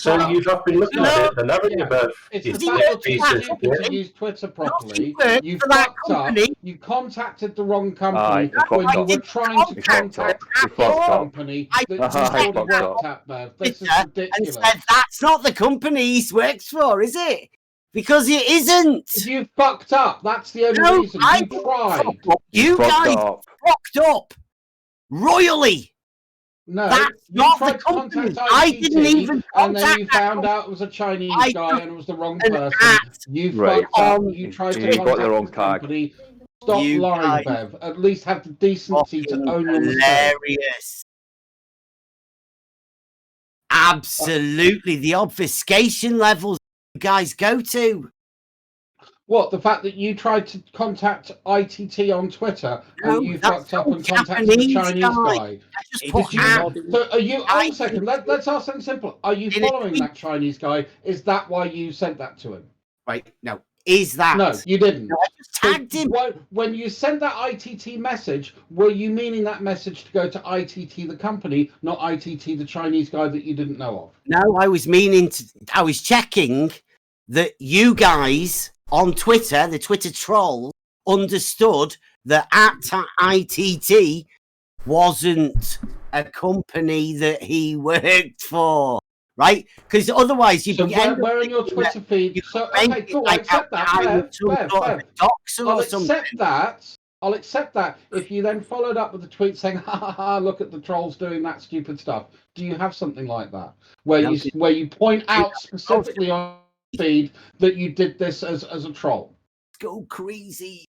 So you've been looking at it, and haven't you, Bev? It's You've the fact been that you're stupid to use Twitter properly. You fucked up. You contacted the wrong company when you were trying to contact this company that you already worked at, Bev. This is ridiculous. And said, that's not the company he works for, is it? Because it isn't. You fucked up. That's the only reason. You tried. You guys fucked up royally. No, that's you not tried the to company. contact I ITT, didn't even and then you contact found out it was a Chinese guy and it was the wrong person. You Right. fucked up. You tried to contact got the wrong the company. Stop lying, Bev. At least have the decency to own your mistake. Hilarious. Absolutely, the obfuscation levels you guys go to. What, the fact that you tried to contact ITT on Twitter and you fucked up and contacted the Chinese guy? So are you, hold a second, let's ask something simple. Are you following that Chinese guy? Is that why you sent that to him? Right, no. Is that? No, you didn't. No, I just tagged him. When you sent that ITT message, were you meaning that message to go to ITT the company, not ITT the Chinese guy that you didn't know of? No, I was checking that you guys on Twitter, the Twitter trolls, understood that ITT wasn't a company that he worked for, right? Because otherwise you'd be... where in your Twitter feed... So, okay, cool, I accept that. I'll accept that if you then followed up with a tweet saying, ha, look at the trolls doing that stupid stuff. Do you have something like that? Where you point out specifically on feed that you did this as a troll? Go crazy.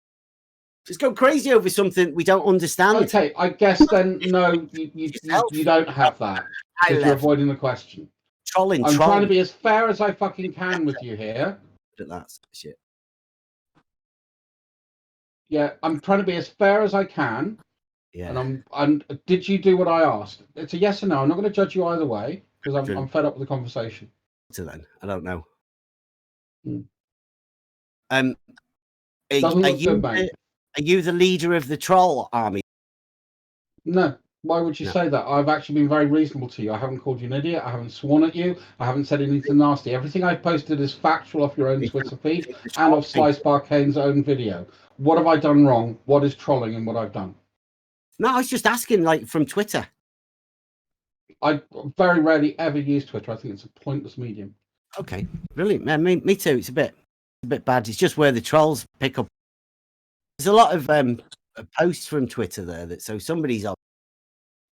Just go crazy over something we don't understand. Okay, I guess then no, you don't have that because you're avoiding the question. I'm trying to be as fair as I fucking can with you here. That's shit. Yeah, I'm trying to be as fair as I can. Yeah. And did you do what I asked? It's a yes or no. I'm not going to judge you either way because I'm fed up with the conversation. So then, I don't know. Are you the leader of the troll army? No. Why would you say that? I've actually been very reasonable to you. I haven't called you an idiot. I haven't sworn at you. I haven't said anything nasty. Everything I've posted is factual off your own Twitter feed and off Sparkane's own video. What have I done wrong? What is trolling in what I've done? No, I was just asking, like, from Twitter. I very rarely ever use Twitter. I think it's a pointless medium. Okay, brilliant. Man, me too. It's a bit bad. It's just where the trolls pick up. There's a lot of posts from Twitter there so somebody's on.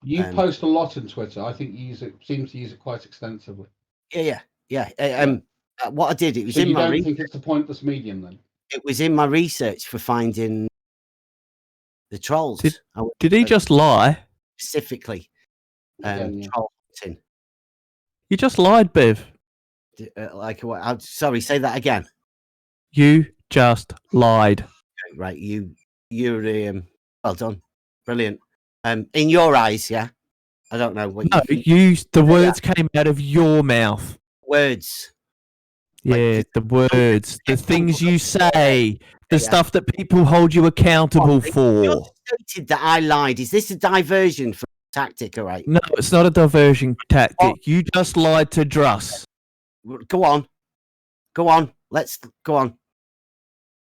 You post a lot on Twitter. I think you seem to use it quite extensively. Yeah. What I did, it was so in my. You don't think it's a pointless medium then? It was in my research for finding the trolls. Did he just lie? Specifically, troll hunting. You just lied, Bev. Like what? Sorry, say that again. You just lied. Right, you're well done, brilliant. In your eyes, yeah. I don't know what. No, the words came out of your mouth. Words. Yeah, the words, the things you say, the stuff that people hold you accountable for. You stated that I lied. Is this a diversion from tactic? All right. No, it's not a diversion tactic. You just lied to Druss. Go on. Let's go on.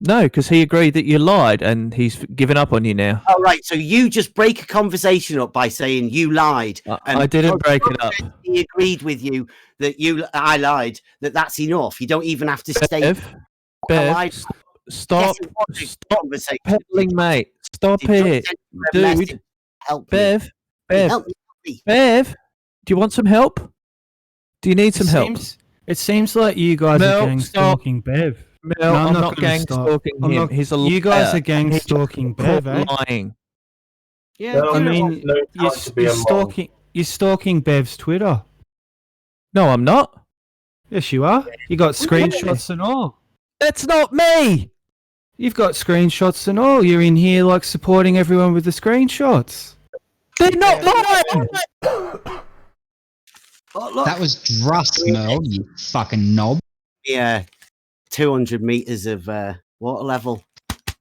No, because he agreed that you lied, and he's given up on you now. All right. So you just break a conversation up by saying you lied. I didn't break it up. He agreed with you that I lied. That's enough. You don't even have to say. Bev, stop peddling, mate. Stop it, dude. Help Bev, me. Bev, do you want some help? Do you need some help? It seems like you guys are gang stalking Bev. No, I'm not gang stalking him. He's a liar. You guys are gang stalking Bev, eh? Lying. Yeah, I mean, you're stalking Bev's Twitter. No, I'm not. Yes, you are. You got screenshots and all. That's not me. You've got screenshots and all. You're in here like supporting everyone with the screenshots. They're not mine. That was Druss, Merle, you fucking knob. Yeah, 200 meters of water level.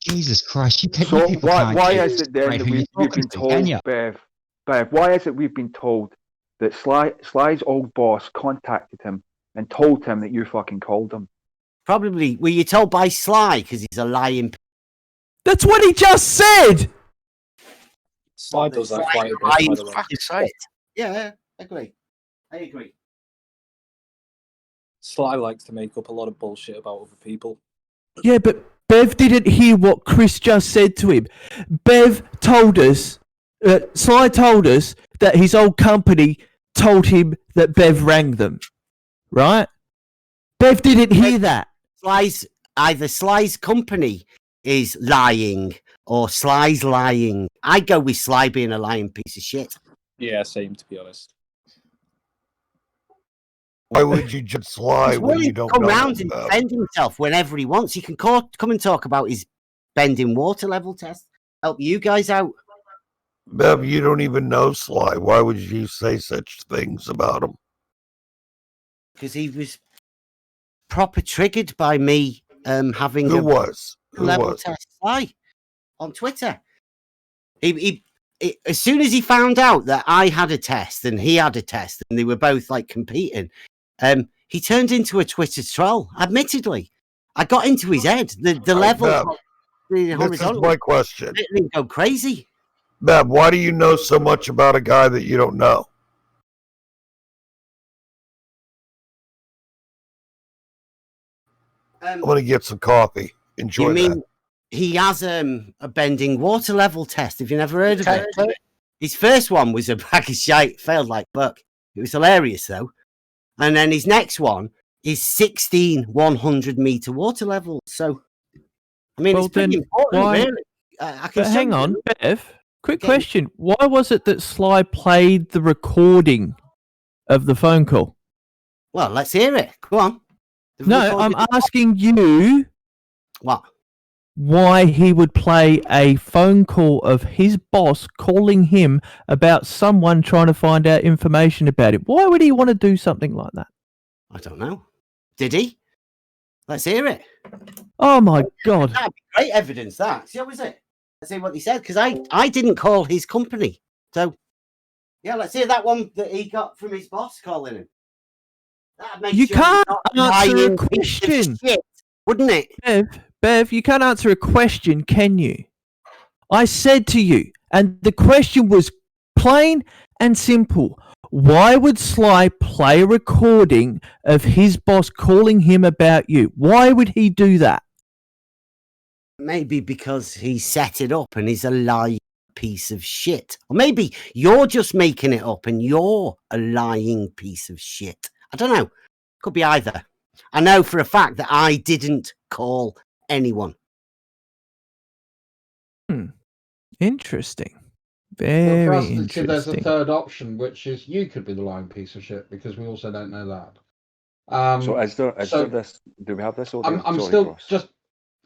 Jesus Christ! So why is it then that we've been told, Bev? Why is it we've been told that Sly's old boss contacted him and told him that you fucking called him. Probably. Were you told by Sly because he's a lying? That's what he just said. Sly does that quite a bit, by the way. Fuck's sake. Yeah, I agree. Sly likes to make up a lot of bullshit about other people. Yeah, but Bev didn't hear what Chris just said to him. Bev told us, Sly told us that his old company told him that Bev rang them, right? Bev didn't hear that. Either Sly's company is lying or Sly's lying. I go with Sly being a lying piece of shit. Yeah, same, to be honest. Why would you just Sly when you don't come know round him, and Bev? defend himself whenever he wants? He can come and talk about his bending water level test. Help you guys out. Bev, you don't even know Sly. Why would you say such things about him? Because he was proper triggered by me having Who a was? Who level was? test Sly on Twitter. He as soon as he found out that I had a test and he had a test and they were both like competing, he turned into a Twitter troll. Admittedly, I got into his head. The level, the horizontal. This is my question. It didn't go crazy. Bev, why do you know so much about a guy that you don't know? I'm going to get some coffee. Enjoy You mean that. he has a bending water level test? Have you never heard of it? His first one was a bag of shite, failed like fuck. It was hilarious though. And then his next one is 16 100-meter water levels. So, I mean, Well, it's pretty then important, why- really. I can But show hang you. on, Bev. Quick Okay. question. Why was it that Sly played the recording of the phone call? Well, let's hear it. Go on. They've No, recorded I'm it. asking you What? why he would play a phone call of his boss calling him about someone trying to find out information about it. Why would he want to do something like that? I don't know. Did he? Let's hear it. Oh my God. That'd be great evidence, that. See, what was it? Let's see what he said, because I didn't call his company. So, yeah, let's hear that one that he got from his boss calling him. That'd make You sure can't he's not answer a lying piece of question. shit, wouldn't it? Bev, you can't answer a question, can you? I said to you, and the question was plain and simple. Why would Sly play a recording of his boss calling him about you? Why would he do that? Maybe because he set it up and he's a lying piece of shit. Or maybe you're just making it up and you're a lying piece of shit. I don't know. Could be either. I know for a fact that I didn't call anyone. Interesting. Well, Very for us, interesting. there's a third option, which is you could be the lying piece of shit, because we also don't know that. So is there this? Do we have this audio? I'm Sorry, still Ross. just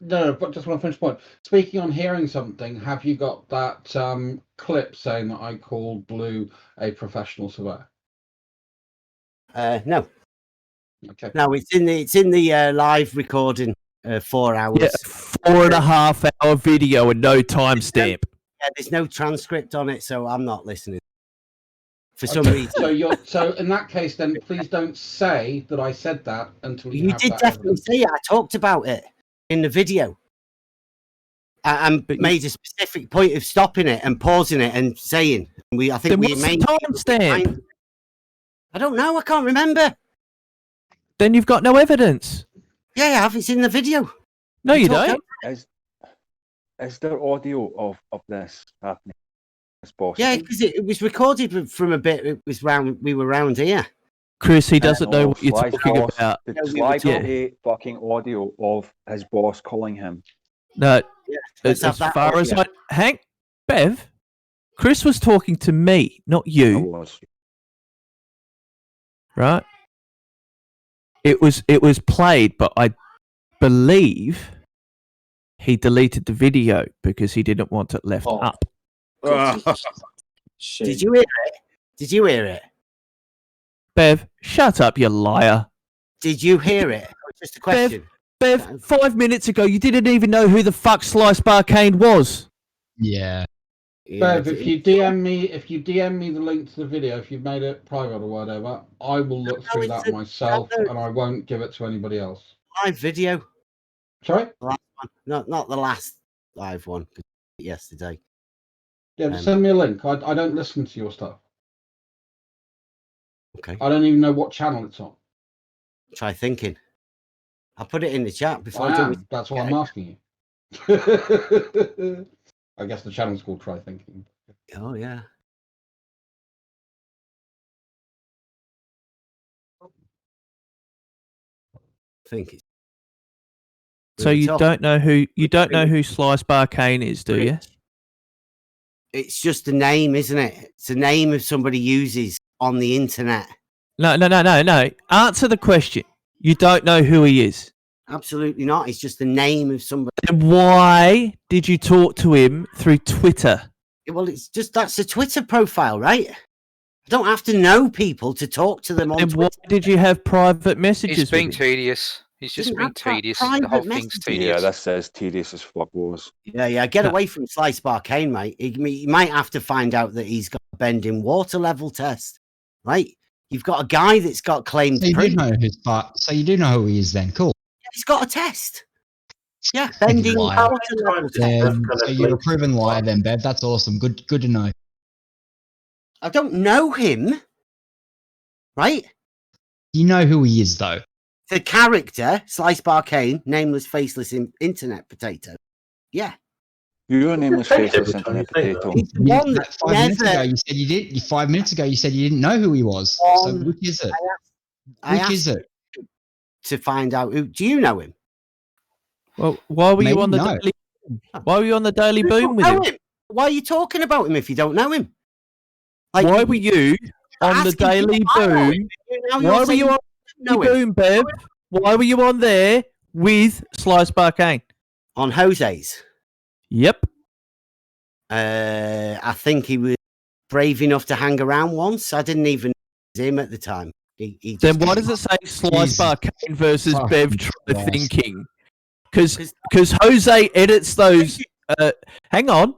no, but just want to finish the point. Speaking on hearing something, have you got that clip saying that I called Blue a professional surveyor? No. Okay. No, it's in the live recording, 4 hours. Yeah, 4.5 hour video and no timestamp. Yeah, there's no transcript on it, so I'm not listening. For some reason. So in that case, then please don't say that I said that until you You have did that definitely evidence. say it. I talked about it in the video. I made a specific point of stopping it and pausing it and saying. I think Then we what's made the timestamp? I don't know. I can't remember. Then you've got no evidence. Yeah, I have. It's in the video. No, you talked don't. Is there audio of this happening? It's possible. Yeah, because it was recorded from a bit. It was round. We were round here. Chris, he doesn't know No, what you're Sly's talking boss- about. Did No, we Sly were talking- play fucking audio of his boss calling him? No, Let's have as that far as audio. Hank, Bev, Chris was talking to me, not I you, was. right? It was played, but I believe he deleted the video because he didn't want it left Oh. up. Shit. Did you hear it? Did you hear it? Bev, shut up, you liar. Did you hear it? Just a question. Bev, 5 minutes ago, you didn't even know who the fuck Sly Sparkane was. Yeah. Bev, if you DM me the link to the video, if you've made it private or whatever, I will look through it's that myself, and I won't give it to anybody else. live video. Sorry? The last one. Not the last live one. Yesterday. Yeah, send me a link. I don't listen to your stuff. Okay. I don't even know what channel it's on. Try thinking. I'll put it in the chat before I am. That's why I'm asking you. I guess the channel's called Try Thinking. Oh yeah. I think it's. So you don't know who Sly Sparkane is, do you? It's just a name, isn't it? It's a name of somebody uses on the internet. No. Answer the question. You don't know who he is. Absolutely not. It's just the name of somebody. Then why did you talk to him through Twitter? Well, it's just that's a Twitter profile, right? I don't have to know people to talk to them on And Twitter. why did you have private messages? He's being with him? tedious. He's just being tedious. The whole thing's tedious. Yeah, that says tedious as fuck was. Yeah. Get away from Sly Sparkane, mate. You might have to find out that he's got a bending water level test, right? You've got a guy that's got claimed. So you do know who's so you do know who he is then. Cool. He's got a test. Yeah, bending Liar. water level test. So you're a proven liar then, Bev. That's awesome. Good to know. I don't know him, right? You know who he is though. The character, Sly Sparkane, nameless, faceless internet potato. Yeah. Your name was faceless internet potato. He's the one that 5 minutes ago you said you did. 5 minutes ago you said you didn't know who he was. So which is it? Which is it? To find out who. Do you know him? Well, why were you Maybe on the no. daily? Why were you on the Daily Boom with him? Why are you talking about him if you don't know him? Like, Why were you on the Daily Boom? Why were you on the Boom, Bev? Why were you on there with Sly Sparkane? On Jose's? Yep. I think he was brave enough to hang around once. I didn't even know him at the time. He Then why does it say Sly Sparkane versus Bev Try Thinking? Because Jose edits those. Hang on.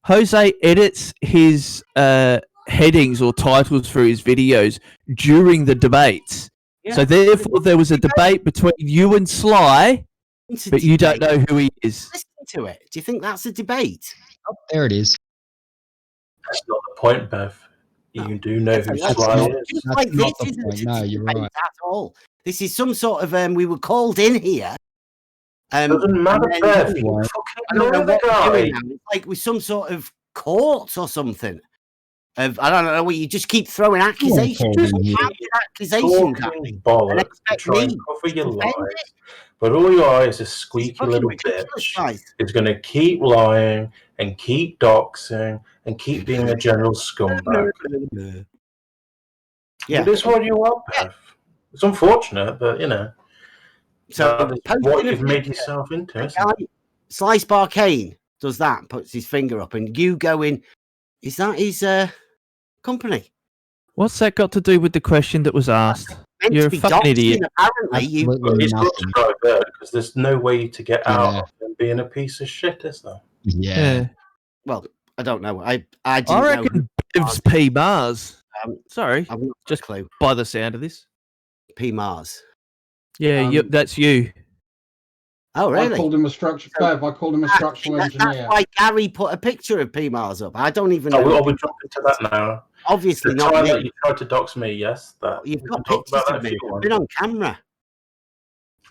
Jose edits his headings or titles for his videos during the debates. Yeah. So therefore, there was a debate between you and Sly, but you don't know who he is. Listen to it. Do you think that's a debate? Oh, there it is. That's not the point, Bev. You do know who Sly is. Like this isn't No, you're right. at all. This is some sort of we were called in here. Doesn't matter, Bev. I don't know what we're doing now. It's like with some sort of court or something. I don't know. You just keep throwing accusations. Accusations at me. Bollocks. Try and cover your lies. But all you are is a squeaky little bitch. Is going to keep lying and keep doxing and keep being a general scumbag. Yeah. It is what you are, Bev. It's unfortunate, but you know. So what you've made yourself into. Sly Sparkane does that, puts his finger up, and you go in. Is that his company? What's that got to do with the question that was asked? You're a fucking idiot. Apparently, he's got to try there because there's no way to get out of him being a piece of shit, is there? Yeah. Well, I don't know. I reckon Bev's P Mars. Sorry, I've not just a clue. By the sound of this. P Mars. Yeah, that's you. Oh, really? I called him a structural engineer. That's why Gary put a picture of P Mars up. I don't even know. We're jumping to that now. Obviously the not. Time that you tried to dox me, yes. That you've got pictures of me. I've been on camera.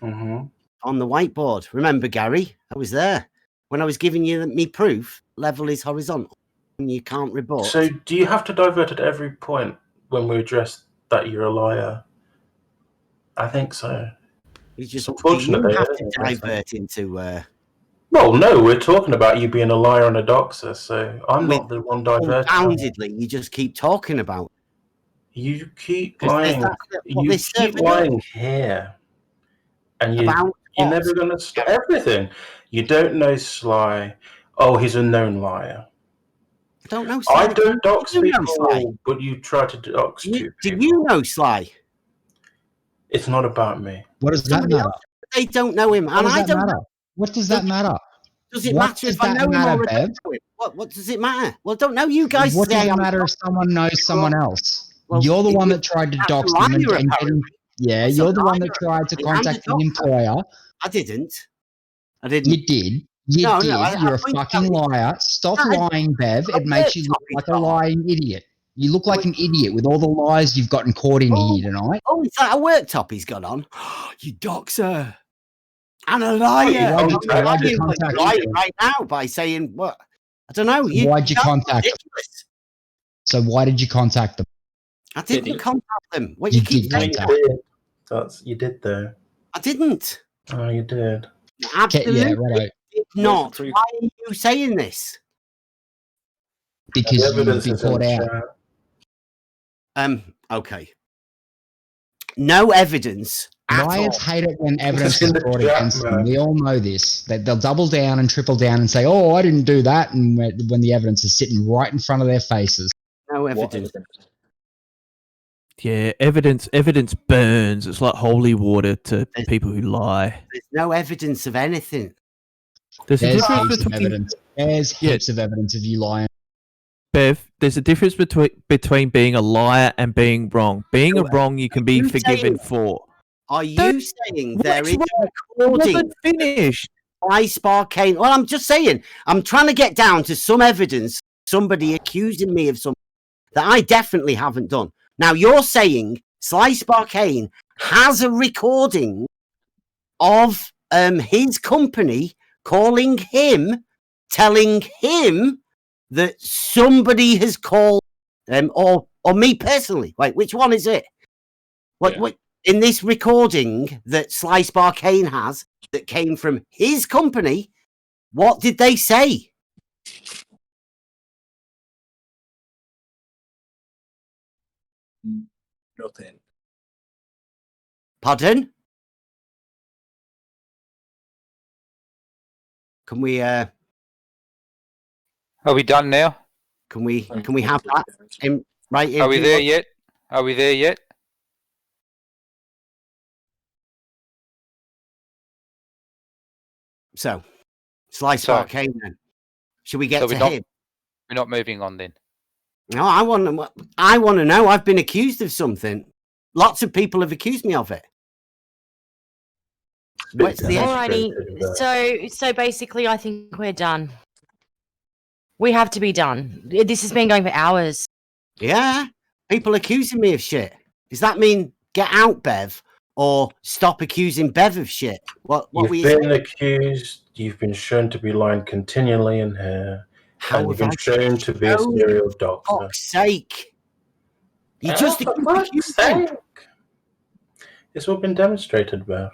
Mm-hmm. On the whiteboard. Remember, Gary? I was there. When I was giving you me proof, level is horizontal. And you can't rebut. So do you have to divert at every point when we address that you're a liar? I think so. It's just unfortunate. You have to divert into... Well, no, we're talking about you being a liar and a doxer, so I'm not the one diverting. Unboundedly, you just keep talking about. You keep lying. You keep lying here, and you're never going to stop everything. You don't know Sly. Oh, he's a known liar. I don't know Sly. I don't dox people, but you try to dox two people. Do you know Sly? It's not about me. What does that matter? They don't know him, and I don't. What does that matter? Does it matter if I know him or I don't know him? What does it matter? Well, I don't know. You guys What say does it matter if someone knows someone else? Well, you're the one that tried to dox them and yeah, That's you're a the one liar, that tried to apparently. contact the employer. I didn't. You did. You No, did. no, You're a fucking liar. Stop lying, Bev. It makes you look like a lying idiot. You look like an idiot with all the lies you've gotten caught in here tonight. Oh, is that a worktop he's got on? You doxer. And a liar. Why'd you contact lying right now by saying what? I don't know. Why'd you contact them? So why did you contact them? I didn't contact them. What You you keep did saying? contact You did though. I didn't. Oh, you did. Absolutely Yeah, right. did not. Why are you saying this? Because you've been caught out. Okay. No evidence. Liars hate it when evidence is brought against them. We all know this. That they'll double down and triple down and say, "Oh, I didn't do that," and when the evidence is sitting right in front of their faces. No evidence. Yeah, evidence burns. It's like holy water to people who lie. There's no evidence of anything. There's a difference between evidence. There's heaps of evidence of you lying. Bev, there's a difference between being a liar and being wrong. Being wrong, you can be forgiven for. Are you saying there is a recording? Finished. By sparkane. Well, I'm just saying. I'm trying to get down to some evidence. Somebody accusing me of something that I definitely haven't done. Now you're saying Sly Sparkane has a recording of his company calling him, telling him that somebody has called or me personally. Wait, which one is it? What in this recording that Sly Sparkane has that came from his company? What did they say? Nothing. Pardon? Can we Are we done now? Can we have that in right? Are we there yet? Are we there yet? So, Sly Sparkane then. Should we get to him? We're not moving on then. No, I want to know. I've been accused of something. Lots of people have accused me of it. What's the Alrighty. So basically, I think we're done. We have to be done. This has been going for hours. Yeah, people accusing me of shit. Does that mean get out, Bev, or stop accusing Bev of shit? What You've been accused. You've been shown to be lying continually in here. And you've been shown to be a serial doctor. For fuck's sake. You just accused them. It's all been demonstrated, Bev.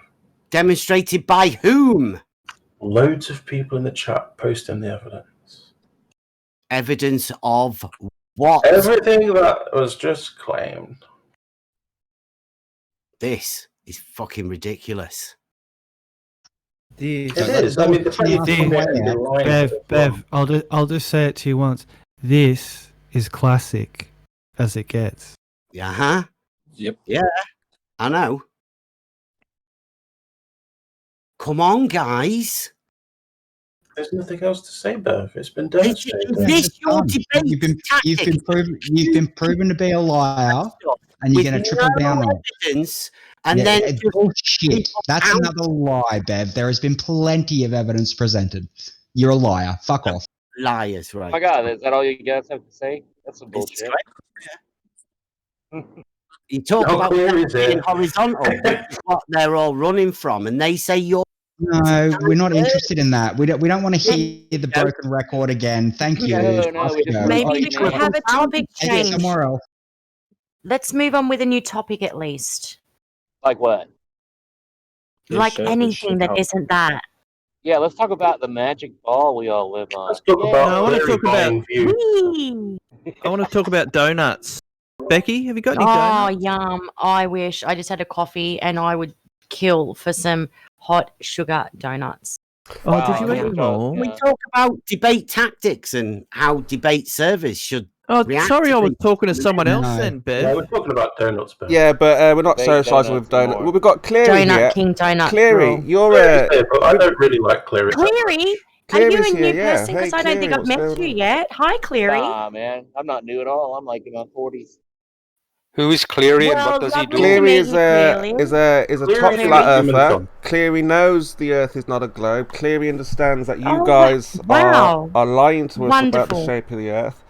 Demonstrated by whom? Loads of people in the chat posting the evidence. Evidence of what? Everything that was just claimed. This is fucking ridiculous. It is. I mean, Bev, I'll just say it to you once. This is classic as it gets. Yeah. Yep. Yeah. I know. Come on, guys. There's nothing else to say, Bev. It's been demonstrated. Is this your debate You've been proven to be a liar, and you're going to triple down on evidence. And then bullshit. That's another lie, Bev. There has been plenty of evidence presented. You're a liar. Fuck off. Liars, right? Oh my God, is that all you guys have to say? That's some bullshit. You talk about being horizontal, which is what they're all running from, and they say you're. No, we're not interested in that. We don't want to hear the broken record again. Thank you. Maybe we could have a topic change. Somewhere else. Let's move on with a new topic at least. Like what? Like anything that isn't that. Yeah, let's talk about the magic ball we all live on. Let's talk about. I want to talk about donuts. Becky, have you got any donuts? Oh, yum! I wish I just had a coffee and I would kill for some hot sugar donuts. Oh, wow. Did you eat them all? We talk about debate tactics and how debate servers should. Oh, sorry, I was talking to someone else then, Bev. Yeah, we're talking about donuts, Bev. Yeah, but we're not socialising with donuts. Well, we've got Cleary Donut here. King Donut. Cleary, Girl. you're I don't really like Cleary. you a here, new yeah. person? Because Hey, I don't think Cleary, I've what's met going you on? yet. Hi, Cleary. Nah, man, I'm not new at all. I'm like in my 40s. Who is Cleary and Well, what does he lovely do? to Cleary meet is you, Clearly. a top Cleary. flat Human earther. Tom. Cleary knows the Earth is not a globe. Cleary understands that you Oh, guys wow. are lying to us about the Wonderful. shape of the Earth.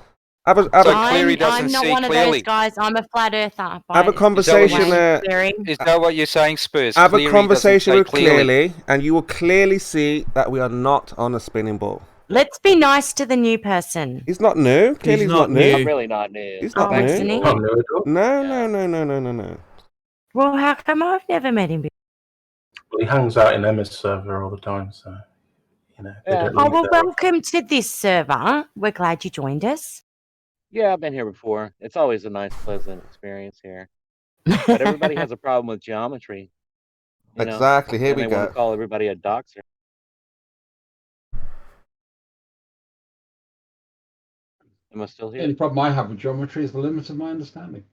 Have a So Cleary doesn't I'm not see one of clearly. those guys. I'm a flat earther. have a conversation. Cleary. Is that what you're saying, Spurs? Have a Cleary conversation doesn't with say clearly. Clearly, and you will clearly see that we are not on a spinning ball. Let's be nice to the new person. He's not new. Clearly, he's not new. I'm really not new. He's not Oh, isn't new. he? No. Well, how come I've never met him before? Well, he hangs out in Emma's server all the time, so you know. They don't Oh, leave well, there. welcome to this server. We're glad you joined us. Yeah, I've been here before. It's always a nice, pleasant experience here. But everybody has a problem with geometry. You know? Exactly. Here And we they want go. to call everybody a doxer. Am I still The here? only problem I have with geometry is the limit of my understanding.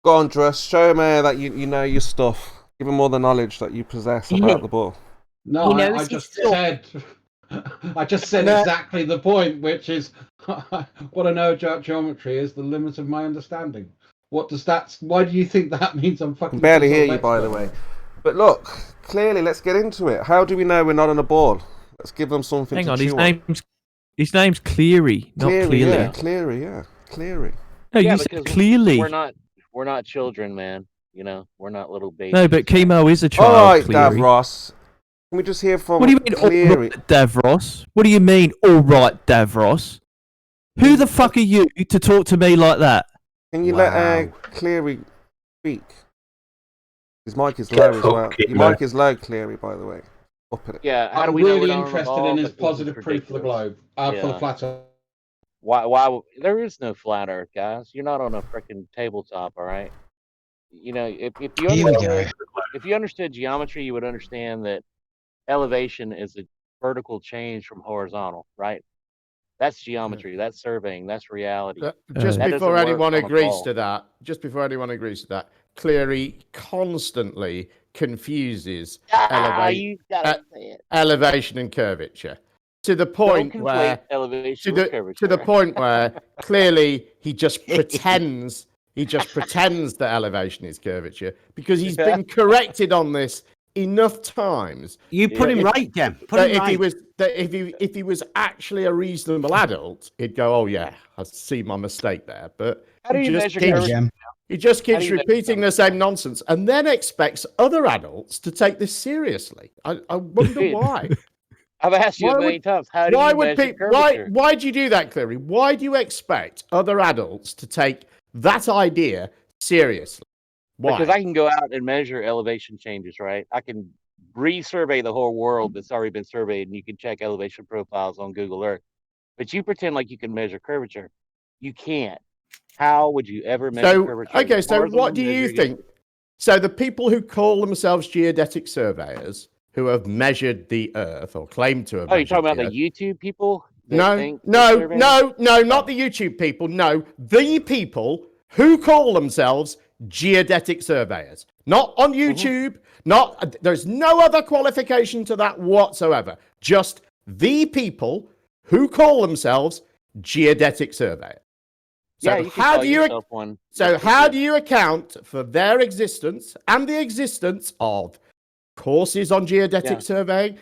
Go on, Dress. Show him that you know your stuff. Give him all the knowledge that you possess about the ball. No, I just said. I just said exactly the point, which is what I know about geometry is the limit of my understanding. What does that? Why do you think that means? I'm fucking. I can barely hear you, by the way. But look, clearly, let's get into it. How do we know we're not on a ball? Let's give them something. Hang to on, chew his name's Cleary, not Clearly. Yeah, Cleary. No, you said because clearly. We're not children, man. You know, we're not little babies. No, but Chemo is a child. All right, Cleary. Davros. Can we just hear from What do you mean, Cleary? all right, Davros? What do you mean, all right, Davros? Who the fuck are you to talk to me like that? Can you let Cleary speak? His mic is low as well. Your mic is low, Cleary, by the way. Up at it. Yeah, how do I'm we know really we're not on the interested ball? in his 'Cause this is positive proof for the globe, for the Yeah. flat Earth. Why? There is no flat Earth, guys. You're not on a freaking tabletop, all right? You know, if you understood geometry, you would understand that elevation is a vertical change from horizontal, right? That's geometry. That's surveying. That's reality. Just That before doesn't work anyone on a agrees ball. to that, Cleary constantly confuses You gotta say it. elevation and curvature to the point where elevation with curvature. to the point where clearly he just pretends that elevation is curvature because he's been corrected on this enough times. You put him right, Jem. If he was actually a reasonable adult, he'd go, "Oh yeah, I see my mistake there." But How do you measure curvature? he just How do keeps you measure repeating the same nonsense and then expects other adults to take this seriously. I wonder why. I've asked you a million times. How do you measure curvature? Why do you do that, Cleary? Why do you expect other adults to take that idea seriously? Why? Because I can go out and measure elevation changes, right? I can resurvey the whole world that's already been surveyed, and you can check elevation profiles on Google Earth. But you pretend like you can measure curvature. You can't. How would you ever measure curvature? Okay, so what do you think? So the people who call themselves geodetic surveyors, who have measured the Earth or claim to have. Oh, you're talking about the YouTube people? No, not the YouTube people. No, the people who call themselves geodetic surveyors. Not on YouTube. There's no other qualification to that whatsoever. Just the people who call themselves geodetic surveyors. So yeah, how do you account for their existence and the existence of courses on geodetic surveying?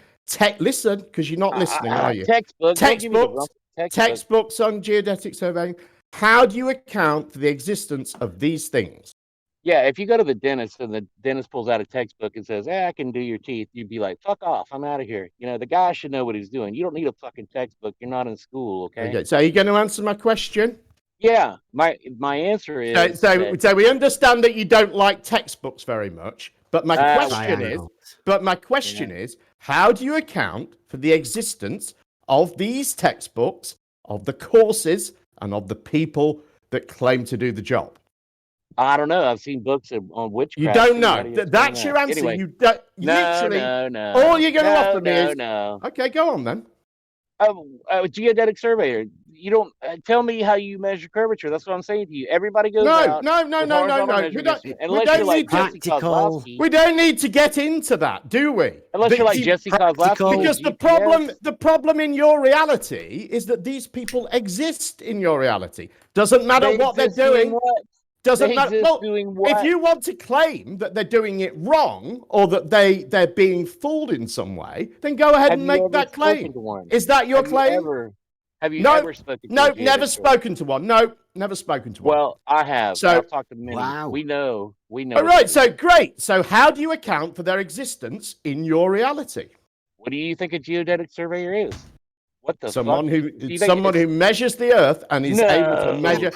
Listen, because you're not listening, are you? Textbooks on geodetic surveying. How do you account for the existence of these things? Yeah, if you go to the dentist and the dentist pulls out a textbook and says, I can do your teeth, you'd be like, fuck off, I'm out of here. You know, the guy should know what he's doing. You don't need a fucking textbook. You're not in school, okay? So are you going to answer my question? Yeah, my answer is... So we understand that you don't like textbooks very much, but my question is, how do you account for the existence of these textbooks, of the courses, and of the people that claim to do the job? I don't know. I've seen books on witchcraft. You don't know. That's your answer. Anyway, you literally. No. All you're going to offer me is no. Okay, go on then. a geodetic surveyor. You don't tell me how you measure curvature. That's what I'm saying to you. Everybody goes No. out. We don't need to get into that, do we? Unless you're like Jesse Kozlowski. Because the problem in your reality is that these people exist in your reality. Doesn't matter what they're doing. Doesn't matter. Well, if you want to claim that they're doing it wrong or that they're being fooled in some way, then go ahead and make that claim. Is that your claim? Have you ever spoken to No, never spoken to one. No, never spoken to one. Well, I have. So, I've talked to many. Wow. We know. All right, so great. So how do you account for their existence in your reality? What do you think a geodetic surveyor is? What the someone fuck? who measures the earth and is able to measure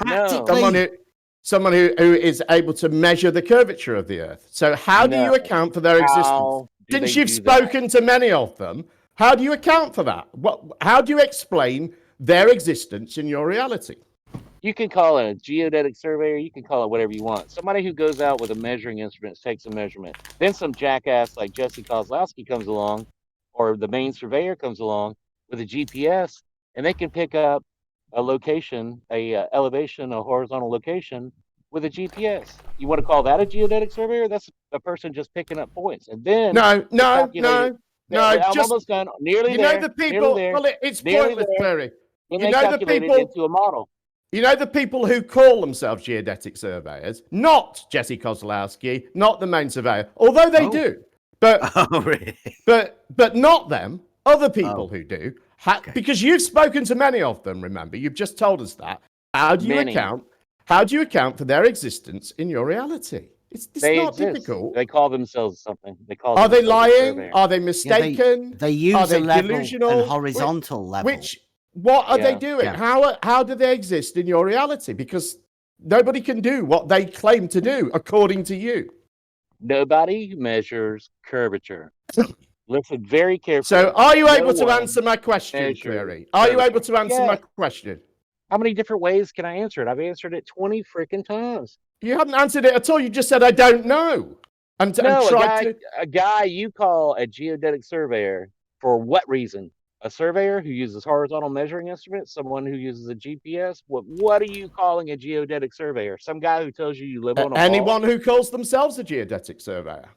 someone who is able to measure the curvature of the earth. So how do you account for their existence? Since you've spoken to many of them, how do you account for that? How do you explain their existence in your reality? You can call it a geodetic surveyor. You can call it whatever you want. Somebody who goes out with a measuring instrument, takes a measurement. Then some jackass like Jesse Kozlowski comes along, or the main surveyor comes along with a GPS, and they can pick up a location, elevation, a horizontal location with a GPS. You want to call that a geodetic surveyor? That's a person just picking up points. And then No. I'm Just almost done. Nearly you there. know the people. There, well, it's pointless, Clary. You know the people into a model. You know the people who call themselves geodetic surveyors, not Jesse Kozlowski, not the main surveyor, although they do, but but not them. Other people who do, because you've spoken to many of them. Remember, you've just told us that. How do you account? How do you account for their existence in your reality? It's not difficult. They call themselves something. Are they lying? Are they mistaken? They use are they a level delusional? and horizontal level. What are they doing? How do they exist in your reality? Because nobody can do what they claim to do, according to you. Nobody measures curvature. Listen very carefully. So, are you able to answer my question, Clary? Are you able to answer my question? How many different ways can I answer it? I've answered it 20 freaking times. You haven't answered it at all. You just said, I don't know. A guy you call a geodetic surveyor for what reason? A surveyor who uses horizontal measuring instruments, someone who uses a GPS. What are you calling a geodetic surveyor? Some guy who tells you live on a anyone who calls themselves a geodetic surveyor.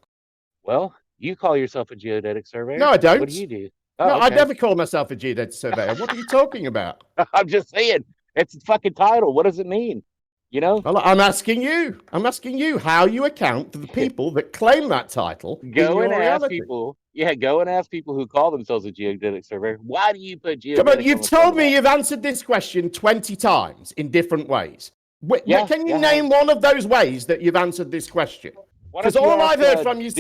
Well, you call yourself a geodetic surveyor. No, I don't. What do you do? No, I never call myself a geodetic surveyor. What are you talking about? I'm just saying, it's a fucking title. What does it mean? You know? Well, I'm asking you how you account for the people that claim that title. Go and ask people. Yeah, go and ask people who call themselves a geodetic surveyor. Why do you put geodetic? Come on, you've told me you've answered this question 20 times in different ways. Can you name one of those ways that you've answered this question? Because all I've heard from you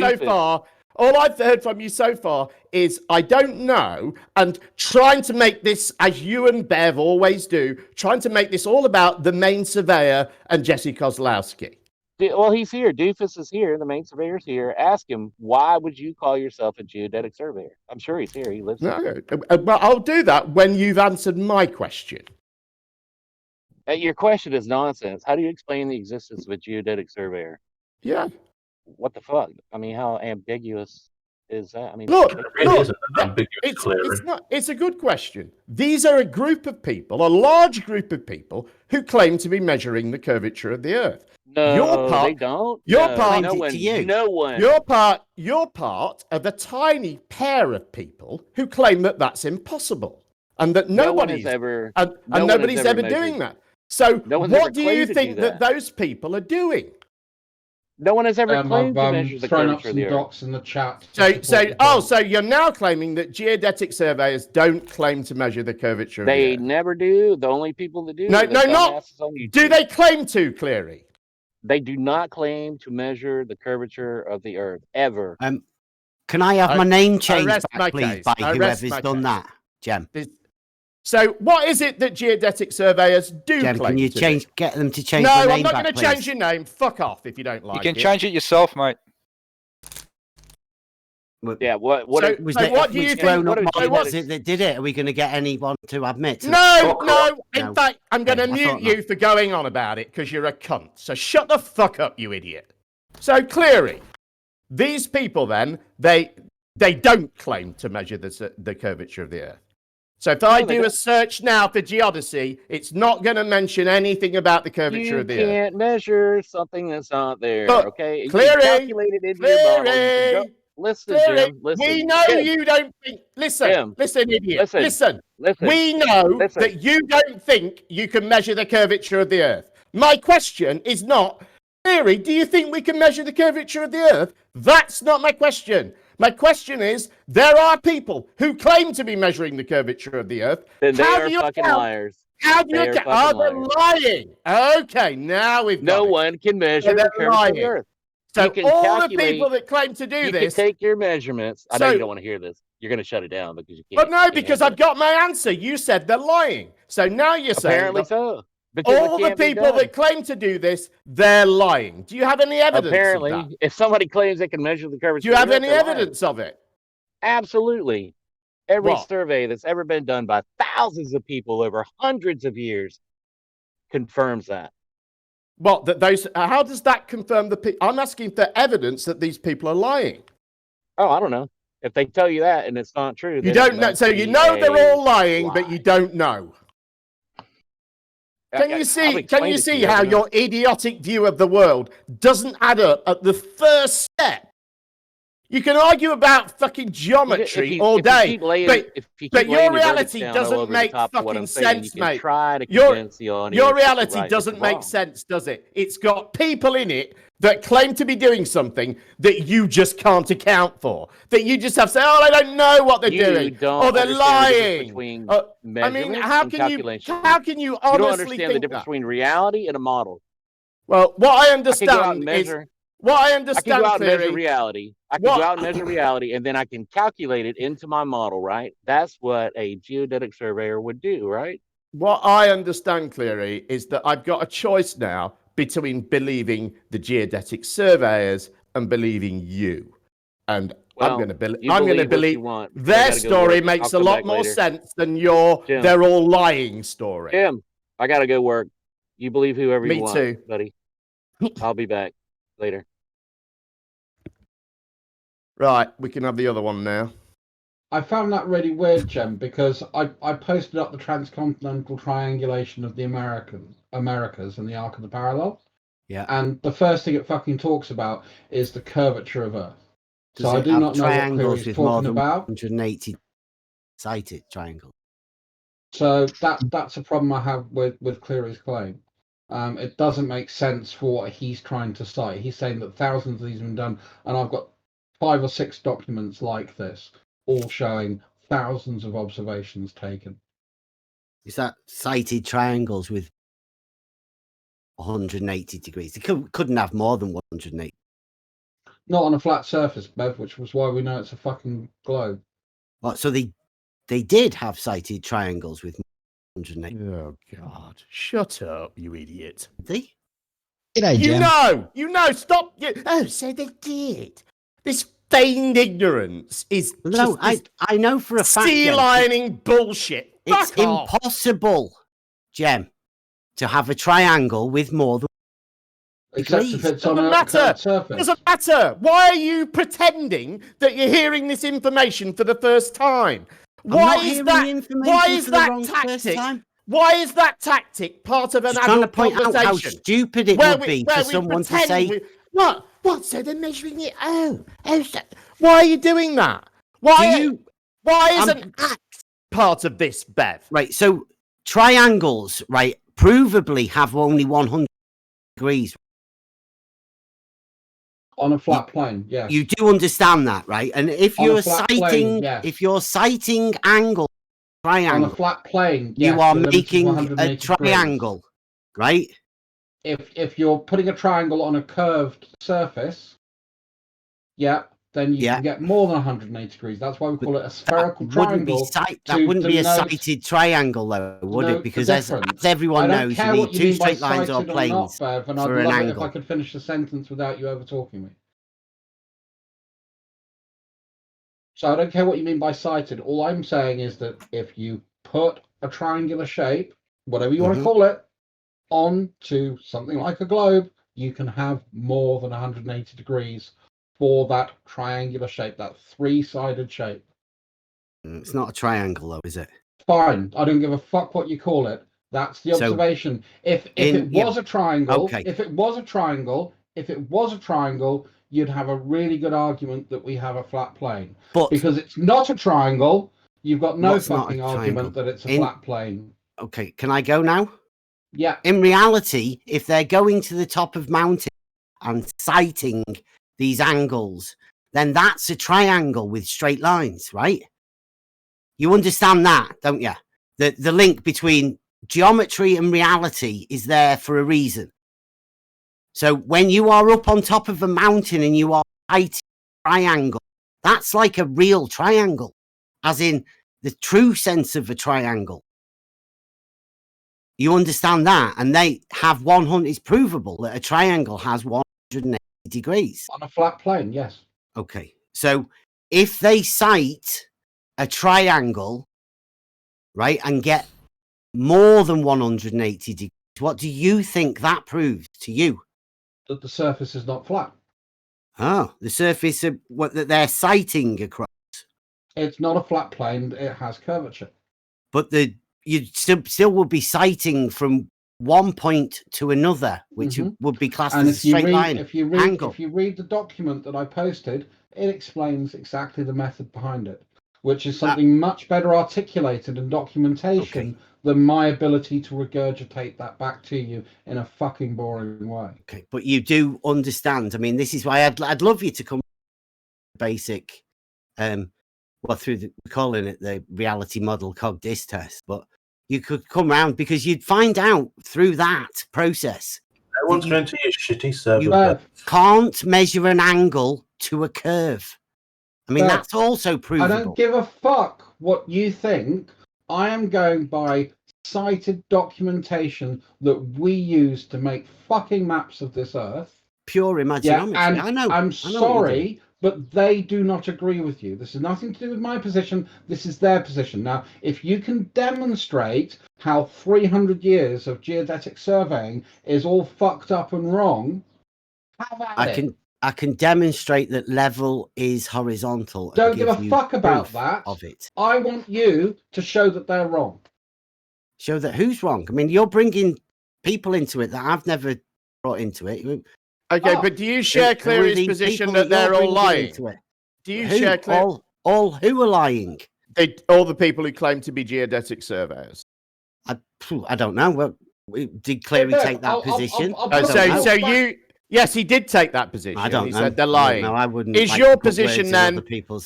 so far, is I don't know, and trying to make this, as you and Bev always do, trying to make this all about the main surveyor and Jesse Kozlowski. Well, he's here. Doofus is here. The main surveyor's here. Ask him, why would you call yourself a geodetic surveyor? I'm sure he's here. He lives here. But I'll do that when you've answered my question. Your question is nonsense. How do you explain the existence of a geodetic surveyor? Yeah. What the fuck? I mean, how ambiguous is that? I mean, it's a good question. These are a group of people, a large group of people, who claim to be measuring the curvature of the earth. No, they don't. You're part of a tiny pair of people who claim that that's impossible, and that nobody's ever doing that. So, what do you think that those people are doing? No one has ever claimed to measure the curvature of the earth. Docs in the chat. So you're now claiming that geodetic surveyors don't claim to measure the curvature of the earth? They never do. The only people that do. Do they claim to, Cleary? They do not claim to measure the curvature of the earth, ever. Can I have my name changed back, please, by whoever's done that, Jem? So, what is it that geodetic surveyors do Jem, claim can you to get them to change my name? No, I'm not going to change your name. Fuck off if you don't like it. You can change it yourself, mate. Yeah, what do you think? Was it that did it? Are we going to get anyone to admit? No. In fact, I'm going to mute you for going on about it because you're a cunt. So shut the fuck up, you idiot. So, Cleary, these people then, they don't claim to measure the curvature of the earth. So if I do a search now for geodesy, it's not going to mention anything about the curvature of the Earth. You can't measure something that's not there. But okay, you Cleary, can calculate it into your model. You can go, listen, Cleary, Jim. Listen. we know Jim, you don't think. Listen, Jim, listen, idiot. listen. We know that you don't think you can measure the curvature of the Earth. My question is not, Cleary, do you think we can measure the curvature of the Earth? That's not my question. My question is, there are people who claim to be measuring the curvature of the Earth. Then they are fucking liars. How do you account? Oh, they're lying. Okay, now we've got No one can measure the curvature of the Earth. So You can all calculate, the people that claim to do you this... can take your measurements. I know So- you don't want to hear this. You're going to shut it down because you can't. But no, because I've got my answer. You said they're lying. So now you're saying... Apparently so. Because it All the can't be people done. that claim to do this, they're lying. Do you have any evidence Apparently, of that? if somebody claims they can measure the curvature Do you of have the Earth, any they're lying. evidence of it? Absolutely. Every What? survey that's ever been done by thousands of people over hundreds of years confirms that. What, that those... how does that confirm the... I'm asking for evidence that these people are lying. Oh, I don't know. If they tell you that and it's not true, You then don't it know. must So you be know a they're all lying, lie. but you don't know. Can you see? I'll Can explain you it to see you, how but- your idiotic view of the world doesn't add up at the first step? You can argue about fucking geometry all day, but your reality doesn't make fucking sense, mate. Your reality doesn't make sense, does it? It's got people in it that claim to be doing something that you just can't account for. That you just have to say, oh, I don't know what they're doing, or they're lying. I mean, how can you honestly You don't understand the think difference that? between reality and a model. Well, what I I can go out understand and measure. is what I I can understand. go out and measure Cleary, reality. I can go out and measure reality, and then I can calculate it into my model, right? That's what a geodetic surveyor would do, right? What I understand, Cleary, is that I've got a choice now between believing the geodetic surveyors and believing you. And Well, I'm going to you I'm going to believe what you believe want. I their gotta go story work. makes I'll a come lot back more later. sense than your Jim. they're all lying story. Jim, I gotta go work. You believe whoever you Me want, too. buddy. I'll be back later. Right, we can have the other one now. I found that really weird, Jem, because I posted up the transcontinental triangulation of the Americas and the Arc of the Parallel. Yeah. And the first thing it fucking talks about is the curvature of Earth. Does So I it do have not know what triangles Cleary's with more talking than about. 180 sided triangles? So that's a problem I have with Cleary's claim. It doesn't make sense for what he's trying to cite. He's saying that thousands of these have been done, and I've got 5 or 6 documents like this, all showing thousands of observations taken. Is that sighted triangles with 180 degrees? They couldn't have more than 180. Not on a flat surface, Bev, which was why we know it's a fucking globe. What, so they did have sighted triangles with 180. Oh God! Shut up, you idiot! They? G'day, Jem. You know. Stop. Oh, so they did. This feigned ignorance is No, I know for a fact. sea lining bullshit. It's Fuck off. impossible, Jem, to have a triangle with more than Except if it's on Doesn't a matter. curved surface. Doesn't matter. Why are you pretending that you're hearing this information for the first time? Why is that tactic? Why is that tactic part of an Just trying to adult point out how conversation? stupid it would be for someone to say. What? So they're measuring it? Why are you doing that? Why is an act part of this, Bev? Right. So triangles, right, provably have only 100 degrees. On a flat plane, yes. You do understand that, right? And if On a you're flat citing, plane, yes. if you're citing angle triangle, On a flat plane, you yes, are you're limited to making 180 a triangle, right? If you're putting a triangle on a curved surface, then you can get more than 180 degrees. That's why we call it a spherical triangle. That wouldn't be a sighted triangle, though, would it? Because as everyone knows, you need 2 straight lines or planes for an angle. If I could finish the sentence without you over talking me. So I don't care what you mean by sighted. All I'm saying is that if you put a triangular shape, whatever you want to call it, onto something like a globe, you can have more than 180 degrees for that triangular shape, that 3-sided shape. It's not a triangle, though, is it? Fine. I don't give a fuck what you call it. That's the observation. If it was a triangle, if it was a triangle, you'd have a really good argument that we have a flat plane. But because it's not a triangle, you've got no fucking argument that it's a flat plane. Okay, can I go now? Yeah. In reality, if they're going to the top of mountain and sighting these angles, then that's a triangle with straight lines, right? You understand that, don't you? The link between geometry and reality is there for a reason. So when you are up on top of a mountain and you are sighting a triangle, that's like a real triangle, as in the true sense of a triangle. You understand that? And they have 100, it's provable that a triangle has 180 degrees. On a flat plane, yes. Okay. So if they sight a triangle, right, and get more than 180 degrees, what do you think that proves to you? That the surface is not flat. Oh, the surface of what that they're sighting across. It's not a flat plane, it has curvature. But you still would be sighting from one point to another, which would be classed as a straight line. If you read the document that I posted, it explains exactly the method behind it, which is something much better articulated in documentation than my ability to regurgitate that back to you in a fucking boring way. Okay, but you do understand. I mean, this is why I'd love you to come basic, through calling it the reality model cog dis test, but you could come around because you'd find out through that process. No one's going to use shitty server. You can't measure an angle to a curve. I mean, that's also provable. I don't give a fuck what you think. I am going by cited documentation that we use to make fucking maps of this earth. Pure imagination. Yeah, and I know. I'm sorry, but they do not agree with you. This has nothing to do with my position. This is their position. Now, if you can demonstrate how 300 years of geodetic surveying is all fucked up and wrong, have at it. I can demonstrate that level is horizontal. Don't give a fuck about that. Of it. I want you to show that they're wrong. Show that who's wrong? I mean, you're bringing people into it that I've never brought into it. Okay, but do you share Cleary's position that they're all lying? Do you share all who are lying? All the people who claim to be geodetic surveyors. I don't know. Well, did Cleary take that position? Yes, he did take that position. I don't know. He said they're lying. No, I wouldn't. Is your position then?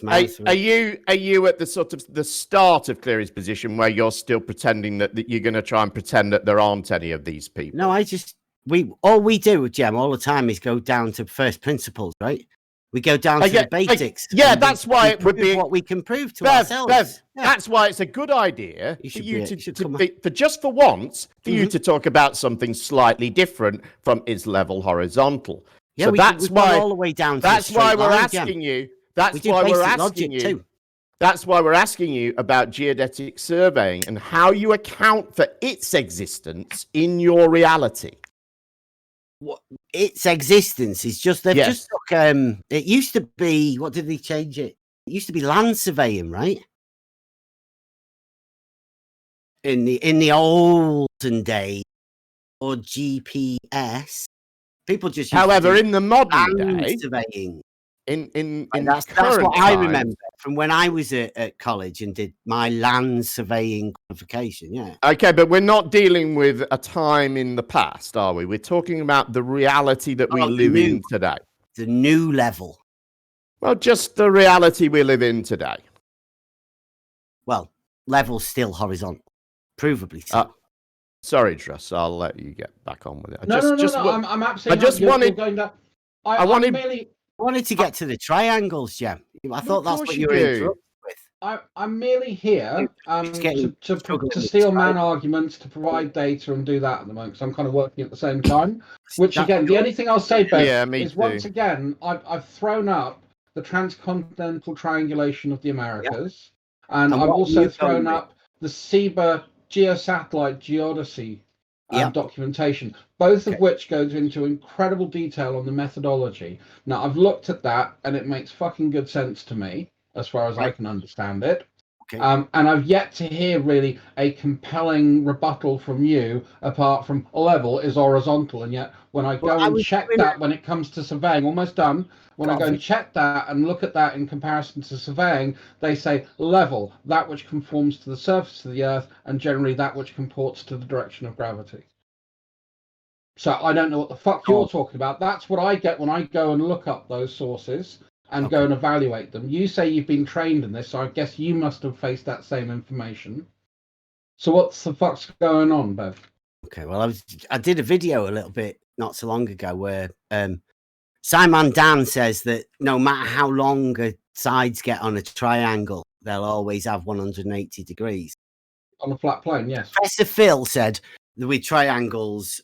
Are you at the sort of the start of Cleary's position where you're still pretending that you're going to try and pretend that there aren't any of these people? No, all we do, Jem, all the time is go down to first principles, right? We go down to the basics. That's why it would be what we can prove to ourselves. That's why it's a good idea for you to just for once, for you to talk about something slightly different from is level horizontal. Yeah, so that's why all the way down. That's why we're asking you. That's why we're asking you. That's why we're asking you about geodetic surveying and how you account for its existence in your reality. Its existence is just just took, it used to be, what did they change it? It used to be land surveying, right? In the olden days, or GPS, people just however in the modern day surveying. That's what I remember from when I was at college and did my land surveying qualification. Yeah. Okay, but we're not dealing with a time in the past, are we? We're talking about the reality that we live in today. The new level. Well, just the reality we live in today. Well, level's still horizontal, provably so. Sorry, Truss, I'll let you get back on with it. No, I'm absolutely. I just wanted. I wanted to get to the triangles, Jem. I thought that's what you were interrupted with. I'm merely here to steal man arguments, to provide data and do that at the moment, because I'm kind of working at the same time. Which, again, the only thing I'll say, Ben, is once again, I've thrown up the transcontinental triangulation of the Americas, and I've also thrown up the SEBA geosatellite geodesy documentation, both of which goes into incredible detail on the methodology. Now, I've looked at that, and it makes fucking good sense to me, as far as I can understand it. Okay. And I've yet to hear really a compelling rebuttal from you, apart from level is horizontal. And yet, when I go and check that, when it comes to surveying, almost done. When I go and check that and look at that in comparison to surveying, they say level, that which conforms to the surface of the Earth, and generally that which comports to the direction of gravity. So I don't know what the fuck you're talking about. That's what I get when I go and look up those sources and go and evaluate them. You say you've been trained in this, so I guess you must have faced that same information. So what's the fuck's going on, Bev? Okay, well, I did a video a little bit not so long ago where Simon Dan says that no matter how long a sides get on a triangle, they'll always have 180 degrees. On a flat plane, yes. Professor Phil said that with triangles,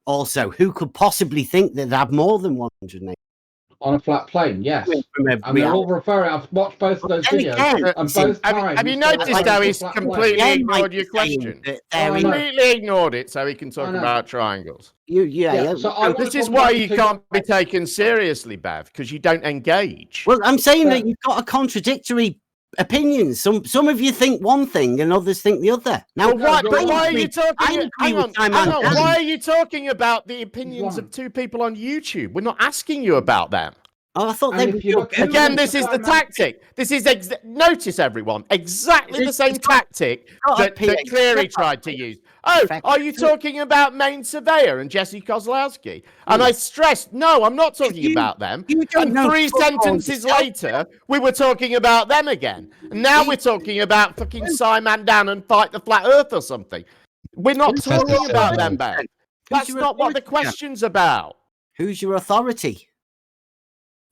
also, who could possibly think that they'd have more than 180? On a flat plane, yes. And they're all referring. I've watched both of those videos. And both times. Have you noticed how he's completely ignored your question? Completely ignored it so he can talk about triangles. So this is why you can't be taken seriously, Bev, because you don't engage. Well, I'm saying that you've got a contradictory opinions. Some of you think one thing and others think the other. Now, why are you talking? Hang on. Why are you talking about the opinions of two people on YouTube? We're not asking you about them. Oh, I thought they were again. This is the tactic. This is notice everyone exactly the same tactic that Cleary tried to use. Oh, are you talking about Main Surveyor and Jesse Kozlowski? And I stressed, no, I'm not talking about them. And 3 sentences later, we were talking about them again. And now we're talking about fucking Simon Dan and Fight the Flat Earth or something. We're not talking about them, Ben. That's not what the question's about. Who's your authority?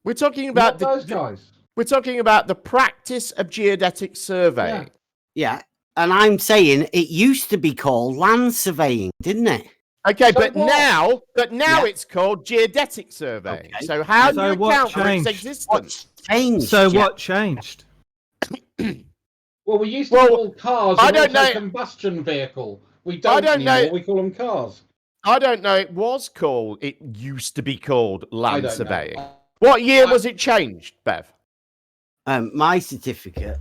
We're talking about those guys. We're talking about the practice of geodetic surveying. Yeah. And I'm saying it used to be called land surveying, didn't it? Okay, but now it's called geodetic surveying. Okay. So how do you account for its existence? What changed? Well, we used to call cars a combustion vehicle. We don't anymore. We call them cars. I don't know. It used to be called land surveying. What year was it changed, Bev? My certificate.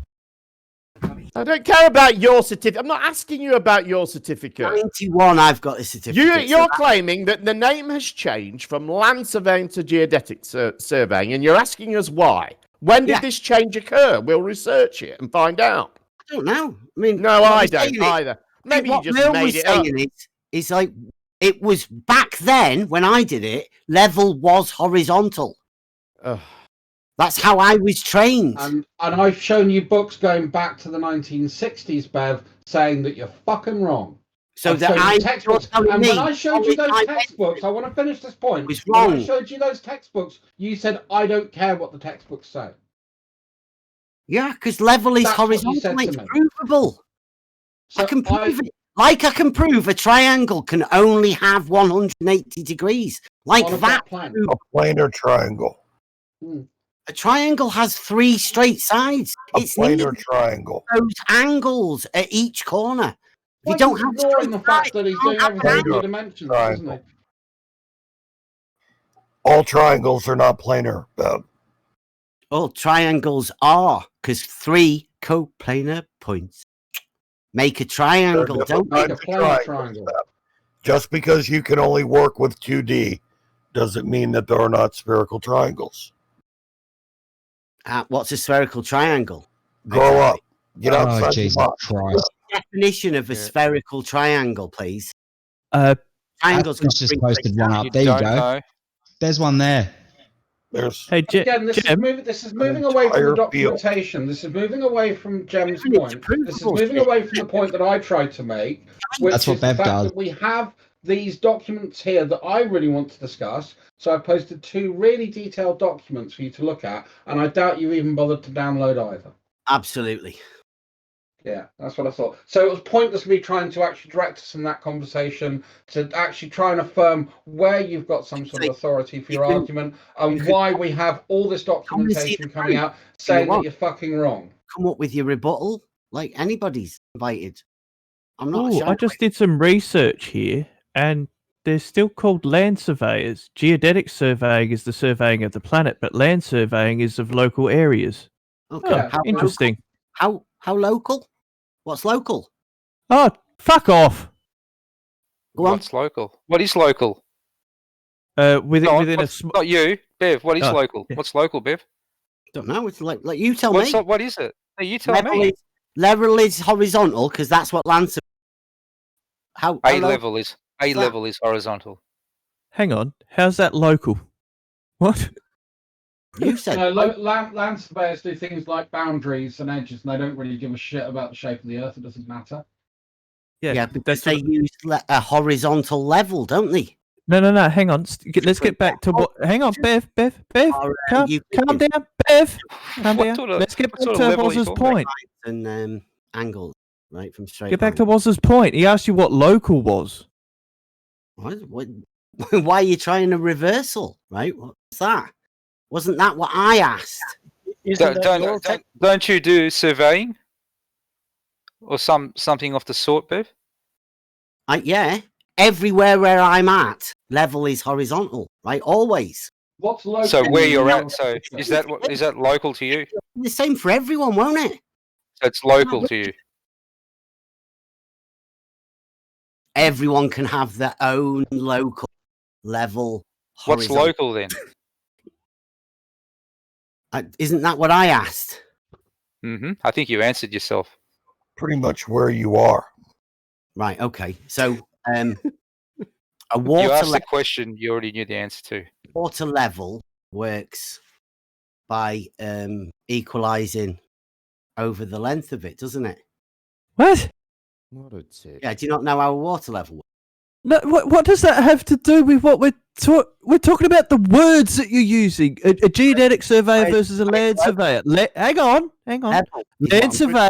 I don't care about your certificate. I'm not asking you about your certificate. 91, I've got a certificate. You're claiming that the name has changed from land surveying to geodetic surveying, and you're asking us why. When did this change occur? We'll research it and find out. I don't know. I mean, no, I don't either. Maybe you just made it up. It's like it was back then when I did it. Level was horizontal. That's how I was trained. And I've shown you books going back to the 1960s, Bev, saying that you're fucking wrong. So that textbooks. And when I showed you those textbooks, I want to finish this point. When I showed you those textbooks, you said, I don't care what the textbooks say. Yeah, because level is horizontal. It's provable. So I can prove it. Like I can prove a triangle can only have 180 degrees. Like that. A planar triangle. A triangle has 3 straight sides. It's planar triangle. Those angles at each corner. If you don't have ignoring the fact that he's doing everything in 3 dimensions, isn't he? All triangles are not planar, Bev. All triangles are, because 3 coplanar points make a triangle. Don't make a planar triangle. Just because you can only work with 2D doesn't mean that there are not spherical triangles. What's a spherical triangle? Grow up. Get outside Jesus Christ. Definition of a spherical triangle, please. Triangles just posted one up. There you go. There's one there. Again, this is moving away from the documentation. This is moving away from Jem's point. This is moving away from the point that I tried to make, which is the fact that we have these documents here that I really want to discuss. So I posted 2 really detailed documents for you to look at, and I doubt you even bothered to download either. Absolutely. Yeah, that's what I thought. So it was pointless me trying to actually direct us in that conversation to actually try and affirm where you've got some sort of authority for your argument and why we have all this documentation coming out saying that you're fucking wrong. Come up with your rebuttal, like anybody's invited. I'm not. I just did some research here, and they're still called land surveyors. Geodetic surveying is the surveying of the planet, but land surveying is of local areas. Okay, interesting. How local? What's local? Oh, fuck off. Go on. What's local? What is local? Within not you, Bev. What is Oh, local? yeah. What's local, Bev? Don't know. It's like you tell me. What is it? No, you tell me. Level is horizontal because that's what land. How level is horizontal. Hang on. How's that local? What? You said land surveyors do things like boundaries and edges, and they don't really give a shit about the shape of the earth. It doesn't matter. Yeah, because they use a horizontal level, don't they? No. Hang on. Let's get back to what. Hang on, Bev. Calm down, Bev. Calm down. Let's get back to Woz's point. And angles, right, from straight. Get back to Woz's point. He asked you what local was. What? Why are you trying a reversal? Right? What's that? Wasn't that what I asked? Don't you do surveying or something of the sort, Bev? Yeah. Everywhere where I'm at, level is horizontal, right? Always. What's local? So where you're at, so is that local to you? The same for everyone, won't it? So it's local to you. Everyone can have their own local level. What's horizontal. local then? Isn't that what I asked? I think you answered yourself. Pretty much where you are. Right. Okay. So, a water. You asked the question you already knew the answer to. Water level works by equalizing over the length of it, doesn't it? What? What a tip. Yeah. Do you not know how a water level works? No, what does that have to do with what we're talking about? The words that you're using. A geodetic surveyor versus a land surveyor. Hang on. Land surveyor.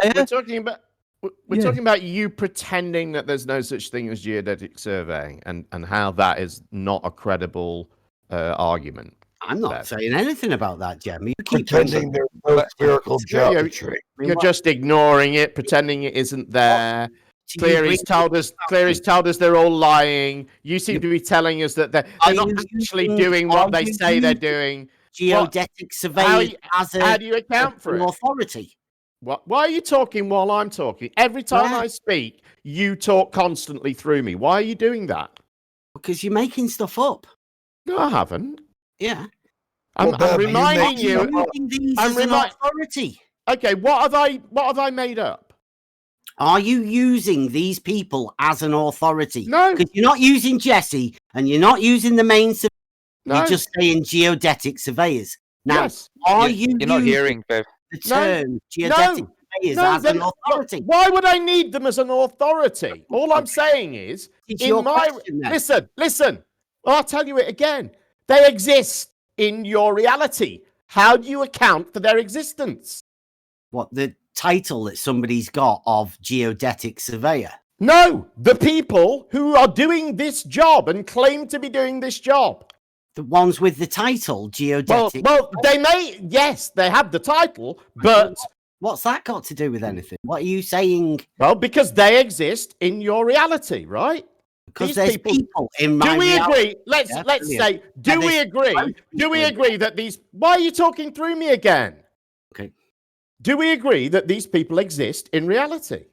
We're talking about you pretending that there's no such thing as geodetic surveying, and how that is not a credible argument. I'm not saying anything about that, Jem. You keep Pretending there's no spherical geometry. You're just ignoring it, pretending it isn't there. Cleary's told us they're all lying. You seem to be telling us that they're not actually doing what they say they're doing. Geodetic surveying how do you account for it? Authority. Why are you talking while I'm talking? Every time I speak, you talk constantly through me. Why are you doing that? Because you're making stuff up. No, I haven't. Yeah. I'm reminding you. I'm authority. Okay, what have I made up? Are you using these people as an authority? No. Because you're not using Jesse and you're not using the main surveyor. No. You're just saying geodetic surveyors. Now, Yes. You're not hearing, Bev. the term geodetic surveyors as an authority? Why would I need them as an authority? All I'm saying is, It's your question, then. listen. I'll tell you it again. They exist in your reality. How do you account for their existence? What, the title that somebody's got of geodetic surveyor? No, the people who are doing this job and claim to be doing this job. The ones with the title geodetic. Well, they may, yes, they have the title, but what's that got to do with anything? What are you saying? Well, because they exist in your reality, right? Because there's people in my reality. reality. Agree? Let's say, do we agree? Do we agree that these? Why are you talking through me again? Okay. Do we agree that these people exist in reality?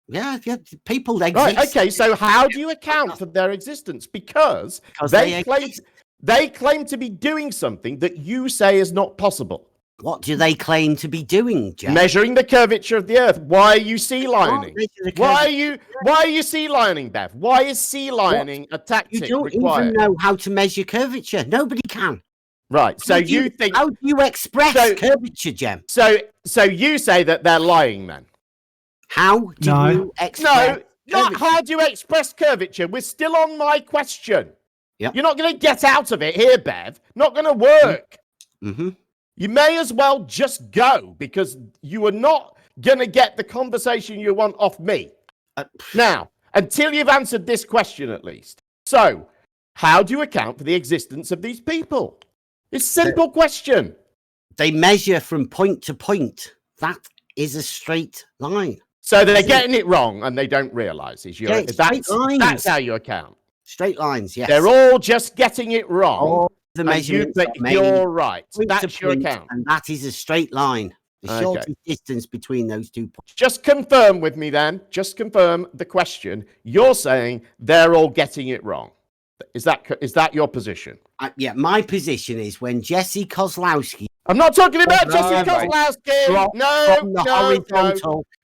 Yeah, people exist. Right. Okay. So how do you account for their existence? Because they claim to be doing something that you say is not possible. What do they claim to be doing, Jack? Measuring the curvature of the earth. Why are you sea lining? Why are you sea lining, Bev? Why is sea lining a tactic You don't required? even know how to measure curvature. Nobody can. Right. So you think? How do you express curvature, Jem? So you say that they're lying, then? How do you express? Not how do you express curvature. We're still on my question. Yep. You're not going to get out of it here, Bev. Not going to work. Mm-hmm. You may as well just go, because you are not going to get the conversation you want off me. Now, until you've answered this question at least. So, how do you account for the existence of these people? It's a simple question. They measure from point to point. That is a straight line. So they're getting it wrong and they don't realise that's how you account. Straight lines, yes. They're all just getting it wrong. All the measurements you're right. Point That's to your point, account. And that is a straight line. The shortest distance between those 2 points. Just confirm with me then. Just confirm the question. You're saying they're all getting it wrong. Is that your position? Yeah, my position is when Jesse Kozlowski. I'm not talking about Jesse Kozlowski. No.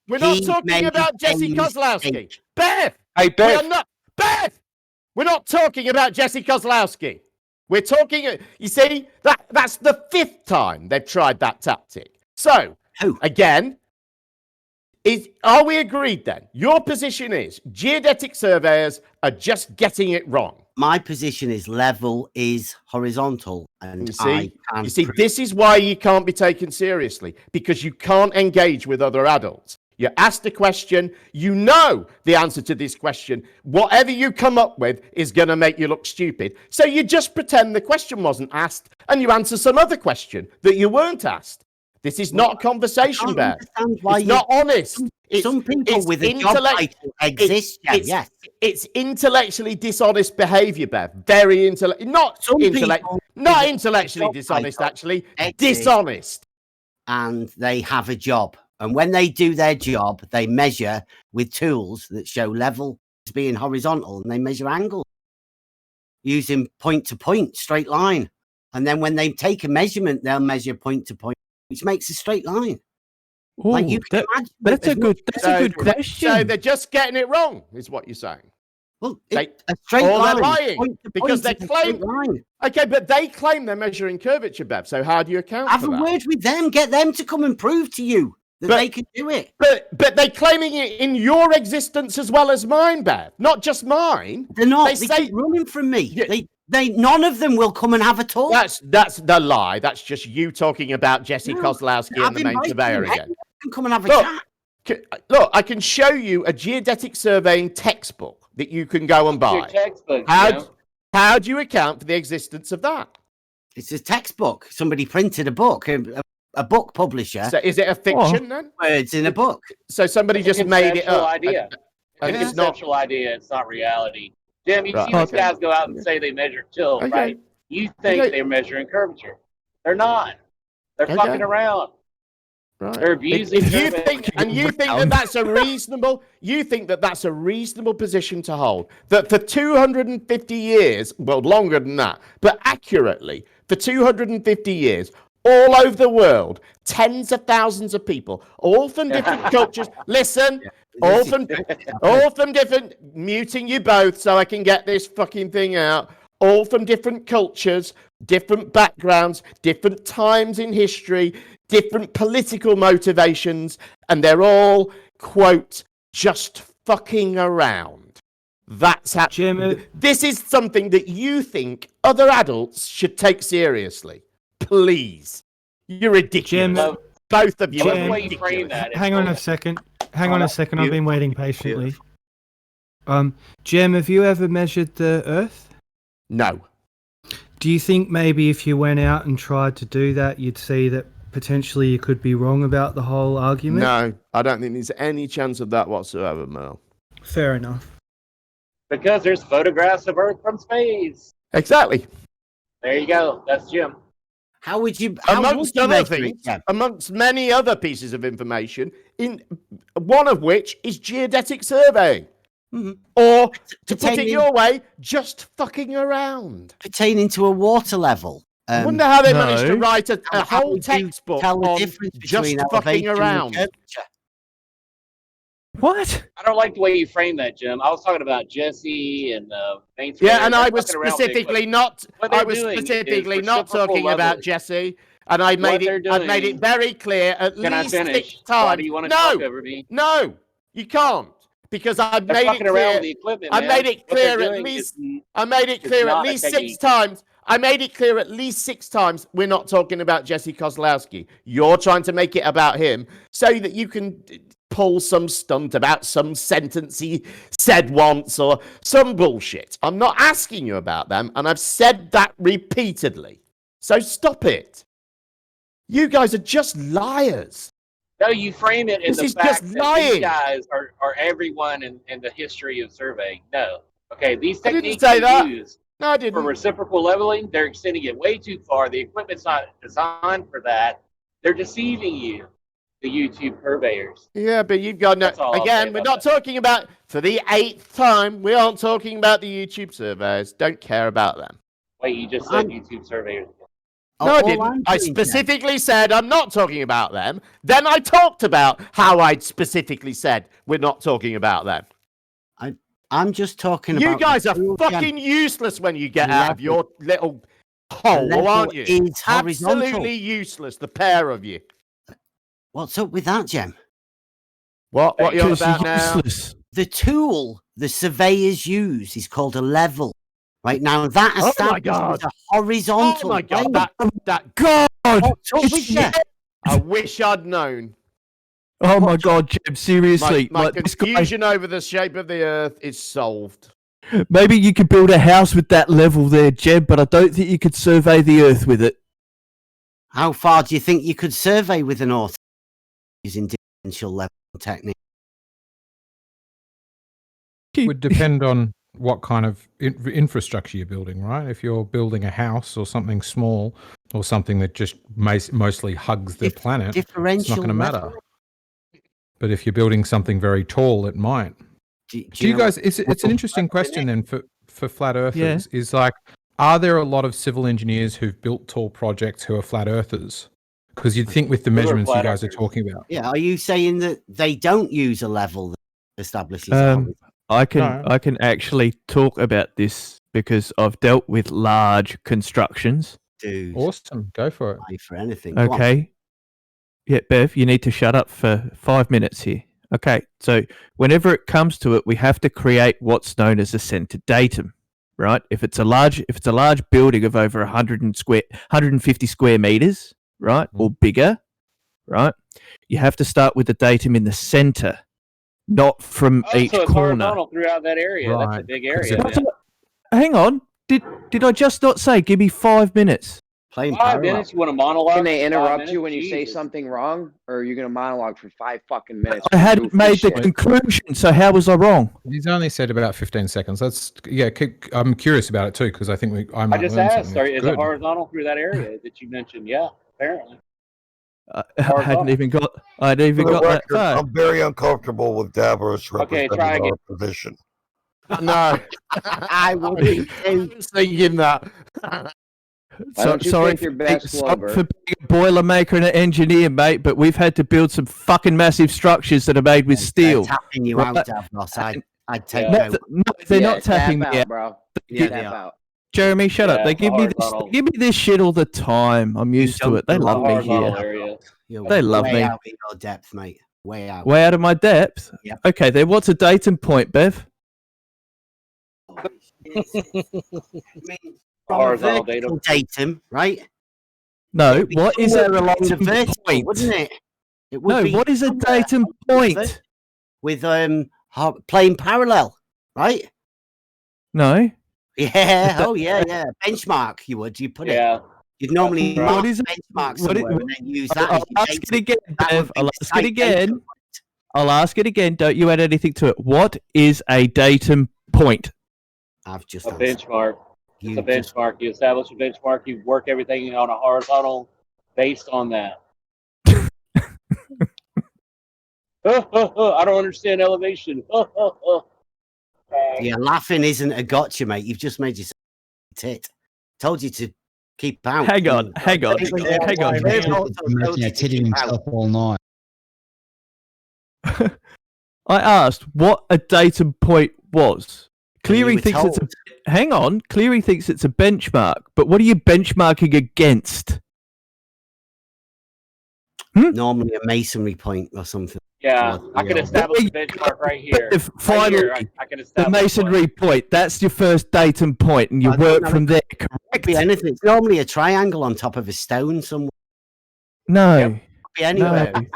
We're not talking about Jesse Kozlowski. Bev! Hey, Bev! Bev! We're not talking about Jesse Kozlowski. We're talking, you see, that's the 5th time they've tried that tactic. So, again, are we agreed then? Your position is geodetic surveyors are just getting it wrong. My position is level is horizontal. And you see, this is why you can't be taken seriously, because you can't engage with other adults. You're asked a question, you know the answer to this question. Whatever you come up with is going to make you look stupid. So you just pretend the question wasn't asked and you answer some other question that you weren't asked. This is not a conversation, Bear. It's not honest. Some people with a job title exist. Yes. It's intellectually dishonest behaviour, Bev. Very not intellectually dishonest, actually. Dishonest. And they have a job. And when they do their job, they measure with tools that show level as being horizontal, and they measure angle using point to point, straight line. And then when they take a measurement, they'll measure point to point, which makes a straight line. Ooh, like you can imagine. That's a good question. So they're just getting it wrong, is what you're saying. Well, a straight line. They're lying because they claim. Okay, but they claim they're measuring curvature, Bev. So how do you account for that? Have a word with them. Get them to come and prove to you that they can do it. But they're claiming it in your existence as well as mine, Bev. Not just mine. They're not. They keep running from me. None of them will come and have a talk. That's the lie. That's just you talking about Jesse Kozlowski and the main surveyor again. Can come and have a chat. Look, I can show you a geodetic surveying textbook that you can go and buy. How do you account for the existence of that? It's a textbook. Somebody printed a book. A book publisher. So is it a fiction then? Words in a book. So somebody just made it up. Idea. It's a conceptual idea. It's not reality. Jim, you see these guys go out and say they measure tilt, right? You think they're measuring curvature. They're not. They're fucking around. Right. They're abusing. You think that that's a reasonable. You think that that's a reasonable position to hold. That for 250 years, well, longer than that, but accurately, for 250 years, all over the world, tens of thousands of people, all from different cultures. Listen, all from different. Muting you both so I can get this fucking thing out. All from different cultures, different backgrounds, different times in history, different political motivations, and they're all, quote, just fucking around. That's how. This is something that you think other adults should take seriously. Please. You're ridiculous. Both of you are ridiculous. Hang on a second. I've been waiting patiently. Jem, have you ever measured the Earth? No. Do you think maybe if you went out and tried to do that, you'd see that potentially you could be wrong about the whole argument? No, I don't think there's any chance of that whatsoever, Merle. Fair enough. Because there's photographs of Earth from space. Exactly. There you go. That's Jim. How would you? Amongst other things, amongst many other pieces of information, in one of which is geodetic surveying. Mm-hmm. Or, to put it your way, just fucking around. Pertaining to a water level. I wonder how they managed to write a whole textbook on just fucking around. What? I don't like the way you framed that, Jim. I was talking about Jesse and and I was specifically not. I was specifically not talking about Jesse, and I made it very clear at least 6 times. Why do you want to talk over me? No, you can't, because I've made it clear. I made it clear at least. I made it clear at least 6 times. I made it clear at least 6 times we're not talking about Jesse Kozlowski. You're trying to make it about him so that you can pull some stunt about some sentence he said once or some bullshit. I'm not asking you about them, and I've said that repeatedly. So stop it. You guys are just liars. No, you frame it in the fact that these guys are everyone in the history of surveying. No. Okay, these techniques are used for reciprocal leveling. They're extending it way too far. The equipment's not designed for that. They're deceiving you. The YouTube purveyors. Yeah, but you've got no. That's all I'll say Again, we're about not talking about, for the 8th time, we aren't talking about the YouTube surveys. Don't care about them. Wait, you just said YouTube surveyors. No, I didn't. I specifically said I'm not talking about them. Then I talked about how I'd specifically said we're not talking about them. I'm just talking You about. guys are fucking useless when you get out of your little hole, aren't you? Is horizontal. Absolutely useless, the pair of you. What's up with that, Jem? What are you on about now? The tool the surveyors use is called a level. Right now, that Oh my establishes God. a horizontal. Oh my God, that God! What's up with you? I wish I'd known. Oh my God, Jeb! Seriously, My like, this guy- confusion over the shape of the Earth is solved. maybe you could build a house with that level there, Jeb, but I don't think you could survey the Earth with it. How far do you think you could survey with an auto using differential level technique? Would depend on what kind of infrastructure you're building, right? If you're building a house or something small or something that just mostly hugs the planet, it's not going to matter. But if you're building something very tall, it might. Do you guys? It's an interesting question then for flat earthers. Yeah. Is like, are there a lot of civil engineers who've built tall projects who are flat earthers? Because you'd think with the measurements you guys are talking about. Yeah, are you saying that they don't use a level that establishes? I can actually talk about this because I've dealt with large constructions. Dude, awesome, go for it. Pay for anything. Go on. Okay. Yeah, Bev, you need to shut up for 5 minutes here. Okay, so whenever it comes to it, we have to create what's known as a center datum, right? If it's a large building of over 150 square meters, right, or bigger, right, you have to start with the datum in the center, not from each so it's corner. horizontal throughout that area. That's a big area. then. Hang on, did I just not say give me 5 minutes? Playing 5 minutes? You want to monologue? Can they for 5 interrupt minutes? you when you say Jesus. something wrong, or are you going to monologue for 5 fucking minutes? I hadn't made the conclusion, so how was I wrong? He's only said about 15 seconds. I'm curious about it too because I think I might I just learn asked, something. is it horizontal through that area that you mentioned? Yeah, apparently. I hadn't even got For the that record, far. I'm very uncomfortable with Davros Okay, representing try again. our position. No, I will be thinking that. Why don't you sorry pick your best sorry Glover? for being a boilermaker and an engineer, mate, but we've had to build some fucking massive structures that are made with steel. Tapping you out, Davros. I'd take No, out. no, they're not tapping tap me out, out. bro. Yeah, Tap they are. out. Jeremy, shut up. Yeah, They give me horizontal. this shit all the time. I'm used to it. They love me Horizontal here. area. You're They love way me. out in your depth, mate. Way out. Way out of my depth. Yep. Okay, then what's a datum point, Bev? From a Horizontal vertical datum, right? No, It'd be what is a somewhere along the datum vertical, point? wouldn't it? It would No, be what is a somewhere datum along the point? vertical with plane parallel, right? No. Yeah. Oh, yeah. Benchmark. You put it. Yeah. You'd normally What mark is it? benchmark What somewhere it- and then use that. I'll as your ask it datum. again, That would Bev. be I'll the ask site it again. datum. I'll ask it again. Don't you add anything to it. What is a datum point? I've just A answered. benchmark. It's a You just- benchmark. You establish a benchmark. You work everything on a horizontal based on that. I don't understand elevation. Yeah, laughing isn't a gotcha, mate. You've just made yourself a tit. Told you to keep out. Hang on. Imagine titting himself all night. I asked what a datum point was. Cleary were thinks it's told. hang on. Cleary thinks it's a benchmark, but what are you benchmarking against? Normally a masonry point or something. Yeah, I could establish a benchmark right here. Finally, Right here, I can the establish masonry point. That's your first datum point, and you I don't work know, from there. It could be anything. It's normally a triangle on top of a stone somewhere. No. It could be anywhere. It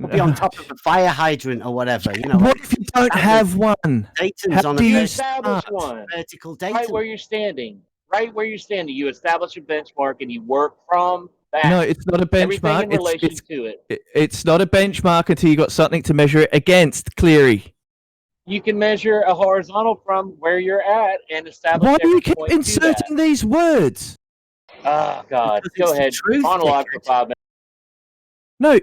could be on top of a fire hydrant or whatever. You know. What if you don't have one? Datum's How on do a you establish start? one vertical datum. right where you're standing. Right where you're standing, you establish a benchmark and you work from that. No, it's not a Everything benchmark. in relation to it. It's not a benchmark until you got something to measure it against, Cleary. You can measure a horizontal from where you're at and establish. Why do you every keep point to inserting these words? that. Oh God! Because Go it's the ahead, truth, monologue for dickhead. 5 minutes. No,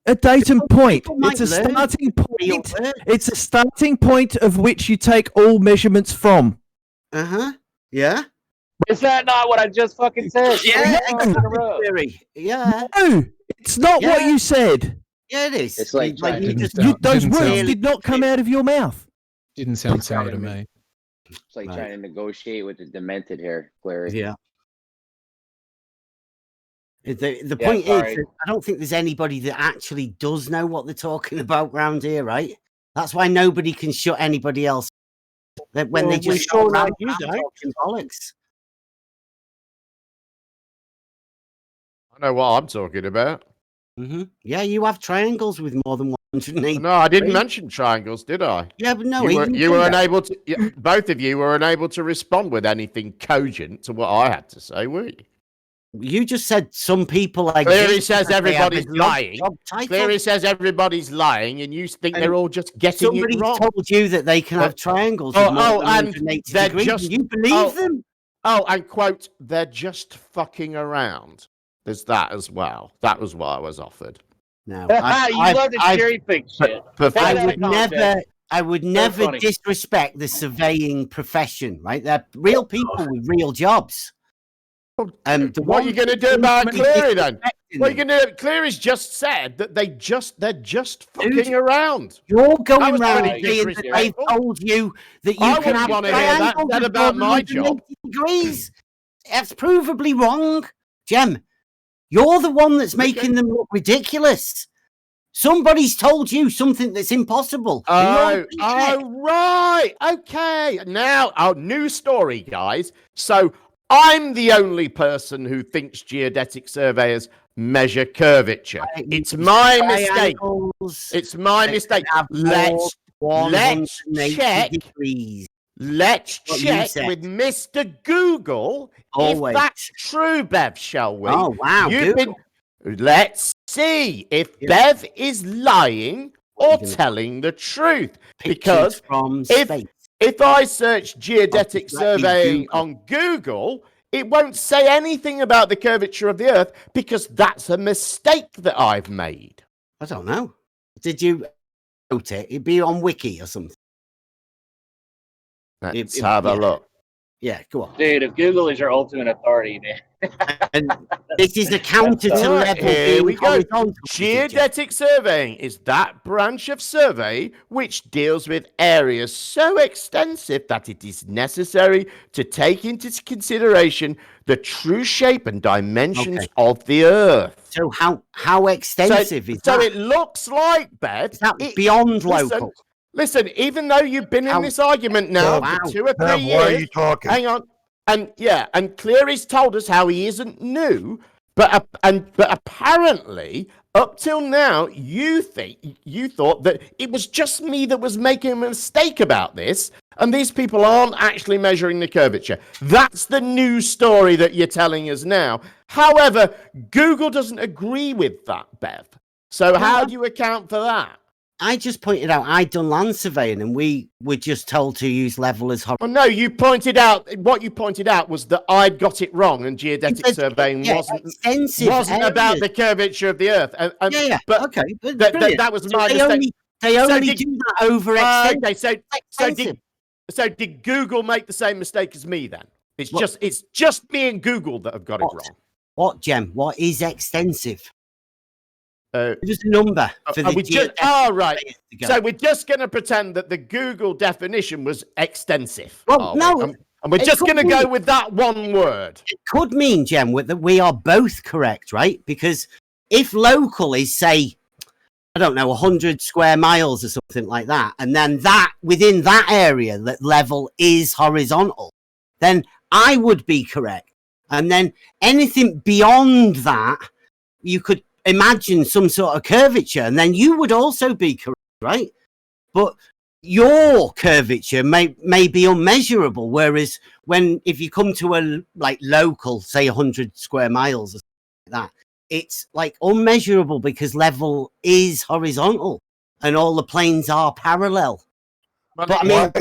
a datum point. People might It's a learn starting real point. words. It's a starting point of which you take all measurements from. Yeah. Is that not what I just fucking said? Yeah, 3 times in a row. Yeah. No, it's not what Yeah. you said. Yeah, it is. It's like you just Those Didn't words sound- did not come out of your mouth. Didn't sound sour to me. It's like trying to negotiate with the demented here, Clary. Yeah. The Yeah, point is, sorry. that I don't think there's anybody that actually does know what they're talking about round here, right? That's why nobody can shut anybody else. When Well, they we just sure go around like you, don't. talking bollocks. I know what I'm talking about. Yeah, you have triangles with more than 180. No, I didn't mention triangles, did I? Yeah, but no, you were unable to. Both of you were unable to respond with anything cogent to what I had to say, were you? You just said some people like Cleary says everybody's lying. Cleary says everybody's lying, and you think they're all just getting Somebody it wrong. told you that they can have triangles. With more than and 180 they're degrees, just and you believe them? Oh, and quote, they're just fucking around. There's that as well. That was what I was offered. No, You love to cherry pick shit. I would never disrespect the surveying profession, right? They're real people with real jobs. What are you going to do about Cleary then? What are you going to do? Cleary's just said that they're just fucking around. You're going That was around pretty saying that they've disrespectful. told you that you I can wouldn't have want to hear that triangles said with about more my than job. 180 degrees. That's provably wrong, Jem. You're the one that's making them look ridiculous. Somebody's told you something that's impossible. Oh, right. Okay. Now, new story, guys. So I'm the only person who thinks geodetic surveyors measure curvature. It's my mistake. It's my mistake. Let's check. Let's check with Mr. Google if that's true, Bev, shall we? Oh, wow. Let's see if Bev is lying or telling the truth. Because if I search geodetic surveying on Google, it won't say anything about the curvature of the Earth because that's a mistake that I've made. I don't know. Did you note it? It'd be on Wiki or something. Let's have a look. Yeah, go on. Dude, if Google is your ultimate authority, man. And this is a counter to level Here we being go. horizontal. Geodetic surveying is that branch of survey which deals with areas so extensive that it is necessary to take into consideration the true shape and dimensions of the Earth. So how extensive is that? So it looks like, Bev, is that beyond local? Listen, even though you've been in this argument now for 2 or 3 years, why are you talking? Hang on, and Cleary's told us how he isn't new, but apparently up till now you thought that it was just me that was making a mistake about this, and these people aren't actually measuring the curvature. That's the new story that you're telling us now. However, Google doesn't agree with that, Bev. So how do you account for that? I just pointed out I'd done land surveying and we were just told to use level as horizontal. Well, no, what you pointed out was that I'd got it wrong and geodetic surveying wasn't about the curvature of the Earth. But okay. That was my mistake. They only do that over extensive. So did Google make the same mistake as me then? It's just me and Google that have got it wrong. What, Jem? What is extensive? Just a number for the right. So we're just going to pretend that the Google definition was extensive. Well, no. And we're just going to go with that one word. It could mean, Jem, that we are both correct, right? Because if local is, say, I don't know, 100 square miles or something like that, and then that within that area, that level is horizontal, then I would be correct. And then anything beyond that, you could imagine some sort of curvature, and then you would also be correct, right? But your curvature may be unmeasurable, whereas if you come to a local, say 100 square miles or something like that, it's like unmeasurable because level is horizontal and all the planes are parallel. But I mean,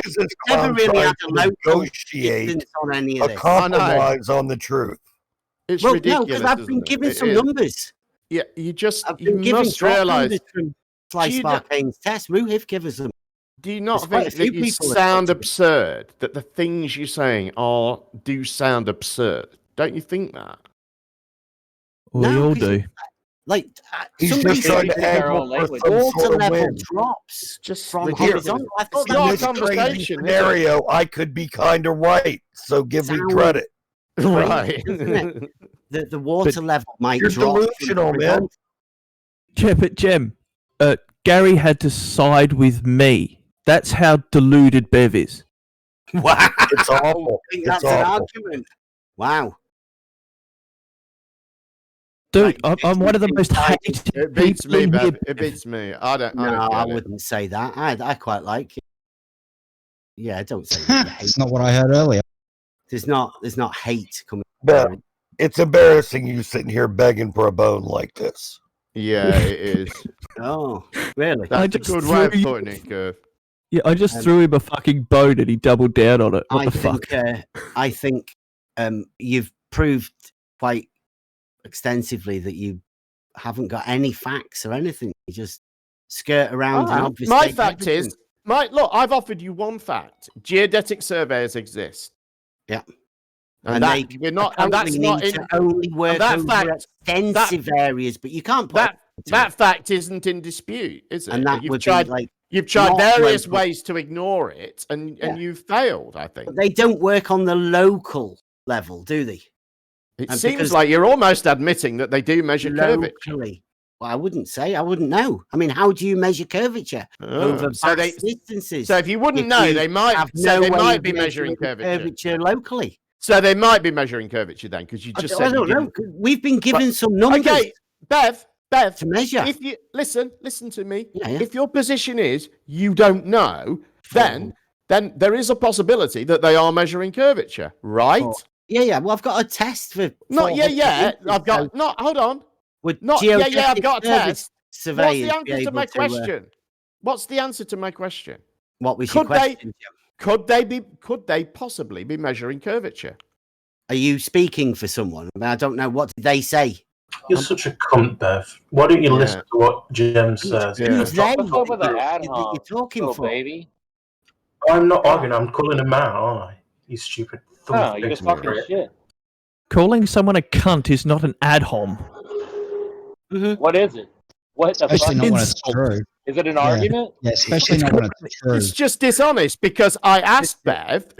never really had a local distance on any of this. Compromise on the truth. It's ridiculous. ridiculous. No, because I've been given some numbers. Yeah, you given must realise. from Slice Sparkane's test. Ruhif give us them. Do you not think that you sound absurd? That the things you're saying do sound absurd? Don't you think that? We all do. Like he's just trying to angle for some water sort of level win. drops just from Here, horizontal. I thought in this crazy scenario, I could be kind of right, so give me credit. Right. The water level might You're drop. delusional, man. Jem, Gary had to side with me. That's how deluded Bev is. Wow. It's awful. I think that's an argument. Wow. Dude, I'm one of the most hated It beats people me, in Bev. here. It beats me. I don't I get it. wouldn't say that. I quite like it. Yeah, don't say that. That's not what I heard earlier. There's not hate coming. But it's embarrassing you sitting here begging for a bone like this. Yeah, it is. Oh, really? That's a good way of putting it, Gurf. Yeah, I just threw him a fucking bone and he doubled down on it. What the fuck? I think you've proved quite extensively that you haven't got any facts or anything. You just skirt around and obviously. My fact is, look, I've offered you one fact. Geodetic surveyors exist. Yeah. And that's not in only work that over fact, extensive areas, but you can't put that fact isn't in dispute, is it? And that you've tried not various local. ways to ignore it, and you've failed. I think But they don't work on the local level, do they? it seems like you're almost admitting that they do measure curvature. Locally. Well, I wouldn't know. I mean, how do you measure curvature over vast distances? So if you wouldn't know, they might be measuring curvature locally. So they might be measuring curvature then, because you just said I don't know. We've been given some numbers. Okay, Bev, to measure. If you listen to me. Yeah, yeah. If your position is you don't know, then there is a possibility that they are measuring curvature, right? Yeah. Well, I've got a test for. Not yet. I've got hold on. I've got a test. What's the answer to my question? What's the answer to my question? What was your question? Could they possibly be measuring curvature? Are you speaking for someone? I mean, I don't know. What did they say? You're such a cunt, Bev. Why don't you listen to what Jem says? Who's they? What's up with the ad You're talking for, baby? I'm not arguing. I'm calling him out, aren't I? You stupid. No, you're just talking shit. Calling someone a cunt is not an ad hom. What is it? What the Especially fuck? not when it's true. Is it an argument? Yeah, especially not when it's true. It's just dishonest because I asked Bev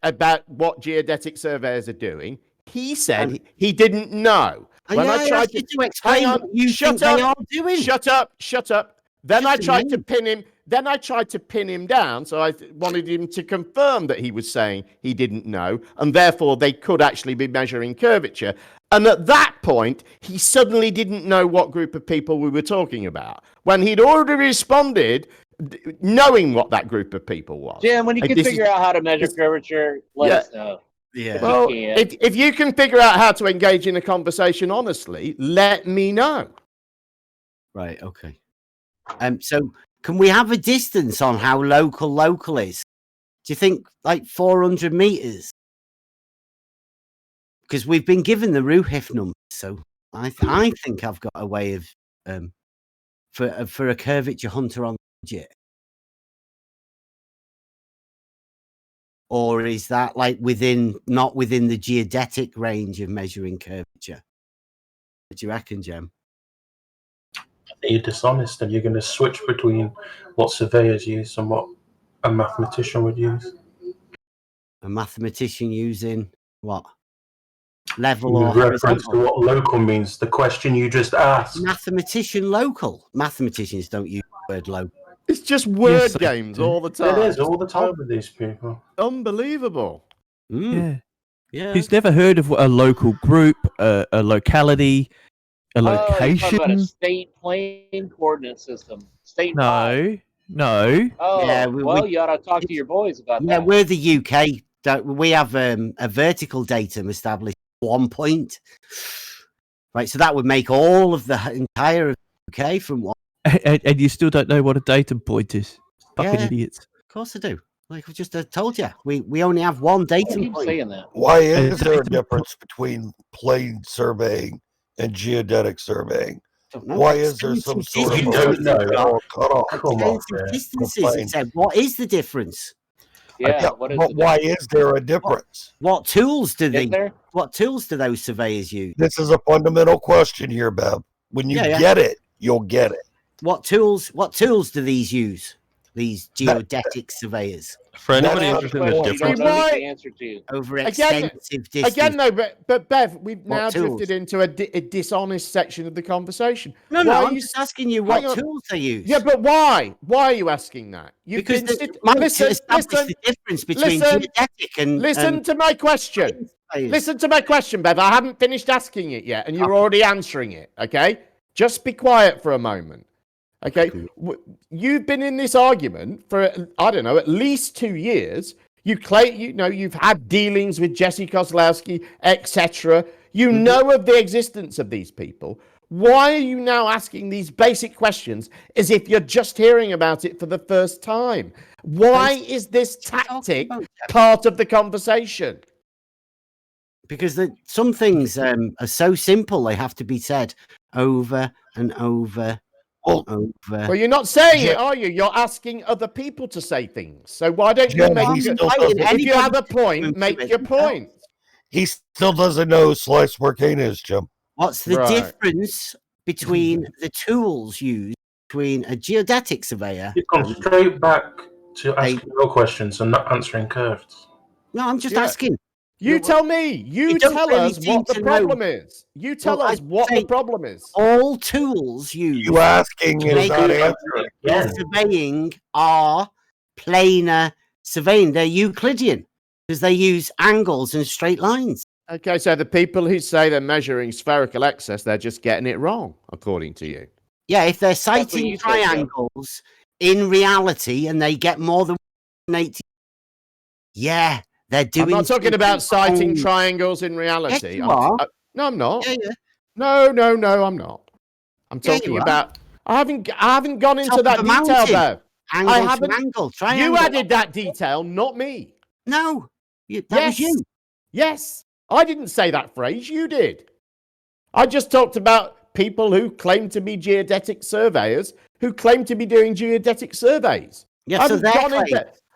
about what geodetic surveyors are doing. He said he didn't know. When I tried to explain what you think they are doing. Shut up. Then I tried to pin him. Then I tried to pin him down. So I wanted him to confirm that he was saying he didn't know, and therefore they could actually be measuring curvature. And at that point, he suddenly didn't know what group of people we were talking about, when he'd already responded knowing what that group of people was. Jim, when you can figure out how to measure curvature, let us know. Yeah. Well, if you can figure out how to engage in a conversation honestly, let me know. Right, okay. So can we have a distance on how local is? Do you think like 400 meters? Because we've been given the Ruhif number, so I think I've got a way of for a curvature hunter on budget. Or is that like not within the geodetic range of measuring curvature? What do you reckon, Jem? You're dishonest, and you're going to switch between what surveyors use and what a mathematician would use. A mathematician using what? Level In or reference horizontal? to what local means, the question you just asked. Mathematician local. Mathematicians don't use the word local. It's just word games all the time. It is all the time with these people. Unbelievable. Yeah. Yeah. He's never heard of a local group, a locality, a location. About a state plane coordinate system. State. No. Oh, Yeah, you ought to talk to your boys about that. Yeah, we're the UK. We have a vertical datum established at 1 point. Right, so that would make all of the entire UK from one. And you still don't know what a datum point is. Fucking idiots. Of course I do. Like I just told you, we only have one datum point. Saying that. Why is there a difference between plane surveying in geodetic surveying? Why is there some sort of You don't know. cutoff? Come on, Distances. It said, what is the difference? Yeah, but why is there a difference? What tools do Is there? What tools do those surveyors use? This is a fundamental question here, Bev. When you get it, you'll get it. What tools do these use? These geodetic surveyors. For anybody interested in the difference, the answer to. Over extensive distance. Again, no, but Bev, we've now tools? drifted into a dishonest section of the conversation. No, Why are I'm you just asking you what tools they use. Yeah, but why? Why are you asking that? Because to establish the difference between geodetic and... Listen to my question. Listen to my question, Bev. I haven't finished asking it yet, and you're already answering it, okay? Just be quiet for a moment. Okay, you've been in this argument for, I don't know, at least 2 years. You claim, you've had dealings with Jesse Kozlowski, etc. You know of the existence of these people. Why are you now asking these basic questions as if you're just hearing about it for the first time? Why is this tactic part of the conversation? Because some things are so simple, they have to be said over and over. Well, you're not saying it, are you? You're asking other people to say things. So why don't you if you have a point, make your point. He still doesn't know who Slice Sparkane is, Jim. What's the difference between the tools used between a geodetic surveyor? You've gone straight back to asking your questions and not answering Curved's. No, I'm just asking. You tell me. You tell us what the problem is. You tell us what the problem is. All tools used you asking is not answering. Surveying are planar surveying. They're Euclidean because they use angles and straight lines. Okay, so the people who say they're measuring spherical excess, they're just getting it wrong, according to you. Yeah, if they're citing triangles in reality and they get more than 180, yeah. They're doing. I'm not talking about citing triangles in reality. Yes, you are. No, I'm not. Yeah. No, I'm not. I'm talking about. I haven't gone into that detail though. I haven't. You added that detail, not me. No, that was you. Yes, I didn't say that phrase. You did. I just talked about people who claim to be geodetic surveyors who claim to be doing geodetic surveys. Yeah,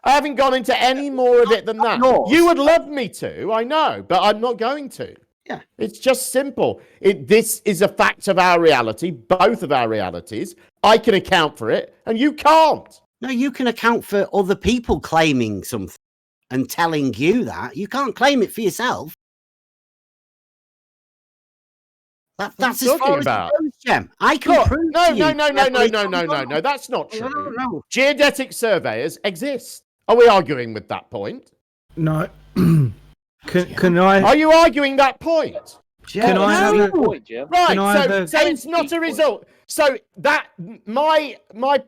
I haven't gone into any more of it than that. You would love me to, I know, but I'm not going to. Yeah. It's just simple. This is a fact of our reality, both of our realities. I can account for it, and you can't. No, you can account for other people claiming something and telling you that. You can't claim it for yourself. That's as far as it goes, Jem. I can prove No, to you. No, that's not true. No. Geodetic surveyors exist. Are we arguing with that point? No. Can I? Are you arguing that point? Can I have a point, Jim? Right. So it's not a result. So that my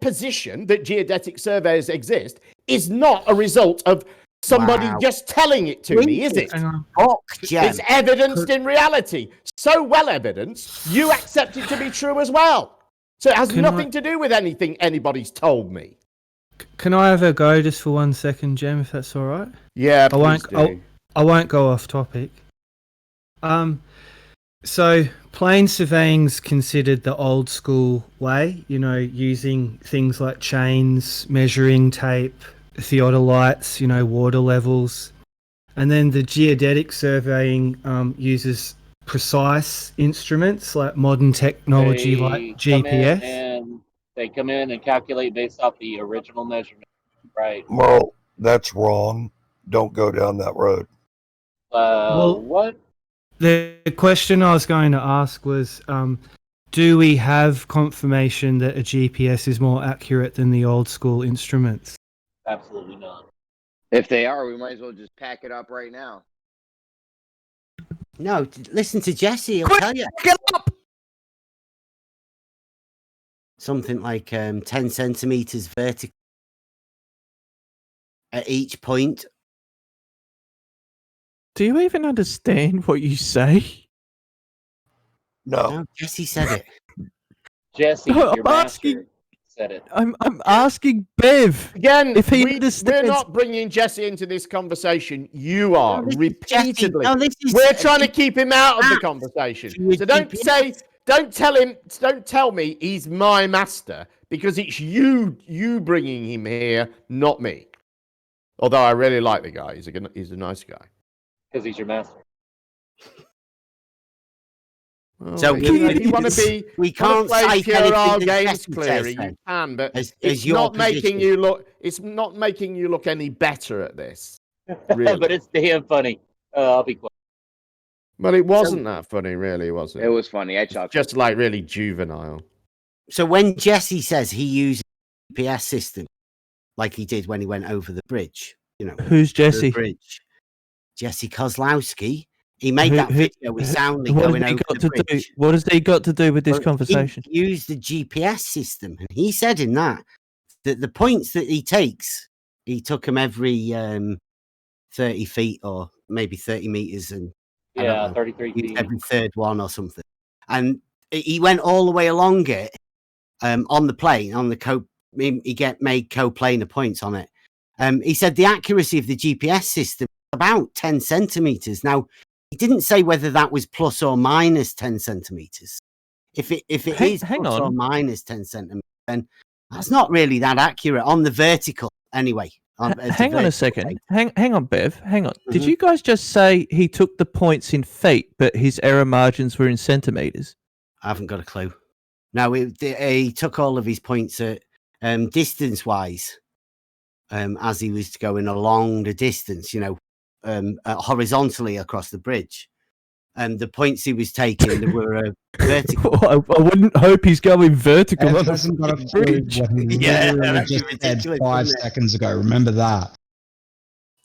position that geodetic surveyors exist is not a result of somebody just telling it to me, is it? It's evidenced in reality. So well evidenced, you accept it to be true as well. So it has nothing to do with anything anybody's told me. Can I have a go just for 1 second, Jem, if that's all right? Yeah, I won't go off topic. So plane surveying's considered the old school way, using things like chains, measuring tape, theodolites, water levels. And then the geodetic surveying uses precise instruments like modern technology like GPS. They come in and calculate based off the original measurement, right? Well, that's wrong. Don't go down that road. What? The question I was going to ask was, do we have confirmation that a GPS is more accurate than the old school instruments? Absolutely not. If they are, we might as well just pack it up right now. No, listen to Jesse. He'll tell you. Get up! Something like 10 centimeters vertical at each point. Do you even understand what you say? No. Jesse said it. Jesse, your master said it. I'm asking Bev again. If he we're understands. not bringing Jesse into this conversation. You are repeatedly. No, this is We're trying to keep him out of the conversation. So don't tell me he's my master, because it's you bringing him here, not me. Although I really like the guy. He's a nice guy. Because he's your master. So if you want to be, we can't play cite pure anything our that games, Jesse Cleary. says, You can, but as it's your not making position. you look. It's not making you look any better at this. Really. But it's damn funny. I'll be quiet. But it wasn't that funny, really, was it? It was funny. I chuckled. Just like really juvenile. So when Jesse says he used a GPS system, like he did when he went over the bridge, Who's Jesse? The bridge. Jesse Kozlowski. He made that video with Soundly what going has he over got the to bridge. do? What has he got to do with this Well, conversation? He used the GPS system, and he said in that the points that he takes, he took them every 30 feet or maybe 30 meters, and 33 feet. every third one or something. And he went all the way along it on the plane, on the made co-planar points on it. He said the accuracy of the GPS system about 10 centimeters. Now, he didn't say whether that was plus or minus 10 centimeters. If it is plus or minus 10 centimeters, then that's not really that accurate on the vertical anyway. Hang on a second. Hang on, Bev. Hang on. Did you guys just say he took the points in feet, but his error margins were in centimeters? I haven't got a clue. No, he took all of his points at distance-wise as he was going along the distance, horizontally across the bridge. And the points he was taking were vertical. I wouldn't hope he's going vertical on hasn't got a the clue bridge. what he literally just said 5 seconds ago. Remember that.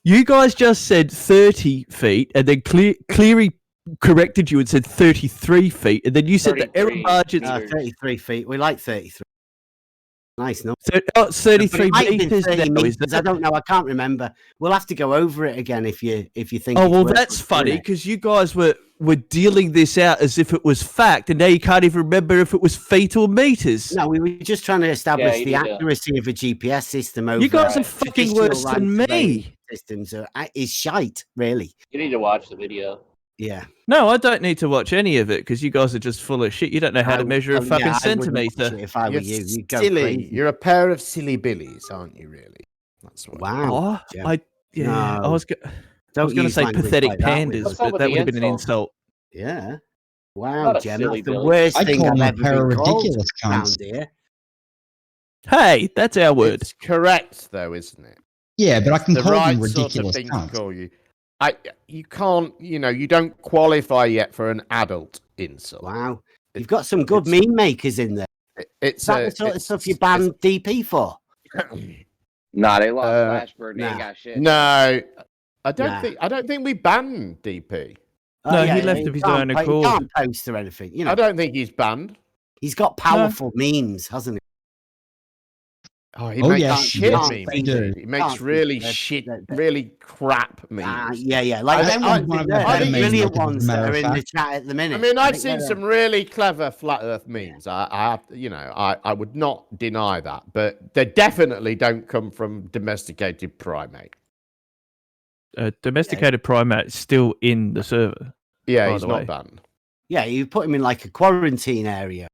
You guys just said 30 feet, and then Cleary corrected you and said 33 feet, and then you said the error margins. 33 feet. We like 33. Nice, no? 33 meters. I don't know. I can't remember. We'll have to go over it again if you think. Oh well, that's funny because you guys were dealing this out as if it was fact, and now you can't even remember if it was feet or meters. No, we were just trying to establish the accuracy of a GPS system. Over you guys are fucking worse than me. Systems is shite, really. You need to watch the video. Yeah. No, I don't need to watch any of it because you guys are just full of shit. You don't know how to measure a fucking centimeter. If I were you'd go silly. crazy. You're a pair of silly billies, aren't you? Really? That's what. Wow. I was going to say pathetic pandas, but that would have been an insult. Yeah. Wow, Jem, that's the Billy. worst I'd thing call I've them a ever pair of been called ridiculous around cunts. here. Hey, that's our word. It's correct, though, isn't it? Yeah, but I can The call right them sort of ridiculous thing to cunts. call you. You can't. You don't qualify yet for an adult insult. Wow. You've got some good meme makers in there. It's Is that the sort of stuff you banned DP for? Nah, they lost Flashbird. They ain't got shit. No, I don't think we banned DP. No, he left of his own accord. He can't post or anything. I don't think he's banned. He's got powerful memes, hasn't he? Oh, he Oh, makes yes, shit yes, memes. they do. He makes really shit, really crap memes. Yeah. Like the brilliant ones that are in the chat at the minute. I mean, I've seen some really clever flat Earth memes. I would not deny that, but they definitely don't come from domesticated primate. Domesticated primate is still in the server. Yeah, he's not banned. Yeah, you put him in like a quarantine area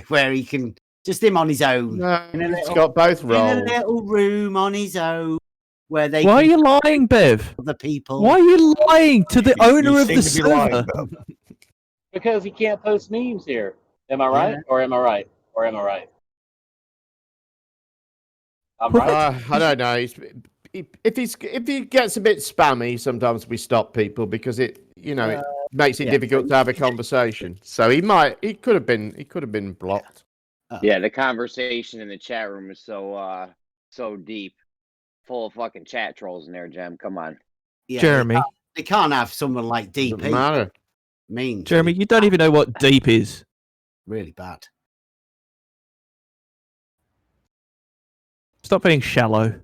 where he can just him on his own. No, he's got both roles. In a little room on his own where they. Why are you lying, Bev? The people. Why are you lying to the owner of the server? Because he can't post memes here. Am I right? Or am I right? Or am I right? I'm right. I don't know. If he gets a bit spammy, sometimes we stop people because it makes it difficult to have a conversation. So he could have been blocked. Yeah, the conversation in the chat room is so deep, full of fucking chat trolls in there, Jem. Come on, Jeremy. They can't have someone like DP. Doesn't matter. Mean Jeremy, you don't even know what deep is. Really bad. Stop being shallow.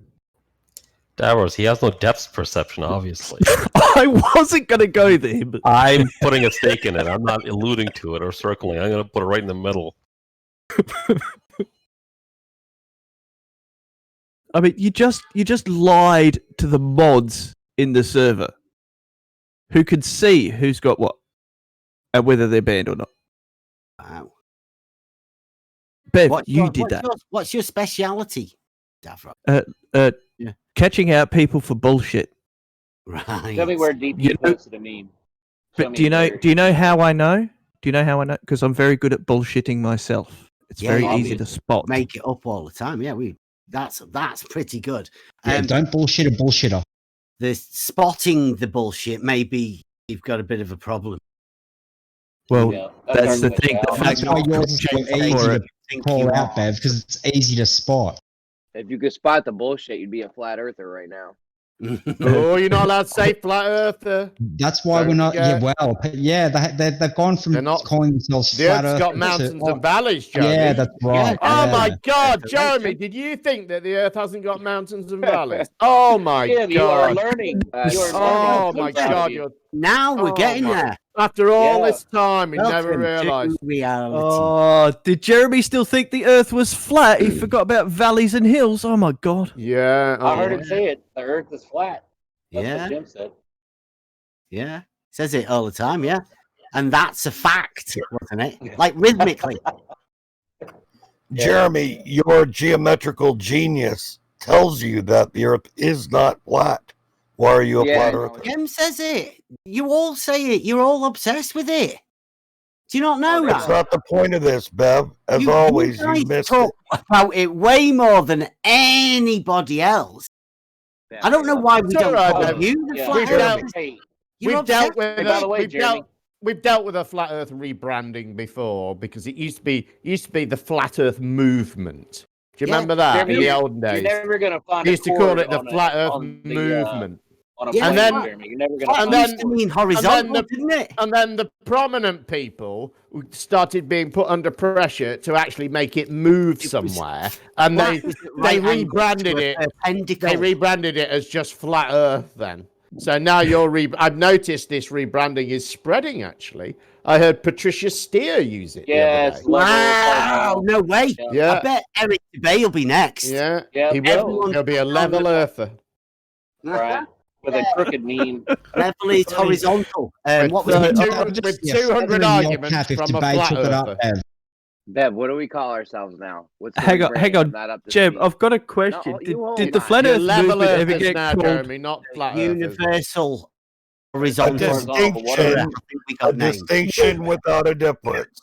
Davros, he has no depth perception, obviously. I wasn't going to go there, but I'm putting a stake in it. I'm not alluding to it or circling. I'm going to put it right in the middle. I mean, you just lied to the mods in the server, who could see who's got what, and whether they're banned or not. Wow. Bev, you did that. What's your speciality, Davro? Catching out people for bullshit. Right. Tell me where DP posted a meme. But do you know how I know? Do you know how I know? Because I'm very good at bullshitting myself. It's very easy to spot. Make it up all the time. Yeah, that's pretty good. Don't bullshit a bullshitter. The spotting the bullshit, maybe you've got a bit of a problem. Well, that's the thing. That's why yours is so easy to call out, Bev, because it's easy to spot. If you could spot the bullshit, you'd be a flat earther right now. Oh, you're not allowed to say flat earther. That's why we're not. Yeah, well, yeah, they've gone from calling themselves flat earth. The Earth's got mountains and valleys, Jeremy. Yeah, that's right. Oh my God, Jeremy, did you think that the Earth hasn't got mountains and valleys? Oh my God, you are learning. Oh my God, now we're getting there. After all this time, we never realised. Oh, did Jeremy still think the Earth was flat? He forgot about valleys and hills. Oh my God. Yeah. I heard him say it. The Earth is flat. That's Yeah. what Jim said. Yeah. Says it all the time, yeah. And that's a fact, wasn't it? Like rhythmically. Jeremy, your geometrical genius tells you that the Earth is not flat. Why are you a flat earther? Jim says it. You all say it. You're all obsessed with it. Do you not know that? That's not the point of this, Bev. As always, you missed it. About it way more than anybody else. I don't know why we don't call you the flat earthers. We've dealt with a flat Earth rebranding before because it used to be the flat Earth movement. Do you remember that in the olden days? You're never gonna find. We used to call it the flat Earth movement. And then horizontal, didn't it? And then the prominent people started being put under pressure to actually make it move somewhere, and they rebranded it. They rebranded it as just flat Earth. Then, so now I've noticed this rebranding is spreading. Actually, I heard Patricia Steer use it. Yes. Wow. No way. Yeah. I bet Eric Debay will be next. Yeah. He will. He'll be a level earther. Right. With a crooked meme. Level is horizontal. With 200 arguments from a flat earther. Bev, what do we call ourselves now? Hang on, Jeb. I've got a question. Did the flat Earth movement ever get called Jeremy, not flat universal horizontal? A distinction without a difference.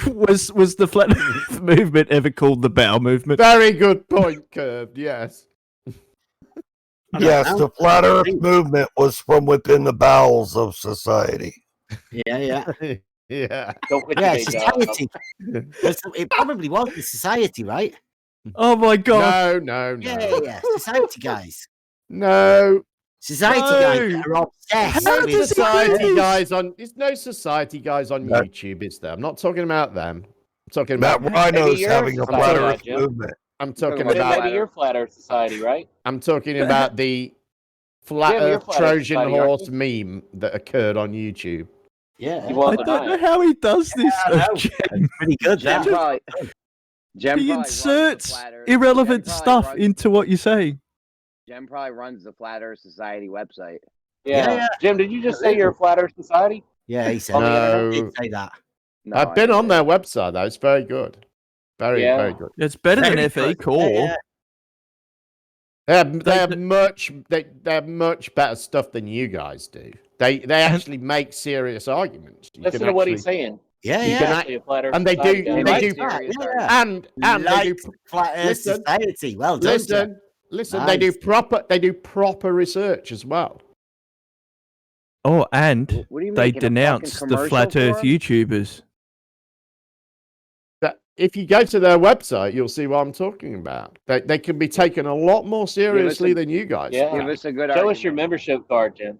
Was the flat Earth movement ever called the bowel movement? Very good point, Curved. Yes. Yes, the flat Earth movement was from within the bowels of society. Yeah. Yeah. Society. It probably was the society, right? Oh my God. No. Yeah. Society guys. No. Society guys are obsessed with society guys on. There's no society guys on YouTube, is there? I'm not talking about them. I'm talking about Rhino's having a flat Earth movement. I'm talking about maybe your flat Earth society, right? I'm talking about the flat Earth Trojan horse meme that occurred on YouTube. Yeah, I don't know how he does this. Pretty good. He inserts irrelevant stuff into what you're saying. Jem probably runs the Flat Earth Society website. Yeah. Jim, did you just say you're a Flat Earth Society? Yeah, he said. No, he did say that. No, I've been on their website though. It's very good. Very good. It's better than FE Core. They have much better stuff than you guys do. They actually make serious arguments. Listen to what he's saying. And they do Flat Earth Society. Well done. Listen. Nice. They do proper research as well. Oh, and they denounce the flat Earth YouTubers. If you go to their website, you'll see what I'm talking about. They can be taken a lot more seriously than you guys. Yeah. Give us a good Show us your membership card, Jim.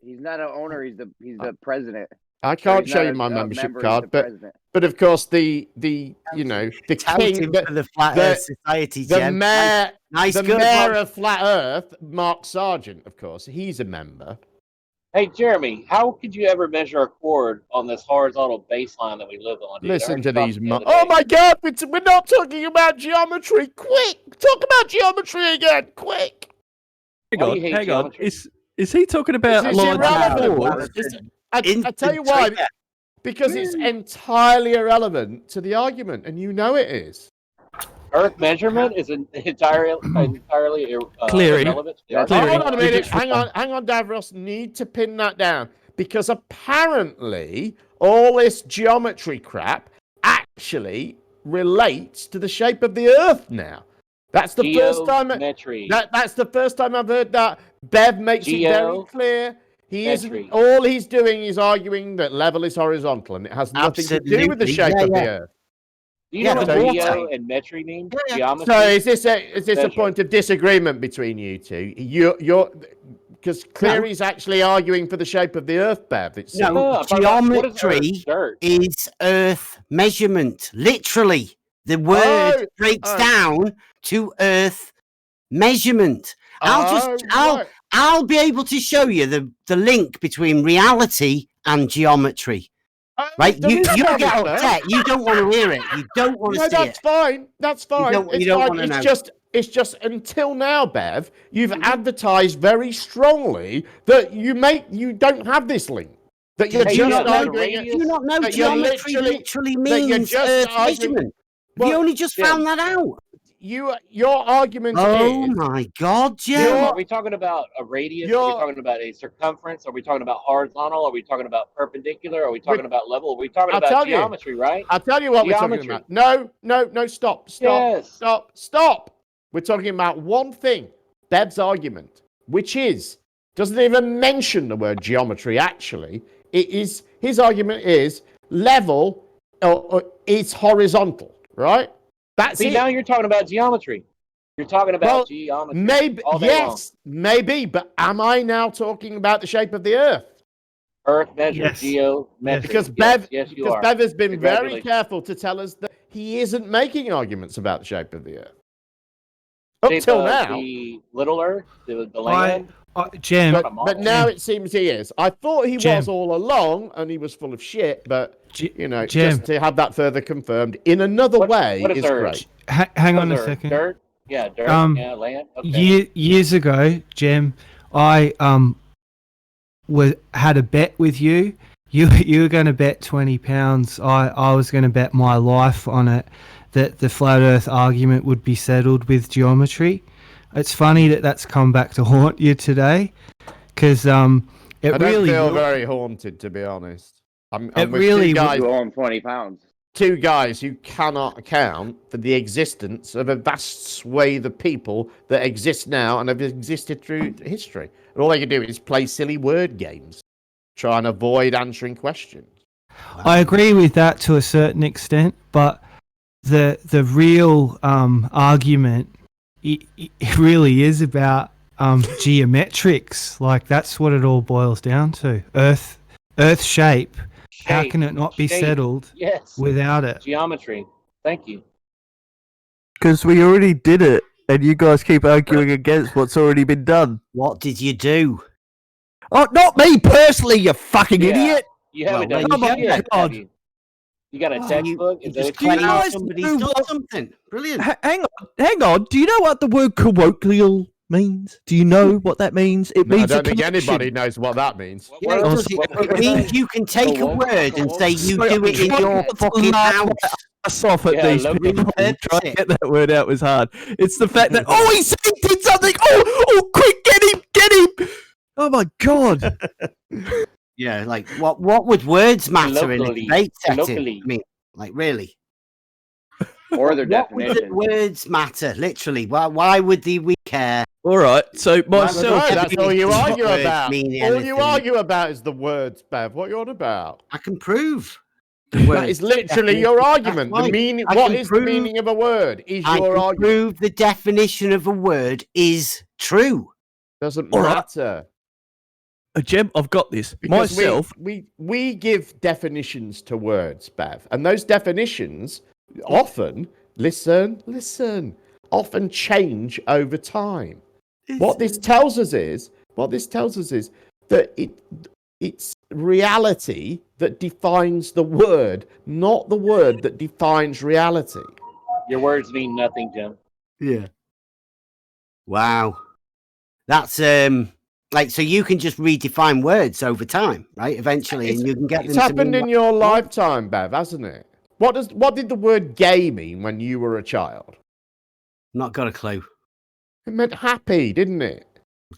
He's not an owner. He's the president. I can't show you my membership card, but of course the king, the Flat Earth Society, the mayor nice of Flat Earth, Mark Sargent, of course, he's a member. Hey, Jeremy, how could you ever measure a chord on this horizontal baseline that we live on? Dude? Listen to these. Oh my God! We're not talking about geometry. Quick, talk about geometry again. Quick. Hang on. Is he talking about It's irrelevant. I tell you why. Because it's entirely irrelevant to the argument, and you know it is. Earth measurement is entirely irrelevant. Hold on a minute. Hang on, Davros. Need to pin that down because apparently all this geometry crap actually relates to the shape of the Earth now. That's the first time. That's the first time I've heard that. Bev makes it very clear. He isn't. All he's doing is arguing that level is horizontal, and it has nothing to do with the shape of the Earth. Do you know what geo and metry mean? Geometry? So is this a point of disagreement between you two? You're because Cleary's actually arguing for the shape of the Earth, Bev. Geometry is Earth measurement. Literally, the word breaks down to Earth measurement. I'll be able to show you the link between reality and geometry. Right, you get upset. You don't want to hear it. You don't want to see it. That's fine. That's fine. You don't want to know. It's just until now, Bev, you've advertised very strongly that you don't have this link. That you're just arguing. Do you not know geometry literally means Earth measurement? You only just found that out. Your argument is... Oh my God, Jim. Are we talking about a radius? Are we talking about a circumference? Are we talking about horizontal? Are we talking about perpendicular? Are we talking about level? Are we talking about geometry, right? I'll tell you what we're talking about. No, stop. We're talking about one thing, Bev's argument, which doesn't even mention the word geometry, actually. His argument is level is horizontal, right? See, now you're talking about geometry. You're talking about geometry. Maybe, but am I now talking about the shape of the Earth? Earth measure, geometry. Because Bev has been very careful to tell us that he isn't making arguments about the shape of the Earth. Up till now. The little Earth, the land. Jim. But now it seems he is. I thought he was all along, and he was full of shit. But just to have that further confirmed in another way is great. Hang on a second. Dirt, land. Okay. Years ago, Jim, I had a bet with you. You were going to bet £20. I was going to bet my life on it that the flat Earth argument would be settled with geometry. It's funny that's come back to haunt you today, because I don't feel very haunted, to be honest. I'm with two guys who own 20 pounds. Two guys who cannot account for the existence of a vast swathe of people that exist now and have existed through history. And all they can do is play silly word games, try and avoid answering questions. I agree with that to a certain extent, but the real argument. It really is about geometrics. Like, that's what it all boils down to. Earth shape. How can it not be settled without it? Geometry. Thank you. Because we already did it, and you guys keep arguing against what's already been done. What did you do? Oh, not me personally, you fucking idiot! You haven't done it. God. You got a textbook? Somebody's done something. Brilliant. Hang on. Do you know what the word colloquial means? Do you know what that means? It means I don't think anybody knows what that means. It means you can take a word and say you do it in your fucking house. Off at these people. Trying to get that word out was hard. It's the fact that he said he did something. Oh, quick, get him! Oh my God. Yeah, like what would words matter in a debate setting? I mean, like, really? Or their Would definition. the words matter? Literally, why would we care? All right, so myself. That's all you argue about. All you argue about is the words, Bev. What you're on about? I can prove. That is literally your argument. The meaning. What is the meaning of a word? Is your argument? Prove the definition of a word is true. Doesn't matter. Jim, I've got this. Because we give definitions to words, Bev, and those definitions often often change over time. What this tells us is that it's reality that defines the word, not the word that defines reality. Your words mean nothing, Jim. Yeah. Wow. That's like, so you can just redefine words over time, right? Eventually, and you can get them. It's happened in your lifetime, Bev, hasn't it? What did the word gay mean when you were a child? Not got a clue. It meant happy, didn't it?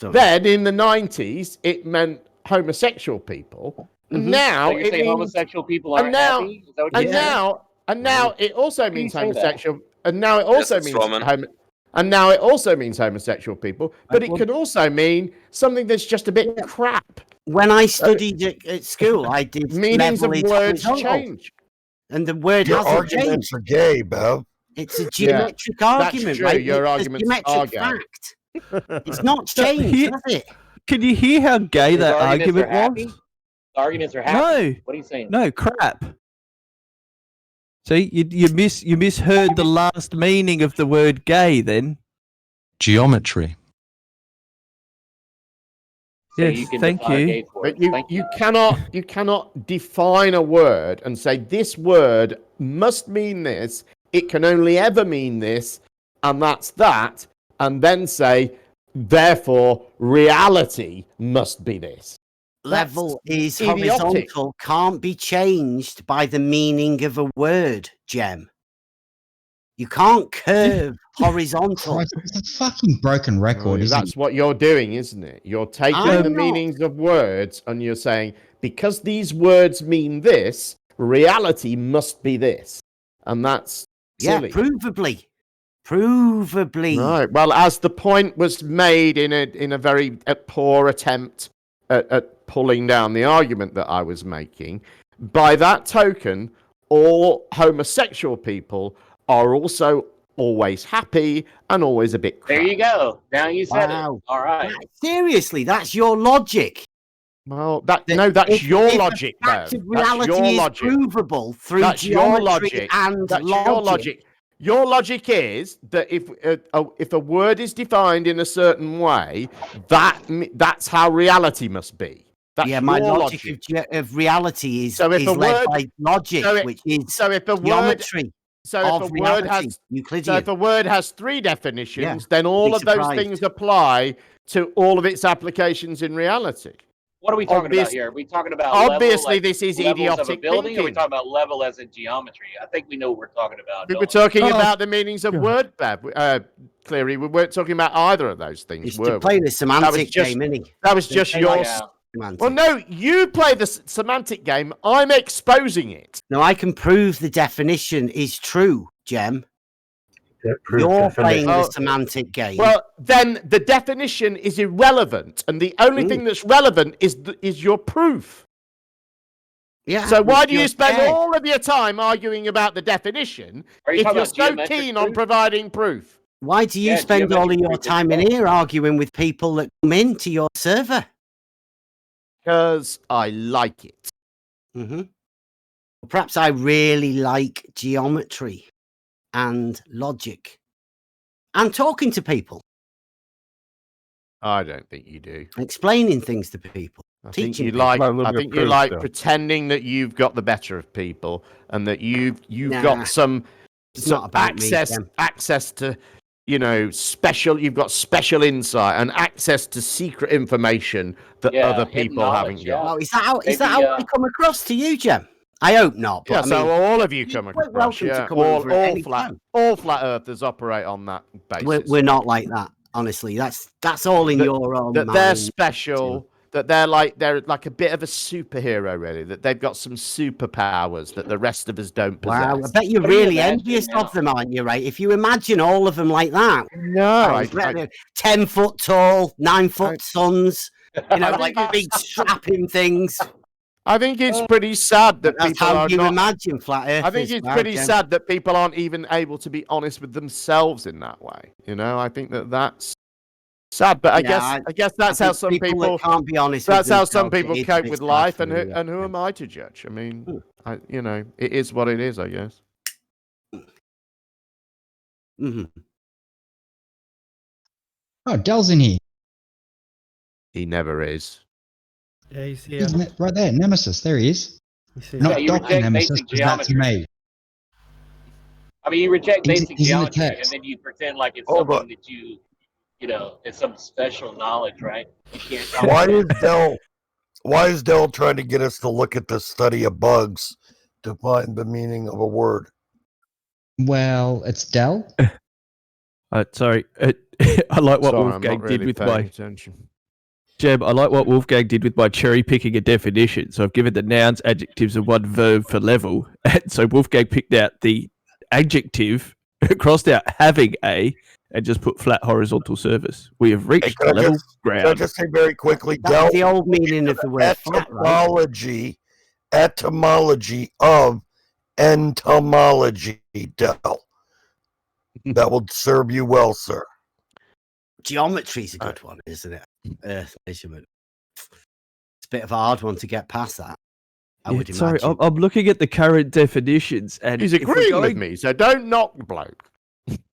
Then in the 90s, it meant homosexual people. And now So you're saying homosexual people aren't happy? Is that what you're saying? now it also do you means say that? homosexual, and now it also means homosexual people. But it can also mean something that's just a bit crap. When I studied at school, I did meanings of level words horizontal, change. and the word Your hasn't arguments changed. are gay, Bev. It's a geometric argument, that's true. right? Your It's a arguments are geometric gay. fact. It's not changed, has it? Can you hear how gay His that arguments argument are happy? was? The arguments are happy. No. What are you saying? No, crap. See, you misheard the last meaning of the word gay then. Geometry. So Yes, you can thank define a you. gay for But it. you cannot define a word and say this word must mean this. It can only ever mean this, and that's that. And then say, therefore, reality must be this. Level is idiotic. horizontal, can't be changed by the meaning of a word, Jem. You can't curve horizontal. Christ, it's a fucking broken record, isn't That's it? what you're doing, isn't it? You're taking I'm the not. meanings of words and you're saying, because these words mean this, reality must be this. And that's silly. Yeah, provably. Right. Well, as the point was made in a very poor attempt at pulling down the argument that I was making, by that token, all homosexual people are also always happy and always a bit crap. There you go. Now you said Wow. it. All right. Seriously, that's your logic. Well, that's your logic, the fact Bev. of That's reality your is logic. provable through That's your geometry logic. and That's logic. your logic. Your logic is that if a word is defined in a certain way, that's how reality must be. That's my your logic of reality is, So if is a led word- by logic, which is if a word geometry So of reality, Euclidean. if a word has three definitions, Yeah, then all be of those surprised. things apply to all of its applications in reality. What are we talking about here? Are we talking about Obviously, level, like this is levels of a idiotic building, or are we thinking. talking about level as in geometry? I think we know what we're talking about. We don't were talking about the meanings of word, Bev. Clearly, we weren't talking about either of those things. It's were to play we? the semantic That was just, game, innit? That was They just play your. like semantic. Well, no, you play the semantic game. I'm exposing it. No, I can prove the definition is true, Jem. You're playing the semantic game. Well, then the definition is irrelevant, and the only thing that's relevant is your proof. Yeah. So why do you you're spend scared. all of your time arguing about the definition Are you if talking you're about so geometric keen on proof? providing proof? Why do you spend all of your time in here arguing with people that come into your server? Because I like it. Mm-hmm. Perhaps I really like geometry and logic and talking to people. I don't think you do. Explaining things to people. I think Teaching you people. like. I think you like pretending that you've got the better of people and that you've got some not about me, access to, special. You've got special insight and access to secret information that other people haven't got. Oh, is that how I come across to you, Jem? I hope not. But Yeah, I so mean, all of you come you're across. welcome Yeah, to come over at any time. all flat earthers operate on that basis. We're not like that, honestly. That's all in your own that mind. they're special. That they're like a bit of a superhero, really. That they've got some superpowers that the rest of us don't possess. Wow, I bet you're really envious of them, aren't you? Right? If you imagine all of them like that, 10-foot tall, 9-foot suns, like big strapping things. I think it's pretty sad that that's people how are you not. imagine flat Earth. I think it's pretty sad that people aren't even able to be honest with themselves in that way. I think that's sad, but I guess that's how some people can't be honest. That's with how some themselves. people cope with life, and who am I to judge? I mean, it is what it is, I guess. Mm-hmm. Oh, Dell's in here. He never is. Yeah, he's here. Isn't it right there? Nemesis. There he is. Not you Dr. reject Nemesis, basic because that's geometry. me. I mean, you reject He's- basic he's in the geometry, and text. then you pretend like it's Hold something on. that you know, it's some special knowledge, right? You can't Why is Dell trying to get us to look at the study of bugs to find the meaning of a word? Well, it's Dell. Sorry. I like what Sorry, I'm Wolfgang not really did with paying my attention. Jeb. I like what Wolfgang did with my cherry picking a definition. So I've given the nouns, adjectives, and one verb for level. And so Wolfgang picked out the adjective, crossed out having a, and just put flat horizontal surface. We have reached Can I level Can I ground. just say very quickly, That's Dell, the old meaning of the word flat, right? etymology of entomology, Dell. That will serve you well, sir. Geometry's a good one, isn't it? Earth measurement. It's a bit of a hard one to get past that. I would Sorry, imagine. I'm looking at the current definitions, and He's if we're agreeing with going- me, so don't knock the bloke.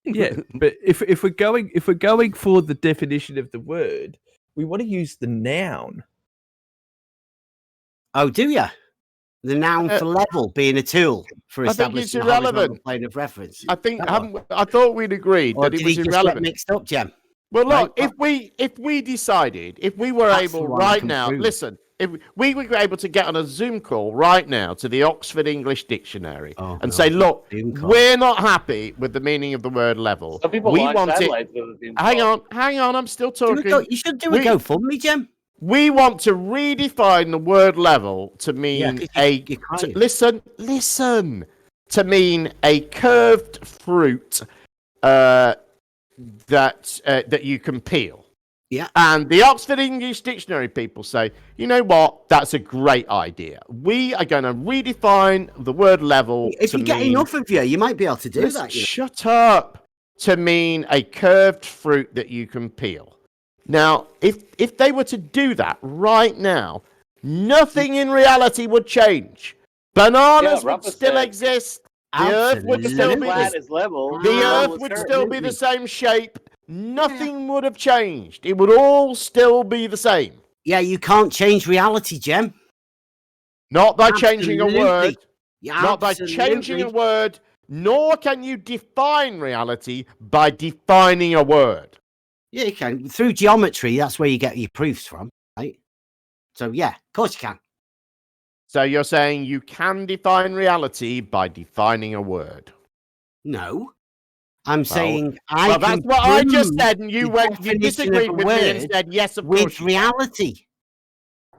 Yeah, but if we're going for the definition of the word, we want to use the noun. Oh, do you? The noun for level being a tool for I think it's establishing a horizontal irrelevant. plane of reference. I think That one. I thought we'd agreed Or that it did was he just irrelevant. get mixed up, Jem? Well, look, Right? if we decided, if we were That's able the one I right can now, prove. listen, if we were able to get on a Zoom call right now to the Oxford English Dictionary and say, look, we're not happy with the meaning of the word level. Some people we launch want it. satellites with a Zoom Hang on, I'm still talking. You should do a GoFundMe, Jem. We want to redefine the word level to mean listen, to mean a curved fruit that you can peel. Yeah. And the Oxford English Dictionary people say, you know what? That's a great idea. We are going to redefine the word level. If to you get mean, enough of you might be able to do Listen, that. You know? Shut up. To mean a curved fruit that you can peel. Now, if they were to do that right now, nothing in reality would change. Bananas would still exist. The Earth would still be the Earth would still be the same shape. Nothing would have changed. It would all still be the same. Yeah, you can't change reality, Jem. Not by changing a word. Yeah, not by changing a word. Nor can you define reality by defining a word. Yeah, you can. Through geometry, that's where you get your proofs from, right? So, yeah, of course you can. So you're saying you can define reality by defining a word? No. I'm saying I well, can that's what I just prove said, and you disagreed with me and said, yes, of course. With reality.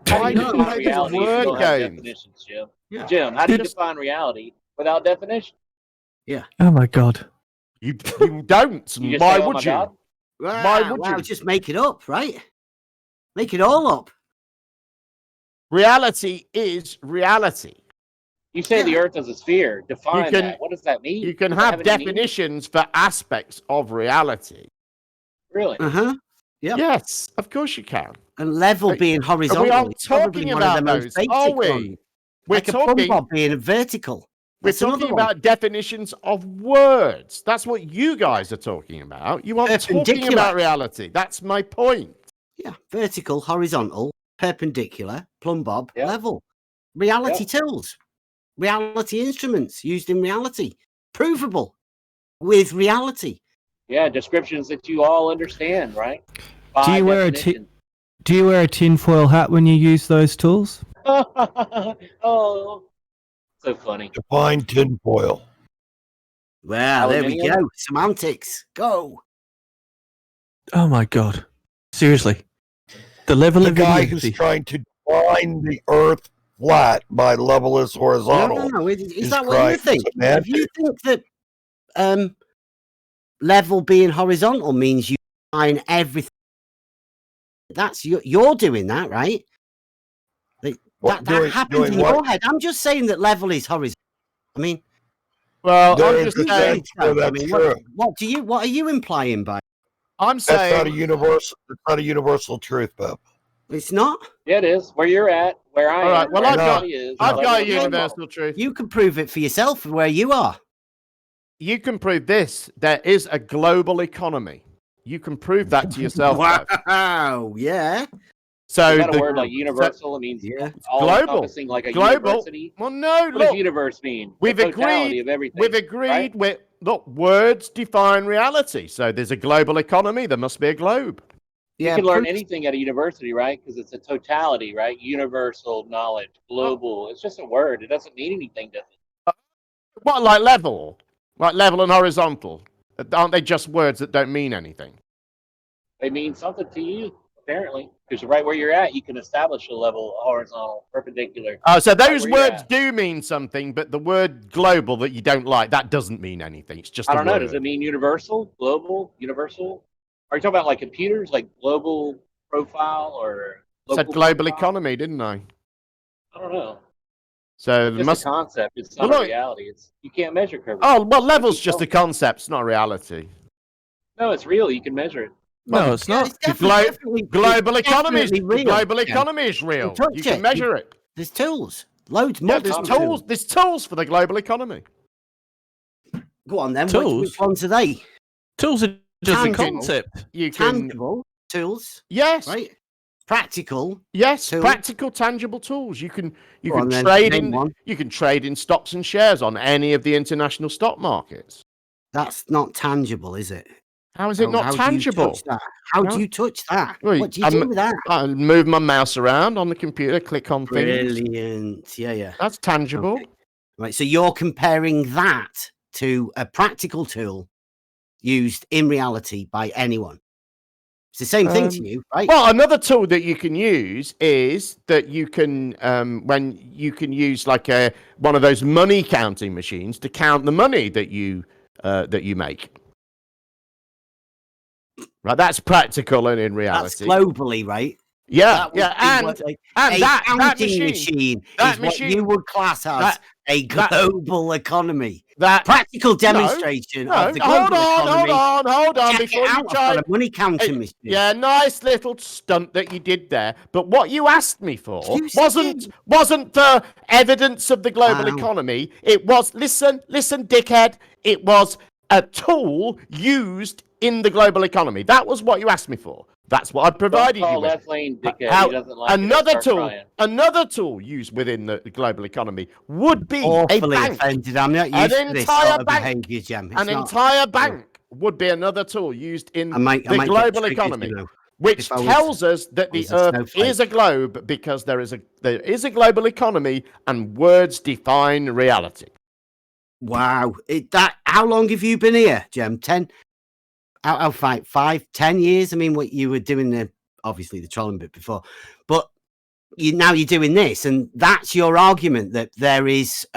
Why do you play this reality, you word still have game? definitions, Jim. Yeah. Jim, how do you define reality without definition? Yeah. Oh my god. You don't. You just Why say, "Oh would my you? God"? Why would you? Just make it up, right? Make it all up. Reality is reality. You say the Earth is a sphere. Define can- that. What does that mean? You can Does that have any meaning? definitions for aspects of reality. Really? Uh-huh. Yeah. Yes, of course you can. And level being horizontal. We are is probably talking one of about the most those, basic are we? ones. We're Like a plumb talking. bob being vertical. We're That's another talking one. about definitions of words. That's what you guys are talking about. You aren't talking Perpendicular. about reality. That's my point. Yeah, vertical, horizontal, perpendicular, plumb bob, level. Reality tools, reality instruments used in reality, provable with reality. Yeah, descriptions that you all understand, right? Do you wear a tinfoil hat when you use those tools? Oh, so funny. Define tinfoil. Well, there we Aluminium? go. Semantics. Go. Oh my god. Seriously. The level The of guy idiocy. who's trying to define the Earth flat by level is horizontal. No. Is is that what you trying think? If semantics. you think that level being horizontal means you find everything, that's you're doing that, right? That happens in your head. I'm just saying that level is horizontal. I mean, well, There I'm is just a saying. sense where that's true. What are you implying by? I'm That's saying. not a universal. It's not a universal truth, Bob. It's not. Yeah, it is. Where you're at, where I am. All right. Well, where I've got everybody is, a level is universal truth. You can prove it for yourself where you are. You can prove this. There is a global economy. You can prove that to yourself. Bev. Wow. Yeah. So is that a word like universal? It means all encompassing, like a university. Well, no. What does universe mean? We've the totality agreed. Of everything, we've agreed. Right? With look, words define reality. So there's a global economy. There must be a globe. You can learn anything at a university, right? Because it's a totality, right? Universal knowledge, global. It's just a word. It doesn't mean anything, does it? What, like level? Like level and horizontal? Aren't they just words that don't mean anything? They mean something to you, apparently. Because right where you're at, you can establish a level, horizontal, perpendicular. Oh, so those right words do mean something, but the word global that you don't like, that doesn't mean anything. It's just I don't know. word. Does it mean universal, global, universal? Are you talking about like computers, like global profile or said global economy, didn't I? I don't know. So It's just a concept. It's not a reality. You can't measure curvature. Oh, well, level's just a concept. It's not a reality. No, it's real. You can measure it. No, it's not. Global economy is real. Global economy is real. You can measure it. There's tools. Loads more. There's tools. There's tools for the global economy. Go on then. Tools? Which ones are they? Tools are just Tangible. a concept. You can Tangible tools. Yes. Right. Practical. Yes. Tools. Practical, tangible tools. You can Go on then, trade name in. one. You can trade in stocks and shares on any of the international stock markets. That's not tangible, is it? How is it not tangible? How do you touch that? Well, What do you do with that? I move my mouse around on the computer, click on things. Brilliant. Yeah. That's tangible. Okay. Right. So you're comparing that to a practical tool used in reality by anyone. It's the same thing to you, right? Well, another tool that you can use is that you can, when you can use like one of those money counting machines to count the money that you make. Right, that's practical and in reality. That's globally, right? Yeah, and that machine that is machine, what you would class as a global economy. That practical demonstration of the global economy. Hold on, Check before it out. you try. I've got a money counting machine. Yeah, nice little stunt that you did there. But what you asked me for wasn't for evidence of the global economy. It was listen, dickhead. It was a tool used in the global economy. That was what you asked me for. That's what I provided you with. Another tool used within the global economy would be Awfully a bank. offended. I'm not used to this sort of behaviour, Jem. Entire bank would be another tool used in the global economy, which tells us that the Earth is a globe because there is a global economy and words define reality. Wow. How long have you been here, Jem? 10? Out of 5, 10 years. I mean, what you were doing obviously the trolling bit before, but now you're doing this, and that's your argument that there is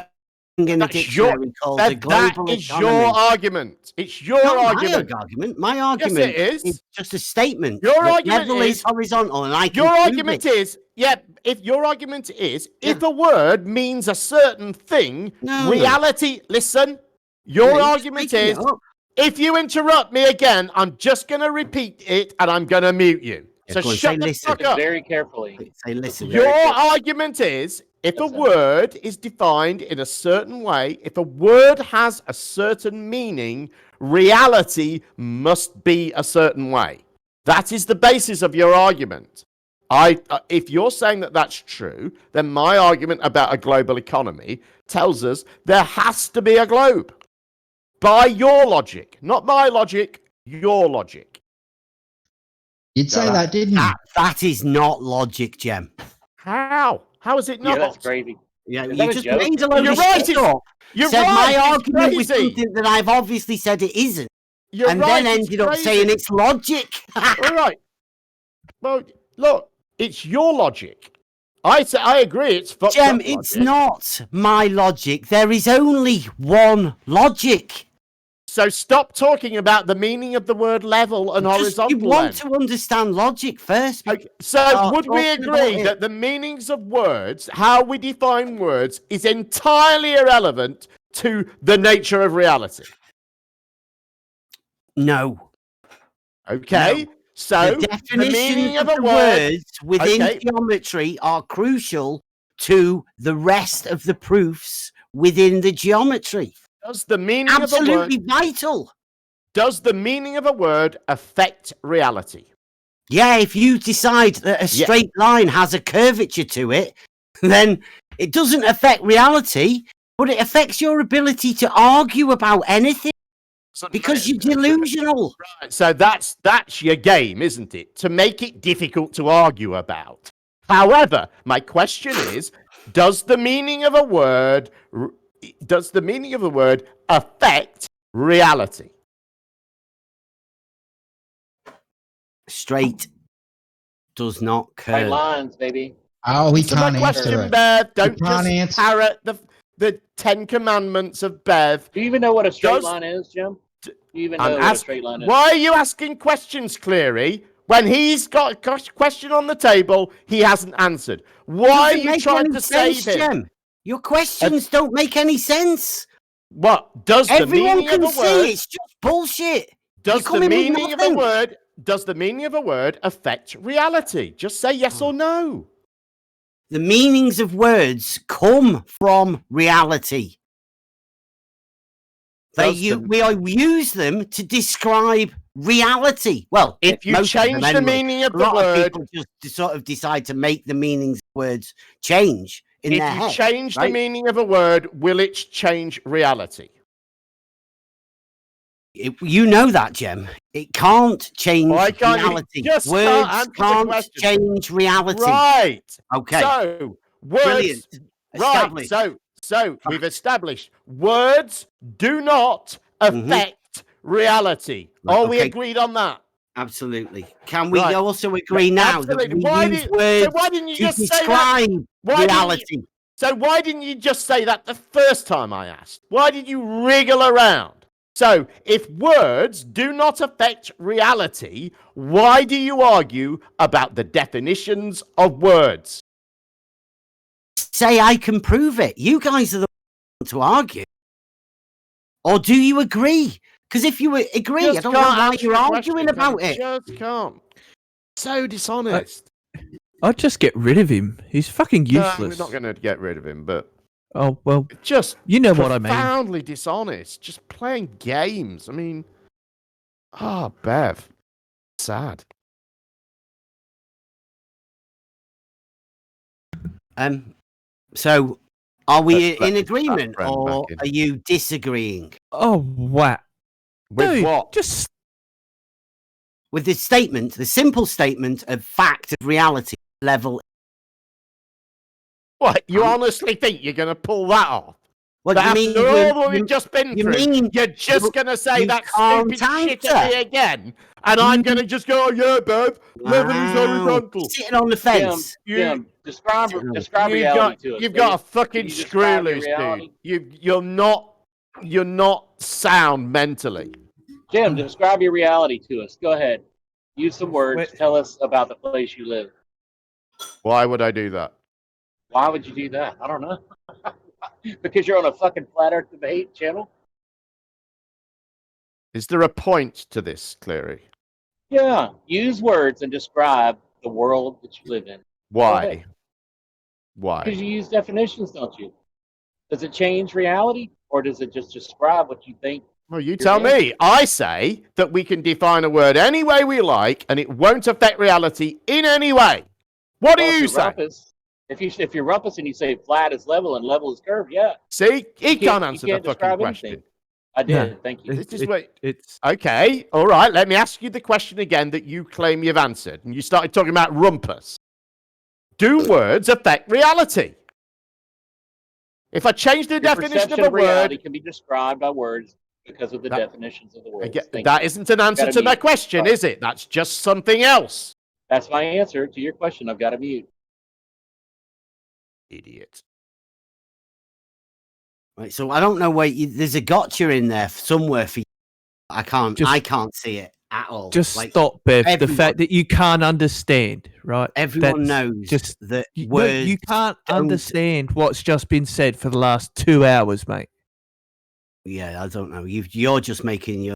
in a dictionary called the global economy. Your argument. It's your argument. My argument yes, is just a statement. Your argument is horizontal, and I can your argument is if your argument is if a word means a certain thing, reality. Listen, your argument is. If you interrupt me again, I'm just going to repeat it and I'm going to mute you. So shut the fuck up. Very carefully. Say listen. Your argument is if a word is defined in a certain way, if a word has a certain meaning, reality must be a certain way. That is the basis of your argument. If you're saying that that's true, then my argument about a global economy tells us there has to be a globe. By your logic, not my logic, your logic. You'd say that, didn't you? That is not logic, Jem. How? How is it not? Yeah, that's crazy. Yeah, is you just made a load You're of right, shit up. You're said right, my argument was crazy. something that I've obviously said it isn't. You're and right, then ended up saying it's logic. All right. Well, look, it's your logic. I agree. It's fucked Jem, up it's logic. not my logic. There is only one logic. So stop talking about the meaning of the word level and horizontal. You want to understand logic first. Okay. So would we agree that the meanings of words, how we define words, is entirely irrelevant to the nature of reality? No. Okay. No. So the meaning of a words within geometry are crucial to the rest of the proofs within the geometry. Does the meaning absolutely of a word, vital? Does the meaning of a word affect reality? Yeah, if you decide that a straight line has a curvature to it, then it doesn't affect reality, but it affects your ability to argue about anything because you're delusional. Right, so that's your game, isn't it? To make it difficult to argue about. However, my question is, does the meaning of a word affect reality? Straight does not curve. Straight lines, baby. Oh, we So can't my answer question, it. Bev, don't We can't just answer. parrot the 10 Commandments of Bev. Do you even know what a straight line is, Jim? Do you even know what a straight line is? Why are you asking questions, Cleary? When he's got a question on the table, he hasn't answered. Why are you trying to save him? Jim? Your questions don't make any sense. What does the meaning of a word? It's just bullshit. Does the meaning of a word? Does the meaning of a word affect reality? Just say yes or no. The meanings of words come from reality. We use them to describe reality. Well, if you change the meaning of the word, people just sort of decide to make the meanings of words change in their head. If you change the meaning of a word, will it change reality? You know that, Jem. It can't change reality. Words can't change reality. Right. Okay. So words. Brilliant. Right. So we've established words do not affect reality. Are we agreed on that? Absolutely. Can we also agree now that we use words why didn't you to just describe reality? So why didn't you just say that the first time I asked? Why did you wriggle around? So, if words do not affect reality, why do you argue about the definitions of words? Say I can prove it. You guys are the ones to argue. Or do you agree? Because if you agree, I don't know why you're arguing about it. Just can't. So dishonest. I'd just get rid of him. He's fucking useless. No, we're not going to get rid of him, but... Oh, well, just you know what I mean. Profoundly dishonest, just playing games. I mean, Bev, sad. So, are we in agreement, or are you disagreeing? Oh, wow. With what? Just with the statement, the simple statement of fact of reality level. What, you honestly think you're going to pull that off? What do you mean? All that we've just been through, you're just going to say that stupid shit at me again? And I'm going to just go, oh, yeah, Bev, level is horizontal. Sitting on the fence. Jim, describe reality to us. You've got a fucking screw loose, dude. You're not sound mentally. Jim, describe your reality to us. Go ahead. Use some words. Tell us about the place you live. Why would I do that? Why would you do that? I don't know. Because you're on a fucking flat earth debate channel? Is there a point to this, Cleary? Yeah. Use words and describe the world that you live in. Why? Why? Because you use definitions, don't you? Does it change reality? Or does it just describe what you think? Well, you tell me. I say that we can define a word any way we like and it won't affect reality in any way. What do you say? If you're rumpus and you say flat is level and level is curved, yeah. See, he can't answer the fucking question. Anything. I did. Thank you. It's okay. All right. Let me ask you the question again that you claim you've answered. And you started talking about rumpus. Do words affect reality? If I change the definition of a word, reality can be described by words because of the definitions of the words. That isn't an answer to my question, is it? That's just something else. That's my answer to your question. I've got to mute. Idiot. Right, so I don't know where there's a gotcha in there somewhere for you. I can't see it at all. Just stop, Bev. The fact that you can't understand, right? Everyone knows that words. You can't understand what's just been said for the last 2 hours, mate. Yeah, I don't know. You're just making your.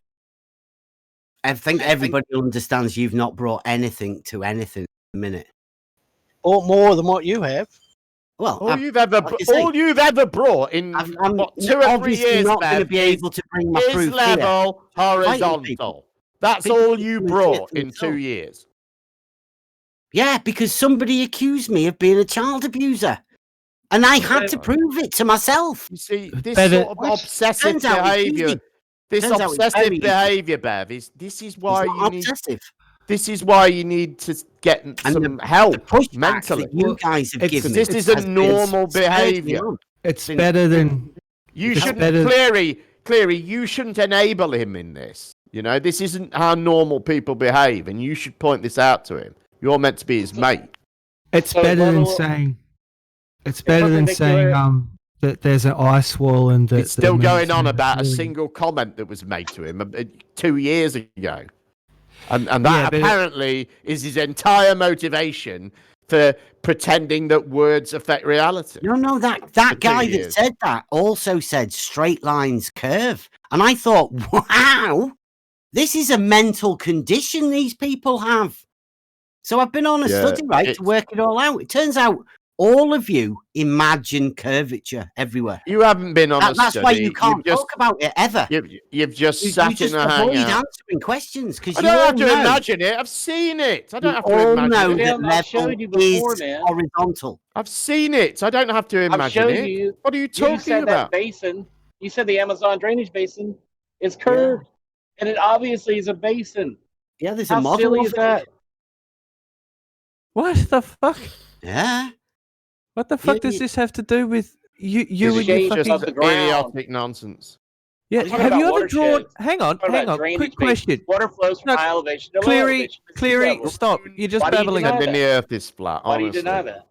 I think everybody understands you've not brought anything to anything in a minute. Or more than what you have. Well, all you've ever brought in 2 or 3 years, not going to be able to bring my proof level here. horizontal. That's all you brought in 2 years. Yeah, because somebody accused me of being a child abuser. And I had to prove it to myself. You see, this sort of obsessive behaviour, Bev, this is why you need. This is why you need to get some help mentally. That you guys have given this isn't normal behaviour. It's better than you shouldn't. Cleary, you shouldn't enable him in this. You know, this isn't how normal people behave, and you should point this out to him. You're meant to be his mate. It's better than saying. It's better than saying that there's an ice wall and that it's still going on about a single comment that was made to him 2 years ago, and that apparently is his entire motivation for pretending that words affect reality. No, that guy that said that also said straight lines curve, and I thought, wow, this is a mental condition these people have. So I've been on a study, to work it all out. It turns out all of you imagine curvature everywhere. You haven't been on a study. That's why you can't talk about it ever. You've just sat in a hangout. You answering questions because I don't have to imagine it. I've seen it. I don't have to imagine it. That level is horizontal. I've seen it. I don't have to imagine it. What are you talking about? That basin. You said the Amazon drainage basin is curved, and it obviously is a basin. Yeah, there's a model. How silly is that? What the fuck? Yeah. What the fuck does this have to do with you and your fucking idiotic nonsense? Yeah, have you ever drawn? Hang on. Quick question. Water flows from high elevation to low elevation. Cleary, stop. You're just babbling. And the earth is flat. Why do you deny that?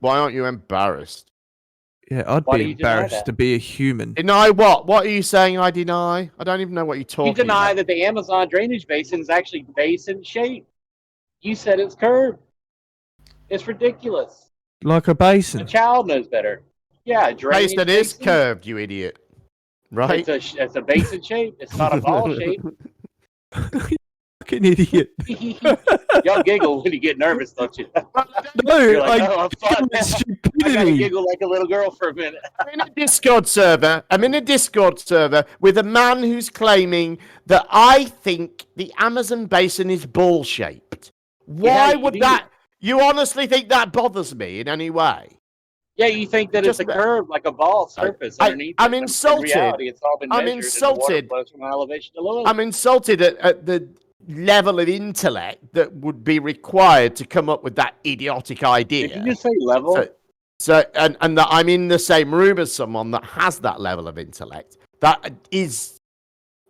Why aren't you embarrassed? Yeah, I'd be embarrassed to be a human. Deny what? What are you saying? I deny. I don't even know what you're talking about. You deny that the Amazon drainage basin is actually basin shaped. You said it's curved. It's ridiculous. Like a basin. A child knows better. Yeah, drainage basin is curved, you idiot. Right? It's a basin shape. It's not a ball shape. Fucking idiot. Y'all giggle when you get nervous, don't you? No, like, I'm stupidity. I gotta giggle like a little girl for a minute. I'm in a Discord server with a man who's claiming that I think the Amazon basin is ball shaped. Why would that? You honestly think that bothers me in any way? Yeah, you think that it's a curve, like a ball surface underneath. I'm insulted. In reality, it's all been I'm measured insulted. And the water flows from high elevation to low elevation. I'm insulted at the level of intellect that would be required to come up with that idiotic idea. Did you just say level? And that I'm in the same room as someone that has that level of intellect. That is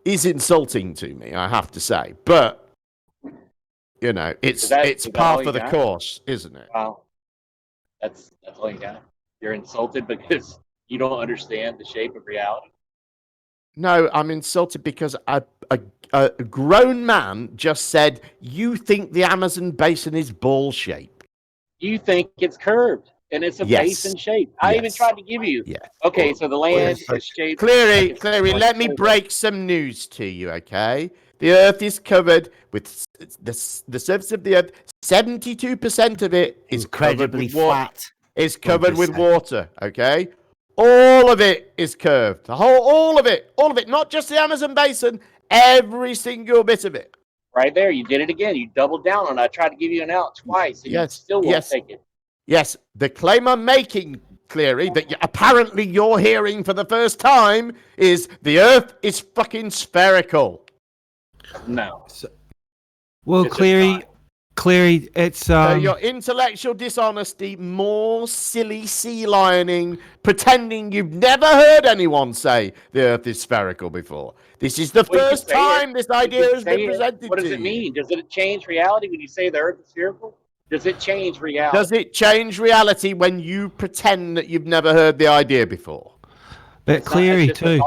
insulting to me, I have to say. But you know, it's par for the course, isn't it? Wow. That's all you got. You're insulted because you don't understand the shape of reality. No, I'm insulted because a grown man just said, you think the Amazon basin is ball shaped. You think it's curved and it's a basin shape. I even tried to give you. Yeah. Okay, so the land is shaped. Cleary, let me break some news to you, okay? The Earth is covered with the surface of the Earth. 72% of it is incredibly flat. Is covered with water. Okay, all of it is curved. All of it. Not just the Amazon basin. Every single bit of it. Right there, you did it again. You doubled down on it. I tried to give you an out twice, and you still won't take it. Yes, the claim I'm making, Cleary, that apparently you're hearing for the first time is the Earth is fucking spherical. No. Well, Cleary, it's So your intellectual dishonesty, more silly sea lioning, pretending you've never heard anyone say the Earth is spherical before. This is the first time this idea has been presented to you. What does it mean? Does it change reality when you say the Earth is spherical? Does it change reality? Does it change reality when you pretend that you've never heard the idea before? But Cleary too.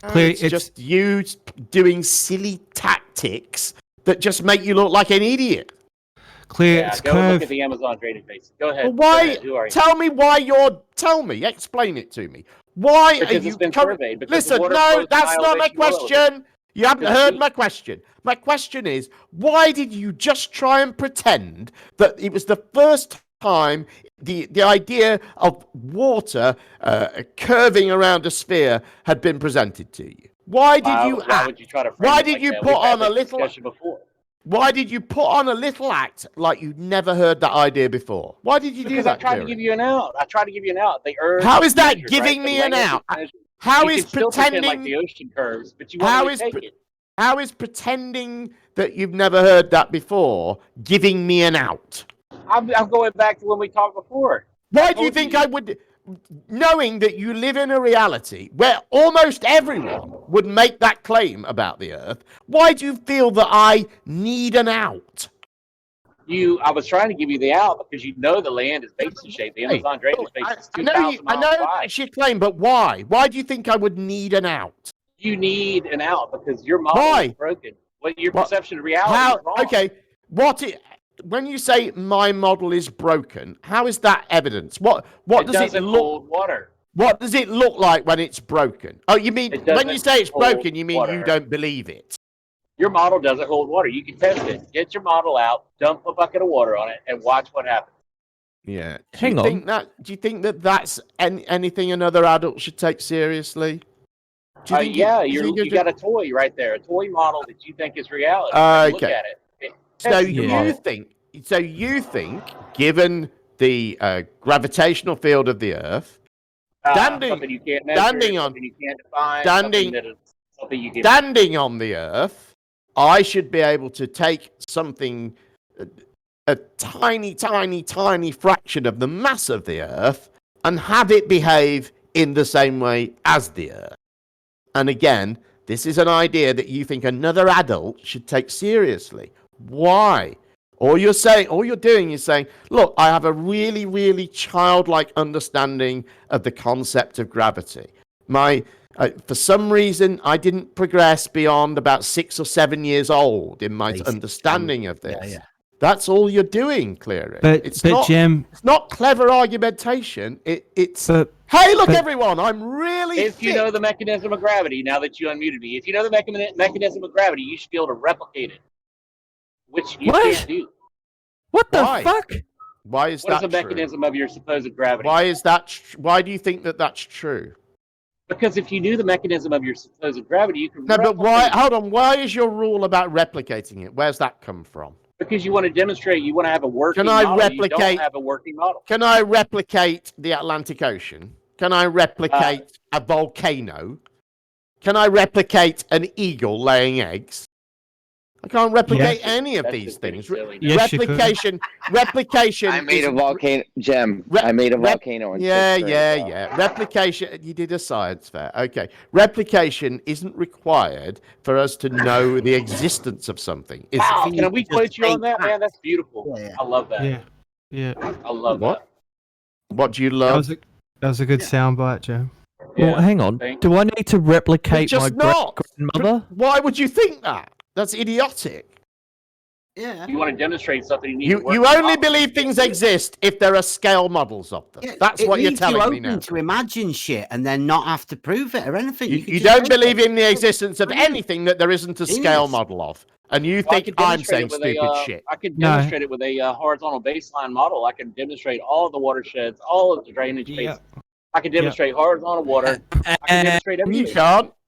Cleary, it's just you doing silly tactics that just make you look like an idiot. Clear, it's go curved. Look at the Amazon drainage basin. Go ahead. Well, why? Go ahead. Who are you? Tell me why you're. Tell me. Explain it to me. Why because are you? It's been surveyed. Listen, no, that's not my question. You haven't heard my question. My question is, why did you just try and pretend that it was the first time the idea of water curving around a sphere had been presented to you? Why did you? Why would you try to? Why did you put on a little? Before. Why did you put on a little act like you'd never heard that idea before? Why did you do that? Because I tried to give you an out. How is that giving me an out? How is pretending like the ocean curves, but you how want is to take it? how is pretending that you've never heard that before giving me an out? I'm going back to when we talked before. Why do you think I would, knowing that you live in a reality where almost everyone would make that claim about the Earth, why do you feel that I need an out? I was trying to give you the out because you know the land is basin shaped. The Amazon drainage basin is 2,000 miles I know wide. that's your claim, but why? Why do you think I would need an out? You need an out because your model is broken. Your perception of reality is wrong. Okay, when you say my model is broken, how is that evidence? What does it look? Hold water. What does it look like when it's broken? Oh, you mean when you say it's broken, you mean you don't believe it? Your model doesn't hold water. You can test it. Get your model out, dump a bucket of water on it, and watch what happens. Yeah. Hang on. Do you think that that's anything another adult should take seriously? You got a toy right there, a toy model that you think is reality. Look at it. So you think, given the gravitational field of the Earth, something you can't measure, something you can't define, something you can standing on the Earth, I should be able to take something, a tiny, tiny, tiny fraction of the mass of the Earth, and have it behave in the same way as the Earth. And again, this is an idea that you think another adult should take seriously. Why? All you're doing is saying, look, I have a really, really childlike understanding of the concept of gravity. For some reason, I didn't progress beyond about 6 or 7 years old in my understanding of this. Yeah. That's all you're doing, Cleary. Jem, it's not clever argumentation. Hey, look, everyone, I'm really If you know the mechanism of gravity, now that you unmuted me, if you know the mechanism of gravity, you should be able to replicate it, which you can't do. What the fuck? Why is What that is the mechanism of your supposed gravity? Why is that? Why do you think that that's true? Because if you knew the mechanism of your supposed gravity, you can. No, but why? Hold on. Why is your rule about replicating it? Where's that come from? Because you want to demonstrate, you want to have a working model. You don't have a working model. Can I replicate the Atlantic Ocean? Can I replicate a volcano? Can I replicate an eagle laying eggs? I can't replicate any of these things. Replication. I made a volcano, Jem. I made a volcano. Yeah. Replication. You did a science fair. Okay. Replication isn't required for us to know the existence of something. Wow, can we quote you on that, man? That's beautiful. Yeah. I love that. Yeah. I love that. What do you love? That was a good soundbite, Jem. Well, hang on. Do I need to replicate my grandmother? Why would you think that? That's idiotic. Yeah. You want to demonstrate something, you only believe things exist if there are scale models of them. That's what you're telling me now. To imagine shit and then not have to prove it or anything. You don't believe in the existence of anything that there isn't a scale model of. And you think I'm saying stupid shit. I could demonstrate it with a horizontal baseline model. I can demonstrate all of the watersheds, all of the drainage basins. I can demonstrate horizontal water. I can demonstrate everything.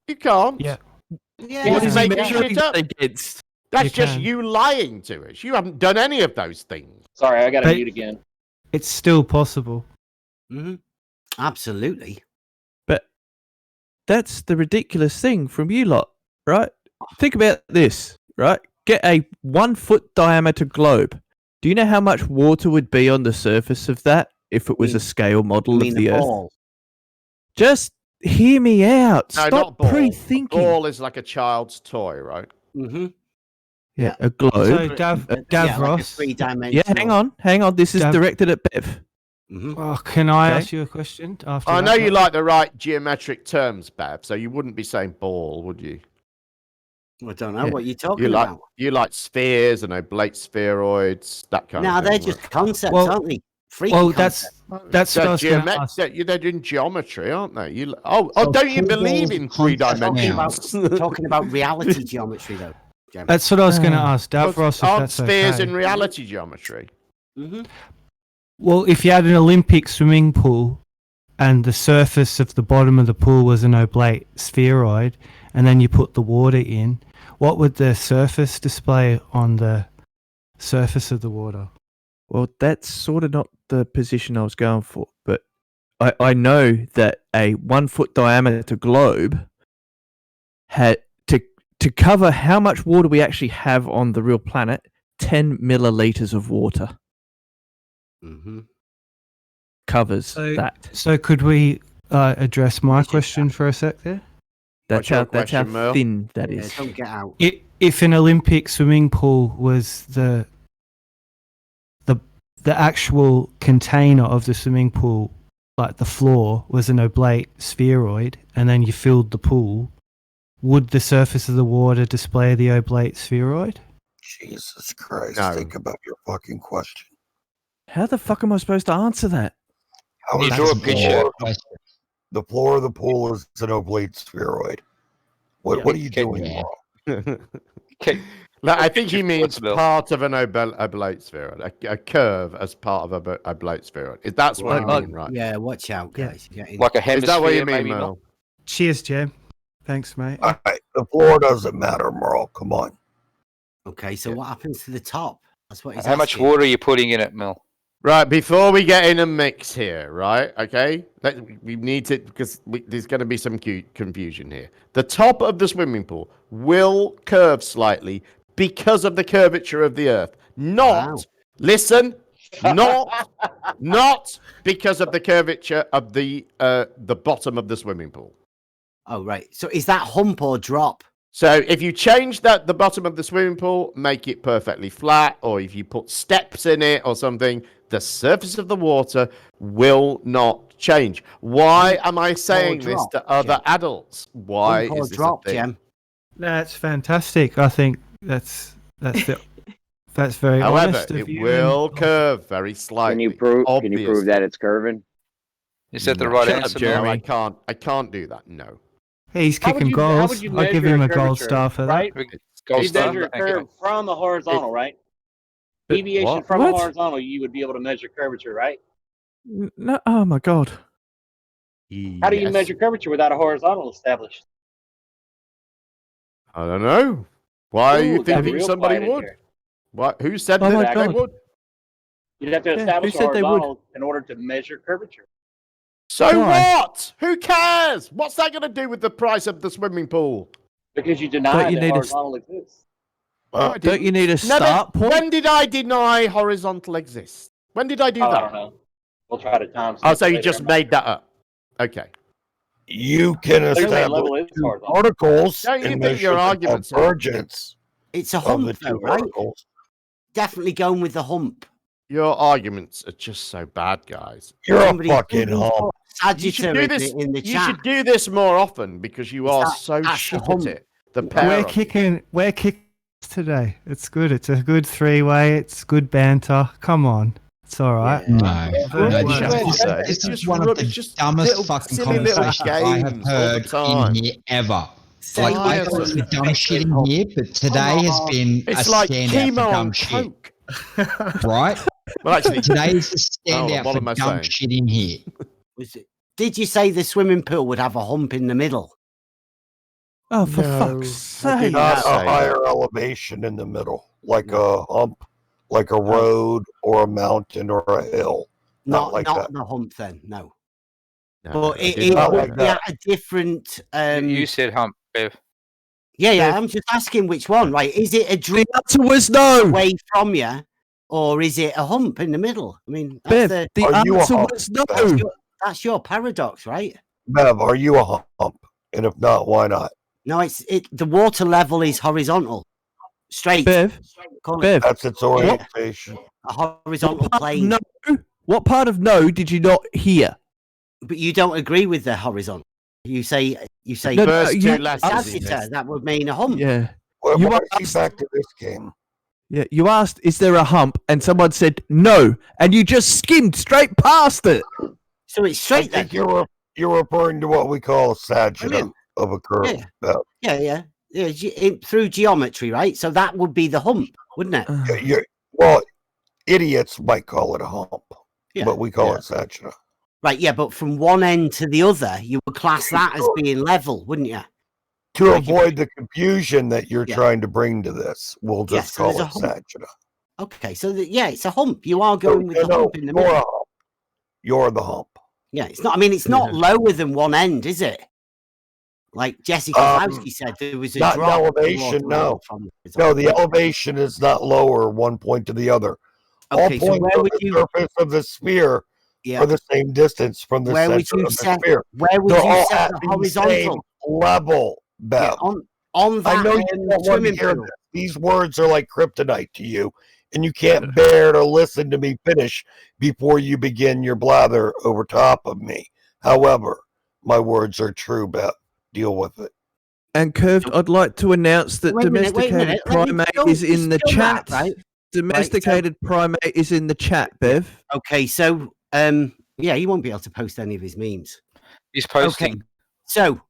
You can't. Yeah. What is making shit up? That's just you lying to us. You haven't done any of those things. Sorry, I got to mute again. It's still possible. Mm-hmm. Absolutely. But that's the ridiculous thing from you lot, right? Think about this, right? Get a 1 foot diameter globe. Do you know how much water would be on the surface of that if it was a scale model of the Earth? Just hear me out. No, Stop pre-thinking. A ball is like a child's toy, right? Mm-hmm. Yeah, a globe. So, Davros. Like hang on. This is directed at Bev. Mm-hmm. Oh, can I ask you a question? After I know you like the right geometric terms, Bev, so you wouldn't be saying ball, would you? I don't know what you're talking about. You like spheres and oblate spheroids, that kind of thing. No, they're just concepts, aren't they? That's what I was going to ask. They're doing geometry, aren't they? Don't you believe in 3 dimensions? Talking about reality geometry, though. Jem. That's what I was going to ask Davros. Aren't spheres in reality geometry? Mm-hmm. Well, if you had an Olympic swimming pool and the surface of the bottom of the pool was an oblate spheroid, and then you put the water in, what would the surface display on the surface of the water? Well, that's sort of not the position I was going for, but I know that a 1 foot diameter globe had to cover how much water we actually have on the real planet, 10 milliliters of water covers that. So could we address my question for a sec there? That's how thin that is. Don't get out. If an Olympic swimming pool was the actual container of the swimming pool, like the floor was an oblate spheroid, and then you filled the pool, would the surface of the water display the oblate spheroid? Jesus Christ! No. Think about your fucking question. How the fuck am I supposed to answer that? How You is draw a the picture. The floor of the pool is an oblate spheroid. What are you doing wrong? No, I think he means part of an oblate spheroid, a curve as part of an oblate spheroid. That's what I mean, right? Yeah, watch out, guys. Like a hemisphere, Is that what you mean, maybe, Merle? Cheers, Jim. Thanks, mate. All right, the floor doesn't matter, Merle. Come on. Okay, so what happens to the top? That's what he's How much asking. water are you putting in it, Mel? Right, before we get in a mix here, right? Okay, we need to, because there's going to be some confusion here. The top of the swimming pool will curve slightly because of the curvature of the Earth. Listen, not because of the curvature of the bottom of the swimming pool. Oh, right. So is that hump or drop? So if you change the bottom of the swimming pool, make it perfectly flat, or if you put steps in it or something, the surface of the water will not change. Why am I saying this to other adults? Why is this a thing? That's fantastic. I think that's very However, honest of it you. will curve very slightly. Can you prove that it's curving? Is that the right answer, No, Mel? I can't do that. No. He's kicking goals. I'll give him a gold star for that. Right? Gold You star? measure a Thank curve you. from the horizontal, right? Deviation from the horizontal, you would be able to measure curvature, right? No, oh my god. How do you measure curvature without a horizontal established? I don't know. Why are you Ooh, got thinking real somebody quiet in would? here. What? Who said Oh my that they God. would? You'd have to Yeah, establish who a said they would? horizontal in order to measure curvature. So Why? what? Who cares? What's that going to do with the price of the swimming pool? Because you deny you that need a- horizontal exists. Don't you need a start point? When did I deny horizontal exists? When did I do Oh, that? I don't know. We'll try to time. Oh, so you just made that up? Okay. You can establish two particles Don't you and think your measure the arguments are- convergence It's a of the hump, though, two right? particles. Definitely going with the hump. Your arguments are just so bad, guys. You're Somebody- a fucking hump. You should do Sagittary this. in the You chat. should do this more often because you are so that's shit the at hump. it. The pair We're of you. kicking today. It's good. It's a good three-way. It's good banter. Come on. It's all right. No, It's this is just one of rubbish, the just dumbest little fucking silly little conversations I have games all the heard time. in here ever. Say Like, I yes. go for dumb shit in here, but today has been It's a like standout for chemo dumb and shit. coke. Right? Well, actually, Today is a hold on, standout what am I for dumb saying? shit in here. Did you say the swimming pool would have a hump in the middle? Oh, for No, fuck's I sake. did Not not a say that. higher elevation in the middle, like a hump, like a road or a mountain or a hill. Not like that. the hump then, no. No, But I it, did it not would say be that. at a different. You said hump, Bev. Yeah. I'm just asking which one, right? Is it a drip The answer was no. away from you, or is it a hump in the middle? I mean, Bev, that's the Are you a answer hump, was no. Bev? that's your paradox, right? Bev, are you a hump? And if not, why not? No, the water level is horizontal, straight. Bev, Call it Bev, That's its orientation. a horizontal what part of plane. no? What part of no did you not hear? But you don't agree with the horizontal. You say No, First you- two I- letters. he Sagittary, missed. that would mean a hump. Yeah. Well, You why asked- is he back to this game? Yeah, you asked, is there a hump? And someone said no, and you just skimmed straight past it. So it's I straight then. think you're referring to what we call a sagittal Brilliant. of a curve. Yeah. Bev. Yeah. Through geometry, right? So that would be the hump, wouldn't it? Well, idiots might call it a hump, Yeah. but we call it sagittal. Right, yeah, but from one end to the other, you would class that as being level, wouldn't you? To avoid the confusion that you're trying to bring to this, we'll just so call there's it a hump. sagittal. Okay, so it's a hump. You are going with the hump in the you're a middle. hump. You're the hump. Yeah, it's not. I mean, it's not lower than one end, is it? Like Jesse Kozlowski said, there was a not drop. elevation. No, the elevation is not lower one point to the other. Okay, all points of the surface of the sphere are the same distance from the center of the sphere. Where would They're you all set at the the horizontal? same level, Bev. On that I know you don't want to swimming hear pool. this. These words are like kryptonite to you, and you can't bear to listen to me finish before you begin your blather over top of me. However, my words are true, Bev. Deal with it. And Curved, I'd like to announce that Wait a minute, domesticated let me primate go- is in the just go chat. back, right? Domesticated primate is in the chat, Bev. Okay, so yeah, he won't be able to post any of his memes. He's posting. Okay, so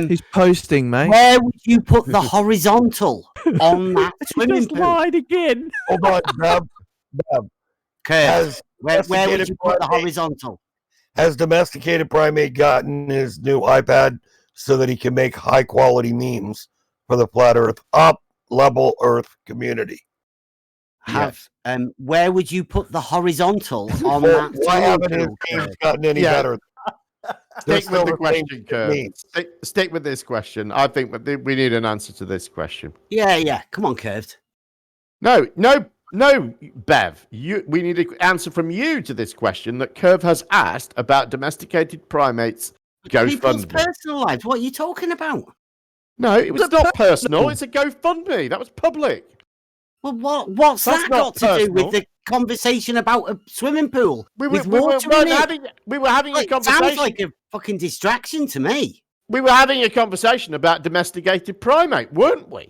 he's posting, mate. where would you put the horizontal on that swimming Just pool? lied again. Hold on, Bev. Curve. Where would you put the horizontal? Has domesticated primate gotten his new iPad so that he can make high quality memes for the flat Earth up level Earth community? Where would you put the horizontal on Well, that? why swimming haven't his pool, memes Curve? gotten any better? Stick with the question, Kurt. Stick with this question. I think we need an answer to this question. Yeah. Come on, Curved. No, Bev. We need an answer from you to this question that Curve has asked about domesticated primates People's GoFundMe. personal lives. What are you talking about? No, it was not personal. It's a GoFundMe. That was public. Well, what's That's that not got to do personal. with the conversation about a swimming pool We with were water in it? having a It conversation. sounds like a fucking distraction to me. We were having a conversation about domesticated primate, weren't we?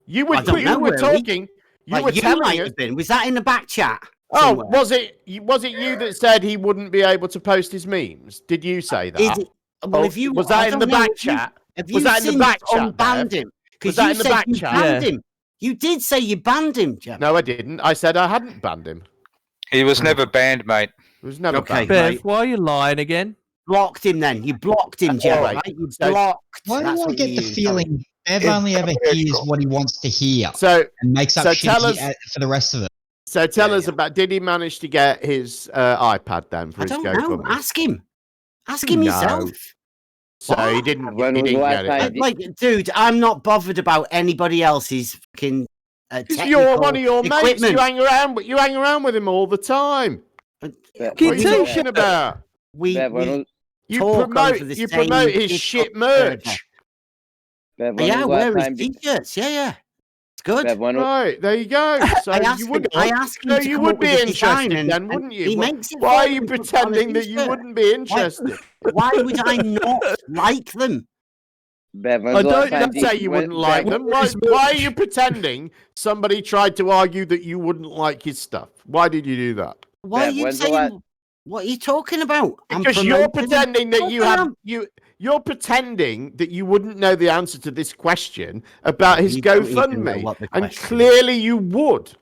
You were I don't know, were were we? talking. You Like, were you telling might us. have been. Was that in the back chat? Oh, somewhere? was it you that said he wouldn't be able to post his memes? Did you say that? Is it, well, Oh, if you was I that in don't the know, back if you- chat? Have Was you that in the since back chat, unbanned Bev? him? Was Because that you in the said back you chat? banned him. You did say you banned him, Jeff. No, I didn't. I said I hadn't banned him. He was never banned, mate. It was never Okay, banned. Bev, why are you lying again? Blocked him then. You blocked him, Jeff, right. right? You So- blocked. Why That's do I what get you the used, feeling Bev It's only ever hears beneficial. what he wants to hear So and makes up so shit tell us- for the rest of it? So tell us about. Did he manage to get his iPad then for I his don't know. GoFundMe? Ask him. Ask him No. yourself. So he What? didn't. When He was the didn't last get it. time- Like, dude, I'm not bothered about anybody else's fucking Because you're one of your mates. equipment. You hang around with him all the time. Bev, What are you Keep talking about? We Bev, when was- You talk promote. over the You same promote his Discord shit server. merch. Bev, when Yeah, was the wear last his time? t-shirts. Yeah. It's good. Bev, when was- Right, there you go. So I asked you him. would. I asked him So to you come would up be with a design, interested and, then, and wouldn't you? he makes it. Why for are me you and puts it on a pretending that you t-shirt. wouldn't be interested? Why would I not like them? Bev, when's I the last don't time say you wouldn't like them. Why are you pretending somebody tried to argue that you wouldn't like his stuff? Why did you do that? Why are Bev, you when's the saying? last- What are you talking about? I'm Because you're promoting pretending that you have program. you're pretending that you wouldn't know the answer to this question about his You don't even know GoFundMe, what the and question is. clearly you would.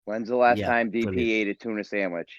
When's the last Yeah, time DP brilliant. ate a tuna sandwich?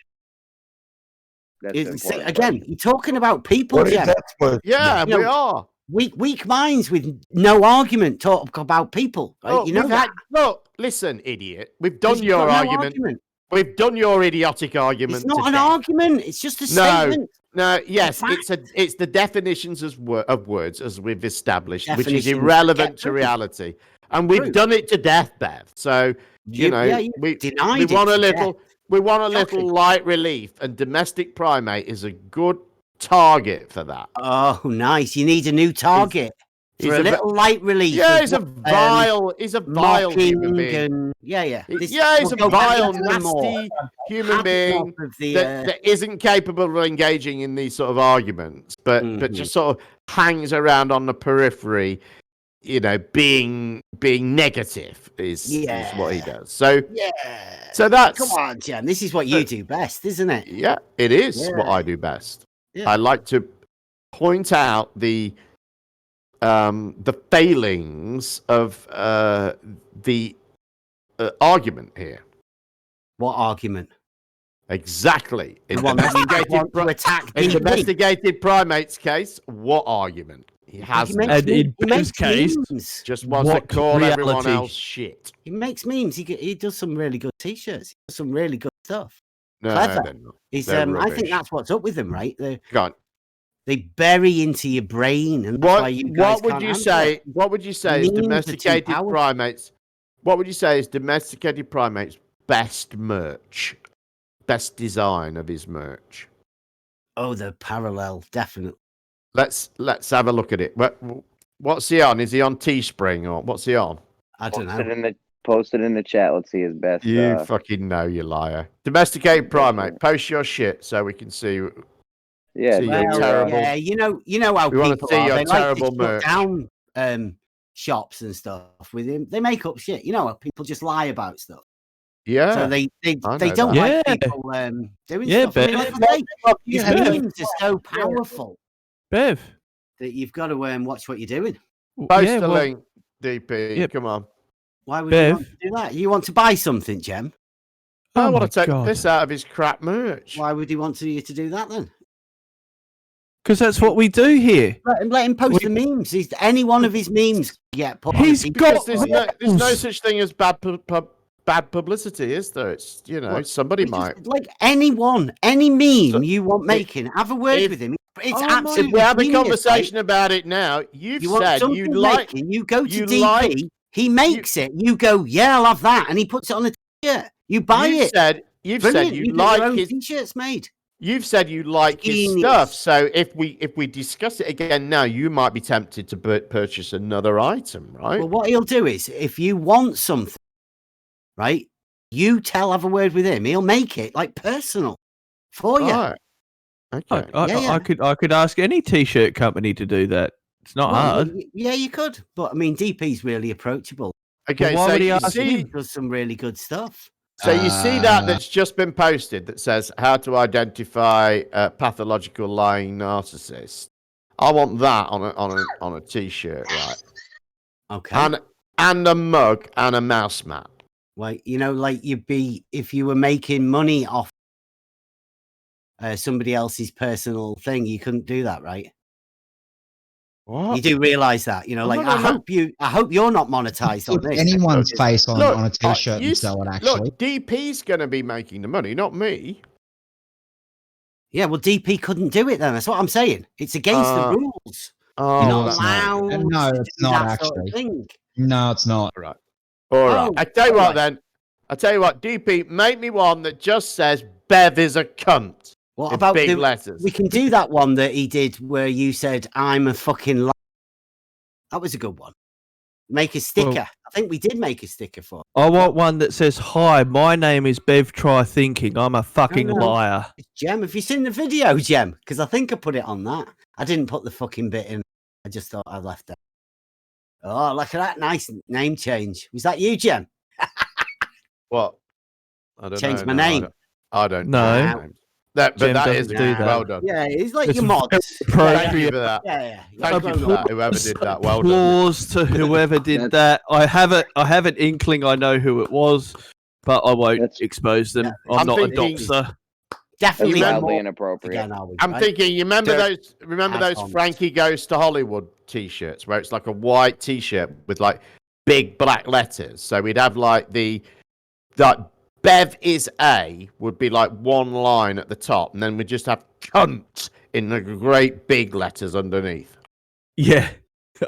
That's It's- important again, question. you're talking about people, What is Jeff. that supposed to Yeah, You know, we are. Weak minds with no argument talk about people. Right? Oh, you know we've that. had, look, listen, idiot. We've 'Cause done you've got your no argument. We've done your idiotic argument. It's not to an death. argument. It's just a No, statement. no, yes, fact. it's the definitions of words as we've established, which is Definitions. irrelevant Yeah, to true. reality, and we've True. done it to death, Bev. So you know, yeah, you we denied want it a to little, death. we want a Shocking. little light relief, and domestic primate is a good target for that. Oh, nice. You need a new target he's for a a ve- little light relief. Yeah, of he's a what, vile human mocking being. and yeah. This- Yeah, he's we'll a go back vile, into them more. nasty human Happy being off of the, that isn't capable of engaging in these sort of arguments, but just sort of hangs around on the periphery, you know, being negative is what he does. So so that's Come on, Jen. This is what you do best, isn't it? yeah, it is Yeah. what I do best. Yeah. I like to point out the failings of the argument here. What argument? Exactly. In want to attack in DP. domesticated primates case, what argument? He has And in Bev's case, memes. just wants to what call everyone reality? else shit. He makes memes. He does some really good t-shirts. He does some really good stuff. No, Clever. they're not. He's They're I think rubbish. that's what's up with him, right? Go on. They bury into your brain, and that's why you guys what would can't you handle say? it. What would you say is Memes are too domesticated powerful. primates? What would you say is domesticated primates' best merch, best design of his merch? Oh, the parallel, definitely. Let's have a look at it. What's he on? Is he on Teespring or what's he on? I don't know. Post it in the chat. Let's see his best. You fucking know, you liar. Domesticated primate. Post your shit so we can see. Yeah, see your terrible. Yeah, you know how We wanna people see are. your They like terrible to merch. shut down shops and stuff with him. They make up shit. You know how people just lie about stuff. Yeah. So they I don't know like that. people doing Yeah, stuff. I mean, Bev. like I say, Yeah, his Bev. memes are so powerful Bev. that you've got to watch what you're doing. Post the link, DP. Yep. Come on. Why would Bev. you want to do that? You want to buy something, Jem? I Oh want my to take God. this out of his crap merch. Why would he want you to do that then? Because that's what we do here. Let him post the memes. Any one of his memes get put He's on. got- There's no such thing as bad publicity, is there? It's somebody might. Like any meme you want making, have a word with him. It's absolutely If we have a genius, conversation right? about it now, you've You want said something you like. making, you go to you DP, like- he makes it, you go, yeah, I'll have that, and he puts it on a t-shirt. You buy You've it. said you Brilliant. said you get like your own his t-shirts made. You've said you like his Genius. stuff, so if we discuss it again now, you might be tempted to purchase another item, right? Well, what he'll do is, if you want something, right, you have a word with him. He'll make it like personal for you. Right. Okay. I could ask any t-shirt company to do that. It's not hard. Yeah, you could. But I mean, DP's really approachable. Okay, why so would he you ask see, He does some really good stuff. so you see that's just been posted that says how to identify a pathological lying narcissist. I want that on a t-shirt, right? Okay. And a mug and a mouse mat. Like, like you'd be if you were making money off somebody else's personal thing, you couldn't do that, right? What? You do realize that, like No. I hope you're not monetized on Put this. anyone's face on a t-shirt you and sell it, actually. Look, DP's going to be making the money, not me. Yeah, well, DP couldn't do it then. That's what I'm saying. It's against the rules. You're not allowed. No, to it's do not that sort of actually. thing. No, it's not. All right. All right. Oh, I tell you what, all right. then. I tell you what, DP, make me one that just says Bev is a cunt. What in about big letters? We can do that one that he did where you said, I'm a fucking liar. That was a good one. Make a sticker. Well- I think we did make a sticker for it. I want one that says, "Hi, my name is Bev. Try thinking. I'm a fucking No. liar." Jem, have you seen the video, Jem? Because I think I put it on that. I didn't put the fucking bit in. I just thought I left it. Oh, look at that nice name change. Was that you, Jem? What? I don't Changed know. my No, name. I don't No. know. names. But Jem that doesn't is do that. well done. Yeah, he's like It's your mod. Thank you appropriate. for that. Yeah. Thank you for that, whoever did that. Well done. Applause to whoever did that. I have an inkling I know who it was, but I won't expose them. I'm I'm not thinking- a doctor. Definitely That's wildly more inappropriate. again, are we, I'm right? thinking, you remember those on. Frankie Goes to Hollywood t-shirts where it's like a white t-shirt with like big black letters. So we'd have like that Bev is A would be like one line at the top, and then we'd just have cunt in the great big letters underneath. Yeah.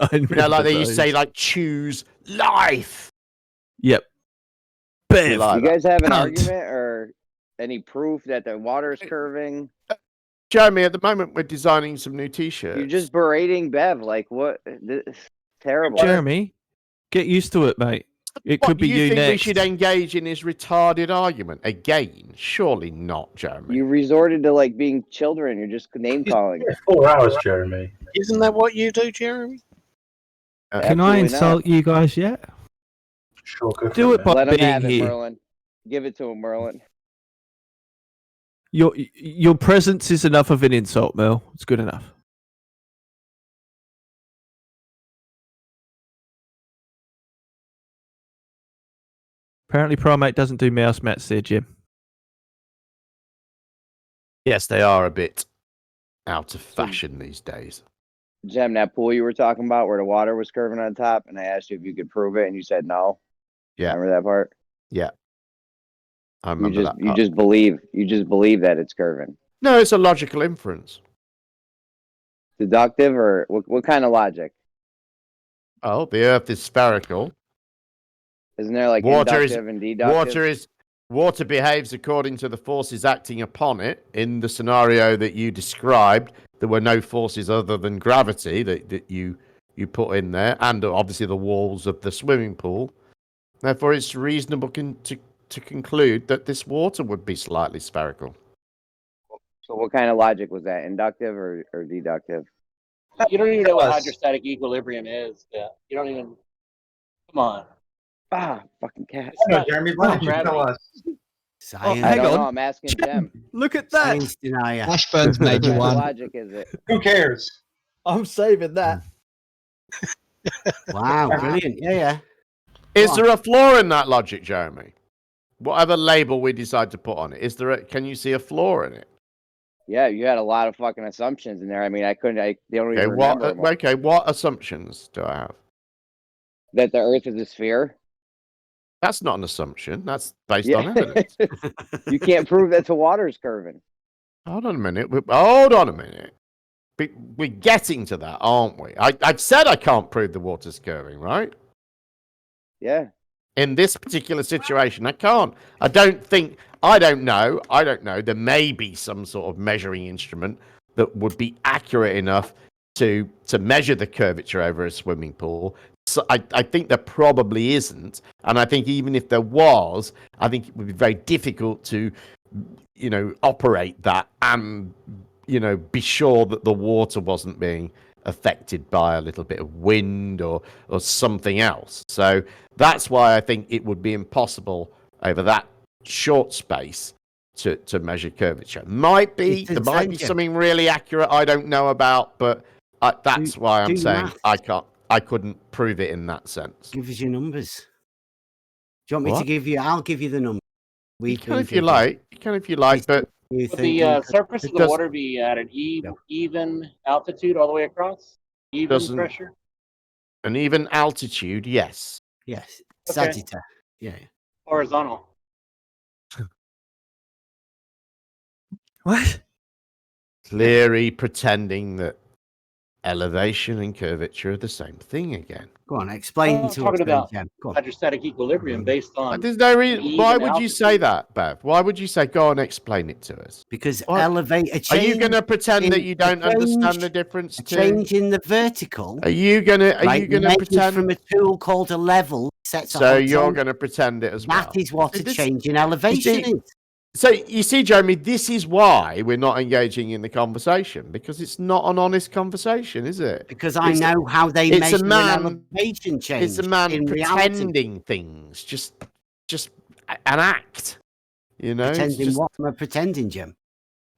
Like they used to say like choose life. Yep. Bev. Like You guys have an Cunt. argument or any proof that the water is curving? Jeremy, at the moment we're designing some new t-shirts. You're just berating Bev. Like, what? This is terrible. Jeremy, get used to it, mate. It could Do be you you think we next. should engage in his retarded argument again? Surely not, Jeremy. You resorted to like being children. You're just name calling. 4 hours, Jeremy. Isn't that what you do, Jeremy? Can I insult you guys yet? Sure, go Do it by Let him being have it, here. Merlin. Give it to him, Merlin. Your presence is enough of an insult, Mel. It's good enough. Apparently, Primate doesn't do mouse mats there, Jim. Yes, they are a bit out of fashion these days. Jem, that pool you were talking about where the water was curving on top, and I asked you if you could prove it, and you said no. Yeah. Remember that part? Yeah. I remember that. You just believe that it's curving. No, it's a logical inference. Deductive or what kind of logic? Oh, the Earth is spherical. Isn't there like inductive and deductive? Water behaves according to the forces acting upon it. In the scenario that you described, there were no forces other than gravity that you put in there, and obviously the walls of the swimming pool. Therefore, it's reasonable to conclude that this water would be slightly spherical. So what kind of logic was that? Inductive or deductive? You don't even know what hydrostatic equilibrium is. Yeah. You don't even. Come on. Ah, fucking cat. No, Jeremy, why don't you tell us? Science. hang on. I'm asking Jem. Look at that. Science denier. Ashburn's made you What one. logic is it? Who cares? I'm saving that. Wow, brilliant. Yeah. Is there a flaw in that logic, Jeremy? Whatever label we decide to put on it, can you see a flaw in it? Yeah, you had a lot of fucking assumptions in there. I mean, they don't even remember them. Okay, what assumptions do I have? That the Earth is a sphere. That's not an assumption. That's based on evidence. You can't prove that the water's curving. Hold on a minute. Hold on a minute. We're getting to that, aren't we? I've said I can't prove the water's curving, right? Yeah. In this particular situation, I can't. I don't know. There may be some sort of measuring instrument that would be accurate enough to measure the curvature over a swimming pool. So I think there probably isn't. And I think even if there was, I think it would be very difficult to, operate that and, be sure that the water wasn't being affected by a little bit of wind or something else. So that's why I think it would be impossible over that short space to measure curvature. There might be something really accurate I don't know about, but that's why I'm saying I couldn't prove it in that sense. Give us your numbers. Do you want me to give you? I'll give you the number. You can if you like, but would the surface of the water be at an even altitude all the way across? Even pressure? An even altitude, yes. Yes. Okay. Sagittarius. Yeah. Horizontal. What? Clearly pretending that elevation and curvature are the same thing again. Go on, explain to us. Talking about hydrostatic equilibrium based on. There's no reason. Why would you say that, Bev? Why would you say go and explain it to us? Because Are you going to pretend that you don't understand the difference? Change in the vertical. Are you going to pretend from a tool called a level? So you're going to pretend it as well. That is what a change in elevation is. So you see, Jeremy, this is why we're not engaging in the conversation, because it's not an honest conversation, is it? Because I know how they measure an elevation change. It's a man pretending things, just an act, Pretending what? I'm a pretending, Jim.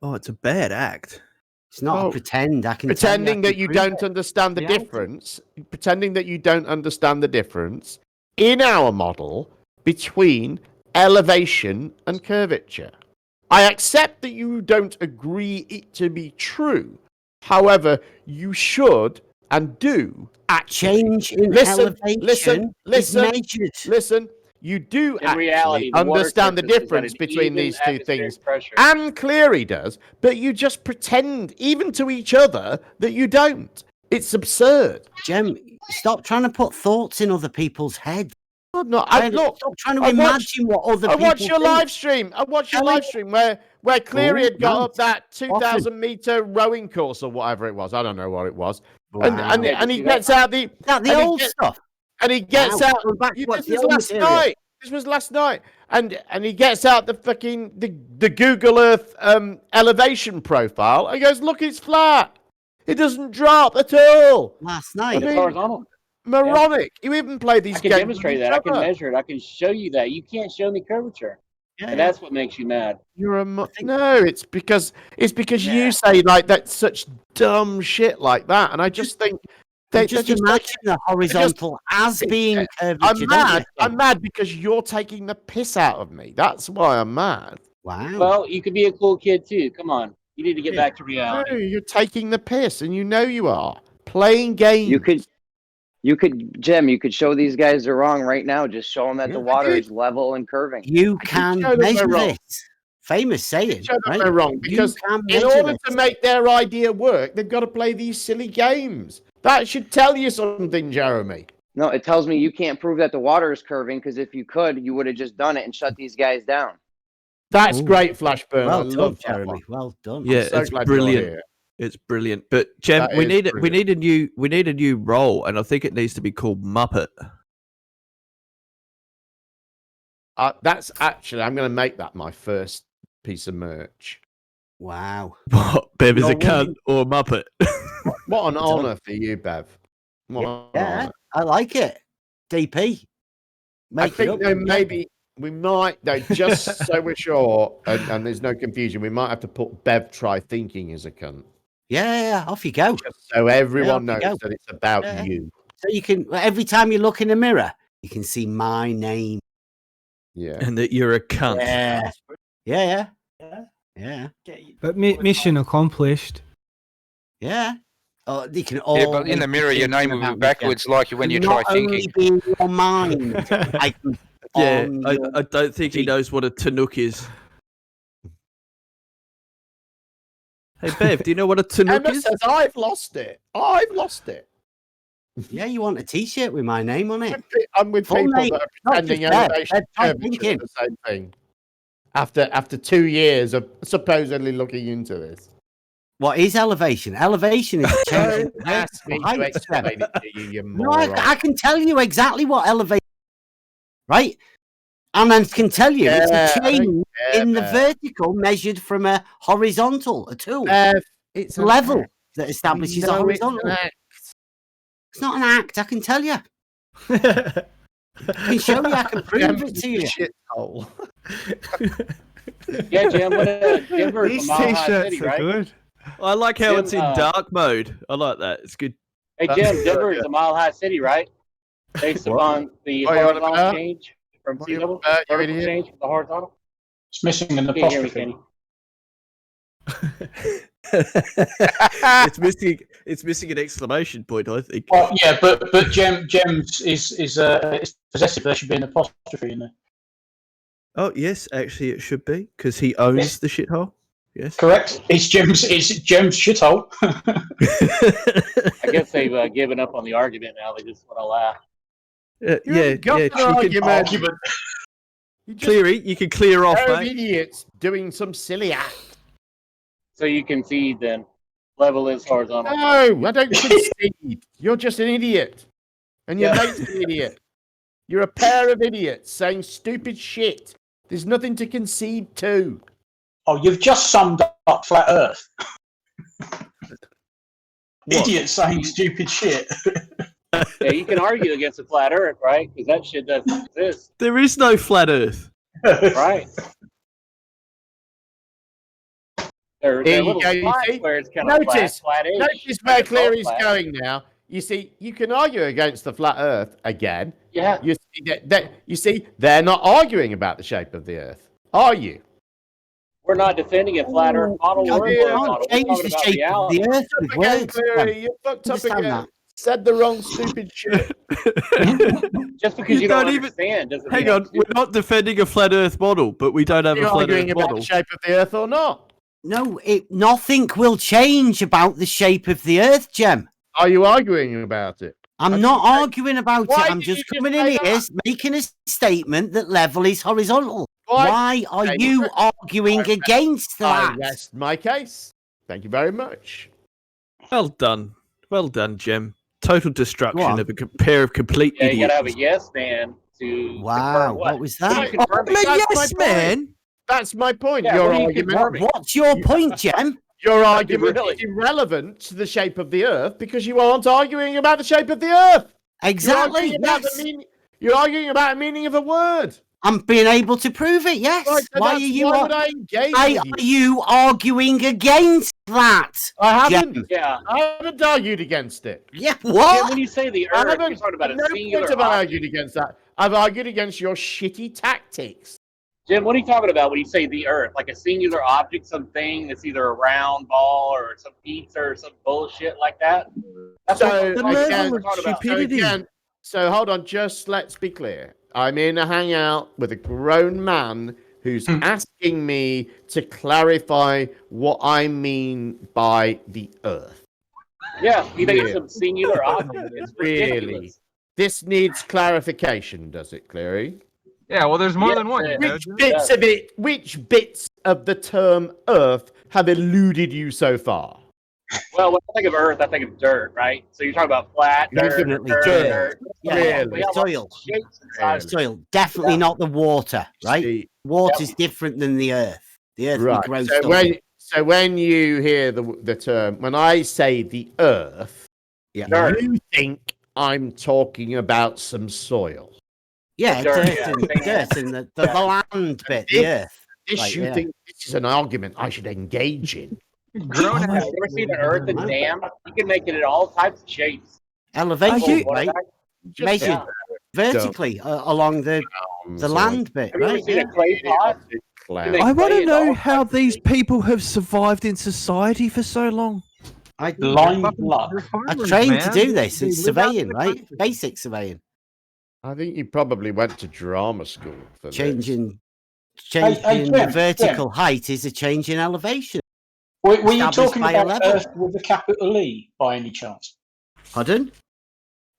Oh, it's a bad act. It's not a pretend. I can pretending that you don't understand the difference. Pretending that you don't understand the difference in our model between elevation and curvature. I accept that you don't agree it to be true. However, you should and do change in elevation. Listen. You do actually understand the difference between these two things. And Cleary does, but you just pretend, even to each other, that you don't. It's absurd. Jem, stop trying to put thoughts in other people's heads. Stop trying to imagine what other people I watched your think. live stream. I watched your live stream where Cleary had got up that 2,000-meter rowing course or whatever it was. I don't know what it was. Wow. And he gets out the old stuff. And he gets out. This was last night. This was last night. And he gets out the fucking the Google Earth elevation profile. And he goes, look, it's flat. It doesn't drop at all. Last night. It's horizontal. Moronic. You even play these games. I can demonstrate that. I can measure it. I can show you that. You can't show me curvature. And that's what makes you mad. No, it's because you say like that's such dumb shit like that, and I just think they just imagine the horizontal as being curvature. I'm mad because you're taking the piss out of me. That's why I'm mad. Wow. Well, you could be a cool kid too. Come on. You need to get back to reality. No, you're taking the piss, and you know you are playing games. You could, Jim. You could show these guys they're wrong right now. Just show them that the water is level and curving. You can measure this. Famous saying. Show them right? they're wrong because in order to make their idea work, they've got to play these silly games. That should tell you something, Jeremy. No, it tells me you can't prove that the water is curving because if you could, you would have just done it and shut these guys down. That's great, Flashburn. Well I done, love Jeremy. Well done. Yeah, so it's glad you're brilliant. here. It's brilliant. But Jem, That we is need it. brilliant. We need a new role, and I think it needs to be called Muppet. That's actually, I'm going to make that my first piece of merch. Wow. What? Bev is a cunt or a Muppet? What an honour for you, Bev. What an Yeah, honour. I like it. DP. I Make it think up. though, maybe we might, though, just so we're sure, and there's no confusion, we might have to put Bev try thinking as a cunt. Yeah, off you go. Just so everyone Yeah, off you knows go. that it's about Yeah. you. So you can, every time you look in the mirror, you can see my name. Yeah. And that you're a cunt. Yeah. Yeah. Yeah. But mission accomplished. Yeah. Oh, you can all. Yeah, but in the mirror, your name will be backwards, like when you try thinking. Not only be in your mind, I can Yeah, on I your don't think he knows what a Tanook is. Hey, Bev, do you know what a Tanook Emma is? says, I've lost it. I've lost it. Yeah, you want a T-shirt with my name on it? I'm with Full people name, that are not pretending just Bev. elevation Bev, try curvature is thinking. the same thing. After 2 years of supposedly looking into this. What is elevation? Elevation is changing. Don't ask me to explain it to you, you No, moron. I can tell you exactly what elevation, right? And I can tell you it's a change in the vertical measured from a horizontal, a tool. It's a level that establishes a No, horizontal. it's an act. It's not an act, I can tell you. I can show you, I can prove it to you. Shithole. Yeah, Jim. Denver is a mile high city, right? good. I like how Jim, it's in dark mode. I like that. It's good. Hey, Jim. Denver is a mile high city, right? Based upon the What are you on horizontal about? change from What sea are you level, about, you vertical idiot? change from the horizontal. It's missing an Can't hear me, apostrophe. Kenny. It's missing an exclamation point, I think. Well, yeah, but gems is it's possessive. There should be an apostrophe in there. Oh yes, actually it should be because he owns Yes. the shithole. Yes, Correct. It's gems. It's gems shithole. I guess they've given up on the argument now. They just want to laugh. yeah. got an argument. You can clear off, Pair of mate. idiots doing some silly act. So you concede then. Level is horizontal. No, I don't concede. You're just an idiot. And your mate's an idiot. You're a pair of idiots saying stupid shit. There's nothing to concede to. Oh, you've just summed up flat Earth. Idiots saying stupid shit. Yeah, you can argue against a flat Earth, right? Because that shit doesn't exist, There is no flat Earth. right? There Here are you little go, you spots see? where it's kind of Notice flat-ish. where It's all Cleary's flat. going now. You see, you can argue against the flat Earth again. Yeah. You see, they're not arguing about the shape of the Earth, are you? We're not defending a flat Earth model. God, We're we a can't model. We're change talking the about shape of reality. the earth with Again, words. Cleary, you fucked up Understand again. that. Said the wrong stupid shit. Just because you don't don't even- understand doesn't Hang mean on, we're not defending a flat Earth model, but we don't have You're a flat arguing Earth about model. the shape of the Earth or not? No, nothing will change about the shape of the earth, Jem. Are you arguing about it? I'm not arguing about Why it. I'm did just you just coming say in here making a statement that level is horizontal. Why are Okay, you arguing against I that? rest my case. Thank you very much. Well done, Jem. Total Go destruction on. of a pair of complete Yeah, you idiots. gotta have a yes man to Wow, confirm what was What are that? you confirming? I'm a That's my yes point. man. That's my point. Yeah, Your what are you argument, confirming? What's your point, Jem? your argument Really? is irrelevant to the shape of the Earth because you aren't arguing about the shape of the Earth. Exactly. You're arguing about Yes. the meaning. You're arguing about the meaning of a word. I'm being able to prove it. Yes. Right, so Why are that's- you? why would I engage Why with you? are you arguing against that? I haven't. Jem? Yeah. I haven't argued against it. Yeah. Yeah, What? when you say the I Earth, you're haven't. talking about At a no singular point have I object. argued against that. I've argued against your shitty tactics. Jim, what are you talking about when you say the Earth? Like a singular object, something that's either a round ball or some pizza or some bullshit like that? That's So what again, we're talking about. so hold on, just let's be clear. I'm in a hangout with a grown man who's asking me to clarify what I mean by the Earth. Yeah, you think it's some singular object. It's Really? ridiculous. This needs clarification, does it, Cleary? Yeah, well, there's more than one. Which bits of the term Earth have eluded you so far? Well, when I think of Earth, I think of dirt, right? So you're talking about flat dirt, Definitely dirt. Yeah, We have soil. shapes and sizes. Soil. Definitely not the water, right? See, Water's different than the earth. The earth we grow stuff in. So when you hear the term, when I say the Earth, you think I'm talking about some soil. Yeah, dirt and the land bit, the earth. You think this is an argument I should engage in? You ever see the Earth and dam? You can make it in all types of shapes. Elevation, right? Measured vertically along the land bit, Have you ever right? seen a clay pot? I want to know how these people have survived in society for so long. Blind luck. I trained to do this. It's surveying, right? Basic surveying. I think you probably went to drama school for Changing Jim, vertical height is a change in elevation. Were you Established talking by a about level. Earth with a capital E by any chance? Pardon?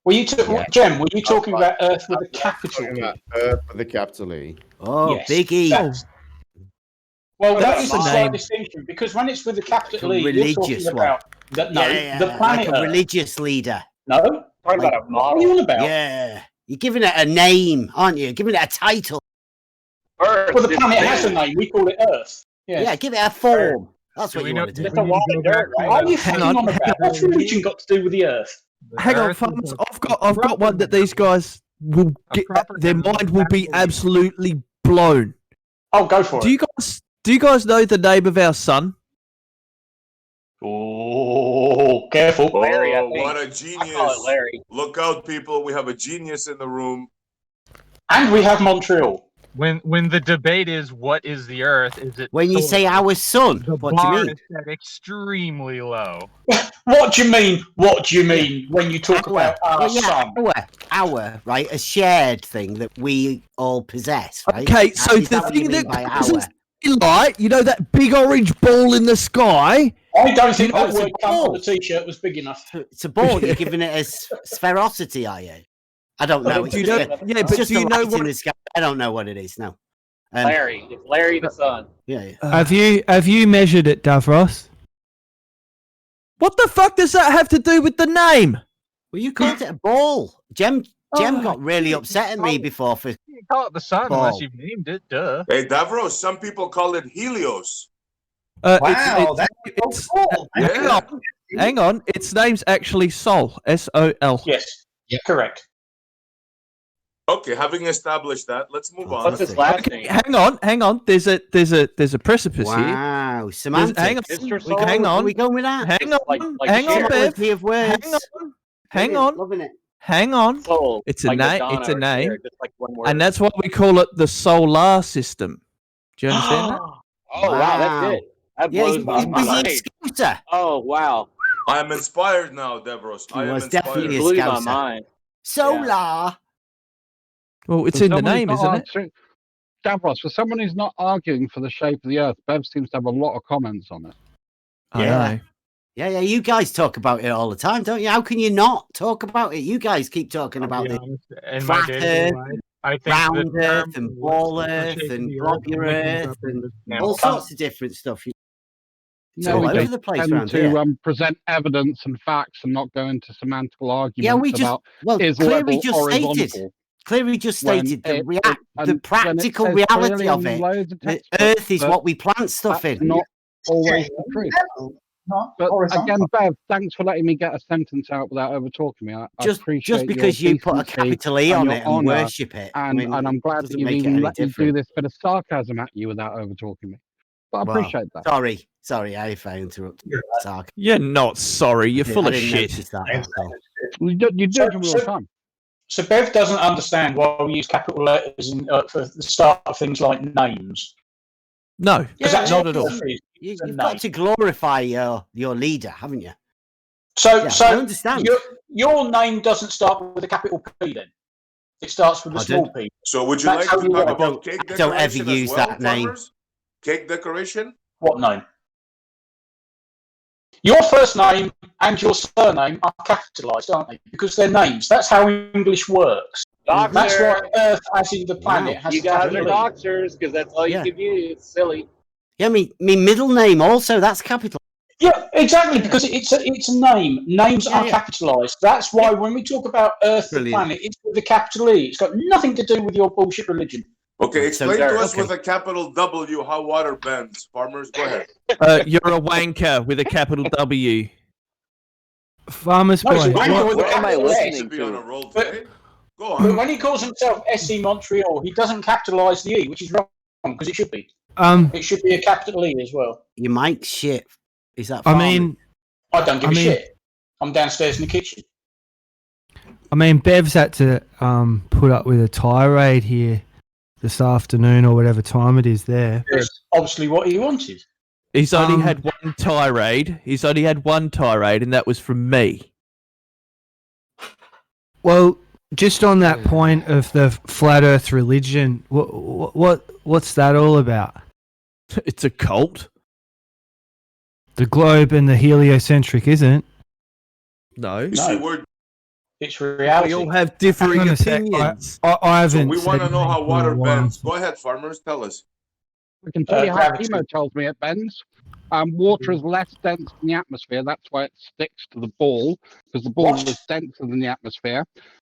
Were you Jem? Were you talking about Earth with a capital E? Earth with a capital E. Oh, Yes. big E. Well, that is a Fine. slight distinction because when it's with a capital E, you're religious talking one. about the planet like a Earth. religious leader. No, talking about a model. What are you on about? Yeah, you're giving it a name, aren't you? Giving it a title. Earth. Well, the planet has a name. We call it Earth. Yes. Yeah, give it a form. That's what you want to do. It's a wall of dirt, right? What are you fucking on about? What's religion got to do with the Earth? Hang on, farmers. I've got one that these guys will get. Their mind will be absolutely blown. Oh, go for it. Do you guys know the name of our sun? Oh, careful. Larry, Oh, what a genius. Larry. Look out, people. We have a genius in the room. And we have Montreal. When the debate is what is the Earth, is it When you say our sun, what do you bar mean? is set extremely low. What do you mean? What do you mean when you talk about our sun? Our, right? A shared thing that we all possess, right? Okay, so Is the what you thing mean that by causes our? light, you know that big orange ball in the sky? I don't think that it's a word come on the t-shirt was big enough. It's a ball. You're giving it a spherosity, are you? I don't know. It's just do you a know light in what? the sky. I don't know what it is. No. Larry. It's Larry the Sun. Yeah. Have you measured it, Davros? What the fuck does that have to do with the name? Well, you called it a ball. Jem got really upset at me before for. You can call it the sun Ball. unless you've named it. Duh. Hey, Davros, some people call it Helios. It's hang on. Its name's actually Sol. S-O-L. Yes. Correct. Okay, having established that, let's move on. What's his last name? Hang on. There's a precipice here. Wow, semantics. Hang on. Mr. Sol? Hang on. Are we going with that? Hang on. Like Hang on, share. Bev. Plenty of words. Hang on. Loving it. Hang on. Soul, It's a like name. Madonna It's a or name. Cher, just like one word. And that's why we call it the solar system. Do you understand that? Oh wow, that's it. That Yeah, blows he's my busy mind. at Scooter. Oh wow, I am inspired now, Davros. I am was inspired. definitely a blew my Scouser. mind. Solar. Well, it's in the name, isn't it? Davros, for someone who's not arguing for the shape of the Earth, Bev seems to have a lot of comments on it. I know. Yeah. You guys talk about it all the time, don't you? How can you not talk about it? You guys keep talking about it. In my Flat day-to-day Earth, life, I think round the Earth, term and ball what's the Earth, shape of and the globular Earth Earth, and now. all sorts of different stuff. It's No, all we over just the place tend around to here. present evidence and facts and not go into semantical arguments Yeah, we just about is clearly level just horizontal. stated. Clearly just When stated it- the and when it practical says reality clearly of on it. loads of The textbooks Earth is that what we plant stuff that's in. not always the truth. But again, Bev, thanks for letting me get a sentence out without over talking me. I appreciate Just because your you put a decency capital E and on your it and honour, worship it, and I'm glad that doesn't you've make it even any let me do different. this bit of sarcasm at you without over talking me. But I Well, appreciate that. Sorry, if I interrupted. You're not sorry. You're full I of didn't shit. notice that. That's all. You do it to me all the time. So Bev doesn't understand why we use capital letters for the start of things like names. No, that's not at all. You've got to glorify your leader, haven't you? So, I understand. Your name doesn't start with a capital P then. It starts with a small p. So would you like to talk about cake decoration don't ever use as well, that name. farmers? Cake decoration? What name? Your first name and your surname are capitalised, aren't they? Because they're names. That's how English works. Doctor. That's why Earth, as in the planet, has You a guys are capital E. doctors because that's all you can use. It's silly. Yeah, me middle name also, that's capital. Yeah, exactly, because it's a name. Names are capitalised. That's why when we talk about Earth, the planet, it's with a capital E. It's got nothing to do with your bullshit religion. Okay, explain to us with a capital W how water bends. Farmers, go ahead. You're a wanker with a capital W. Farmers No, it's a boy. wanker with a What am I capital S. listening to? Go But on. when he calls himself SC Montreal, he doesn't capitalise the E, which is wrong because it should be. It should be a capital E as well. Your mic's shit. Is that? I mean, I don't give a shit. I'm downstairs in the kitchen. I mean, Bev's had to put up with a tirade here this afternoon or whatever time it is there. That's obviously what he wanted. He's only had one tirade. He's only had one tirade, and that was from me. Well, just on that point of the flat Earth religion, what's that all about? It's a cult. The globe and the heliocentric isn't. No. You see, we're It's reality. We all have differing Hang on a sec, opinions. I haven't. So we want to said know how anything water for a while. bends. Go ahead, farmers. Tell us. I can tell you how gravity. Timo tells me it bends. Water is less dense in the atmosphere. That's why it sticks to the ball, because the ball is denser than the atmosphere.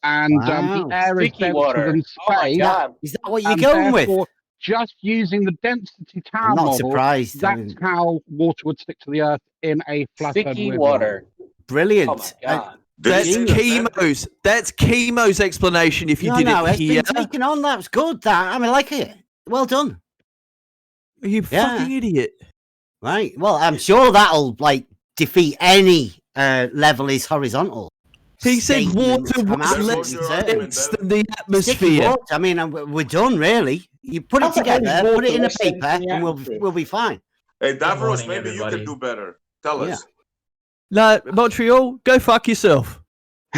And Wow. the air is Sticky denser water. than Oh my space. God. Is that what you're and going with? therefore, just using the density tower I'm not model, surprised. I that's mean, how water would stick to the Earth in a flathead Sticky with water. brilliant. Oh my God. That's Did he say that? chemo's. That's chemo's explanation. If you No, didn't no, it's hear, been taken on. That was good. That I mean, I like it. Well done. you Yeah. fucking idiot. Right. Well, I'm sure that'll defeat any level is horizontal. He said statement. water I'm was absolutely less certain. dense than the Sticky atmosphere. water. I mean, we're done really. You put it How the hell is together, put it in a water less dense paper, than the and atmosphere? we'll be fine. Hey, Davros, morning, maybe you everybody. can do better. Tell us. No, Montreal, go fuck yourself.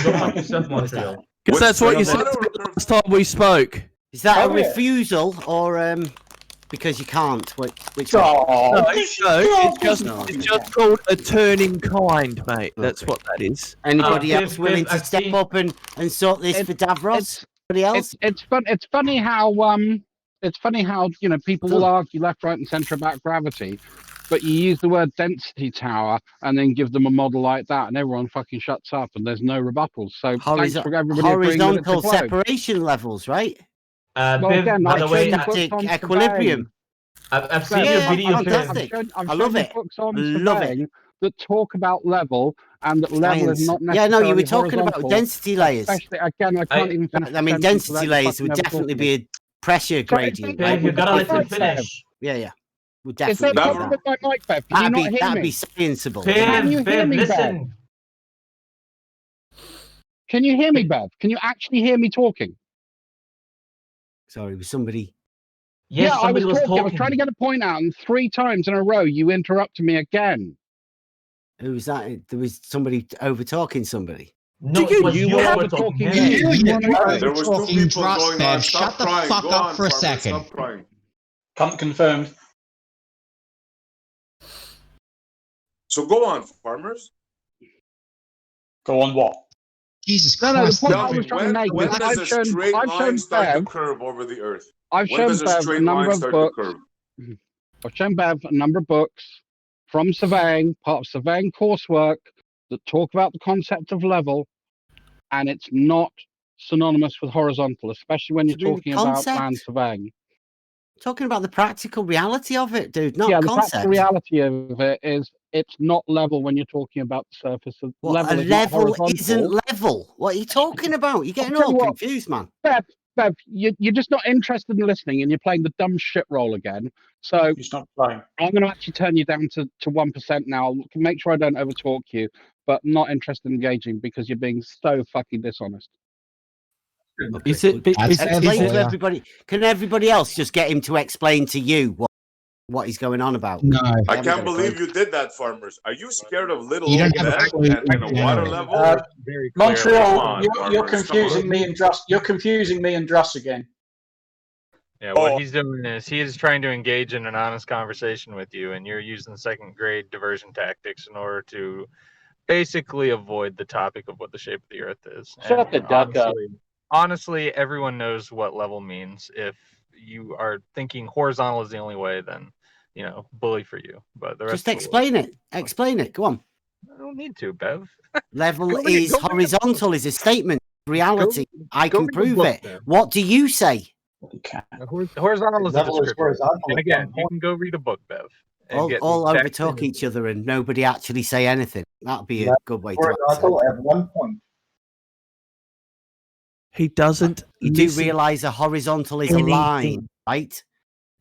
Go fuck yourself, Montreal. Because that's what you said last time we spoke. Is that a Oh, yeah. refusal or because you can't? Which Oh, No, it's just called a turning kind, mate. That's what that is. Anybody else Viv, willing to I've step seen- up and sort this for Davros? Anybody else? It's funny how people will argue left, right, and centre about gravity, but you use the word density tower and then give them a model like that, and everyone fucking shuts up, and there's no rebuttals. So thanks for everybody agreeing that it's a Horizontal globe. separation levels, right? Well, Viv, again, by I've the shown way, you books Static on equilibrium. I've seen surveying. your video. fantastic. I've I shown love you it. books on Love it. surveying that talk about level, and that level is Science. not Yeah, necessarily no, you were talking about horizontal, density layers. Especially, again, I can't even finish I the mean, sentence density without layers fucking would ever definitely talking. be a pressure gradient. Bev, right? Viv, you Would gotta let different. him finish. Yeah. Would Is there definitely be a problem that. with my mic, Bev? Can you not hear That'd me? be scienceable. Can you Viv, hear Viv, me, Bev? listen. Can you hear me, Bev? Can you actually hear me talking? Sorry, was somebody? Yes, yeah, I was somebody was talking. I was talking. trying to get a point out, and 3 times in a row you interrupted me again. Who was that? There was somebody over talking somebody. No, it was you were over talking. talking. You There was two talking people trust, going Bev. on. Stop Shut the crying. fuck Go up on, for a farmers. second. Stop crying. Cunt confirmed. So go on, farmers. Go on what? Jesus No, Christ. the point Tell I me, was trying to make when is does a straight line start to Bev, curve over the earth? I've When shown does a Bev a straight number line of start to books. curve? I've shown Bev a number of books from surveying, part of surveying coursework, that talk about the concept of level, and it's not synonymous with horizontal, especially when you're You mean the talking about concept? land surveying. Talking about the practical reality of it, dude, not Yeah, the concept. practical reality of it is it's not level when you're talking about the surface of What, level. a is not level horizontal. isn't level. What are you talking about? You're getting I'll tell all you what, confused, man. Bev, you're just not interested in listening, and you're playing the dumb shit role again. So He's not playing. I'm going to actually turn you down to 1% now. I'll make sure I don't overtalk you, but not interested in engaging because you're being so fucking dishonest. Is it? Explain to everybody. Can everybody else just get him to explain to you what he's going on about? No, I can't believe you did that, farmers. Are you scared of little You don't old have a men clue and in a water general. level? Montreal, you're confusing me and Druss. You're confusing me and Druss again. Yeah, what he's doing is he is trying to engage in an honest conversation with you, and you're using second grade diversion tactics in order to basically avoid the topic of what the shape of the Earth is. Shut the duck up. Honestly, everyone knows what level means. If you are thinking horizontal is the only way, then bully for you. But the rest Just explain it. Explain it. Go on. I don't need to, Bev. Level is horizontal is a statement. Reality. I can prove book, it. then. What do you say? Horizontal is a Level is description. horizontal. And again, you can go read a book, Bev. All over talk each other and nobody actually say anything. That'd be a good way to Horizontal at 1 point. He doesn't. You do realise a horizontal is a line, right?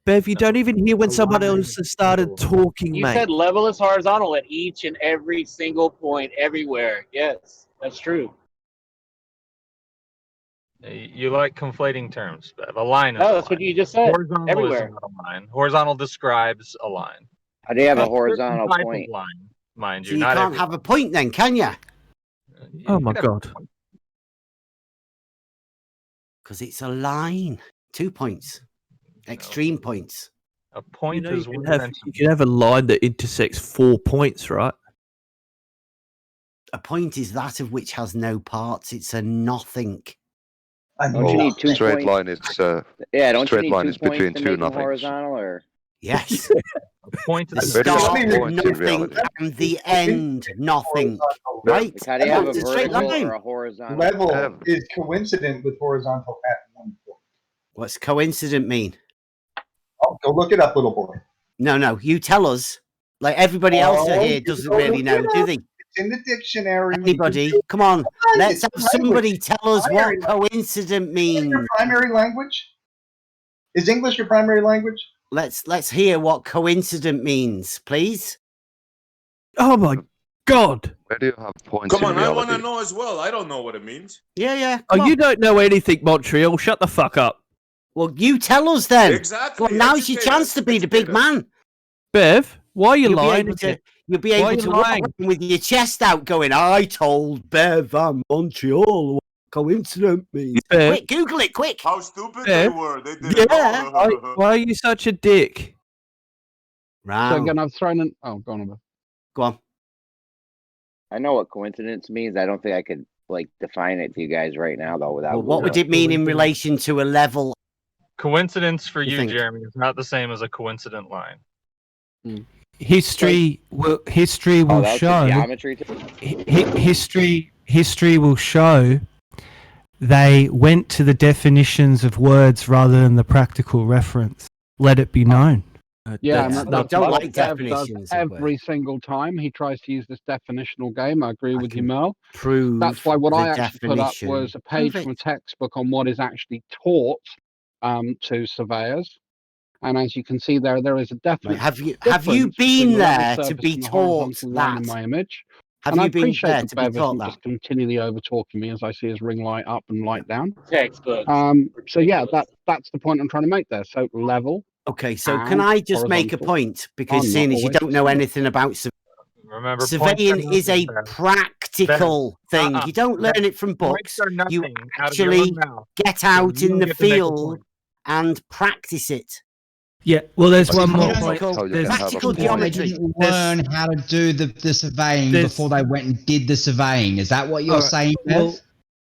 Bev, you don't even hear when someone else has started talking, You mate. said level is horizontal at each and every single point everywhere. Yes, that's true. You like conflating terms, Bev. A line is No, a that's line. what you just said. Horizontal Everywhere. is not a line. Horizontal describes a line. How do you have a Certain horizontal type of point? line, mind So you. you Not can't every have a point then, can you? Oh my god. Because it's a line. 2 points. Extreme points. A point is You can have a line that intersects 4 points, right? A point is that of which has no parts. It's a nothing. Don't you need 2 straight points? line is Yeah, don't straight you need line 2 is points between to two make them nothings. horizontal, or? Yes. A point The is a very start small point in nothing reality. and the end nothing. Right? How do you have a It's a straight vertical line. or a horizontal? Level is coincident with horizontal at 1 point. What's coincident mean? Oh, go look it up, little boy. No. You tell us. Like everybody else here doesn't really know, do they? It's in the dictionary. Anybody? Come on. Let's have It's somebody language. tell us what Primary- coincident means. Your primary language? Is English your primary language? Let's hear what coincident means, please. Oh my god. Where do you have points Come in on, I want reality? to know as well. I don't know what it means. Yeah. Oh, you don't know anything, Montreal. Shut the fuck up. Well, you tell us then. Exactly. Well, now's your Educate chance us. to be the big man. Bev, why are you You'll be lying? able to, you'll be Why able are you to walk lying? around with your chest out going, I told Bev I'm Montreal. What coincident means. Bev. Quick, Google it, quick. How stupid Bev? they were. They didn't Yeah. know. Why are you such a dick? Wow. So again, I've thrown in. Oh, go on. Go on. I know what coincidence means. I don't think I could define it to you guys right now, though. Without Well, what would it mean in relation to a level? Coincidence for You you, think? Jeremy, is not the same as a coincident line. History will Oh, that's show. geometry. History will show they went to the definitions of words rather than the practical reference. Let it be known. Yeah, That's- and I that's don't what like Bev does definitions of every single time he tries to use this definitional game. I agree with you, Mel. Prove That's why what the I actually put up definition. was a page Prove from a it. textbook on what is actually taught to surveyors. And as you can see there is a definite. Have you difference been between the there level to surface be and the taught horizontal line in that? my image? Have And I you been appreciate there that to be Bev taught isn't that? just continually over talking me as I see his ring light up and light down. Textbooks. So yeah, that's the point I'm trying to make there. So level. Okay, so can and I just make a horizontal point? are Because not seeing as you always don't know the same. anything about Remember, surveying is a practical thing. Uh-uh. You don't learn Bev, it from points books. are You nothing out of your own actually mouth. get out You in don't the get to make a field point. and practice it. Yeah, well, there's one more Practical- point. practical They geometry. didn't learn how to do the surveying There's- before they went and did the surveying. Is that what you're Alright, saying, Bev? well,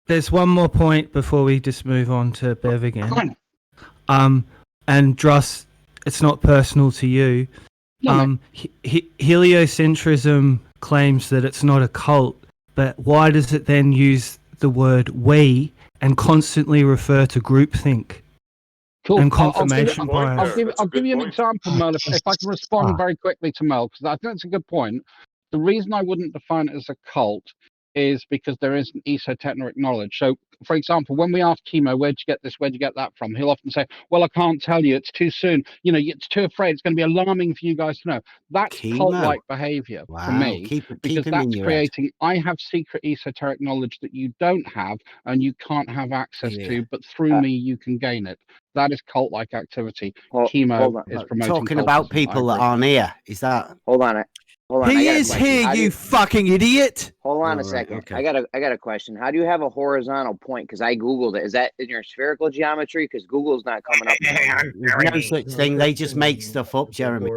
there's one more point before we just move on to Bev again. And Druss, it's not personal to you. Heliocentrism claims that it's not a cult, but why does it then use the word we and constantly refer to groupthink? Cool. And confirmation bias. I'll give you an example, Mel, if I can respond very quickly to Mel, because I think it's a good point. The reason I wouldn't define it as a cult is because there isn't esoteric knowledge. So, for example, when we ask Chemo, where'd you get this, where'd you get that from? He'll often say, well, I can't tell you, it's too soon. You know, it's too afraid, it's going to be alarming for you guys to know. That's cult-like behavior for me, because that's creating, I have secret esoteric knowledge that you don't have and you can't have access to, but through me you can gain it. That is cult-like activity. Chemo is promoting talking about people that aren't here. Is that? Hold on. He is here, you fucking idiot. Hold on a second. okay. I got a question. How do you have a horizontal point? Because I googled it. Is that in your spherical geometry? Because Google's not coming up. There's no such thing. They just make stuff up, Jeremy.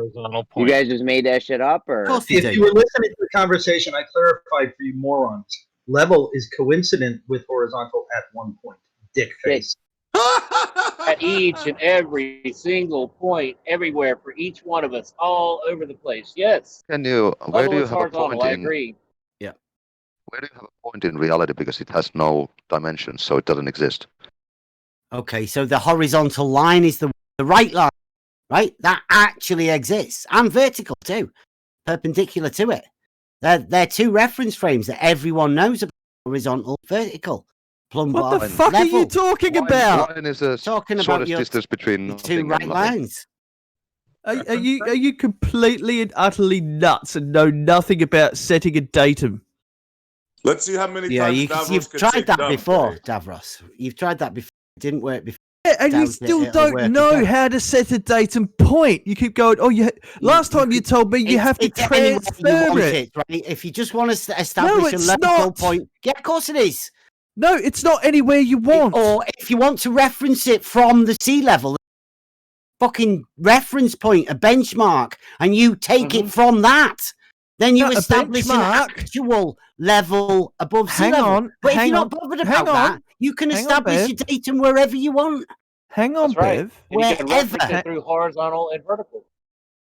You guys just made that shit up, or? If you were listening to the conversation, I clarified for you morons. Level is coincident with horizontal at one point. Dick face. At each and every single point, everywhere for each one of us, all over the place. Yes. Where do you have a point I in? agree. Yeah. Where do you have a point in reality because it has no dimensions, so it doesn't exist? Okay, so the horizontal line is the right line, right? That actually exists, and vertical too, perpendicular to it. They're two reference frames that everyone knows about: horizontal, vertical. What the fuck are you talking about? Line is a talking shortest about your distance between two right lines. Are you completely and utterly nuts and know nothing about setting a datum? Let's see how many Yeah, times Davros you've can tried take that dumb before, today. Davros. You've tried that before. It didn't work before. Yeah, and you still don't know how to set a datum point. You keep going, last time you told me you have to transfer it. Right? If you just want to establish a local point. Yeah, of course it is. No, it's not anywhere you want. Or if you want to reference it from the sea level, fucking reference point, a benchmark, and you take it from that, then you establish an actual level above sea level. But if you're not bothered about that, you can establish your datum wherever you want. Hang on, That's right. Bev. And you can reference it through horizontal and vertical.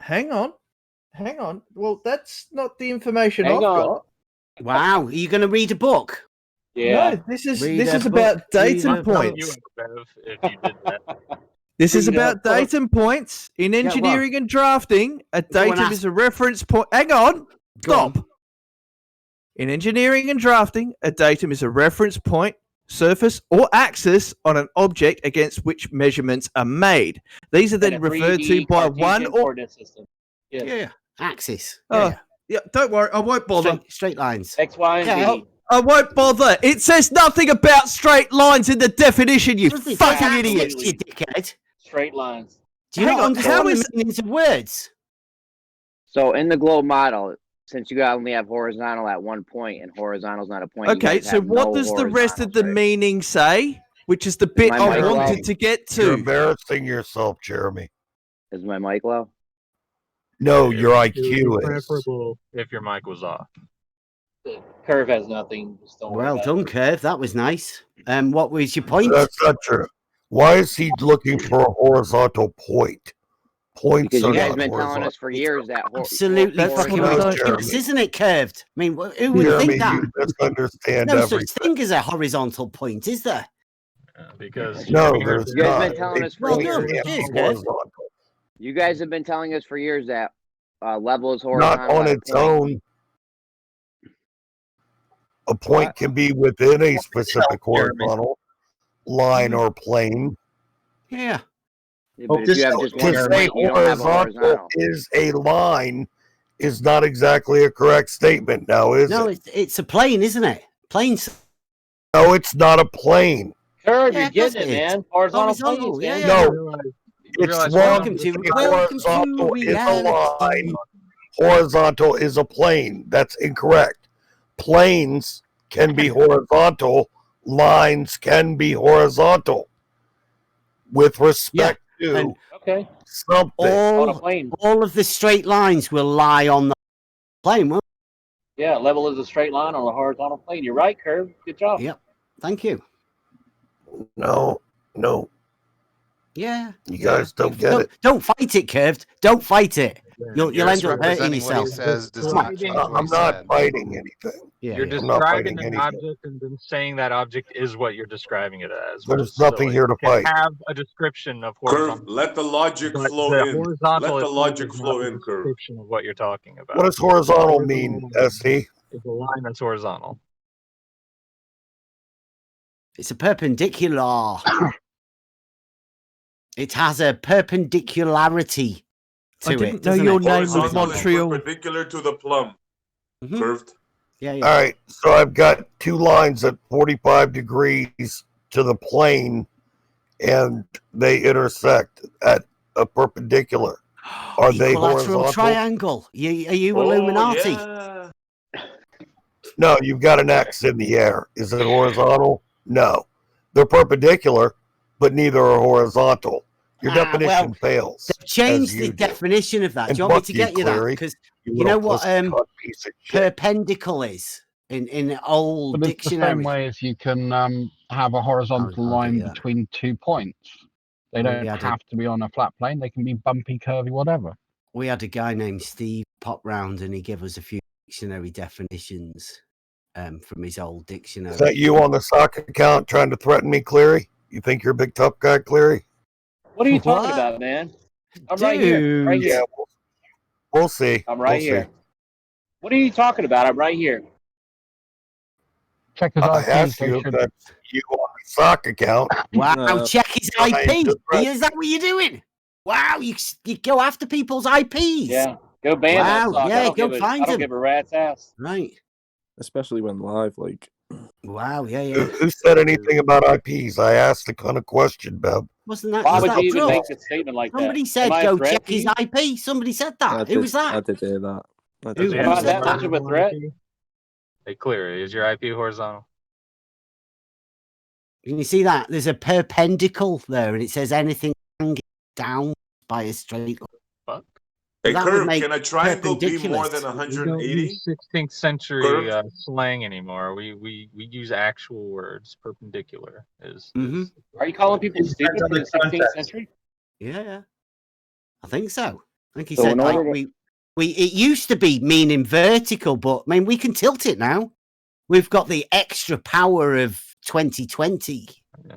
Hang on. Well, that's not the information I've got. Wow, are you going to read a book? Yeah. No, this is about datum points. This is about datum points. In engineering and drafting, a datum is a reference point. Hang on. Stop. In engineering and drafting, a datum is a reference point, surface, or axis on an object against which measurements are made. These are then referred to by one or... Yeah, axis. Yeah, don't worry. I won't bother. Straight lines. X, Y, and Z. I won't bother. It says nothing about straight lines in the definition, you fucking idiot. You dickhead. Straight lines. Do you not understand the meanings of words? So in the globe model, since you only have horizontal at one point and horizontal's not a point. Okay, so what does the rest of the meaning say? Which is the bit I wanted to get to. You're embarrassing yourself, Jeremy. Is my mic low? No, your IQ is. Preferable if your mic was off. Curve has nothing. Well done, Curve. That was nice. What was your point? That's not true. Why is he looking for a horizontal point? Points because are you guys not been telling us for years that absolutely fucking ridiculous, isn't it? Curved. I mean, who would think that? You misunderstand no everything. such thing as a horizontal point, is there? Because no, there's you guys not. been telling us for years. You guys have been telling us for years that level is horizontal. Not on its own. A point can be within a specific horizontal line or plane. Yeah. But if you have just one to say point, you don't have a horizontal is a line is not exactly a correct statement now, is it? No, it's a plane, isn't it? Planes. No, it's not a plane. Curve, you're getting it, man. Horizontal planes, yeah. No, it's wrong. Horizontal is a line. Horizontal is a plane. Incorrect. Incorrect. Planes can be horizontal. Lines can be horizontal. With respect to something. All of the straight lines will lie on the plane, won't they? Yeah, level is a straight line on a horizontal plane. You're right, Curve. Good job. Yep. Thank you. No. Yeah. You guys don't get it. Don't fight it, Curved. Don't fight it. You'll end up hurting yourself. I'm not fighting anything. Yeah, you're describing an object and then saying that object is what you're describing it as. There's nothing here to fight. Have a description of horizontal. Curve, let the logic flow in. Let the logic flow in, Curve. Description of what you're talking about. What does horizontal mean, ST? It's a line that's horizontal. It's a perpendicular. It has a perpendicularity to I it. didn't know your name was Horizontal is Montreal. perpendicular to the plumb. Curved. Yeah. All right, so I've got two lines at 45 degrees to the plane, and they intersect at a perpendicular. Are they Equilateral horizontal? triangle. Are you Illuminati? Yeah. No, you've got an X in the air. Is it horizontal? No. They're perpendicular, but neither are horizontal. Your definition fails. They've changed the definition of that. Do you want me to get you that? Because you know what perpendicle is in old But it's the dictionary. same way as you can have a horizontal line between 2 points. They don't have to be on a flat plane. They can be bumpy, curvy, whatever. We had a guy named Steve pop round and he gave us a few dictionary definitions from his old dictionary. Is that you on the sock account trying to threaten me, Cleary? You think you're a big tough guy, Cleary? What are you talking about, man? I'm right here. Right here. Yeah, we'll see. I'm right here. What are you talking about? I'm right here. Check his I IP. asked you if that's you on the sock account. Wow, check his IP. Is that what you're doing? Wow, you go after people's IPs. Yeah, go ban that sock. Yeah, go find I don't him. give a rat's ass. Right. Especially when live, like. Wow, yeah. Who said anything about IPs? I asked a kind of question, Bev. Wasn't that? Why was would that you even Druff? make a statement like Somebody that? said Am I a go threat check to his you? IP. Somebody said that. Who was that? I did hear that. Who Am I said that that? much of a threat? Hey, clear. Is your IP horizontal? Can you see that? There's a perpendicle there, and it says anything hanging down by a straight line. Fuck. Hey, That would Curve, make can a triangle be more perpendiculars. than We don't 180? use 16th century slang anymore. We use actual words. Perpendicular is. Are you calling people stupid for the 16th century? Yeah. I think so. I think he So said in like order to- we it used to be meaning vertical, but I mean we can tilt it now. We've got the extra power of 2020.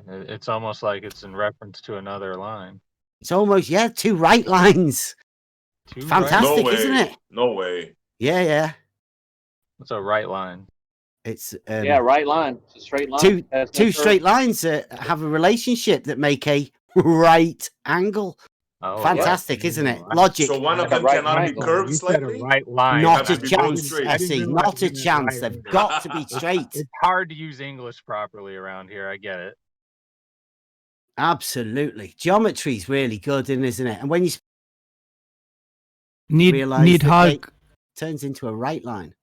It's almost like it's in reference to another line. It's almost two right lines. Fantastic, No way. isn't it? No way. Yeah. What's a right line? It's yeah, right line. It's a straight line. two straight lines that have a relationship that make a right angle. Oh, Fantastic, isn't it? Logic. So one of them cannot be curved slightly? Right line. Not a Have to be both chance, straight. SE. Not a chance. They've got to be straight. It's hard to use English properly around here. I get it. Absolutely. Geometry's really good, isn't it? And when you Need realize hug. turns into a right line.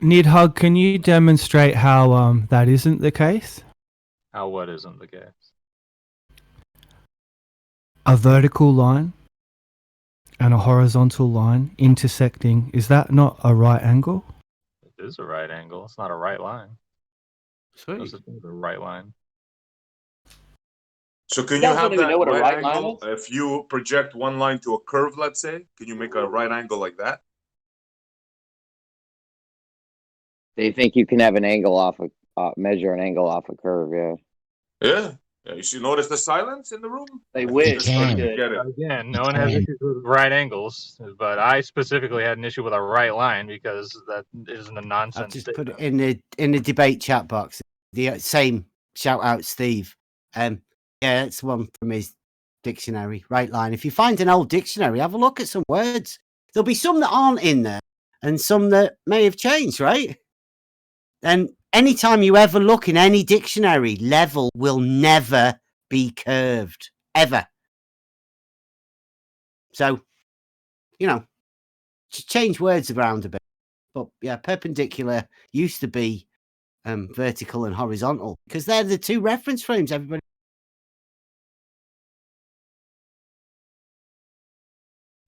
Nidhug, can you demonstrate how that isn't the case? How what isn't the case? A vertical line and a horizontal line intersecting, is that not a right angle? It is a right angle. It's not a right line. Sweet. It's a right line. So can You you guys have don't even that know what a right right line angle? If you project one line to a curve, let's say, can you make a right angle like that? They think you can have an angle off a measure an angle off a curve. Yeah. You should notice the silence in the room. They wish they Get could. it. Again, no one has issues with right angles, but I specifically had an issue with a right line because that isn't a nonsense. I'll just put it in the debate chat box. The same shout out, Steve. Yeah, it's one from his dictionary, right line. If you find an old dictionary, have a look at some words. There'll be some that aren't in there and some that may have changed, right? And anytime you ever look in any dictionary, level will never be curved, ever. So, change words around a bit. But yeah, perpendicular used to be vertical and horizontal because they're the two reference frames, everybody.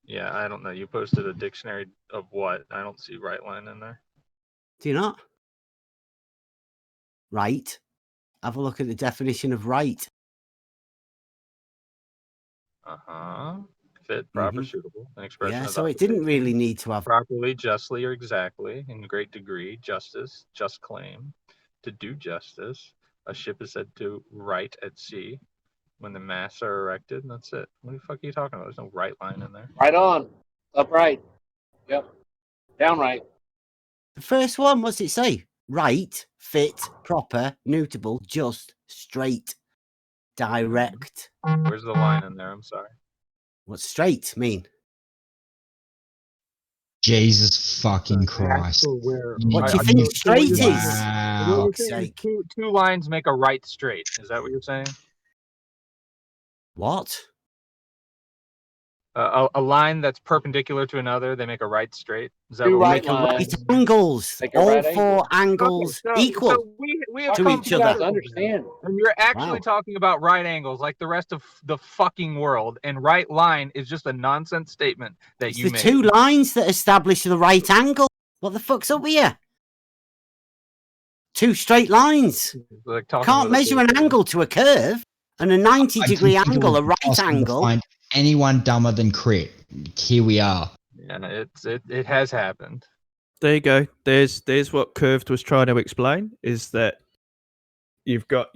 Yeah, I don't know. You posted a dictionary of what? I don't see right line in there. Do you not? Right. Have a look at the definition of right. Fit, proper, suitable, an expression. Yeah, of so it didn't really need to have properly, justly, or exactly, in great degree, justice, just claim, to do justice. A ship is said to right at sea when the masts are erected, and that's it. What the fuck are you talking about? There's no right line in there. Right on. Upright. Yep. Downright. The first one, what's it say? right, fit, proper, notable, just, straight, direct. Where's the line in there? I'm sorry. What's straight mean? Jesus fucking Christ. What do you think straight is? Wow. Fuck's sake. Two lines make a right straight. Is that what you're saying? What? A line that's perpendicular to another, they make a right straight. Is that Two what right angles. All four angles equal So we have to come each other. to understand. And you're actually talking about right angles like the rest of the fucking world. And right line is just a nonsense statement that It's you the made. two lines that establish the right angle. What the fuck's up here? Two straight lines. Like talking Can't about measure an angle to a curve, and a 90-degree I think it angle, would a be right impossible to angle. find anyone dumber than Crit. Here we are. Yeah, it has happened. There you go. There's what Curved was trying to explain, is that you've got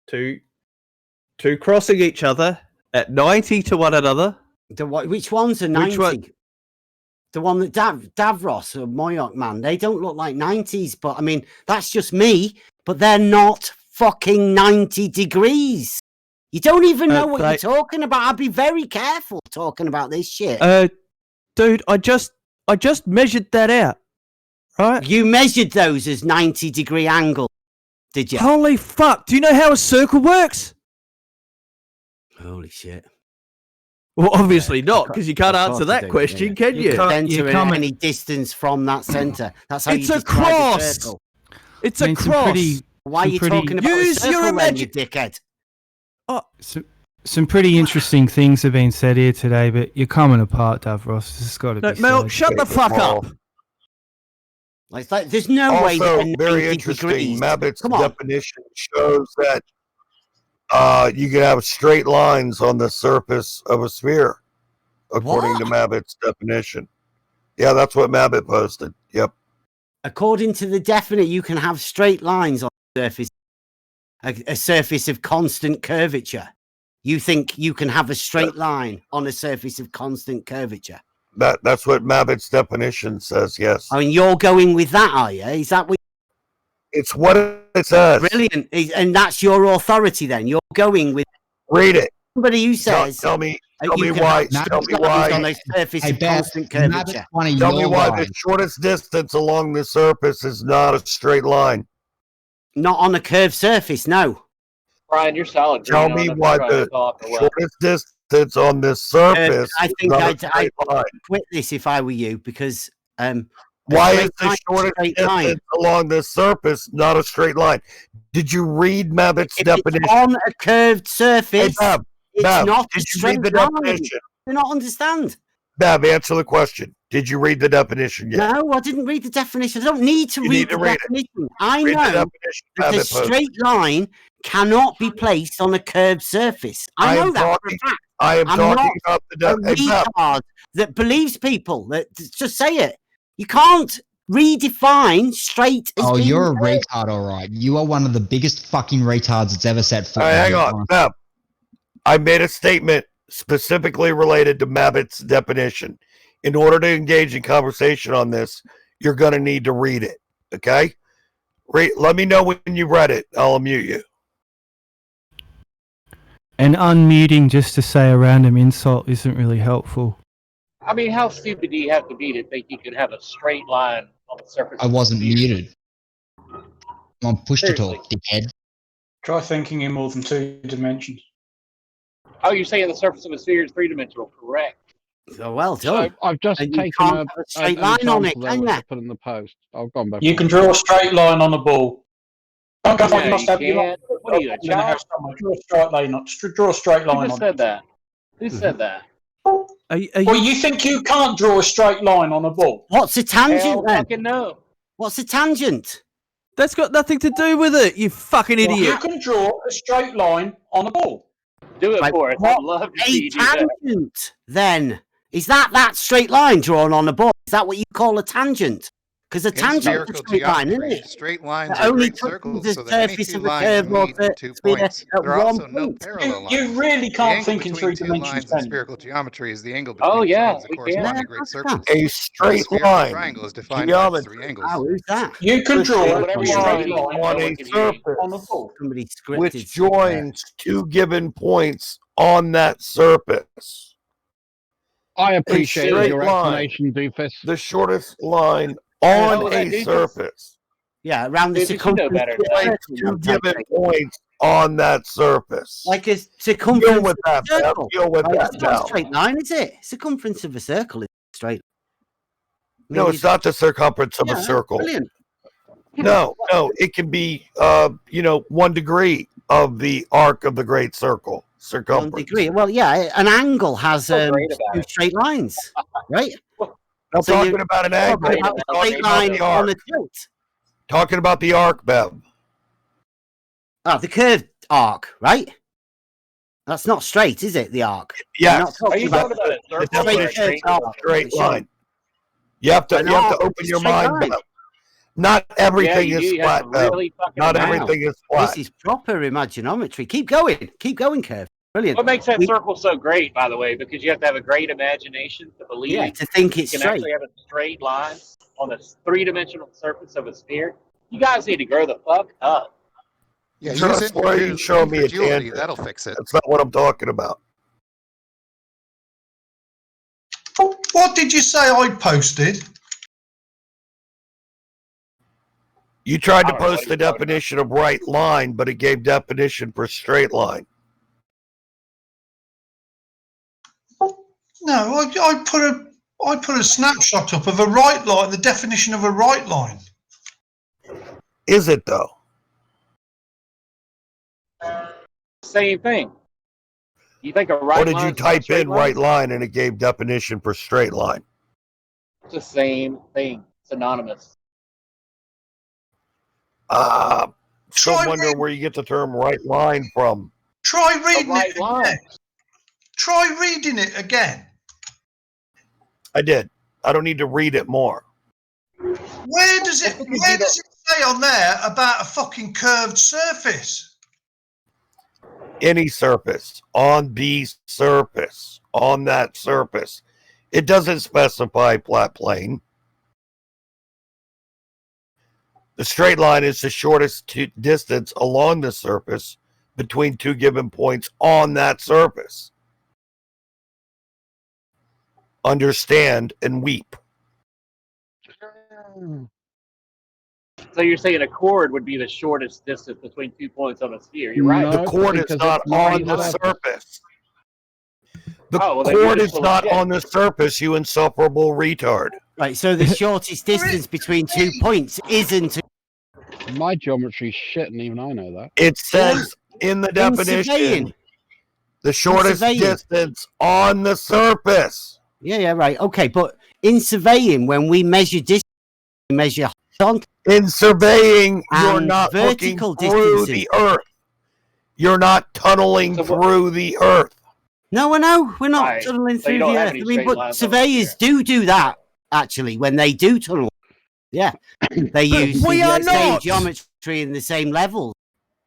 two crossing each other at 90 to one another. Which one's a 90? Which one? The one that Davros or Moyoc, man, they don't look like 90s, but I mean, that's just me, but they're not fucking 90 degrees. You don't even know what you're talking about. I'd be very careful talking about this shit. Dude, I just measured that out. Right? You measured those as 90-degree angle, did you? Holy fuck. Do you know how a circle works? Holy shit. Well, obviously not, because you can't answer that question, can you? Center at any distance from that center. That's how It's you a describe cross. a circle. It's a cross. Why are you talking about a circle then, you dickhead? Some pretty interesting things have been said here today, but you're coming apart, Davros. This has got to be Mel, said. shut the fuck up. It's like, there's no way Also, that very 90 interesting. degrees. Mabbitt's Come on. definition shows that you can have straight lines on the surface of a sphere, according to Mabbitt's definition. Yeah, that's what Mabbitt posted. Yep. According to the definite, you can have straight lines on the surface, a surface of constant curvature. You think you can have a straight line on a surface of constant curvature? That's what Mabbitt's definition says, yes. I mean, you're going with that, are you? Is that what? It's what it says. Brilliant. And that's your authority then? You're going with... Read it. Somebody who says... Tell me you can why. have Tell me straight why. lines on a surface of constant curvature. Tell me why the shortest distance along the surface is not a straight line. Not on a curved surface, no. Brian, you're solid. Tell me why the shortest distance on this surface I think is not I'd line. quit this if I were you, because... Why is the shortest distance along the surface not a straight line? Did you read Mabbitt's definition? It's on a curved surface. Hey, it's Bab, not did a you read straight the line. definition? Do not understand. Bab, answer the question. Did you read the definition yet? No, I didn't read the definition. I don't need to read the definition. I Read the know definition that a Mabbitt posted. straight line cannot be placed on a curved surface. I know that for a fact. I am I'm talking not about the a retard that believes people. Just say it. You can't redefine straight as Oh, being you're a curved. retard, all right. You are one of the biggest fucking retards that's ever set foot. All right, hang on. Bab, I made a statement specifically related to Mabbitt's definition. In order to engage in conversation on this, you're going to need to read it. Okay? Let me know when you read it. I'll unmute you. And unmuting just to say a random insult isn't really helpful. I mean, how stupid do you have to be to think you could have a straight line on the surface? I wasn't muted. I'm on push to talk, dickhead. Try thinking in more than 2 dimensions. Oh, you're saying the surface of a sphere is three-dimensional, correct? Oh, well done. I've just And you taken can't a have a straight an line on it, example there can which I you? put in the post. I've gone back. You can draw a straight line on a ball. Don't go Yeah, you must you have you can't. What are you, a child? Draw a straight line. Draw a straight line Who just on said it. that? Who said that? Well, you think you can't draw a straight line on a ball? What's a tangent Hell then? fucking no. What's a tangent? That's got nothing to do with it, you fucking Well, idiot. you can draw a straight line on a ball. Do it Like, for us. I'd love to see A you do that. tangent, then. Is that straight line drawn on a ball? Is that what you call a tangent? Because a tangent is a straight line, isn't it? Straight lines It are only great touches circles, the so that any surface two of a lines curve or meet in 2 sphere points. at There are one also no point. parallel lines. You really The can't angle think in between 3 two dimensions, lines in can you? spherical geometry is the angle between Oh yeah, planes that we can. correspond Yeah, to great of course. circles. A A straight spherical line. triangle is defined by Geometry. its 3 angles. How is that? You can Say draw whatever a you want, straight Pete. line On No a one can hear you. on the surface ball. Somebody scripted which something there. joins two given points on that surface. I A appreciate straight your line, explanation, Doofus. the shortest line on Oh, was that a Doofus? surface. Yeah, around the Doofus, you know circumference better of than the that. Joins circle, two man, type given thing. points on that surface. Like a Deal circumference with of that, a Bev. circle. Deal with Right, that that's not now. a straight line, is it? Circumference of a circle is straight. I mean, No, it's not the circumference of yeah, a that's circle. brilliant. No, it can be 1 degree of the arc of the great circle 1 circumference. degree. Well, yeah, an angle has So great about two it. straight lines, right? I'm So talking you're about an So angle. great talking I'm about a about straight talking about line the on arc. a tilt. Talking about the arc, Bev. Oh, the curved arc, right? That's not straight, is it? The arc. Yes. Not Are you talking talking about a The circle or a definition straight of line? a straight It shouldn't. line. You have to An you have arc to is open a your straight mind, line. Bev. Not Yeah, everything you is do. You have flat, to Bev. really fucking Not imagine. everything is This flat. is proper imaginometry. Keep going, Curve. Brilliant. What makes that We- circle so great, by the way? Because you have to have a great imagination to believe yeah, to think you it's can straight. actually have a straight line on a 3-dimensional surface of a sphere. You guys need to grow the fuck up. Yeah, Just why you show me a incredulity, tangent. that'll fix it. That's not what I'm talking about. What did you say I posted? You tried to I don't know what post the you're talking about. definition of right line, but it gave definition for straight line. No, I put a snapshot up of a right line, the definition of a right line. Is it though? Same thing. You think a right Or did line you is not a type straight in line? right line and it gave definition for straight line? It's the same thing. It's synonymous. Still wondering where you get the term right line from. Try reading right it line. again. Try reading it again. I did. I don't need to read it more. Where does it say on there about a fucking curved surface? Any surface, on the surface, on that surface. It doesn't specify flat plane. The straight line is the shortest distance along the surface between two given points on that surface. Understand and weep. So you're saying a chord would be the shortest distance between 2 points on a sphere. You're right. The chord is not on the surface. The chord is not on the surface, you insufferable retard. Right, so the shortest distance between 2 points isn't. My geometry's shit, and even I know that. It says in the definition, the shortest distance on the surface. Yeah, right. Okay, but in surveying, when we measure distance, we measure horizontal. In surveying, you're and not looking vertical through distances. the earth. You're not tunneling through the earth. No, I know. We're not Right. tunneling So you through don't the have earth. any I mean, straight but lines on surveyors do that, actually, when they do tunnel. Yeah. They use we the are same not. geometry and the same levels.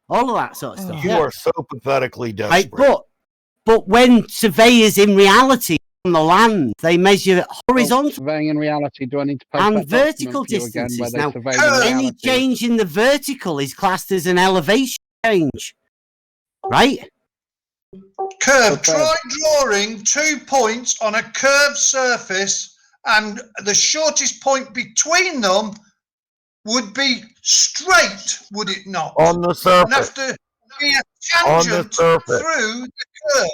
All of that sort of stuff. You are so pathetically Right, desperate. but when surveyors in reality on the land, they measure horizontal Surveying in reality, do I need to post and that document vertical to you again where distances. they Now, survey in any reality? change in the vertical is classed as an elevation change, right? Curve. Try drawing 2 points on a curved surface, and the shortest point between them would be straight, would it not? On the And surface. after be a On the tangent surface. through the curve.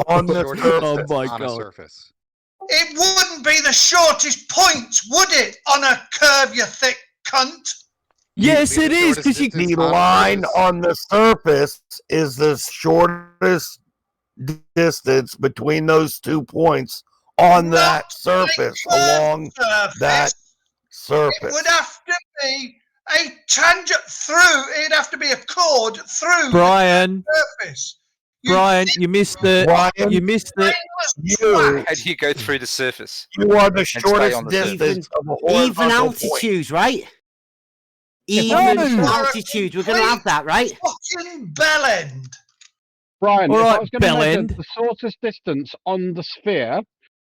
On the Shortest surface. distance my on a God. surface. It wouldn't be the shortest point, would it, on a curve, you thick cunt? Yes, it is, because you. The line on the surface is the shortest distance between those 2 points on that surface, along that surface. It would have to be a tangent through. It'd have to be a chord through Brian. the surface. Brian, you missed the. Brian? You missed the. How do you go through the surface? You are the and stay shortest on the surface? distance of a Even horizontal altitudes, right? If Even I'm a altitudes. We're going to have that, right? Fucking bell end. Brian, All if right, I was going to measure bellend. the shortest distance on the sphere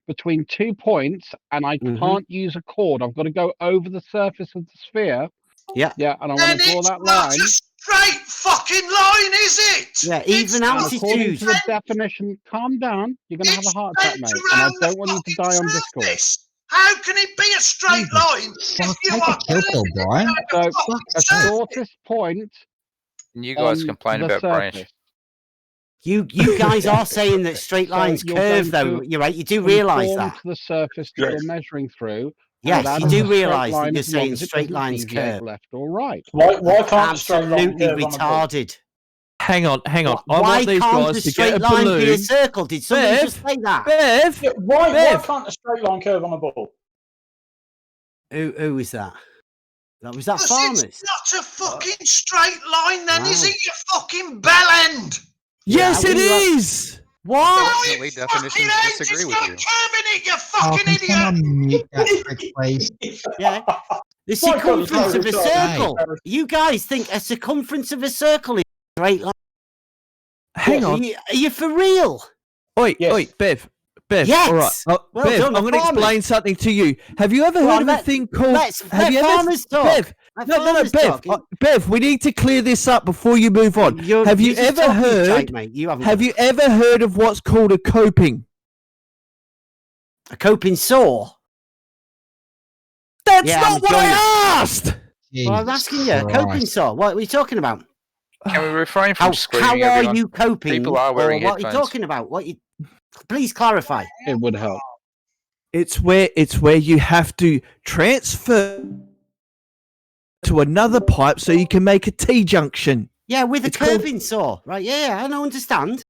between 2 points, and I can't use a chord, I've got to go over the surface of the sphere. Yeah. Yeah, and I Then want to draw it's that not line. a straight fucking line, is it? Yeah, It's even And according altitude. to the definition, calm down. You're going to have a heart attack, mate. And I don't want you to die on Discord. surface. How can it be a straight line if you Take a are kill pill, Brian. So, the shortest point And you guys on complain the about branch. surface. You guys are saying that straight lines you're curve, going though. to You're right. You do realise conform that. to the surface that you're measuring through. Yes, and you that do is a straight realise that line you're as long saying as it straight doesn't lines deviate curve. left or right. Why can't a straight line Absolutely curve on a ball? retarded. Hang on. I Why want these can't guys the to straight get a line be a balloon. circle? Did somebody Bev, just say that? Bev, Why Bev. can't a straight line curve on a ball? Who is that? Was that Because Farmers? it's not a fucking straight line, then, is Wow. it, you fucking bell end? Yes, Yeah, it is. What? Unfortunately, definitions disagree with you. Curving it, you Oh, fucking can idiot. someone mute that prick, please? Yeah. The My God, circumference of a it's circle. You guys think a circumference of a circle is a straight line? Hang on. Are you for real? Oi, Bev. Yes. All right. Well Bev, done, I'm going to Farmers. explain something to you. Have you ever Well, heard of a thing called? let Farmers talk. Bev, Let no, Farmers Bev. talk. Bev, we need to clear this up before you move on. Have you you're just ever talking heard? shite, mate. You haven't Have got you ever heard of what's called a coping? a coping saw? That's Yeah, not I'm what I enjoying asked. Well, I'm asking you, a coping saw. What are we talking about? Can we refrain from How screaming? are everyone? you coping? People are wearing or what are you headphones. talking about? Please clarify. It would help. It's where you have to transfer to another pipe so you can make a T-junction. Yeah, with a It's called- curving saw. Right, yeah, I don't understand.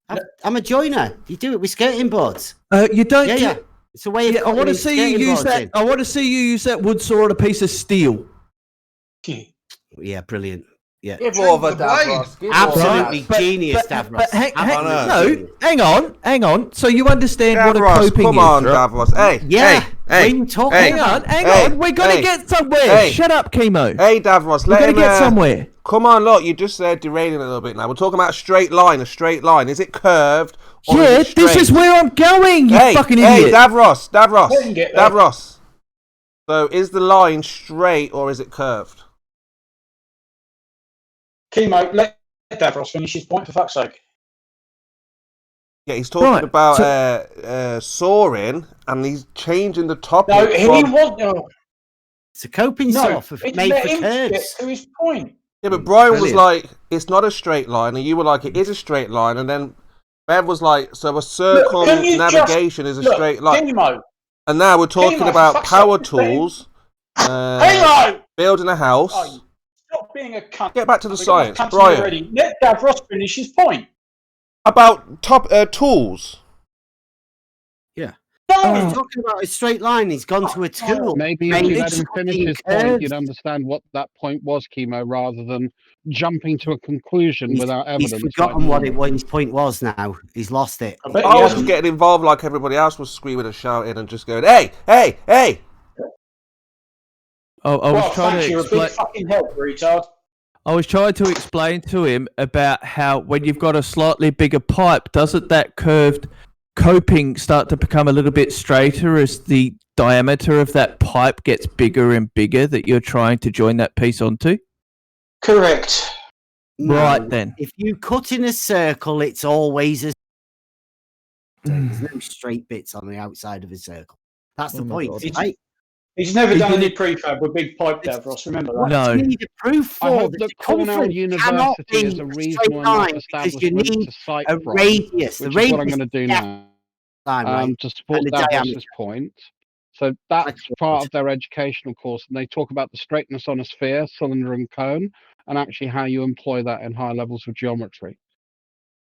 I'm a joiner. You do it with skirting boards. You don't. Yeah, yeah. It's a way of Yeah, I want to see you use that. I want to see you use that wood saw on a piece of steel. Yeah, brilliant. Yeah. Give over, Davros. Give Absolutely over. genius, Davros. But hang Absolutely. hang on. So you understand what a Davros, coping come is? on, right? Davros. Hey, Yeah. hey, What are hey. you talking Hey, about? Hang hey, on. We're gonna hey, get somewhere. hey. Shut up, chemo. Hey, Davros, We're let gonna him, get somewhere. Come on, look, you just said derailing a little bit now. We're talking about a straight line. Is it curved? Or Yeah, is it this straight? is where I'm going. You fucking Hey, idiot. Davros, Let him get there. Davros. So, is the line straight or is it curved? Chemo, let Davros finish his point, for fuck's sake. Yeah, he's talking Right, about soaring, and he's changing the topic. No, he won't. It's a coping No, saw it's made let for him get curves. to his point. Yeah, but Brian was Brilliant. like, it's not a straight line, and you were like, it is a straight line, and then Bev was like, so a circumnavigation is a straight line. Chemo, And now we're talking Chemo, for about fuck's power sake, tools, Chemo! building a house. Oh, stop being a cunt. Get back to the We've got science, cunts Brian. already. Let Davros finish his point. About tools. Yeah. No! He's talking about a straight line. He's gone to a tool. Maybe if you let him finish his point, you'd understand what that point was, Chemo, rather than jumping to a conclusion without evidence. He's forgotten what his point was now. He's lost it. I was just getting involved like everybody else was screaming and shouting and just going, hey, hey, hey. Oh, I was Well, trying thanks, to you're a explain. big fucking help, retard. I was trying to explain to him about how when you've got a slightly bigger pipe, doesn't that curved coping start to become a little bit straighter as the diameter of that pipe gets bigger and bigger that you're trying to join that piece onto? Correct. Right then. If you cut in a circle, it's always a. There's no straight bits on the outside of a circle. That's the point, right? He's never done any prefab with big pipe, Davros. Remember that? No. You need a proof I for hope the that Cornell circumference cannot University is be a a reasonable straight enough line because you establishment need to cite a from, radius. The which is what I'm radius going to do is now. line, right? To support And the diameter. Davros's point. So that's part of their educational course, and they talk about the straightness on a sphere, cylinder, and cone, and actually how you employ that in high levels of geometry.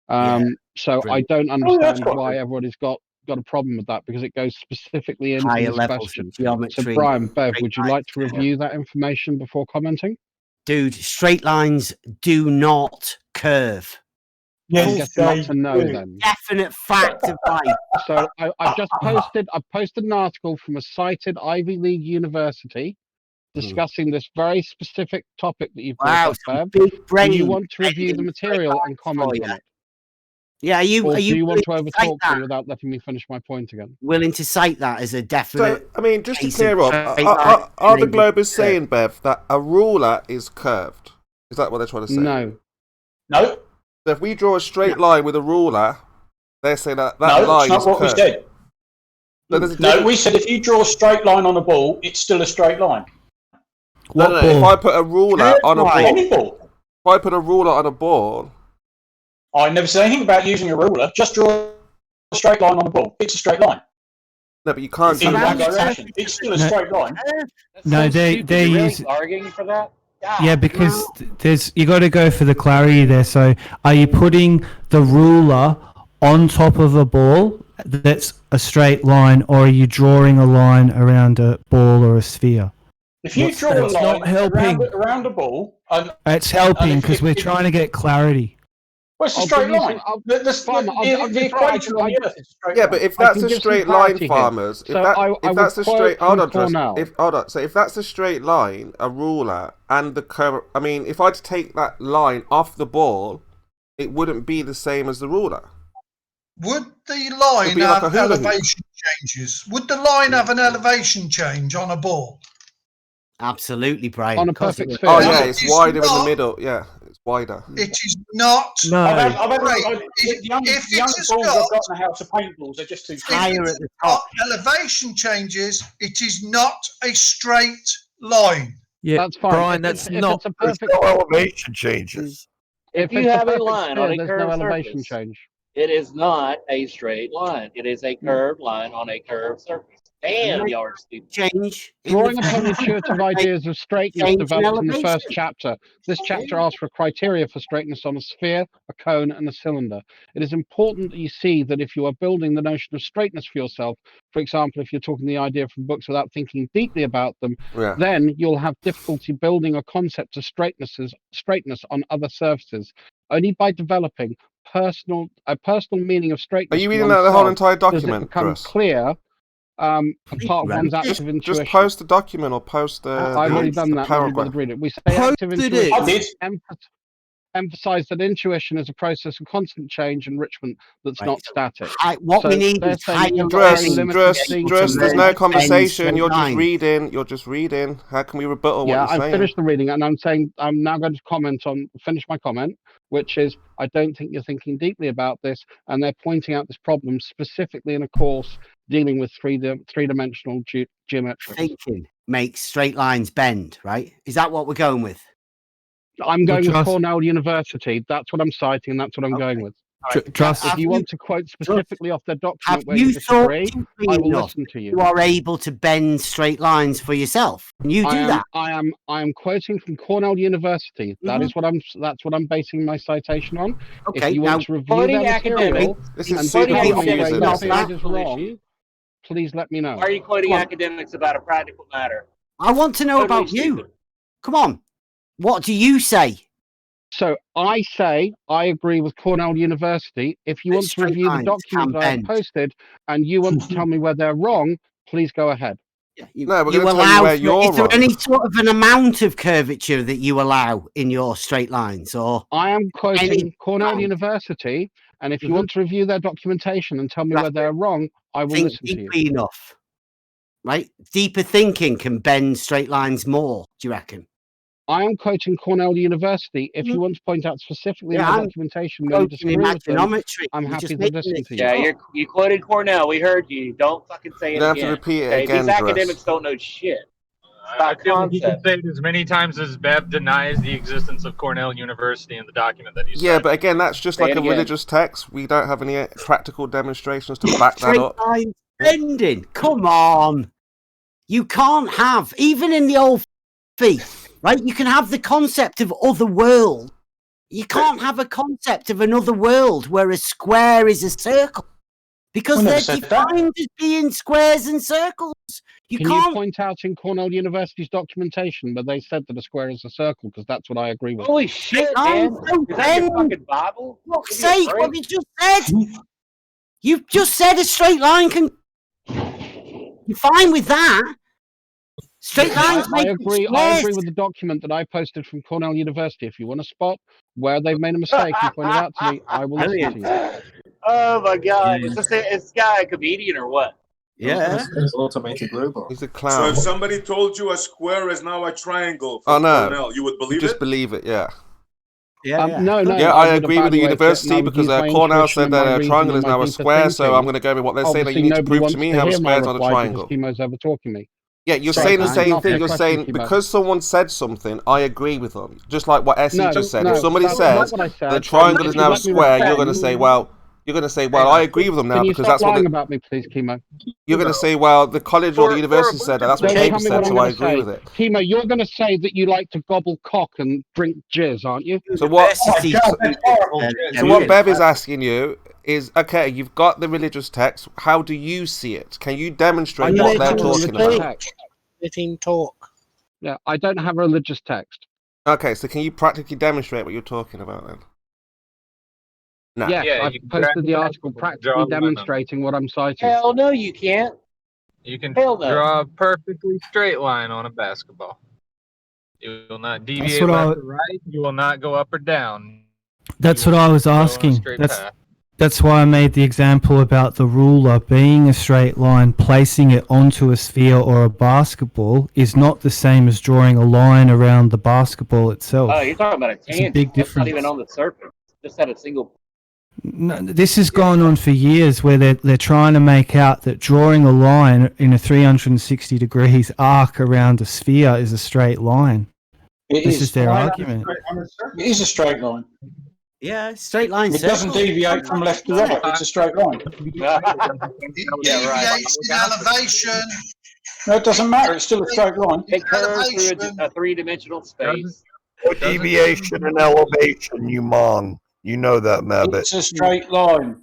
So I don't understand why everybody's got a problem with that, because it goes specifically into Higher this levels question. of geometry. So Brian, Bev, straight would you lines. like to review that information before commenting? Dude, straight lines do not curve. I'm guessing not to know then. Definite fact of life. So I've just posted. I've posted an article from a cited Ivy League university discussing this very specific topic that you've brought up, Bev. Big brain. Do you want to review the material and comment on it? Yeah, Or do you want to willing overtalk cite that? me without letting me finish my point again? Willing to cite that as a definite. So, I mean, just to case clear of up, straight line are the being Globers curved? saying, Bev, that a ruler is curved? Is that what they're trying to say? No. No. So if we draw a straight line with a ruler, they're saying that No, line that's is not what we curved. said. No, there's a No, difference. we said if you draw a straight line on a ball, it's still a straight line. No, if I put a ruler on a ball, Any ball. if I put a ruler on a ball, I never said anything about using a ruler. Just draw a straight line on a ball. It's a straight line. no, but you can't do In one that. direction. It's still a straight line. No, they're really using. arguing for that. Yeah, because there's you got to go for the clarity there. So, are you putting the ruler on top of a ball that's a straight line, or are you drawing a line around a ball or a sphere? If you draw a It's line not helping. around a ball, and It's helping because we're trying to get clarity. well, it's a I'll straight give you line. some- The equation on the Earth is a straight Yeah, line. but if I that's can a give some straight clarity line, here. farmers, So if that's a will straight, quote hold on, from Trust, Cornell. so if that's a straight line, a ruler, and the curve, I mean, if I'd take that line off the ball, it wouldn't be the same as the ruler. Would the line It'd be like a have hula hoop. elevation changes? Would the line have an elevation change on a ball? Absolutely, Brian. On a Of course perfect it sphere. Oh No, yeah, it's it's wider in the not. middle. Yeah, it's wider. It is not. No. The If young it balls has I've got, got in the house are paintballs. They're just too if Higher it's at the got top. elevation changes, it is not a straight line. Yeah, That's fine. Brian, If that's it's- if not. it's a There's perfect. no elevation changes. If you it's a have a perfect line sphere, on a there's curved no elevation surface, change. it is not a straight line. It is a curved line on a curved surface. Damn, y'all are stupid. Change. in Drawing the- upon intuitive ideas of straightness Change in developed in the elevation. first chapter. This chapter asks for criteria for straightness on a sphere, a cone, and a cylinder. It is important that you see that if you are building the notion of straightness for yourself, for example, if you're talking the idea from books without thinking deeply about them, Yeah. then you'll have difficulty building a concept of straightness on other surfaces. Only by developing a personal meaning of straightness. Are you for reading out the whole oneself entire does it document, become Chris? clear a part of one's active intuition. Just post the document or post the. I've already done that. Nobody bothered paragraph. reading it. We say active Posted intuition. I did. Emphasize that intuition is a process of constant change, enrichment that's Right. not static. What we So need they're is saying higher you've got very learning limited to things Dress, to there's learn. no bend conversation. You're just straight reading. You're just reading. How can we rebuttal what Yeah, you're I've saying? finished the reading, and I'm saying I'm now going to finish my comment, which is I don't think you're thinking deeply about this, and they're pointing out this problem specifically in a course dealing with three-dimensional geometry. Thinking makes straight lines bend, right? Is that what we're going with? I'm going with Trust- Cornell University. That's what I'm citing, and that's what I'm going with. Trust. If you want to quote specifically off their Have document where you you thought disagree, deeply I will enough listen to you. you are able to bend straight lines for yourself? Can you do that? I am quoting from Cornell University. That's what I'm basing my citation on. Okay, If you now want to review quoting their material academics- This and is tell super me where confusing. they Not say that it is wrong, please let me know. Why are you quoting Come on. academics about a practical matter? I want to know Totally about you. stupid. Come on. What do you say? So I say I agree with Cornell University. If you That want to straight review the lines document can that I've bend. posted and you want to tell me where they're wrong, please go ahead. You, No, we're you gonna tell you allow where for- you're is there wrong. any sort of an amount of curvature that you allow in your straight lines, or I am quoting Any Cornell time. University, and if you Mhm. want to review their documentation and tell me where Right. they're wrong, I will think listen to you. deeply enough? Right? Deeper thinking can bend straight lines more, do you reckon? I am quoting Cornell University. If you want to point out specifically in Yeah, the I'm documentation where you quoting disagree with them, imaginometry. I'm You're happy just to making listen it to you. Yeah, you quoted Cornell. We heard you. Don't fucking say it You don't have again. to repeat it okay? again, These Dress. academics don't know shit. I feel like you can say it as many times as Bev denies the existence of Cornell University in the document that he's Yeah, but again, that's just Say like it a again. religious text. We don't have any practical demonstrations to back that Straight up. lines bending. Come on. You can't have, even in the old faith, right? You can have the concept of other world. You can't have a concept of another world where a square is a circle. Because they're defined as being squares and circles. Can you point out in Cornell University's documentation where they said that a square is a circle? Because that's what I agree with. Holy shit, man! Is that your fucking Bible? For fuck's sake, what have you just said? You've just said a straight line can. You're fine with that. Straight lines I make agree. I agree with the document that I posted from Cornell University. If you want to spot where they've made a mistake and point it out to me, I will listen to you. Oh my god! Is this guy a comedian or what? Yeah. It's automated robot. He's a So clown. if somebody told you a square is now a triangle Oh from no. Cornell, you would believe Just it? believe it, yeah. No, Yeah, I agree with the university now because use my Cornell intuition said and that my a triangle reasoning is and now my a deeper square, so thinking. I'm going to go with what they're saying. That Obviously, you need to nobody prove to wants me to how a hear my square is not a reply triangle. because Chemo's over talking me. Yeah, you're Sorry, saying the man. same Not thing. my You're question, saying Chemo. because someone said something, I agree with them. Just like what Essie No, just said. no, If somebody that's not says what I said. the triangle is If you now a let me square, you're going to respond- say, well, I agree with them now Can you because stop that's what lying the, about me, please, Chemo? you're going to say, well, the college or the university said that. That's what Don't the tell paper me what said, I'm so I going to agree say. with it. Chemo, you're going to say that you like to gobble cock and drink jizz, aren't you? So what? So what Bev is asking you is, okay, you've got the religious text. How do you see it? Can you demonstrate what they're talking about? Letting talk. Yeah, I don't have a religious text. Okay, so can you practically demonstrate what you're talking about then? No. Yes, Yeah, I've you can posted the draw article the practically line on it. demonstrating what I'm citing. Hell no, you can't. You can Hell no. draw a perfectly straight line on a basketball. You will not deviate what I- left or right. You will not go up or down. That's You what I was will go on a asking. straight path. That's why I made the example about the ruler being a straight line. Placing it onto a sphere or a basketball is not the same as drawing a line around the basketball itself. Oh, you're talking about a It's a tangent. big That's not difference. even on the surface. Just had a single. No, this has gone on for years where they're trying to make out that drawing a line in a 360 degrees arc around a sphere is a straight line. This is their argument. It is a straight line. Yeah, straight line. It doesn't deviate from left to right. It's a straight line. Deviates in elevation. No, it doesn't matter. It's still a straight line. It curves through a three-dimensional space. No deviation and elevation, you mong. You know that, Mabbit. It's a straight line.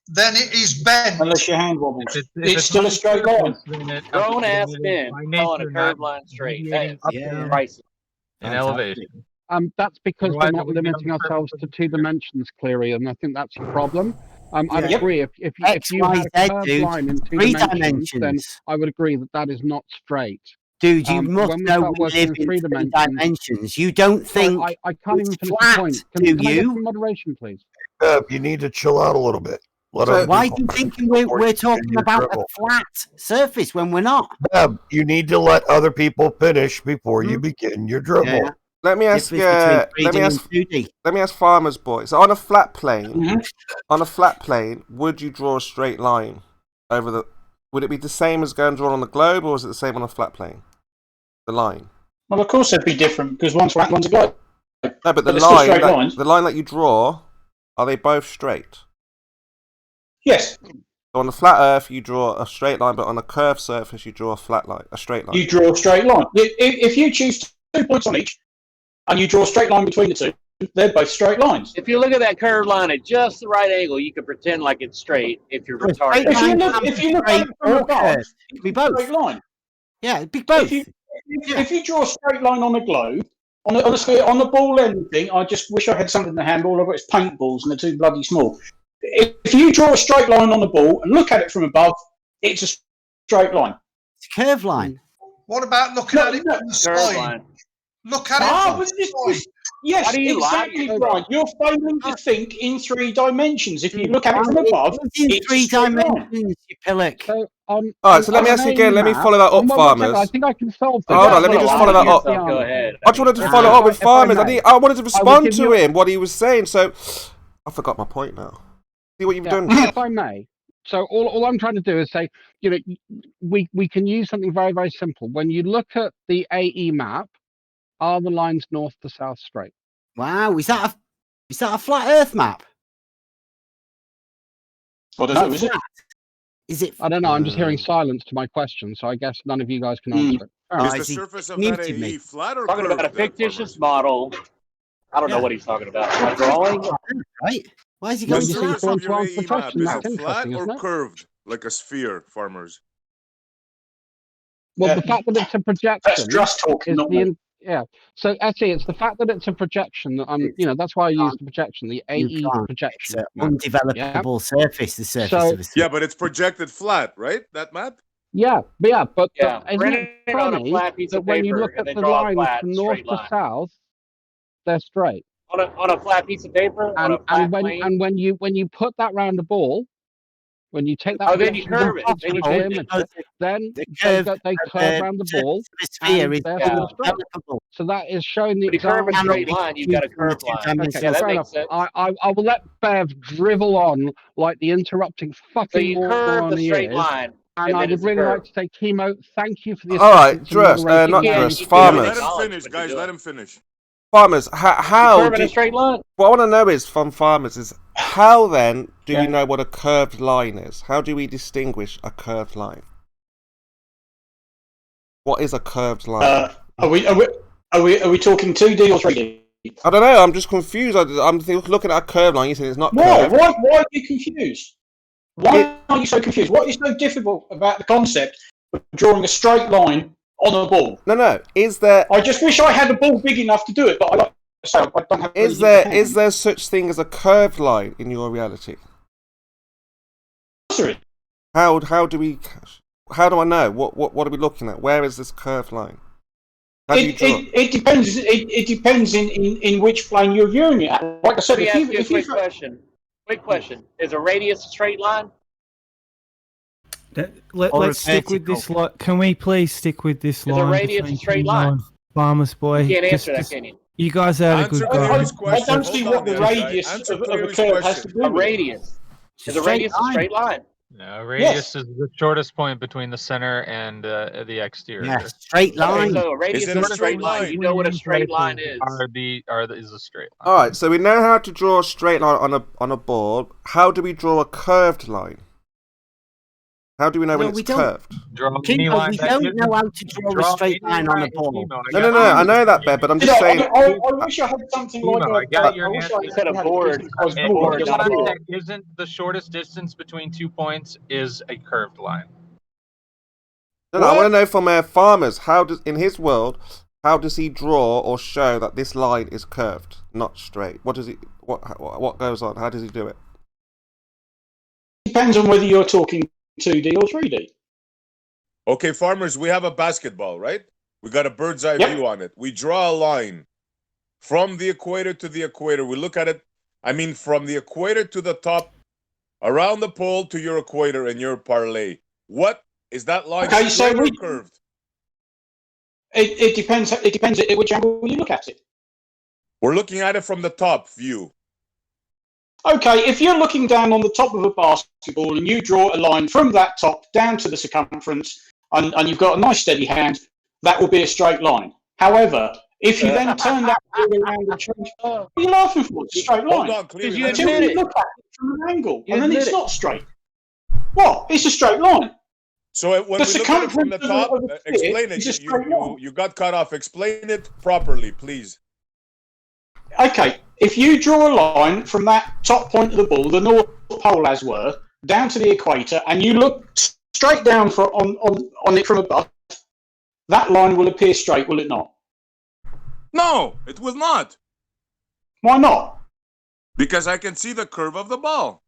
Then it is bent. Unless your hand wobbles. It's still a straight line. Grown ass men calling a curved line straight. That's priceless. In elevation. That's because Why we're do not we limiting have ourselves to 2 dimensions, Cleary, and I think that's your problem. I'd Yeah. agree if X, you Y, had a Z, curved dude. line in 2 3 dimensions, then dimensions. I would agree that that is not straight. Dude, you must when we know start we working live in in 3 three dimensions. You don't think I can't even it's finish the flat, point. do Can I get you? some moderation, please? Bev, you need to chill out a little bit. Let So other why do people you think finish we're before you talking begin your about a dribble. flat surface when we're not? Bev, you need to let other people finish before you begin your dribble. Yeah. Let me ask. Difference between Let me 3D ask. and 2D. Let me ask Farmer's Boy. So on a flat plane, would you draw a straight line over the? Would it be the same as going drawn on the globe, or is it the same on a flat plane? The line. Well, of course they'd be different because one's flat, one's a globe. No, but the But they're still line, straight lines. the line that you draw, are they both straight? Yes. So on the flat Earth, you draw a straight line, but on a curved surface, you draw a flat line, a straight line. You draw a straight line. If you choose 2 points on each, and you draw a straight line between the two, they're both straight lines. If you look at that curved line at just the right angle, you can pretend like it's straight if you're retarded. If you look at it from above, it's be a both. straight line. Yeah, it'd be both. If you draw a straight line on a globe, on a sphere, on the ball end thing, I just wish I had something in the handball. I've got it's paintballs and they're too bloody small. If you draw a straight line on the ball and look at it from above, it's a straight line. It's a curved line. What about looking at it from the side? Look at it from the side. Yes, Why do you lie? exactly right. You're failing to think in 3 dimensions. If you look at it from above, in it's 3 a straight line. dimensions, you pillock. So, Alright, so let me ask you again. Let me follow that up, Farmers. I think I can solve this. Hold on, let me just follow that up. Go ahead. I just wanted to follow up with Farmers. I wanted to respond to him, what he was saying. So I forgot my point now. See what you've done. If I may. So all I'm trying to do is say, we can use something very, very simple. When you look at the AE map, are the lines north to south straight? Wow, is that a flat Earth map? What is it? Is it? I don't know. I'm just hearing silence to my question, so I guess none of you guys can answer it. All right. Is the surface of that AE flat or Talking about a curved, fictitious model. I don't know what he's talking about. A drawing? Right. Why is he The going surface to of your AE map, protection, is that's it flat interesting, or isn't it? curved like a sphere, farmers? Well, the fact that it's a projection That's just talking, is not the me. yeah. So actually, it's the fact that it's a projection that I'm. You know, that's why I use the projection, the You AE can't. projection. It's an undevelopable surface, the surface So- of a Yeah, but it's projected flat, right? That map? But Yeah, isn't print it it on a funny flat piece that of when you paper look and at then the draw a lines flat, from north straight to line. south, they're straight. On a flat piece of paper, on a flat plane. when you put that round the ball, when you take that Oh, then you projection curve it. Then you visual curve image, it. then the they curve curve around the ball, sphere and is they're still straight. developable. So that is showing the When you curve example. a straight line, you've got a curved line. Okay, Yeah, that fair makes enough. sense. I will let Bev drivel on like the interrupting So fucking you curve moron the he straight is. line, And and I then would it's a really curve. like to say, Chemo, thank you for the All right, assistance in Dress, moderating not the Dress, Yeah, farmers. let him finish, guys. Let him finish. Farmers, how curve in do a straight line. what I want to know is from farmers is how then do we know what a curved line is? How do we distinguish a curved line? What is a curved line? Are we talking 2D or 3D? I don't know. I'm just confused. I'm looking at a curved line. You said it's not Why? curved. Why are you confused? Why are you so confused? What is so difficult about the concept of drawing a straight line on a ball? No. Is there? I just wish I had a ball big enough to do it, but I don't have. Is there such thing as a curved line in your reality? Sorry. How do I know? What are we looking at? Where is this curved line? How do you draw it? It depends. It depends in which plane you're viewing it at. Like I said, Let me ask you a if quick question. Quick question. Is a radius a straight line? Let's stick with this. Can we please stick with this line? Is a radius a between straight Chemo line? and Farmers Boy. You can't Just- answer that, just- can you? You guys had a good go. I don't see what the radius of a curve has to do with a radius. Is a radius a straight line? No, radius is the shortest point between the center and the exterior. Yeah, straight line. So a radius is a straight line. You know what a straight line is. Is a straight line. All right, so we know how to draw a straight line on a board. How do we draw a curved line? How do we know when it's curved? Chemo, we don't know how to draw a straight line on a ball. No. I know that, Ben, but I'm just saying. I wish I had something like I got your wish answer. I had a board. What that isn't the shortest distance between 2 points is a curved line. No, I want to know from farmers. In his world, how does he draw or show that this line is curved, not straight? What does he? What goes on? How does he do it? Depends on whether you're talking 2D or 3D. Okay, farmers, we have a basketball, right? We got a bird's eye view on it. We draw a line from the equator to the equator. We look at it, from the equator to the top, around the pole to your equator in your parlay. What is that line? Okay, so straight or curved? It depends. It depends at which angle you look at it. We're looking at it from the top view. Okay, if you're looking down on the top of a basketball and you draw a line from that top down to the circumference and you've got a nice steady hand, that will be a straight line. However, if you then turn that ball around and change, what are you laughing for? It's a straight line. Hold on, clearly. Until you look at it from an angle, and then it's not straight. What? It's a straight line. So when we look at it from the top, explain it. You got cut off. Explain it properly, please. Okay, if you draw a line from that top point of the ball, the North Pole as were, down to the equator, and you look straight down on it from above, that line will appear straight, will it not? No, it will not. Why not? Because I can see the curve of the ball.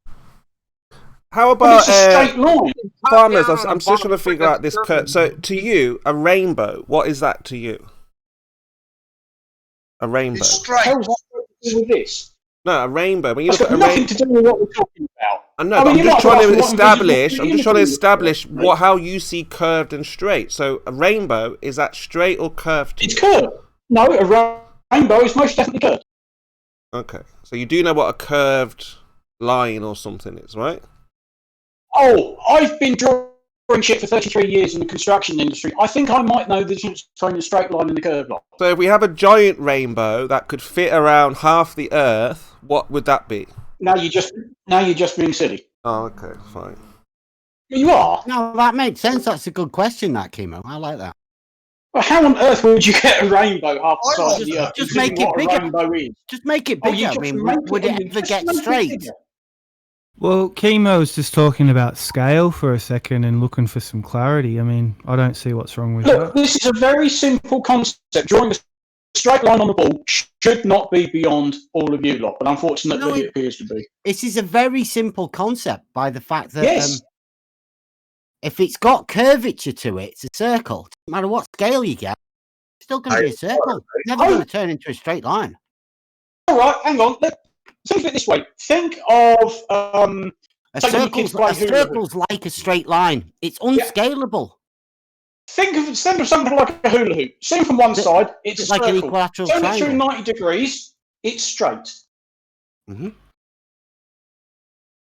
How about it's a straight line. farmers? I'm still trying to figure out this curve. So, to you, a rainbow, what is that to you? A rainbow. It's straight. How's that got to do with this? No, a rainbow. When you It's look got at a nothing to do with what we're talking about. I know, I but mean, I'm you just might trying ask to what establish. I'm just trying to invisible establish how you see curved and straight. So, a rainbow, is that straight or curved? It's curved. No, a rainbow is most definitely curved. Okay, so you do know what a curved line or something is, right? Oh, I've been drawing shit for 33 years in the construction industry. I think I might know the difference between a straight line and a curved line. So, if we have a giant rainbow that could fit around half the Earth, what would that be? Now you're just being silly. Oh, okay, fine. You are. No, that makes sense. That's a good question, that, Chemo. I like that. Well, how on earth would you get a rainbow half the size of the Earth? Just make it what bigger. A rainbow is? Just make it Oh, bigger. you I just mean, make would it it bigger. ever Just get make it straight? bigger. Well, Chemo was just talking about scale for a second and looking for some clarity. I mean, I don't see what's wrong with Look, that. this is a very simple concept. Drawing a straight line on the ball should not be beyond all of you lot, but unfortunately it appears to be. This is a very simple concept by the fact that Yes. if it's got curvature to it, it's a circle. No matter what scale you get, it's still going to be a circle. It's never going to turn into a straight line. All right, hang on. Think of it this way. Think of A say when your kids circle's, play a hula hoop. circle's like a straight line. It's unscalable. Think of something like a hula hoop. Seen from one side, it's a like an circle. equilateral Turn it through triangle. 90 degrees, it's straight. Mm-hmm.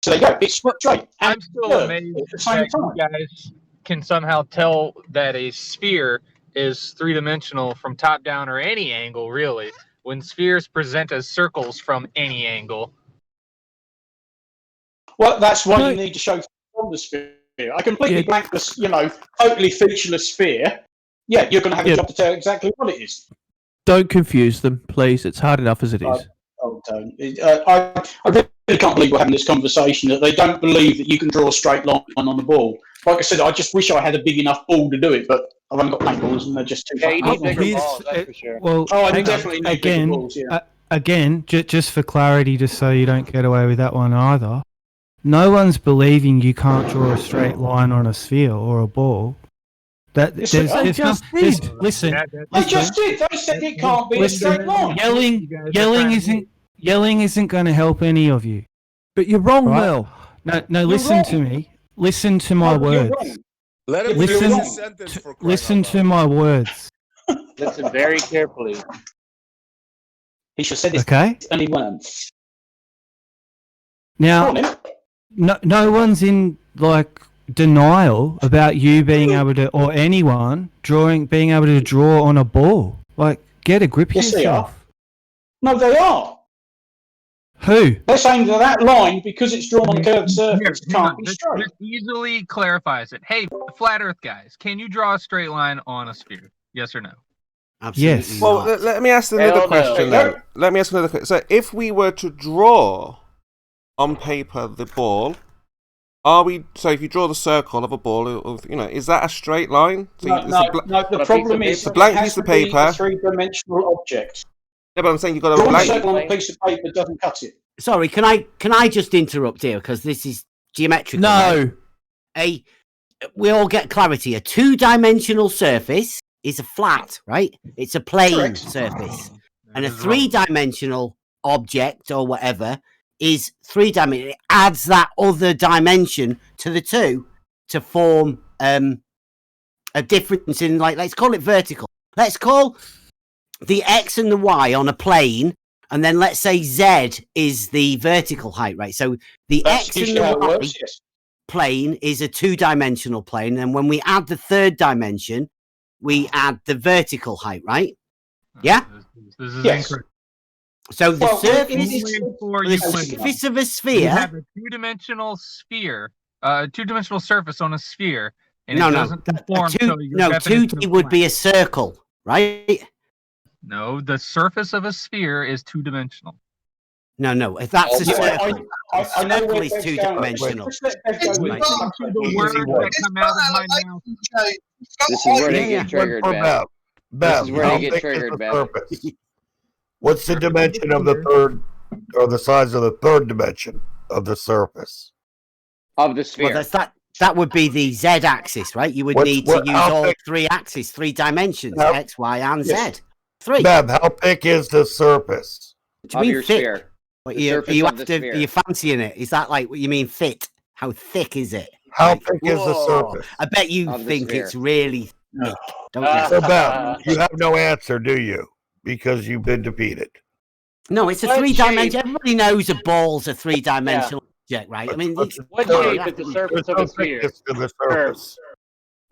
So there you go. It's straight. And I'm still curved amazed at the same that time. you guys can somehow tell that a sphere is three-dimensional from top down or any angle, really, when spheres present as circles from any angle. Well, that's why you need to show from the sphere. A completely blankless, totally featureless sphere. Yeah, you're going to have a job to tell exactly what it is. Don't confuse them, please. It's hard enough as it is. Oh, don't. I really can't believe we're having this conversation, that they don't believe that you can draw a straight line on the ball. Like I said, I just wish I had a big enough ball to do it, but I've only got paintballs and they're just too Yeah, you fat. need bigger balls, that's for sure. Well, I hang on. definitely need bigger balls, yeah. Again, just for clarity, just so you don't get away with that one either. No one's believing you can't draw a straight line on a sphere or a ball. Listen. I just did. They said it can't be a straight line. Yelling isn't going to help any of you. But you're wrong, right? Mel. No. Listen to me. Listen to my words. Let him finish his sentence for crying Listen out to my words. Listen very carefully. He should have said this Okay. only once. Now, no one's in denial about you being able to, or anyone being able to draw on a ball. Get a grip Yes, they yourself. are. No, they are. Who? They're saying that that line, because it's drawn on a curved surface, can't be straight. This easily clarifies it. Hey, flat Earth guys, can you draw a straight line on a sphere? Yes or no? Yes. Well, let me ask another question then. Let me ask another question. So, if we were to draw on paper the ball, so if you draw the circle of a ball, is that a straight line? So No, the problem is it's a blank it has piece of to be paper. a three-dimensional object. Yeah, but I'm saying you've got a Drawing a blank. circle on a piece of paper doesn't cut it. Sorry, can I just interrupt here because this is geometrical? No. Right? We all get clarity. A two-dimensional surface is a flat, right? It's a plane surface, and a three-dimensional object or whatever is three-dimensional. It adds that other dimension to the two to form a difference in, let's call it vertical. Let's call the X and the Y on a plane, and then let's say Z is the vertical height, right? So the X and the Y plane is a two-dimensional plane, and when we add the third dimension, we add the vertical height, right? Yeah? This is Yes. incorrect. So the surface of a You sphere... have a two-dimensional sphere, two-dimensional surface on a sphere, and No, it no. doesn't conform to your definition 2D of would flat. be a circle, right? No, the surface of a sphere is two-dimensional. No. If that's a circle, I a know circle where is Bev's going. two-dimensional. Just let Bev go with it. The words that come out of my mouth. This is where they get triggered, man. This is where they get triggered, man. What's the dimension of the third, or the size of the third dimension of the surface? Of the sphere. Well, that would be the Z-axis, right? You would need to use all three axes, three dimensions, X, Y, and Z. Three. Bev, how thick is the surface? What do you mean your thick? sphere. What, The you surface of the are sphere. you fancying it? Is that like what you mean fit? How thick is it? How thick is the surface? I bet you Of the think sphere. it's really thick, don't you? So, Bev, you have no answer, do you? Because you've been defeated. No, it's a What three-dimensional. shape? Everybody knows a ball's a three-dimensional object, right? I mean, What shape is the surface of a sphere? Thickness to the surface.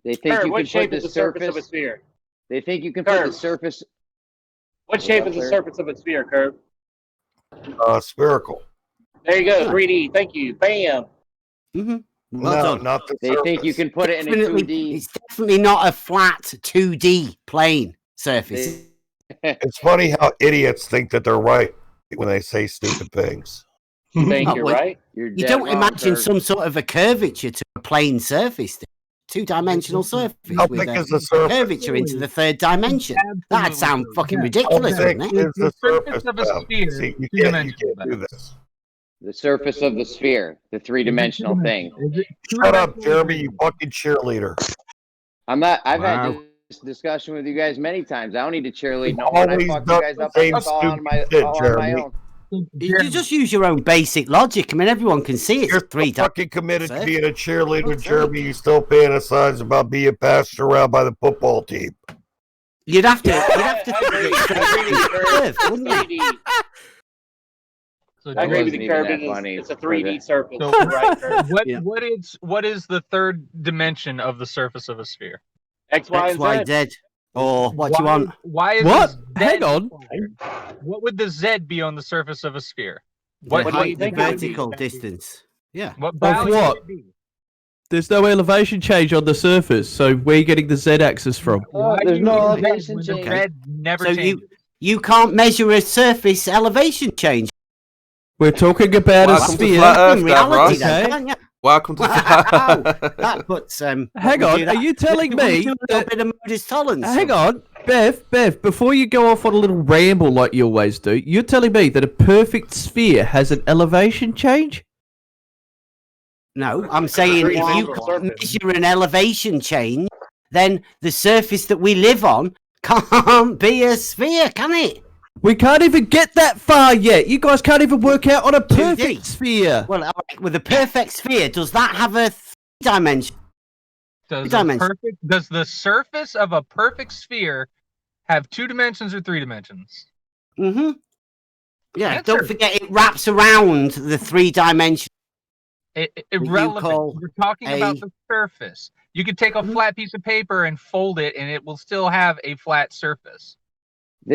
They think Kurt, you what can shape put is the the surface of a surface. sphere? They think you can put the Kurt. surface. What shape is the Kurt? surface of a sphere, Kurt? Spherical. There you go, 3D. Thank you. Bam. Mm-hmm. No, Well done. not the They surface. think you can put it in a Definitely, 2D. it's definitely not a flat 2D plane surface. It's funny how idiots think that they're right when they say stupid things. You think Oh, you're well, right? You're You dead don't wrong, imagine sir. some sort of a curvature to a plane surface, two-dimensional surface How with thick a is the surface? curvature into the third dimension. That'd sound fucking ridiculous, How thick wouldn't it? is the surface? of a Bev? sphere, See, you two-dimensional, can't do this. The surface of the sphere, the three-dimensional thing. Shut up, Jeremy, you fucking cheerleader. I'm not. I've Wow. had this discussion with you guys many times. I don't need to cheerlead You've no one. I always fuck you done guys the up. same That's all on my, stupid shit, all on my Jeremy. own. You just use your own basic logic. I mean, everyone can see it's You're three so fucking committed to surface. being a cheerleader, Jeremy. You still fantasize about being passed around by the football team. You'd have to. So That I agree with wasn't the even curve. that funny. It's a 3D surface. So, Right curve. what is the third dimension of the surface of a sphere? X, Y, X, Y, and Z. Z. Or what do you want? Why is What? the Z Hang on. required? What would the Z be on the surface of a sphere? The What do you height, the think it would be? vertical distance. Yeah. What Of value what? would it be? There's no elevation change on the surface, so where are you getting the Z-axis from? Why There's do no you elevation when the change. Z never So changes? you can't measure a surface elevation change. We're talking about a Welcome to sphere. Flat Earth, In reality, Davros. then, Okay. can't you? Welcome to Wow, that puts. Hang we on, do are that. you telling We me do a little bit of modus tolerance? Hang on, Bev, before you go off on a little ramble like you always do, you're telling me that a perfect sphere has an elevation change? No, I'm saying if you can't measure an elevation change, then the surface that we live on can't be a sphere, can it? We can't even get that far yet. You guys can't even work out on a 2D. perfect sphere. Well, all right, with a perfect sphere, does that have a dimension? Does, dimensions. does the surface of a perfect sphere have 2 dimensions or 3 dimensions? Mm-hmm. Yeah, Answer. don't forget it wraps around the 3 dimensions. Irrelevant. call We're talking about the surface. You could take a flat piece of paper and fold it, and it will still have a flat surface.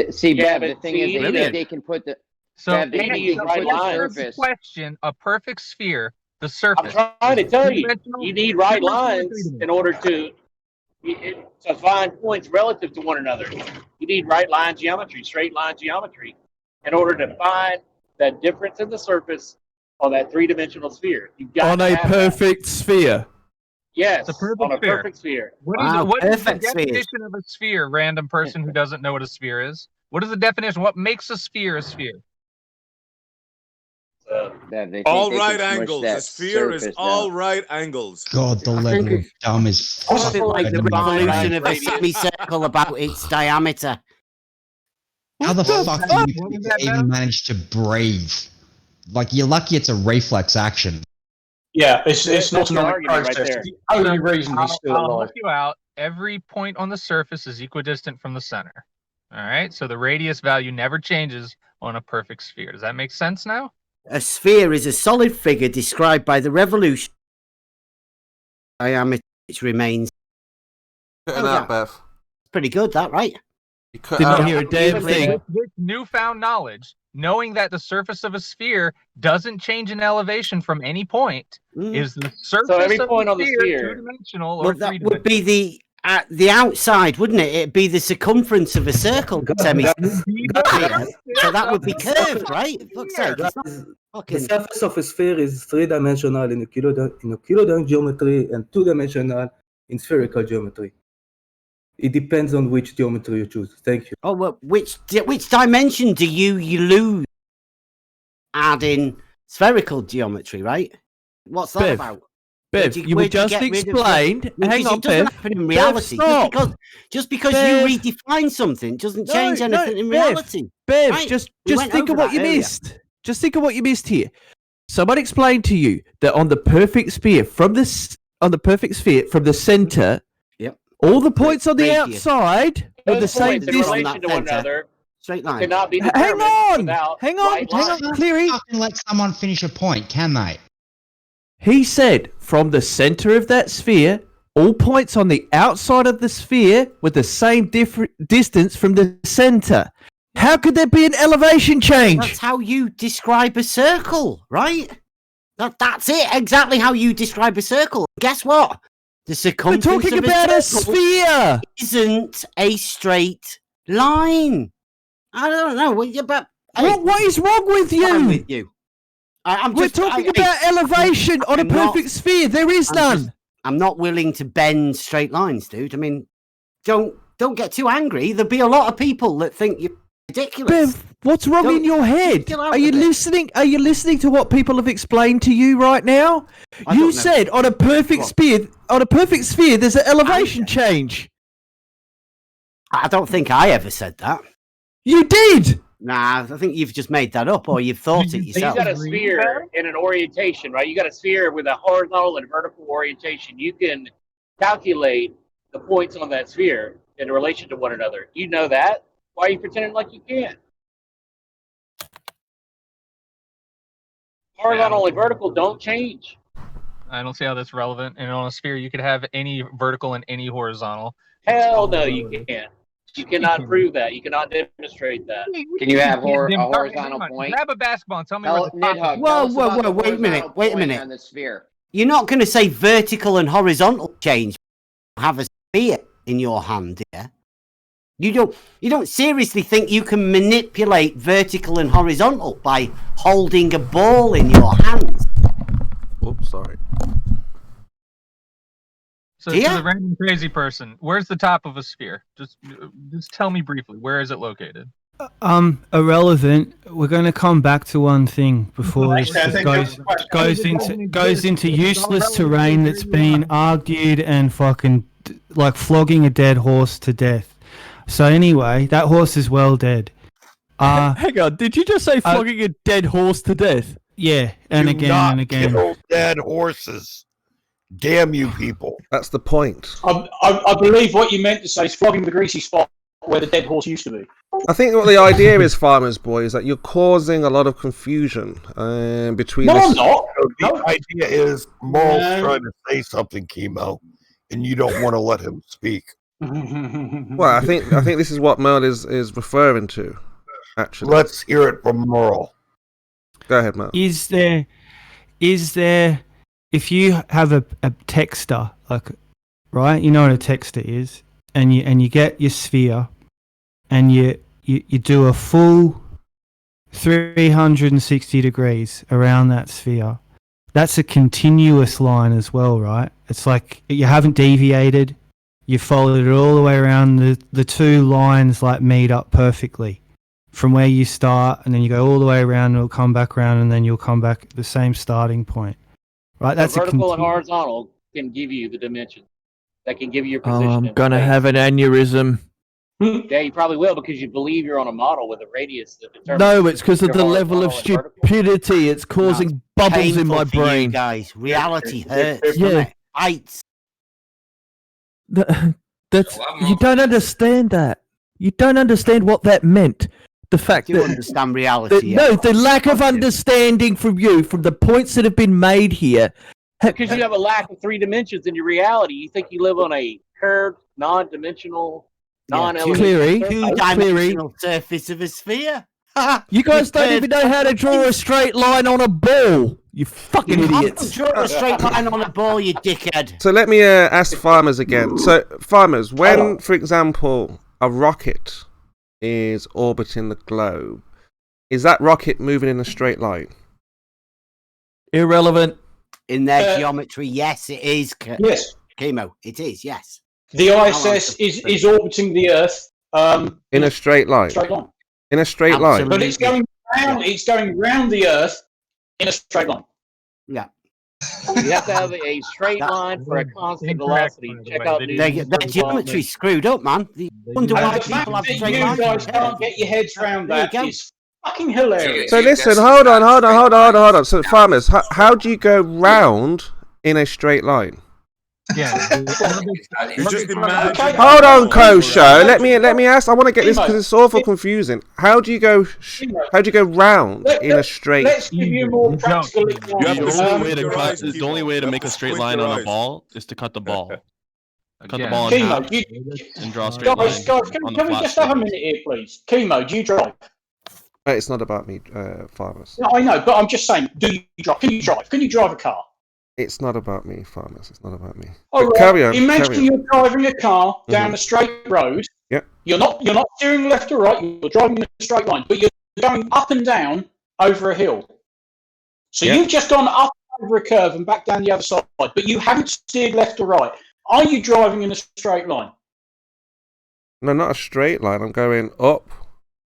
See, Yeah, Bev, the but thing see, is, you they need think to- they can put the. So, Bev, they maybe can use put right the lines. surface. question, a perfect sphere, the I'm surface. trying to tell you, Two-dimensional, you need right two-dimensional, lines three-dimensional. in order to find points relative to one another. You need right line geometry, straight line geometry, in order to find that difference in the surface on that 3-dimensional sphere. You've got On to a have perfect sphere. Yes, It's a perfect on a sphere. perfect sphere. What is, Wow, what is the perfect sphere. definition of a sphere, random person who doesn't know what a sphere is? What is the definition? What makes a sphere a sphere? Bev, they think All they right can smush angles. that A sphere is surface all down. right angles. God, the level of dumb is What's it like the fucking revolution of a radius. semicircle about its diameter? How the fuck do What you was that, even Bev? manage to breathe? Like, you're lucky it's a reflex action. Yeah, it's That's not an your autonomic argument right process. there. The only reason he's still I'll alive. help you out. Every point on the surface is equidistant from the center. All right, so the radius value never changes on a perfect sphere. Does that make sense now? A sphere is a solid figure described by the revolution diameter which remains. Cutting out, Bev. Pretty good, that right? You cut Did not out. hear a damn thing. With newfound knowledge, knowing that the surface of a sphere doesn't change in elevation from any point, is the surface every of point the on the sphere sphere- two-dimensional or Well, that three-dimensional? would be the outside, wouldn't it? It'd be the circumference of a circle, semicircle. So that would be curved, right? Fuck's sake, it's not The fucking. surface of a sphere is 3-dimensional in Euclidean geometry and 2-dimensional in spherical geometry. It depends on which geometry you choose. Thank you. Oh, well, which dimension do you lose? Add in spherical geometry, right? What's that Bev, about? Bev, you were just explained. Hang on, It doesn't Bev. happen in Bev, reality. stop. Just because Bev. you redefine something doesn't change anything in Bev, reality. Bev, Right? just We went think of over what you that earlier. missed. Just think of what you missed here. Someone explained to you that on the perfect sphere from the center, yep, all the points on the radius. outside with the Those same points in distance. relation to one another Straight line. cannot be Hang determined on, without hang on, right hang on, lines. Cleary. Fucking let someone finish a point, can they? He said from the center of that sphere, all points on the outside of the sphere with the same different distance from the center. How could there be an elevation change? That's how you describe a circle, right? That's it. Exactly how you describe a circle. Guess what? The circumference talking of about a circle sphere. isn't a straight line. I don't know. But What is wrong with I'm you? with you. We're talking about elevation on a perfect sphere. There is none. I'm not willing to bend straight lines, dude. I mean, don't get too angry. There'll be a lot of people that think you're ridiculous. Bev, what's wrong in your head? Are you listening? Are you listening to what people have explained to you right now? You said on a perfect sphere, there's an elevation change. I don't think I ever said that. You did. Nah, I think you've just made that up, or you've thought it So yourself. you got a sphere in an orientation, right? You got a sphere with a horizontal and vertical orientation. You can calculate the points on that sphere in relation to one another. You know that. Why are you pretending like you can't? Horizontal and vertical don't change. I don't see how that's relevant. And on a sphere, you could have any vertical and any horizontal. Hell no, you can't. You cannot prove that. You cannot demonstrate that. Can you have a horizontal point? Grab a basketball and tell me where the top is. Whoa, wait a minute, On the sphere. You're not going to say vertical and horizontal change. Have a sphere in your hand here. You don't seriously think you can manipulate vertical and horizontal by holding a ball in your hands? Oops, sorry. So to the random crazy person, where's the top of a sphere? Just tell me briefly. Where is it located? Irrelevant. We're going to come back to one thing before this goes into useless terrain that's been argued and fucking like flogging a dead horse to death. So anyway, that horse is well dead. Hang on, did you just say flogging a dead horse to death? Yeah, and Do again not and again. kill dead horses. Damn you people. That's the point. I believe what you meant to say is flogging the greasy spot where the dead horse used to be. I think what the idea is, Farmers Boy, is that you're causing a lot of confusion between. No, I'm not. The idea is Moral's trying to say something, Chemo, and you don't want to let him speak. Well, I think this is what Merle is referring to. Actually, let's hear it from Merle. Go ahead, Merle. Is there, if you have a texter, like, right? You know what a texter is, and you get your sphere, and you do a full 360 degrees around that sphere. That's a continuous line as well, right? It's like you haven't deviated. You followed it all the way around. The two lines like meet up perfectly from where you start, and then you go all the way around, and it'll come back around, and then you'll come back at the same starting point. Right? That's vertical and horizontal can give you the dimension. That can give you your position. I'm gonna have an aneurysm. Yeah, you probably will because you believe you're on a model with a radius that determines. No, it's because of your the level of horizontal and stupidity. It's causing bubbles in my Painful for you brain. guys. Reality hurts. Yeah. Heights. That's you don't understand that. You don't understand what that meant. The fact Do you that understand reality? no, the lack of understanding from you, from the points that have been made here. Because you have a lack of 3 dimensions in your reality. You think you live on a curved, non-dimensional, non-elevated two-dimensional surface of a sphere. You guys don't even know how to draw a straight line on a ball. You fucking idiots. Draw a straight line on a ball, you dickhead. So let me ask Farmers again. So, Farmers, when, for example, a rocket is orbiting the globe, is that rocket moving in a straight line? Irrelevant. In their geometry, yes, it is. Yes. Chemo, it is, yes. The ISS is orbiting the Earth In a straight line? straight line. In a straight line? But it's going round. It's going round the Earth in a straight line. Yeah. You have to have a straight line for a constant velocity. Check out Their geometry's screwed up, man. The wonder why And the fact people have that straight you lines. guys can't get your heads around There you that go. is fucking hilarious. So listen, hold on. So, Farmers, how do you go round in a straight line? Yeah. You just imagine. Hold on, Kosho. Let me ask. I want to get this because it's awful confusing. How do you go round in a straight? Let's give you a more practical You have to example. The only way to make a straight line on a ball is to cut the ball. Cut the Yeah. ball in half Chemo, and draw a straight guys, line can on the we flat just have a surface. minute here, please? Chemo, do you drive? It's not about me, Farmers. No, I know, but I'm just saying, do you drive? Can you drive? Can you drive a car? It's not about me, Farmers. It's not about me. All But right. carry on. Imagine carry on. you're driving a car down Mhm. a straight road. Yep. You're not steering left or right. You're driving in a straight line, but you're going up and down over a hill. So you've just gone up over a curve and back down the other side, but you haven't steered left or right. Are you driving in a straight line? No, not a straight line. I'm going up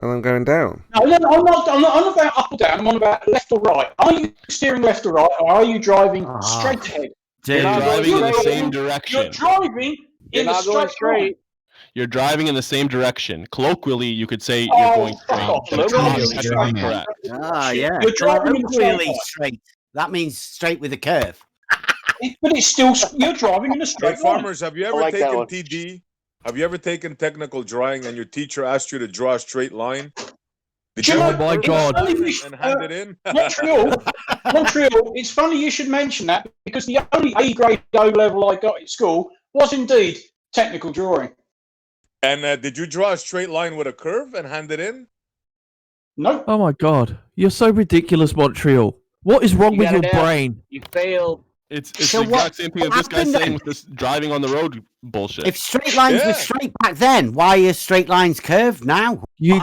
and I'm going down. No, I'm not about up or down. I'm on about left or right. Are you steering left or right, or are you driving straight ahead? You're driving in the same direction. You're driving in a straight line. You're driving in the same direction. Colloquially, you could say you're going straight. Correct. Ah, yeah. You're driving in a straight really line. straight. That means straight with a curve. But it's still you're driving in a straight Hey, line. farmers, have you ever taken TD? Have you ever taken technical drawing and your teacher asked you to draw a straight line? Did you Oh ever my curve God. that line and hand it in? Montreal, it's funny you should mention that because the only A grade O level I got at school was indeed technical drawing. And did you draw a straight line with a curve and hand it in? No. Oh my God, you're so ridiculous, Montreal. What is wrong with your brain? You failed. It's So the what- exact same thing as what this guy's happened saying then? with this driving on the road bullshit. If straight lines were straight back then, why are straight lines curved now? You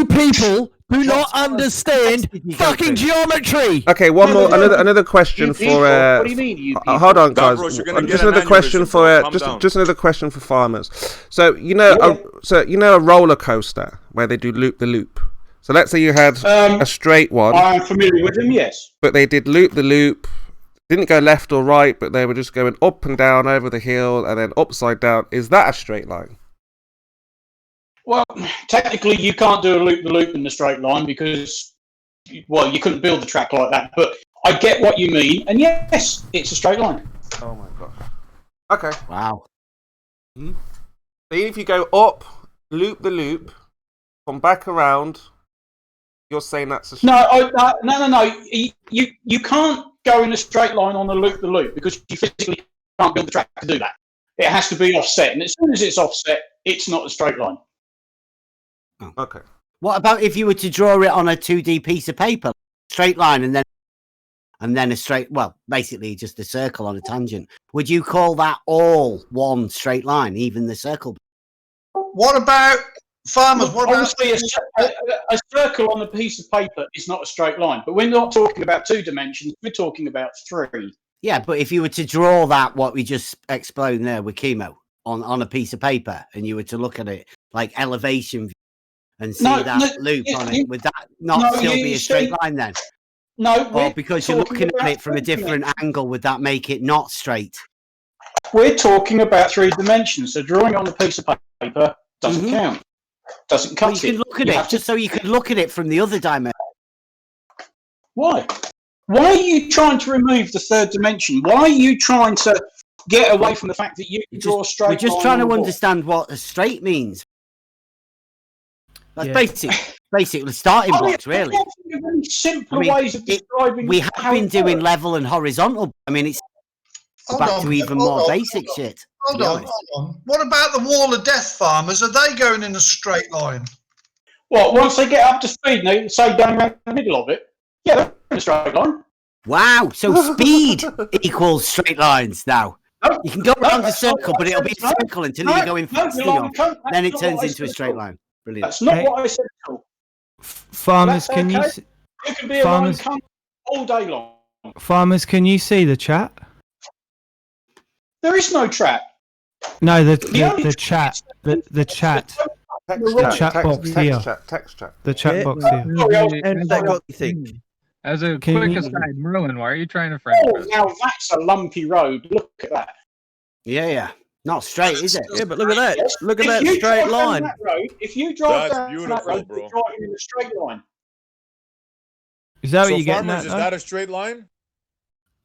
people do not understand fucking geometry. Okay, one more. Another question You for. people. What do you mean, you people? Hold on, guys. Davros, you're gonna get Just an another question aneurysm, for. bro. Calm down. Just another question for farmers. So you know, a roller coaster where they do loop the loop. So let's say you had a straight one. I'm familiar with them, yes. But they did loop the loop. Didn't go left or right, but they were just going up and down over the hill and then upside down. Is that a straight line? Well, technically, you can't do a loop-the-loop in the straight line because, well, you couldn't build the track like that. But I get what you mean, and yes, it's a straight line. Oh my God. Okay. Wow. So if you go up, loop the loop, come back around, you're saying that's a straight No. You can't go in a straight line on a loop-the-loop because you physically can't build the track to do that. It has to be offset, and as soon as it's offset, it's not a straight line. Okay. What about if you were to draw it on a 2D piece of paper, straight line, and then a straight? Well, basically just a circle on a tangent. Would you call that all one straight line, even the circle? What about farmers? What about Obviously, a circle on a piece of paper is not a straight line, but we're not talking about 2 dimensions. We're talking about 3. Yeah, but if you were to draw that, what we just explained there with chemo on a piece of paper, and you were to look at it like elevation and see that loop on it, would that not still be a straight line then? No, or because you're looking at it from a different angle, would that make it not straight? We're talking about 3 dimensions, so drawing on a piece of paper doesn't count. Doesn't cut Well, you can look at it just so you can look at it from the other dimension. Why? Why are you trying to remove the 3rd dimension? Why are you trying to get away from the fact that you can draw a straight line? We're just trying on to a board? understand what a straight means. That's Yeah. basically starting blocks, really. Really simple ways of describing we have how been it doing works. level and horizontal. I mean, it's back to even more basic shit. to Hold be on, honest. hold on. What about the wall of death farmers? Are they going in a straight line? What, once they get up to speed and they say down around the middle of it? Yeah, they're in a straight line. Wow, so speed equals straight lines now. You can go around the circle, but it'll be a circle until you go in fast enough. Then it turns into a straight line. Brilliant. That's not what I said at all. Farmers, That's can you? okay. You can be a Farmers, line all day long. farmers, can you see the chat? There is no trap. No, the only chat, the chat, Text the chat, chat text, box text here, chat, text chat. the chat Yeah. box here. And what do you think? As a Can quick you- aside, Merlin, why are you trying to frame Oh, now that's a lumpy road. Look at that. Yeah. Not straight, is it? Yeah, but look at that. Look at If that you straight drive down line. that road, if you drive That's down that beautiful, road, bro. you're driving in a straight line. Is that So what you're getting farmers, at? is though? that a straight line?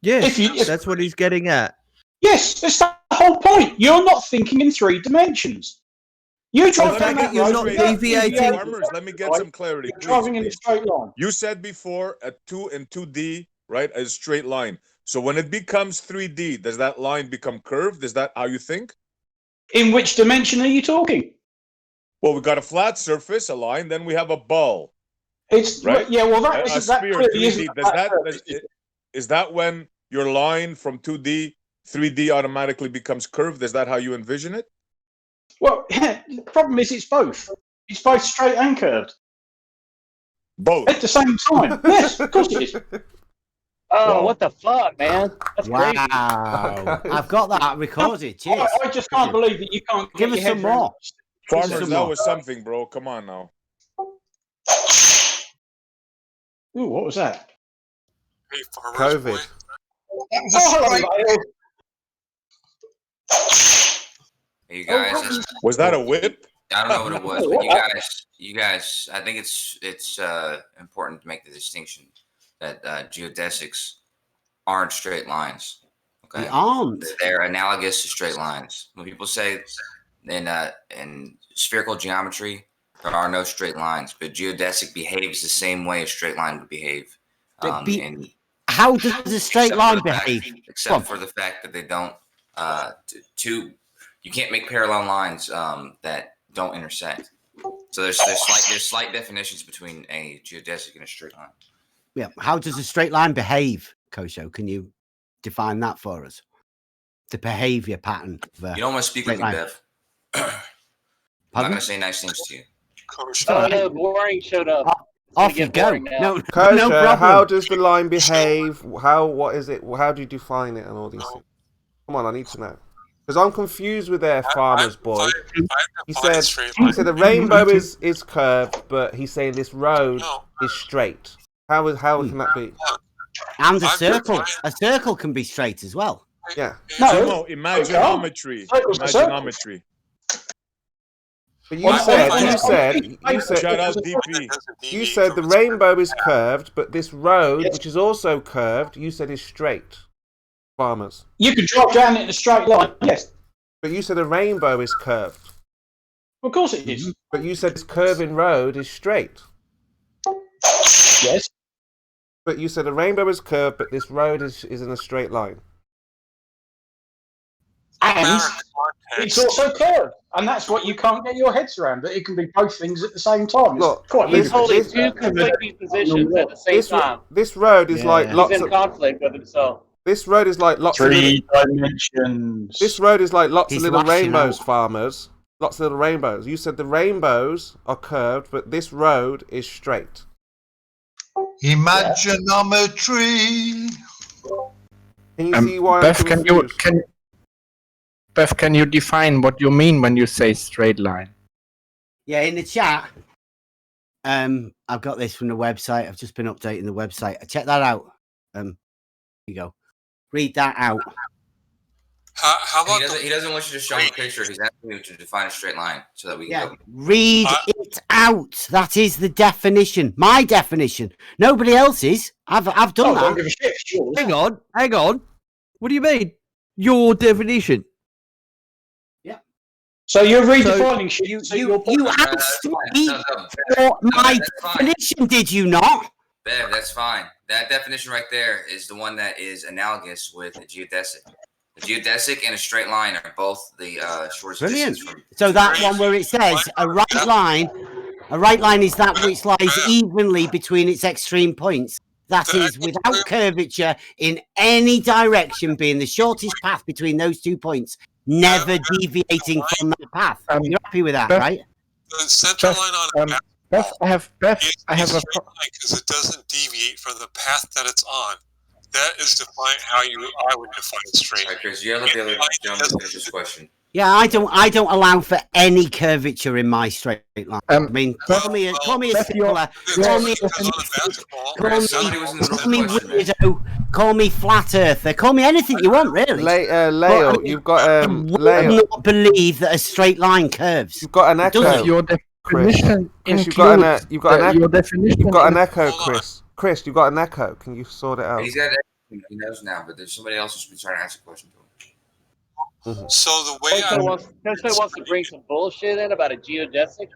Yes, if- that's what he's getting at. Yes, that's the whole point. You're not thinking in 3 dimensions. You So drive let down me that get road. not straight. deviating. Farmers, let me get some clarity, You're please. driving in a please. straight line. You said before a 2 and 2D, right, a straight line. So when it becomes 3D, does that line become curved? Is that how you think? In which dimension are you talking? Well, we got a flat surface, a line, then we have a ball, It's right? yeah. Well, that A isn't that sphere, clearly 3D. isn't Does that is that when your line from 2D, 3D automatically becomes curved? Is that how you envision it? Well, the problem is it's both. It's both straight and curved. Both. At the same time. Yes, of course it is. Oh, what the fuck, man? That's crazy. Wow. I've got that recorded. Cheers. I just can't believe that you can't Give get us your some head around more. Farmers, that was something, bro. Come on now. Ooh, what was that? Hey, farmers, COVID. boy. That was a straight. You guys, Was that a whip? I don't know what it was, but you guys, I think it's important to make the distinction that geodesics aren't straight lines. Okay, They aren't. They're analogous to straight lines. When people say in spherical geometry there are no straight lines, but geodesic behaves the same way a straight line would behave. And how does a straight line behave? Except for the fact that they don't. You can't make parallel lines that don't intersect. So there's slight definitions between a geodesic and a straight line. Yeah. How does a straight line behave, Kosho? Can you define that for us? The behavior pattern. You don't want to speak with me, Bev. I'm not going to say nice things to you. Oh no, boring showed up. Off you go. No Kosher, problem. how does the line behave? What is it? How do you define it and all these things? Come on, I need to know. Because I'm confused with their farmer's boy. He said the rainbow is curved, but he's saying this road is straight. How can that be? And a circle. A circle can be straight as well. Yeah. No, imaginometry. Imaginometry. But you said Shout out DP. You said the rainbow is curved, but this road, which is also curved, you said is straight. Farmers. You could drop down in a straight line, yes. But you said a rainbow is curved. Of course it is. But you said this curving road is straight. Yes. But you said a rainbow is curved, but this road is in a straight line. And it's also curved. And that's what you can't get your heads around, that it can be both things at the same time. It's Look, quite He's holding two conflicting positions at the same time. This road is like lots He's in of conflict with himself. This road is like lots of three dimensions. This road is like lots He's of little lashing rainbows, out. farmers. Lots of little rainbows. You said the rainbows are curved, but this road is straight. Imaginometry. Can you see why Beth, I'm confused? Beth, can you define what you mean when you say straight line? Yeah, in the chat, I've got this from the website. I've just been updating the website. Check that out. Here you go. Read that out. How about He doesn't want you to show him a picture. He's asking you to define a straight line so that we can go. Read it out. That is the definition. My definition. Nobody else's. I've done that. Don't give a shit. It's yours. Hang on. What do you mean? Your definition? So you're redefining shit. You asked me for my definition, did you not? Bev, that's fine. That definition right there is the one that is analogous with a geodesic. A geodesic and a straight line are both the shortest Brilliant. distance from. So that one where it says a right line is that which lies evenly between its extreme points. That is without curvature in any direction, being the shortest path between those 2 points, never deviating from that path. You're happy with that, right? the center line on a Beth, I have a because it doesn't deviate from the path that it's on. That is I would define it straight. All right, Chris, you let the other gentleman finish this question. Yeah, I don't allow for any curvature in my straight line. I mean, call me a stickler, call me weirdo, call me flat earther, call me anything you want, really. Leo, you've got I will not believe that a straight line curves. You've got an echo. Your definition Chris, you've got an your definition. You've got an echo, Chris. Chris, you've got an echo. Can you sort it out? He's got everything. He knows now, but there's somebody else who's been trying to ask a question to him. So the way Kosho wants to bring some bullshit in about a geodesic.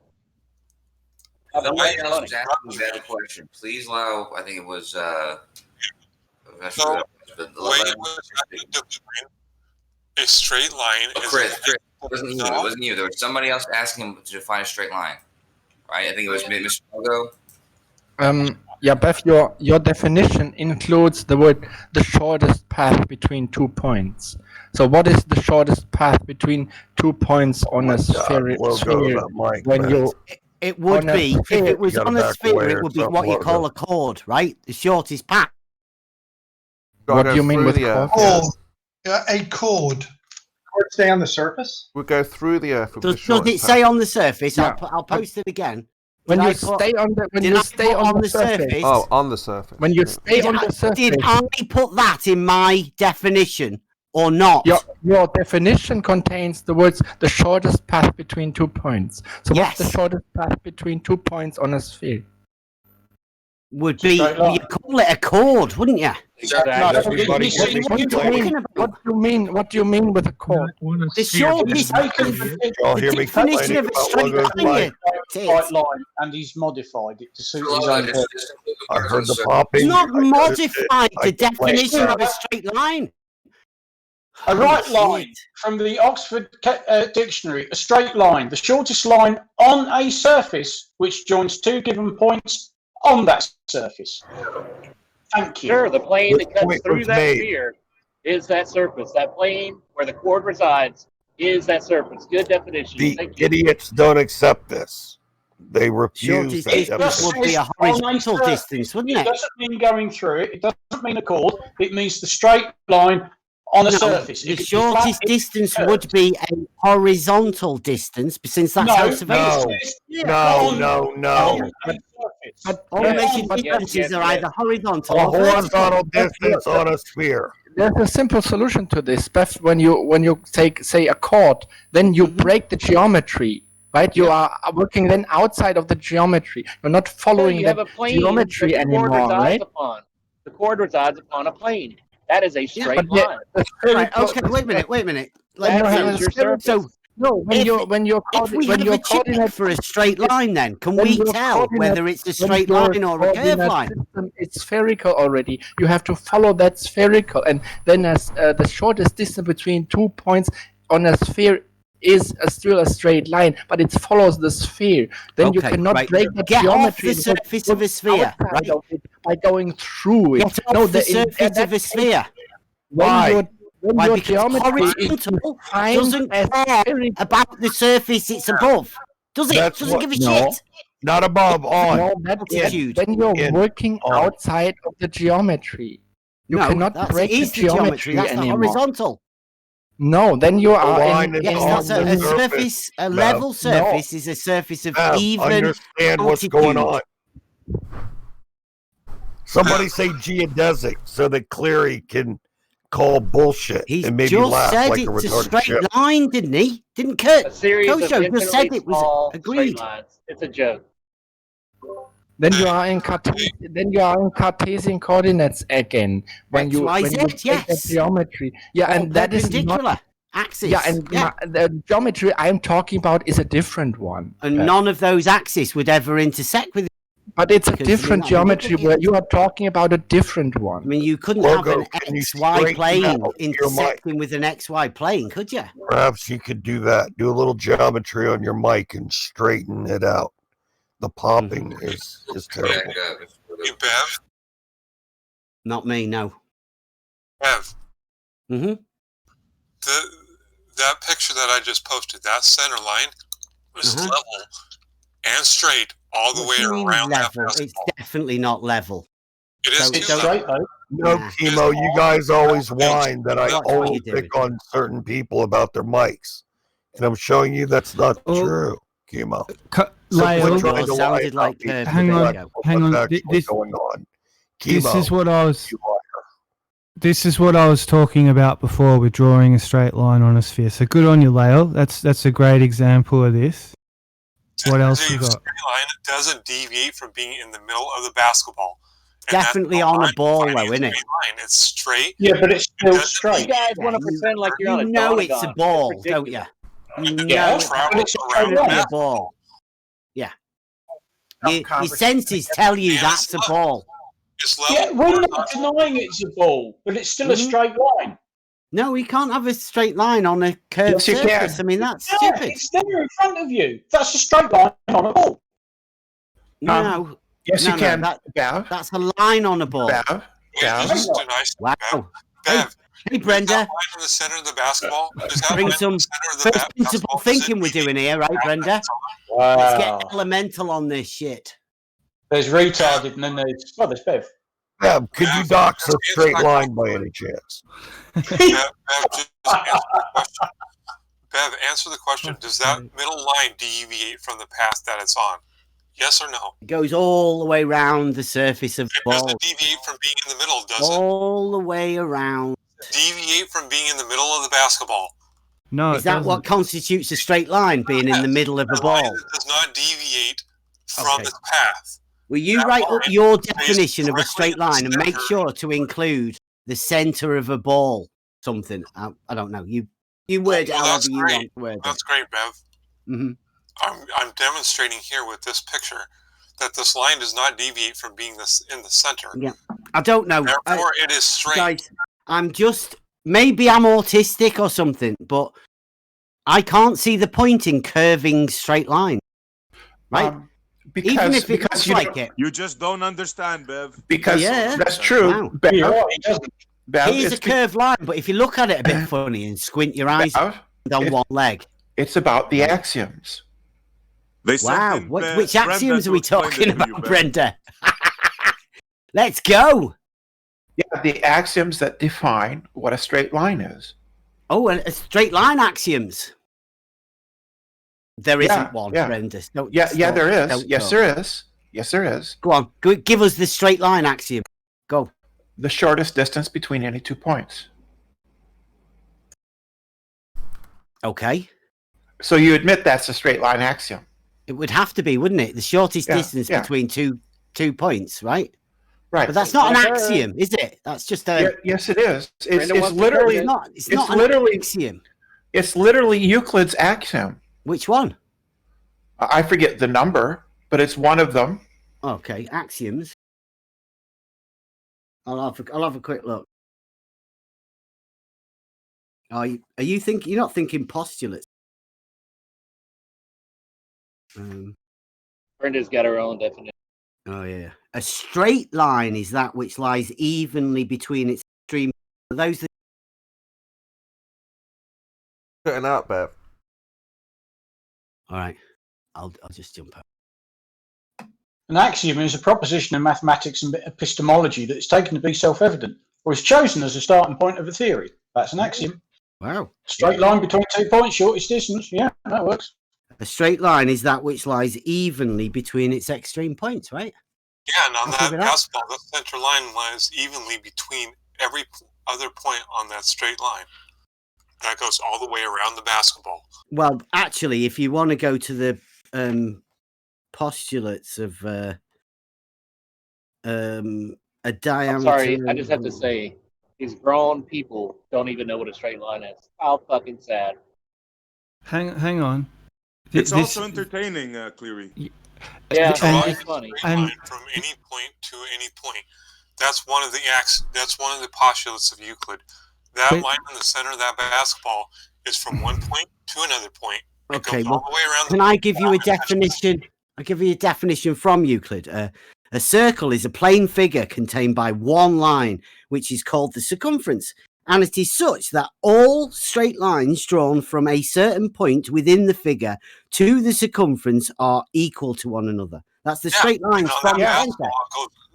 Somebody else was asking that question. Please allow. I think it was. I'm not sure the way you define a straight line is Chris, it wasn't you. It wasn't you. There was somebody else asking him to define a straight line. Right? I think it was Mr. Pogo. Yeah, Beth, your definition includes the shortest path between 2 points. So what is the shortest path between 2 points on a sphere? It would On a be, if sphere. it was You gotta on a back sphere, away it or would be something what you like call that. a chord, right? The shortest path. Gotta What do go you mean through with the Earth. chord? A chord. Chord stay on the surface? We'll go through the Earth with the Does shortest it say path. on the surface? Yeah. I'll post it again. When Did you I put- stay on the when did you I stay put on the surface. Oh, on the surface. When you Yeah. stay on the surface. Did I put that in my definition or not? Your definition contains the words the shortest path between 2 points. So what's the Yes. shortest path between 2 points on a sphere? Would be, you'd call it a chord, wouldn't you? What do you mean with a chord? The shortest Y'all hear me definition complaining of a about straight what goes line. by? Straight line, and he's modified it to suit his own purpose. I heard the popping. It's not I noticed modified it. I the definition complained of a about straight line. A right line from the Oxford Dictionary, a straight line, the shortest line on a surface which joins two given points on that surface. Thank you. Sure, the plane that This cuts point through was that made. sphere is that surface. That plane where the chord resides is that surface. Good definition. The Thank you. idiots don't accept this. They refuse Shortest that distance definition. would be a On horizontal surface. distance, wouldn't It it? doesn't mean going through it. It doesn't mean a chord. It means the straight line on a No, surface. the It could be flat, shortest it could be distance curved. would be a horizontal distance, since that's how surveys. No. All measured distances are either horizontal A or vertical. horizontal distance on a sphere. There's a simple solution to this, Beth. When you take say a chord, then you break the geometry, right? You are working then outside of the geometry. You're not following you have that a plane geometry that the chord anymore, resides right? upon. The chord resides upon a plane. That is a straight but yet line. Right, okay, wait a minute. When That you have is a your surface. So if we have a check for a straight line, then can we tell whether it's a straight line or a curved line? It's spherical already. You have to follow that spherical, and then as the shortest distance between 2 points on a sphere is still a straight line, but it follows the sphere. Then you Okay, cannot right. break the Get off geometry the surface of a sphere, outside of it by going through it. Get off the surface of a sphere. Why? Why? Because horizontal doesn't care about the surface it's above. Does it? That's Doesn't what- give a no. shit. Not above, on. No, then you're working outside of the geometry. You No, cannot that break is the the geometry That's the anymore. horizontal. No, then you are line is Yes, on that's the a surface, surface. A Bev. level surface is a surface of even understand what's going on. altitude. Somebody say geodesic so that Cleary can call bullshit He's and maybe just laugh said like a it's a retarded straight shit. line, didn't he? Didn't Kurt? A series of Kosho just infinitely said it was small agreed. straight lines. It's a joke. Then you are in Cartesian coordinates again. When X, you Y, when Z, you take the yes. geometry, yeah, Or and that is perpendicular not. axis. Yeah, and the geometry I'm talking about is a different one. And none of those axes would ever intersect with. But it's a Because, I mean, different that'd be geometry difficult. where you are talking about a different one. I mean, you couldn't Logo, have an can you XY straighten plane out your mic? intersecting with an XY plane, could you? Perhaps you could do that. Do a little geometry on your mic and straighten it out. The popping is terrible. Hey, Bev. Not me, no. Bev. Mm-hmm. That picture that I just posted, that center line was level and straight all the What way do you mean around that level? It's basketball. definitely not level. It is It's too straight level. though. No, Chemo, you guys always whine that I Watch what always you're doing. pick on certain people about their mics. And I'm showing you that's not Oh. true, Chemo. Lyle, Quit trying to lie sounded about like people. hang on, That's hang what's on. actually This going on. this Chemo, is what I was. you liar. This is what I was talking about before with drawing a straight line on a sphere. So good on you, Lael. That's a great example of this. What else you The got? straight line doesn't deviate from being in the middle of the basketball. And that's Definitely the on a line ball, defining though, isn't it? straight line. It's straight. Yeah, but it's It still doesn't straight. You guys want to pretend like you're on a You know it's a Donagon. ball, It's don't you? ridiculous. You Yeah, know but it's a it's straight a line. ball. Yeah. Your senses tell you that's a ball. It's level. Yeah, we're not denying it's a ball, but it's still a straight line. No, we can't have a straight line on a curved Yes, you can. surface. I mean, that's Yeah, stupid. it's there in front of you. That's a straight line on a ball. No. Yes, no, you can. no, Bev. that's a line on a ball. Wait, this is too nice. Wow. Bev, Hey, Brenda. Line in the center of the basketball. Is that Bring line in some the center of the first principle thinking we're doing here, right, Brenda? Wow. Let's get elemental on this shit. There's retarded and then there's Bev. Bev, could you dox a straight line by any chance? Bev, answer the question. Does that middle line deviate from the path that it's on? Yes or no? It goes all the way around the surface of the Does ball. it deviate from being in the middle, does it? All the way around. Deviate from being in the middle of the basketball. No, Is that what constitutes a straight line, being in the middle of a ball? It does not deviate from its path. Will you write up your definition of a straight line and make sure to include the center of a ball? Something. I don't know. You word it however you want to word it. That's great, Bev. Mm-hmm. I'm demonstrating here with this picture that this line does not deviate from being in the center. Yeah. I don't know. Therefore, it is straight. Guys, maybe I'm autistic or something, but I can't see the point in curving straight line. Right? Even if it looks like it. You just don't understand, Bev. Because that's true. Wow. Here's a curved line, but if you look at it a bit funny and squint your eyes on one leg. It's about the axioms. Wow. Which axioms are we talking about, Brenda? Let's go. Yeah, the axioms that define what a straight line is. Oh, and a straight line axioms. There isn't one, Brenda. There is. Yes, there is. Yes, there is. Go on. Give us the straight line axiom. Go. The shortest distance between any 2 points. Okay. So you admit that's a straight line axiom. It would have to be, wouldn't it? The shortest distance between two points, right? Right. But that's not an axiom, is it? That's just a... yes, it is. It's literally... It's not an axiom. It's literally Euclid's axiom. Which one? I forget the number, but it's one of them. Okay, axioms. I'll have a quick look. Are you thinking? You're not thinking postulates. Brenda's got her own definition. Oh yeah, a straight line is that which lies evenly between its extreme. Are those the... Cutting out, Bev. All right, I'll just jump out. An axiom is a proposition in mathematics and epistemology that is taken to be self-evident, or is chosen as a starting point of a theory. That's an axiom. Wow. Straight line between 2 points, shortest distance. Yeah, that works. A straight line is that which lies evenly between its extreme points, right? Yeah, and on that basketball, the center line lies evenly between every other point on that straight line. That goes all the way around the basketball. Well, actually, if you want to go to the postulates of a diameter... I'm sorry, I just have to say, these grown people don't even know what a straight line is. How fucking sad. Hang on. It's also entertaining, Cleary. Yeah, it's funny. And from any point to any point. That's one of the postulates of Euclid. That line in the center of that basketball is from one point to another point. Okay, well, can I give you a definition? I'll give you a definition from Euclid. A circle is a plane figure contained by one line, which is called the circumference. And it is such that all straight lines drawn from a certain point within the figure to the circumference are equal to one another. That's the straight line from the center.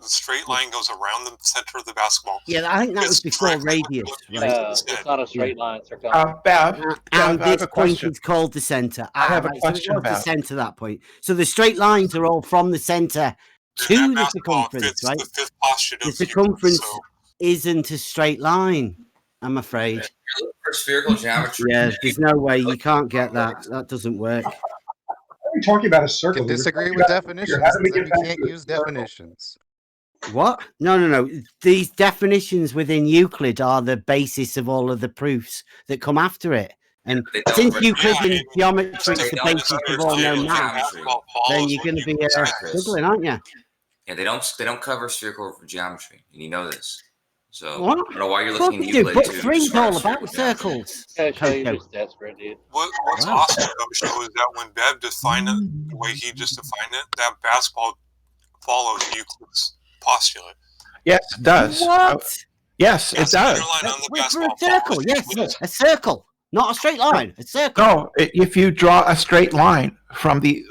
The straight line goes around the center of the basketball. Yeah, I think that was before radius. Right? It's not a straight line. And this point is called the center. I have a question so it was the center that point. So the straight lines are all from the center to the circumference, right? The circumference isn't a straight line, I'm afraid. For spherical geometry. Yeah, there's no way you can't get that. That doesn't work. We're talking about a circle. You can disagree with definitions. You can't use definitions. What? No. These definitions within Euclid are the basis of all of the proofs that come after it. And since Euclidean geometry is the basis of all known math, then you're going to be struggling, aren't you? Yeah, they don't cover spherical geometry, and you know this. So what? I don't know why you're Of looking course at you do. Euclid Book to 3 is describe all about spherical geometry. circles. You're just desperate, dude. What's awesome about the show is that when Bev defined it the way he just defined it, that basketball follows Euclid's postulate. Yes, it does. What? Yes, it does. For a circle, yes, a circle, not a straight line. A circle. No, if you draw a straight line from the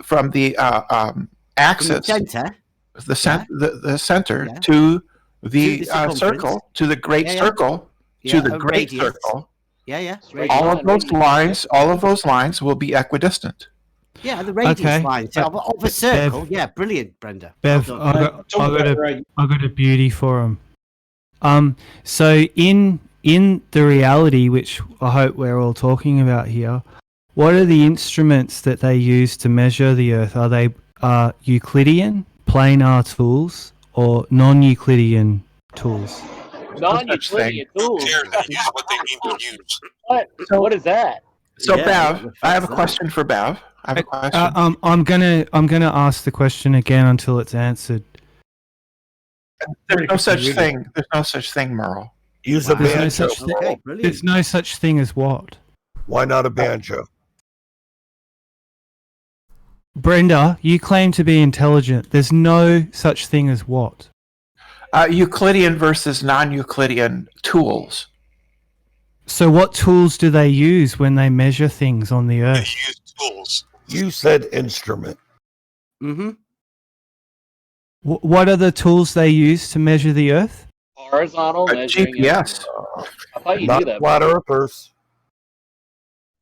axis, center, the center to the circle, to the great circle, to the great radius. circle. Yeah. All of those lines will be equidistant. Yeah, the radius lines of a circle. Bev, yeah, brilliant, Brenda. Bev, Well I done. got a beauty for him. So in the reality, which I hope we're all talking about here, what are the instruments that they use to measure the Earth? Are they Euclidean, planar tools, or non-Euclidean tools? Non-Euclidean tools. Who cares? They use what they need to use. What is that? So Bev, I have a question for Bev. I have a question. I'm gonna ask the question again until it's answered. There's no such thing. There's no such thing, Merle. Use a banjo. There's no such thing as what? Why not a banjo? Brenda, you claim to be intelligent. There's no such thing as what? Euclidean versus non-Euclidean tools. So what tools do they use when they measure things on the Earth? They use tools. You said instrument. Mm-hmm. What are the tools they use to measure the Earth? Horizontal measuring. GPS. I thought you Not knew that. flat earthers.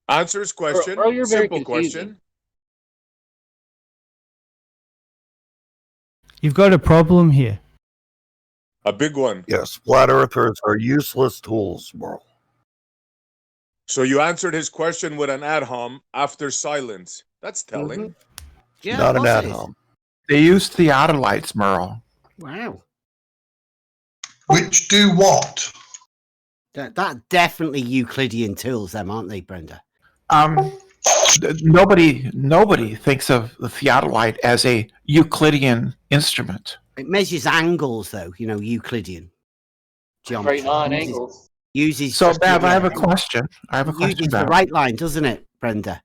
Answer his question. Bro, you're very Simple confusing. question. You've got a problem here. A big one. Yes, flat earthers are useless tools, Merle. So you answered his question with an ad hom after silence. That's telling. Yeah, Not of an course ad it is. hom. They use theodolites, Merle. Wow. Which do what? That definitely Euclidean tools, them, aren't they, Brenda? Nobody thinks of the theodolite as a Euclidean instrument. It measures angles, though. You know, Euclidean geometry. Straight line angles. Uses. So, Bev, I have a question. Uses the Bev. right line, doesn't it, Brenda?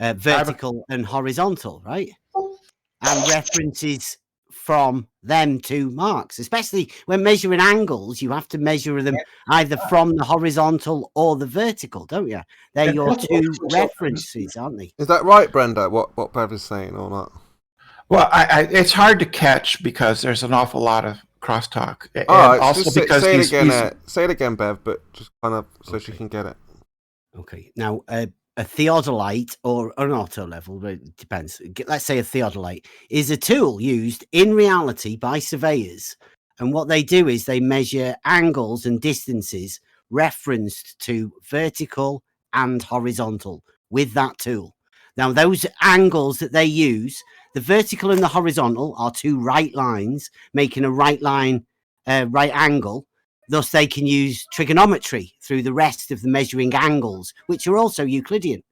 Vertical and horizontal, right? And references from them to marks, especially when measuring angles. You have to measure them either from the horizontal or the vertical, don't you? They're your two references, aren't they? Is that right, Brenda? What Bev is saying or not? Well, it's hard to catch because there's an awful lot of crosstalk. All right, also just because say it he's- again. he's- Say it again, Bev, but just kind of so she can get it. Okay. Now, a theodolite or an auto level, but it depends. Let's say a theodolite is a tool used in reality by surveyors. And what they do is they measure angles and distances referenced to vertical and horizontal with that tool. Now, those angles that they use, the vertical and the horizontal are two right lines, making a right line, right angle. Thus, they can use trigonometry through the rest of the measuring angles, which are also Euclidean.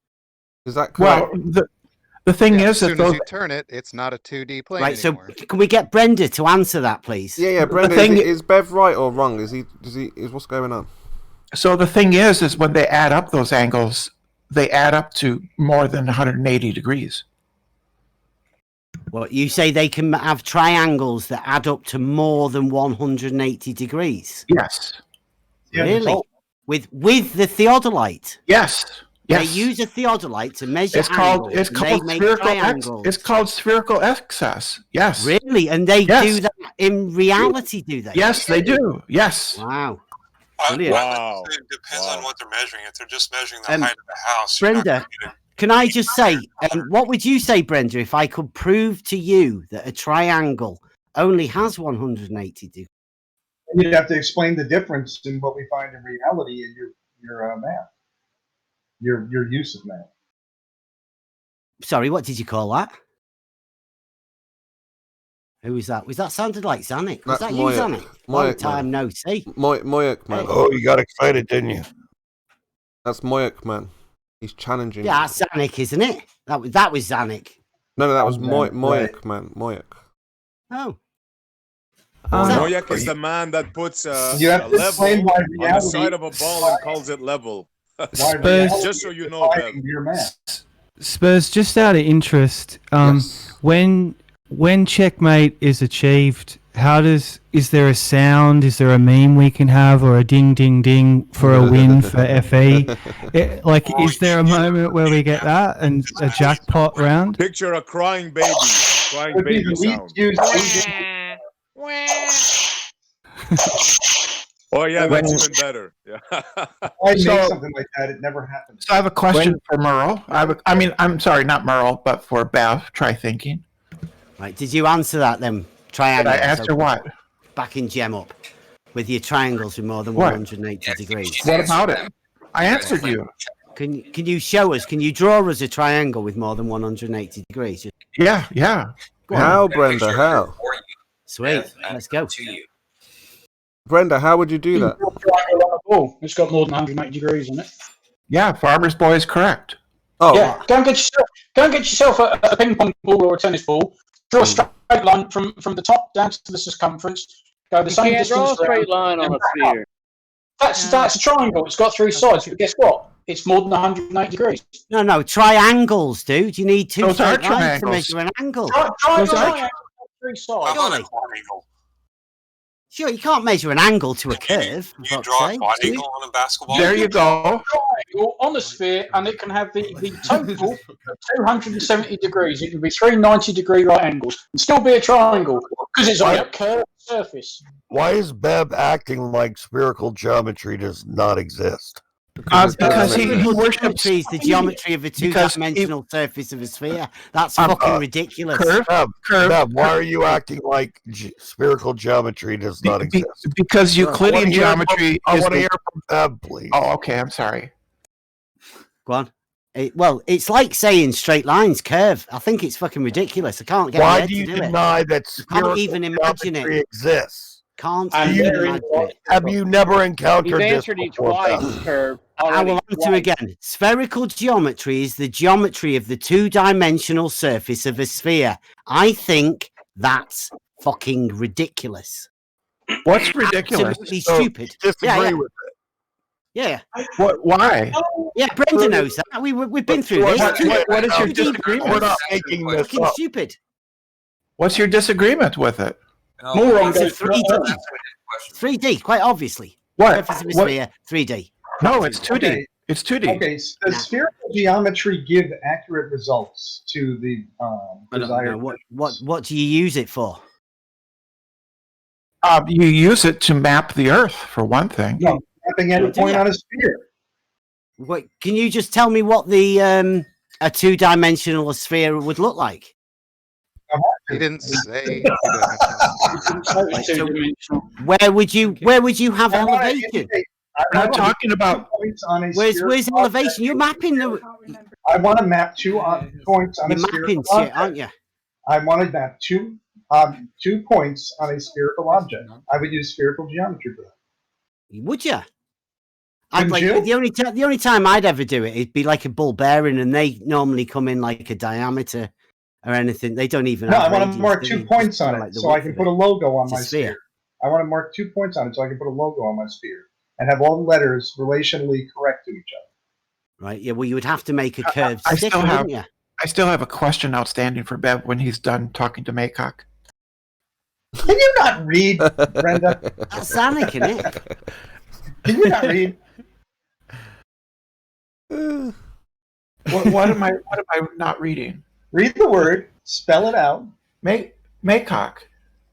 Is that well, the thing is as that soon as you turn it, it's not a 2D plane Right, anymore. so can we get Brenda to answer that, please? Yeah, Brenda. Is Bev right or wrong? Is what's going on? So the thing is when they add up those angles, they add up to more than 180 degrees. Well, you say they can have triangles that add up to more than 180 degrees? Yes. Really? With the theodolite? Yes. They use a theodolite to measure angles. It's and called they make spherical triangles. It's called spherical excess. Yes. Really? And they do that in reality, do they? Yes, they do. Yes. Wow. Brilliant. Wow. It depends on what they're measuring. If they're just measuring the height of the house, Brenda, can I just say, what would you say, Brenda, if I could prove to you that a triangle only has 180 degrees? You'd have to explain the difference in what we find in reality and your math, your use of math. Sorry, what did you call that? Who was that? Was that sounded like Zanik? Was that you, Zanik? Long time no see. Moyak, man. Oh, you got excited, didn't you? That's Moyak, man. He's challenging. Yeah, that's Zanik, isn't it? That was Zanik. No, that was Moyak, man. Moyak. Oh. Moyak is the man that puts a You have to level explain why on the reality side of a ball and calls it level. Spurs- Just so you know, Bev. your math. Spurs, just out of interest, when checkmate is achieved is there a sound? Is there a meme we can have, or a ding ding ding for a win for FE? Is there a moment where we get that and a jackpot round? Picture a crying baby. Crying baby sound. Oh yeah, that's even better. Yeah. I made something like that. It never happened. So I have a question for Merle. I'm sorry, not Merle, but for Bev. Try thinking. Right, did you answer that then? Triangle. Did I answer what? Backing Gem up with your triangles with more than 180 degrees. What about it? I answered you. Can you show us? Can you draw us a triangle with more than 180 degrees? Yeah. How, Brenda? How? Sweet. Let's go. Brenda, how would you do that? It's got more than 180 degrees on it. Yeah, Farmer's Boy is correct. Oh. Yeah, go and get yourself a ping pong ball or a tennis ball. Draw a straight line from the top down to the circumference. Go the same can't distance. draw a straight line on a sphere. That's a triangle. It's got three sides. But guess what? It's more than 180 degrees. No, triangles, dude. You need two Those are straight lines to triangles. measure an angle. Triangle. Three sides. Surely. Sure, you can't measure an angle to a curve. You draw a quadrangle on a basketball. There you go. Triangle on the sphere, and it can have the total of 270 degrees. It can be 390-degree right angles and still be a triangle because it's on a curved surface. Why is Bev acting like spherical geometry does not exist? Because he worships the geometry of a two-dimensional surface of a sphere. That's fucking ridiculous. Bev, why are you acting like spherical geometry does not exist? Because Euclidean geometry I is want to the- hear from Bev, please. Oh, okay. I'm sorry. Go on. It's like saying straight lines curve. I think it's fucking ridiculous. I can't get my Why head do you to do deny that Can't spherical even imagine geometry it. exists? Can't Have even you, imagine it. have you never encountered He's this answered you before, twice, Bev? Curve. I will answer again. Spherical geometry is the geometry of the two-dimensional surface of a sphere. I think that's fucking ridiculous. What's ridiculous? Absolutely So, stupid. Disagree with it. Yeah. What? Why? Yeah, Brenda knows that. We've been through this. What is your disagreement? We're not making this Fucking up. stupid. What's your disagreement with it? Moron It's a 3D. 3D, quite obviously. What? Surface of a What? sphere, 3D. No, it's 2D. Okay. It's 2D. Okay, does spherical geometry give accurate results to the I don't desired? know. What do you use it for? You use it to map the Earth, for one thing. No, mapping any point on a sphere. What, can you just tell me what the a two-dimensional sphere would look like? He didn't say. So where would you have elevation? I'm not talking about. Where's elevation? You're mapping the. I want to map two points on a You're spherical mapping shit, object. aren't you? I want to map two points on a spherical object. I would use spherical geometry for that. Would you? Wouldn't you? The only time I'd ever do it, it'd be like a ball bearing, and they normally come in like a diameter or anything. They don't even. No, have I want to radius, mark do 2 they? points Just on like it the so I width can of put it. a logo on It's a my sphere. sphere. I want to mark 2 points on it so I can put a logo on my sphere and have all the letters relationally correct to each other. Right? Yeah. Well, you would have to make a curved I stick, still have. wouldn't you? I still have a question outstanding for Bev when he's done talking to Maycock. Can you not read, Brenda? That's Sonic, isn't it? Can you not read? What am I not reading? Read the word, spell it out. Maycock.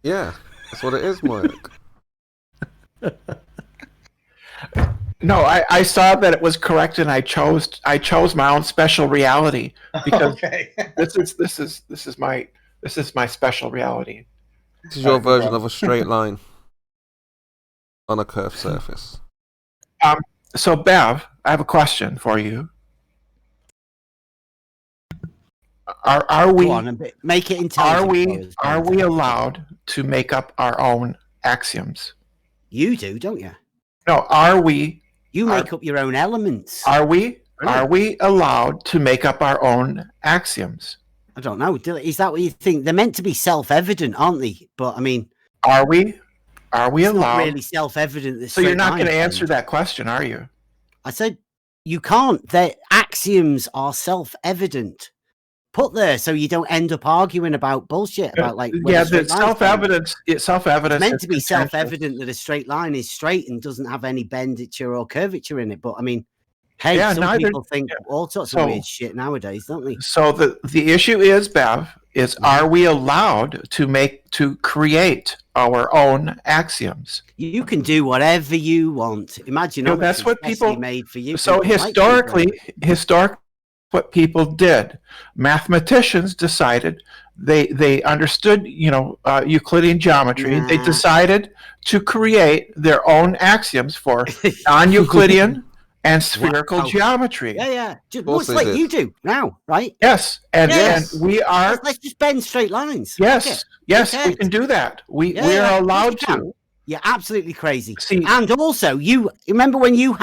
Yeah, that's what it is, Mike. No, I saw that it was correct, and I chose my own special reality because Okay. this is my special reality. This is your version of a straight line on a curved surface. So Bev, I have a question for you. Are we Go on, make it intelligent. are we allowed to make up our own axioms? You do, don't you? No, are we? You make up your own elements. Are we? Are we allowed to make up our own axioms? I don't know. Is that what you think? They're meant to be self-evident, aren't they? But I mean, are we? Are we it's allowed? not really self-evident. that So you're straight not going to lines answer that question, are you? I said you can't. Their axioms are self-evident. put there so you don't end up arguing about bullshit about like yeah, whether the straight lines self-evidence. It's self-evidence. It's meant to be is contentious. self-evident that a straight line is straight and doesn't have any benditure or curvature in it. But I mean, hey, Yeah, some neither- people think all sorts of weird shit nowadays, don't they? So the issue is, Bev, is are we allowed to create our own axioms? You can do whatever you want. Imagine that's what people made for you. So People like historically, what people did, mathematicians decided they understood, Euclidean geometry. They decided to create their own axioms for non-Euclidean and spherical geometry. Yeah. Much like you do now, right? Yes, and we are. Let's just bend straight lines. Yes, we can do that. We are allowed to. You're absolutely crazy. And also, you remember when you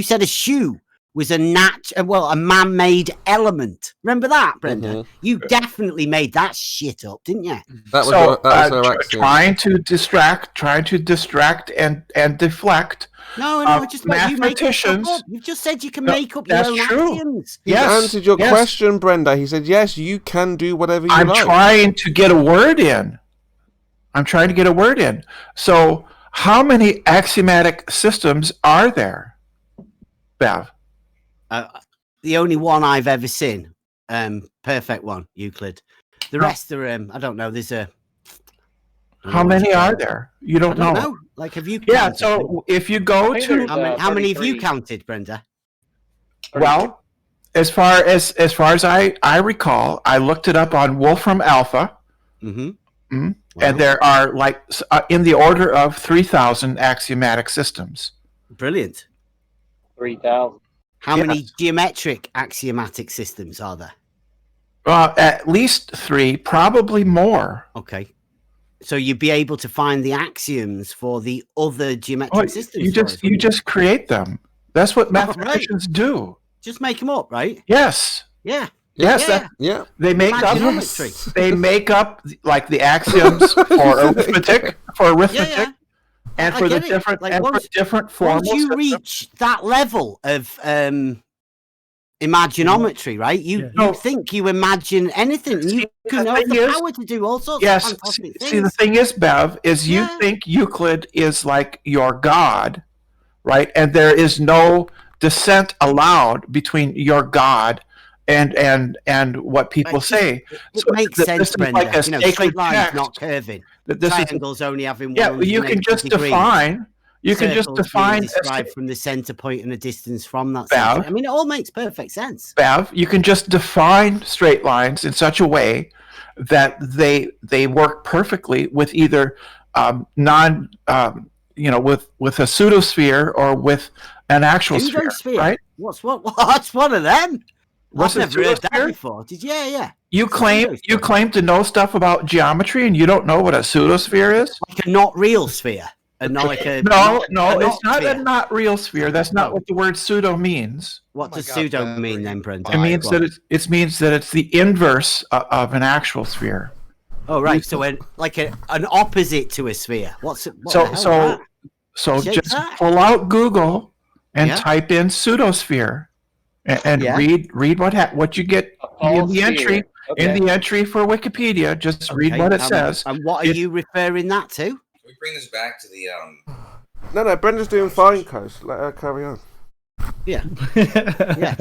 said a shoe was a man-made element. Remember that, Brenda? Mm-hmm. You definitely made that shit up, didn't you? That was trying to distract and deflect. No, just like you make mathematicians. up. You've just said you can make up your that's own true. axioms. He answered your question, Brenda. He said, yes, you can do whatever you I'm like. trying to get a word in. So how many axiomatic systems are there, Bev? The only one I've ever seen, perfect one, Euclid. The rest are, I don't know. There's a. How many are there? You don't know. Like, have you? Yeah. So if you go to how many have you counted, Brenda? Well, as far as I recall, I looked it up on Wolfram Alpha. Mm-hmm. And there are in the order of 3,000 axiomatic systems. Brilliant. 3,000. How many geometric axiomatic systems are there? At least 3, probably more. Okay. So you'd be able to find the axioms for the other geometric systems. You just create them. That's what mathematicians do. Just make them up, right? Yes. Yeah. Yes. Yeah. They make up. Geometry. They make up like the axioms for arithmetic, and for the different different formals. Once you reach that level of imaginometry, right? You think you imagine anything. You can have the power to do all sorts of fantastic things. See, the thing is, Bev, is you think Euclid is like your God, right? And there is no dissent allowed between your God and what people say. It makes sense, Brenda. Like straight lines not curving. Triangles only having one. Yeah, you can just define. You can just define described from the center point and a distance from that. Bev, I mean, it all makes perfect sense. Bev, you can just define straight lines in such a way that they work perfectly with either with a pseudosphere or with an actual sphere, right? What's one of them? What's I've never heard that pseudosphere? before. Yeah. You claim to know stuff about geometry, and you don't know what a pseudosphere is? Like a not real sphere, and not like a no, it's not a not real sphere. That's not what the word pseudo means. What does pseudo mean then, Brenda? It means that it's the inverse of an actual sphere. Oh right, so an opposite to a sphere. So just pull out Google and type in pseudosphere. And read what you get in the entry for Wikipedia. Just read what it says. And what are you referring that to? Can we bring this back to the No, Brenda's doing fine, Coach. Let her carry on. Yeah.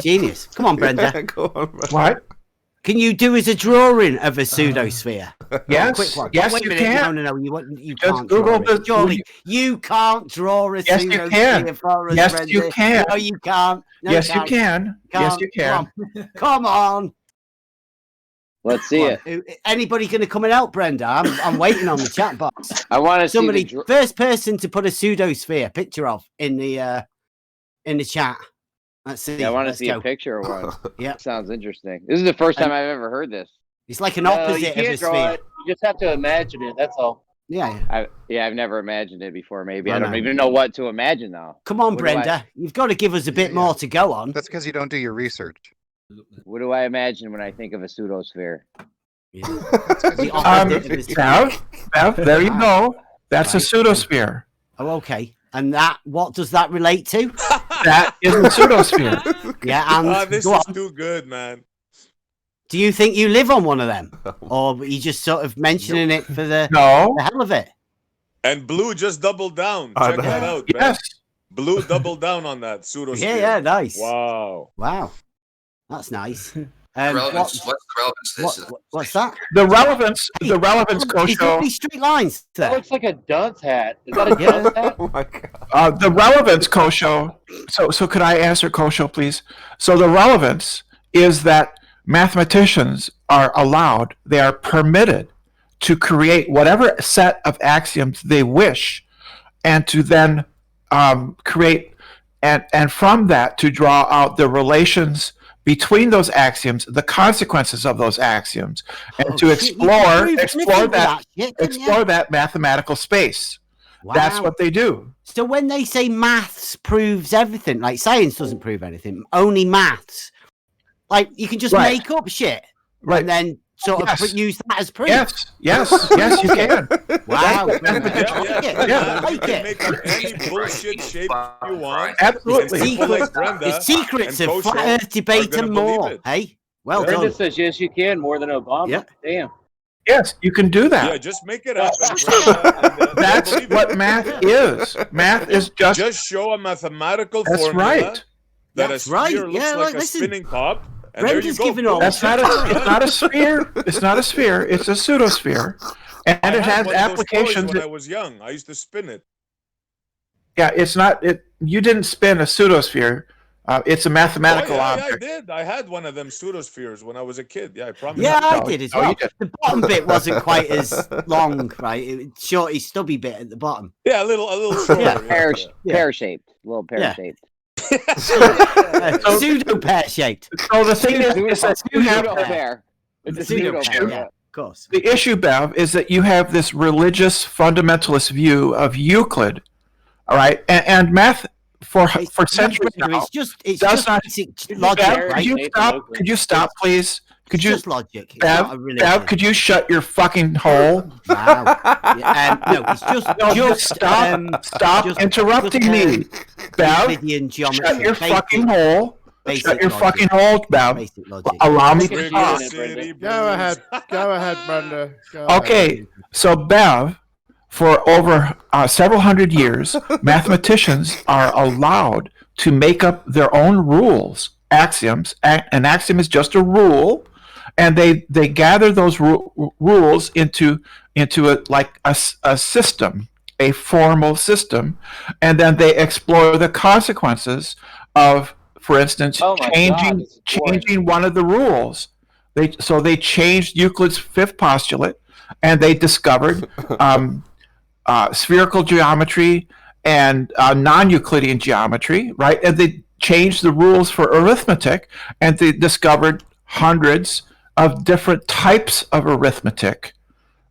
Genius. Come on, Brenda. Go on, Brenda. What? Can you do as a drawing of a pseudosphere? Yes. Quick one. Yes, Wait a you minute. can. No. You Just can't. Google draw it. Surely you can't draw a Yes, you pseudosphere can. for us, Yes, Brenda. you can. No, you can't. No, Yes, you can. Yes, you can. Come on. Let's see it. Anybody going to come and help, Brenda? I'm waiting on the chat box. I want to somebody see first person to put a pseudosphere picture of in the chat. Let's see. I want to see a picture of one. Yeah, sounds interesting. This is the first time I've ever heard this. It's like an opposite of a sphere. You just have to imagine it. That's all. Yeah. I've never imagined it before. Maybe I I don't know. even know what to imagine now. Come on, Brenda. You've got to give us a bit more to go on. That's because you don't do your research. What do I imagine when I think of a pseudosphere? There you go. That's a pseudosphere. Oh, okay. And what does that relate to? That is a pseudosphere. Yeah, and this go is on. too good, man. Do you think you live on one of them, or are you just sort of mentioning it for the hell of it? And Blue just doubled down. Check that out. Yes. Man. Blue doubled down on that pseudosphere. Yeah, nice. Wow. That's nice. What's the relevance to this? What's that? The relevance, He's got these straight lines there. That looks like a dunce hat. Is that a dunce hat? Oh my god. The relevance, Kosho. So could I answer, Kosho, please? So the relevance is that mathematicians are allowed, they are permitted to create whatever set of axioms they wish, and to then create, and from that to draw out the relations between those axioms, the consequences of those axioms, and to explore that mathematical space. Wow. That's what they do. So when they say maths proves everything, like science doesn't prove anything, only maths, like you can just make up shit, and then sort of use that as proof. Yes, you can. Wow. I like it. Make up any bullshit shape you want. Absolutely. The secrets of flat Earth debate and more. Hey, well Brenda done. says yes, you can more than Obama. Yeah. Damn. Yes, you can do that. Yeah, just make it up. That's what math is. Math is just show a mathematical formula that a sphere looks like a spinning top. And there you go. It's not a sphere. It's not a sphere. It's a pseudosphere, and it has applications. When I was young, I used to spin it. Yeah, it's not. You didn't spin a pseudosphere. It's a mathematical object. I did. I had one of them pseudospheres when I was a kid. Yeah, I promise. Yeah, I did as well. The bottom bit wasn't quite as long, right? It was shorty, stubby bit at the bottom. Yeah, a little shorter. Pear-shaped. A little pear-shaped. Pseudo pear-shaped. So the thing is that you have It's a pseudo pear. Yeah, of course. The issue, Bev, is that you have this religious fundamentalist view of Euclid, all right, and math for centuries now. It's just basic logic, Bev, right? Could you stop, please? Could you just logic? It's Bev, not a religion. Bev, could you shut your fucking hole? Wow. No, it's just stop interrupting me, Bev. Shut your fucking hole. Shut your fucking hole, Bev. Allow me to talk. Go ahead, Brenda. Okay, so Bev, for over several hundred years, mathematicians are allowed to make up their own rules, axioms. An axiom is just a rule, and they gather those rules into a system, a formal system, and then they explore the consequences of, for instance, changing one of the rules. They changed Euclid's fifth postulate, and they discovered spherical geometry and non-Euclidean geometry, right? And they changed the rules for arithmetic, and they discovered hundreds of different types of arithmetic,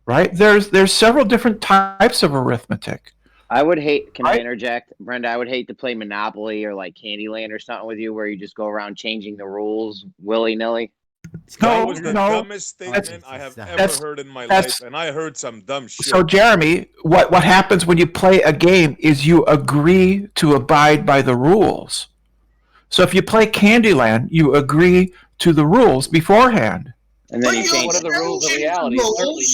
right? There's several different types of arithmetic. I would hate. Can I interject, Brenda? I would hate to play Monopoly or like Candyland or something with you, where you just go around changing the rules willy nilly. That was the dumbest statement I have ever heard in my life, and I heard some dumb shit. So, Jeremy, what happens when you play a game is you agree to abide by the rules. So if you play Candyland, you agree to the rules beforehand. And then you change one of the rules of reality.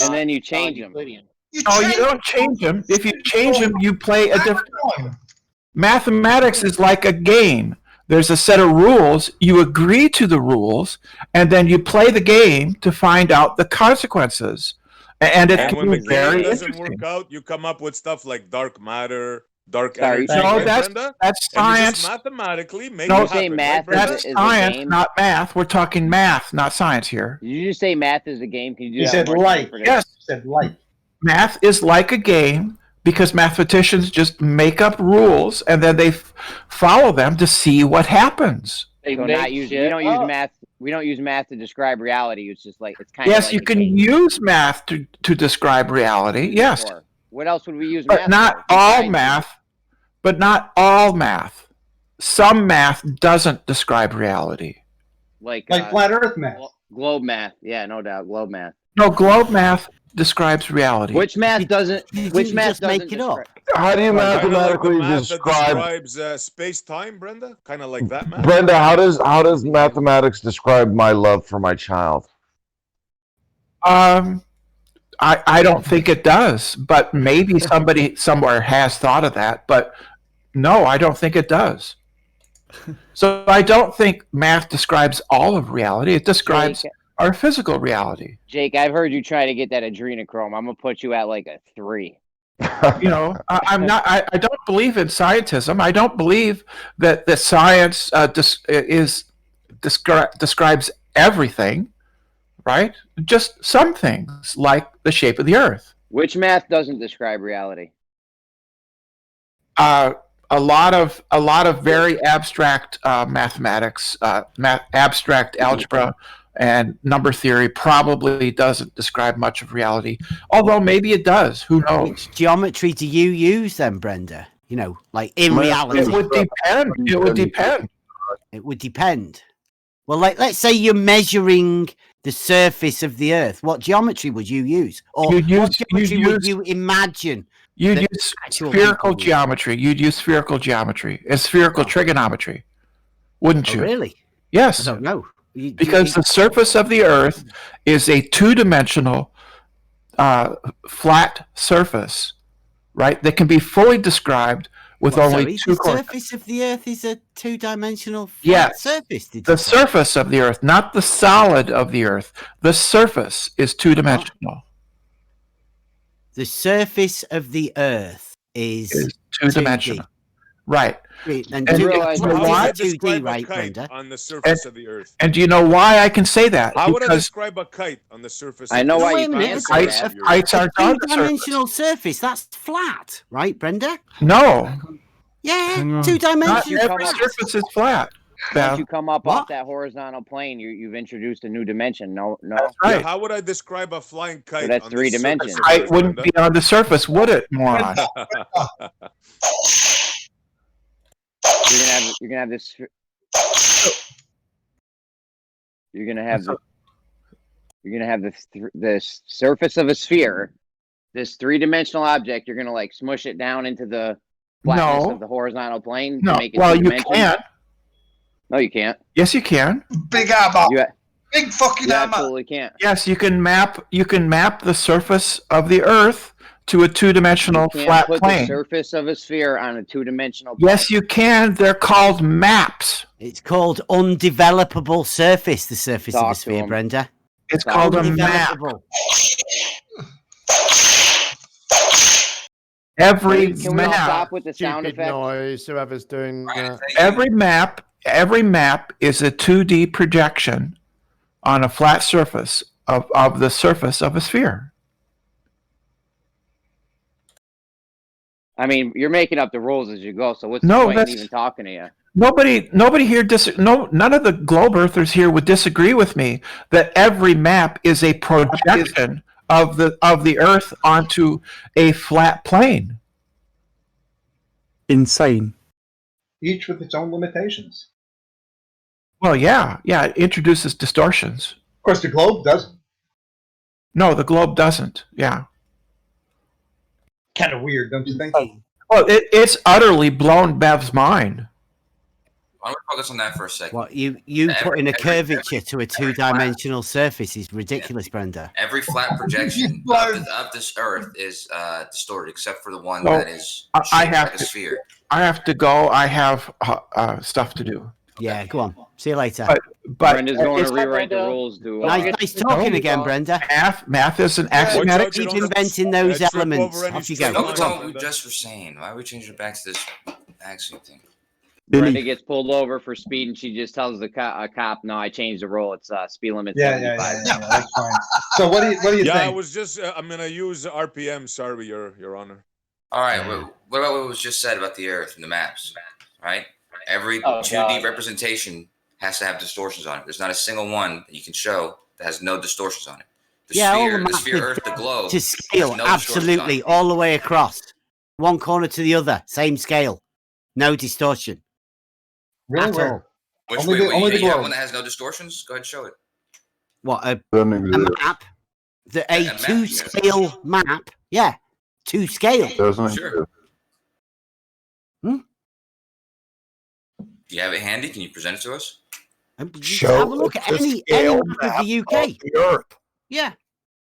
And then you change them. You don't change them. If you change them, you play a different. Mathematics is like a game. There's a set of rules. You agree to the rules, and then you play the game to find out the consequences. And it can when be the very game doesn't interesting. work out, you come up with stuff like dark matter, dark energy. No, right, that's Brenda? that's And you science. just mathematically make No, it happen. Right, Brenda? that's science, not math. We're talking math, not science here. Did you just say math is a game? Can you do He that said one like. more time? Yes. He said like. Math is like a game because mathematicians just make up rules and then they follow them to see what happens. So not use, we don't use math. We don't use math to describe reality. It's just like it's kind of. Yes, like you can use math to describe reality. Yes, What else would we use? but math not for? all math. But not all math. Some math doesn't describe reality. Like flat Earth math. Globe math. Yeah, no doubt. Globe math. No, globe math describes reality. Which math doesn't? Which math doesn't make it up? How do you mathematically Math that describe? describes space-time, Brenda? Kind of like that math? Brenda, how does mathematics describe my love for my child? I don't think it does, but maybe somebody somewhere has thought of that. But no, I don't think it does. So I don't think math describes all of reality. It describes our physical reality. Jake, I've heard you try to get that adrenochrome. I'm gonna put you at like a 3. You know, I'm not. I don't believe in scientism. I don't believe that the science describes everything. Right? Just some things, like the shape of the Earth. Which math doesn't describe reality? A lot of very abstract mathematics, abstract algebra, and number theory probably doesn't describe much of reality. Although maybe it does. Who knows? Which geometry do you use then, Brenda? You know, like in reality. It would depend. It would depend. It would depend. Well, like let's say you're measuring the surface of the Earth. What geometry would you use? Or what geometry would you imagine? You'd use spherical geometry. You'd use spherical geometry. It's spherical trigonometry, wouldn't you? Really? Yes. I don't know. Because the surface of the Earth is a two-dimensional flat surface, right? That can be fully described with only two coordinates. The surface of the Earth is a two-dimensional flat surface. The surface of the Earth, not the solid of the Earth. The surface is two-dimensional. The surface of the Earth is two-dimensional. Right. And do you you realize know why why? it's 2D, right, Brenda? On the surface of the Earth. And do you know why I can say that? How would I Because describe a kite on the surface? I know why Wait you a minute. can't say that. kites aren't on the surface. Two-dimensional surface. That's flat, right, Brenda? No. Yeah, two-dimensional. Not every surface is flat. Once you come up off that horizontal plane, you've introduced a new dimension. No. That's right. Yeah, how would I describe a flying kite? So that's on 3 the dimensions. surface of the Kite Earth, wouldn't Brenda? be on the surface, would it, moron? You're gonna have this. You're gonna have the surface of a sphere, this 3-dimensional object. You're gonna like smush it down into the flatness of the horizontal plane to make it well, 2 you dimensions. can. No, you can't. Yes, you can. Big hammer. You, Big fucking you hammer. absolutely can't. Yes, you can map the surface of the Earth to a two-dimensional You can't flat put plane. the surface of a sphere on a 2-dimensional plane. Yes, you can. They're called maps. It's called undevelopable surface, the surface of Talk a to sphere, him. Brenda. It's called a map. Undevelopable. Every Can we all map. stop with the sound Stupid effects? noise. Whoever's doing that. Every map is a 2D projection on a flat surface of the surface of a sphere. I mean, you're making up the rules as you go. So what's No, the point in that's- even talking to you? Nobody here none of the globe earthers here would disagree with me that every map is a projection of the Earth onto a flat plane. Insane. Each with its own limitations. Well, yeah, it introduces distortions. Of course, the globe doesn't. No, the globe doesn't. Yeah. Kind of weird, don't you think? Well, it's utterly blown Bev's mind. Why don't we focus on that for a second? What you putting a curvature to a two-dimensional surface is ridiculous, Brenda. Every flat projection of this Earth is distorted, except for the one Well, that is I shaped have like a to- sphere. I have to go. I have stuff to do. Yeah, go on. See you later. But Brenda's going it's- to rewrite the rules, dude. Nice talking again, Brenda. Math is an axiomatic. Keep inventing those elements. Off you go. Don't tell what we just were saying. Why are we changing it back to this axiom thing? Brenda gets pulled over for speed, and she just tells the cop, "No, I changed the rule. It's speed limit 75." Yeah, that's fine. So what do you think? Yeah, I was just. I'm gonna use RPM. Sorry, Your Honor. All right. What about what was just said about the Earth and the maps? Right. Every 2D God. representation has to have distortions on it. There's not a single one that you can show that has no distortions on it. The Yeah, all sphere, the the maps sphere, are Earth, the globe. to scale, has no distortions on absolutely, it. all the way across, one corner to the other, same scale, no distortion. Really? At Where? all. Which Only way? the- Wait, only the you have globe. one that has no distortions? Go ahead, and show it. What a Doesn't exist. map, a A map, two-scale map. Yeah, two scale. Doesn't Sure. exist. Do you have it handy? Can you present it to us? Just Show have a look at the any scale map of map the UK. of the Earth. Yeah,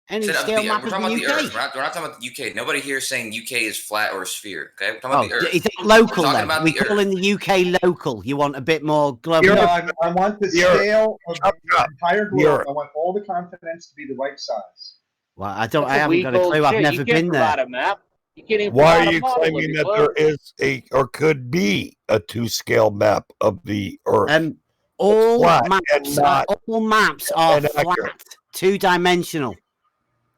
Any Said scale map we're of talking the about UK? the Earth. We're not talking about the UK. Nobody here is saying UK is flat or a sphere. Okay, we're talking about the Earth. Is it local we're talking then? about We the call in the UK local. You want a bit more global? No, I want the scale of the entire globe. Europe. I want all the continents to be the right size. Well, I haven't got a clue. I've never been there. A map. You can't even Why provide are a you model of claiming the that globe. there is or could be a 2-scale map of the Earth? All flat maps, and not are inaccurate. flat, 2-dimensional.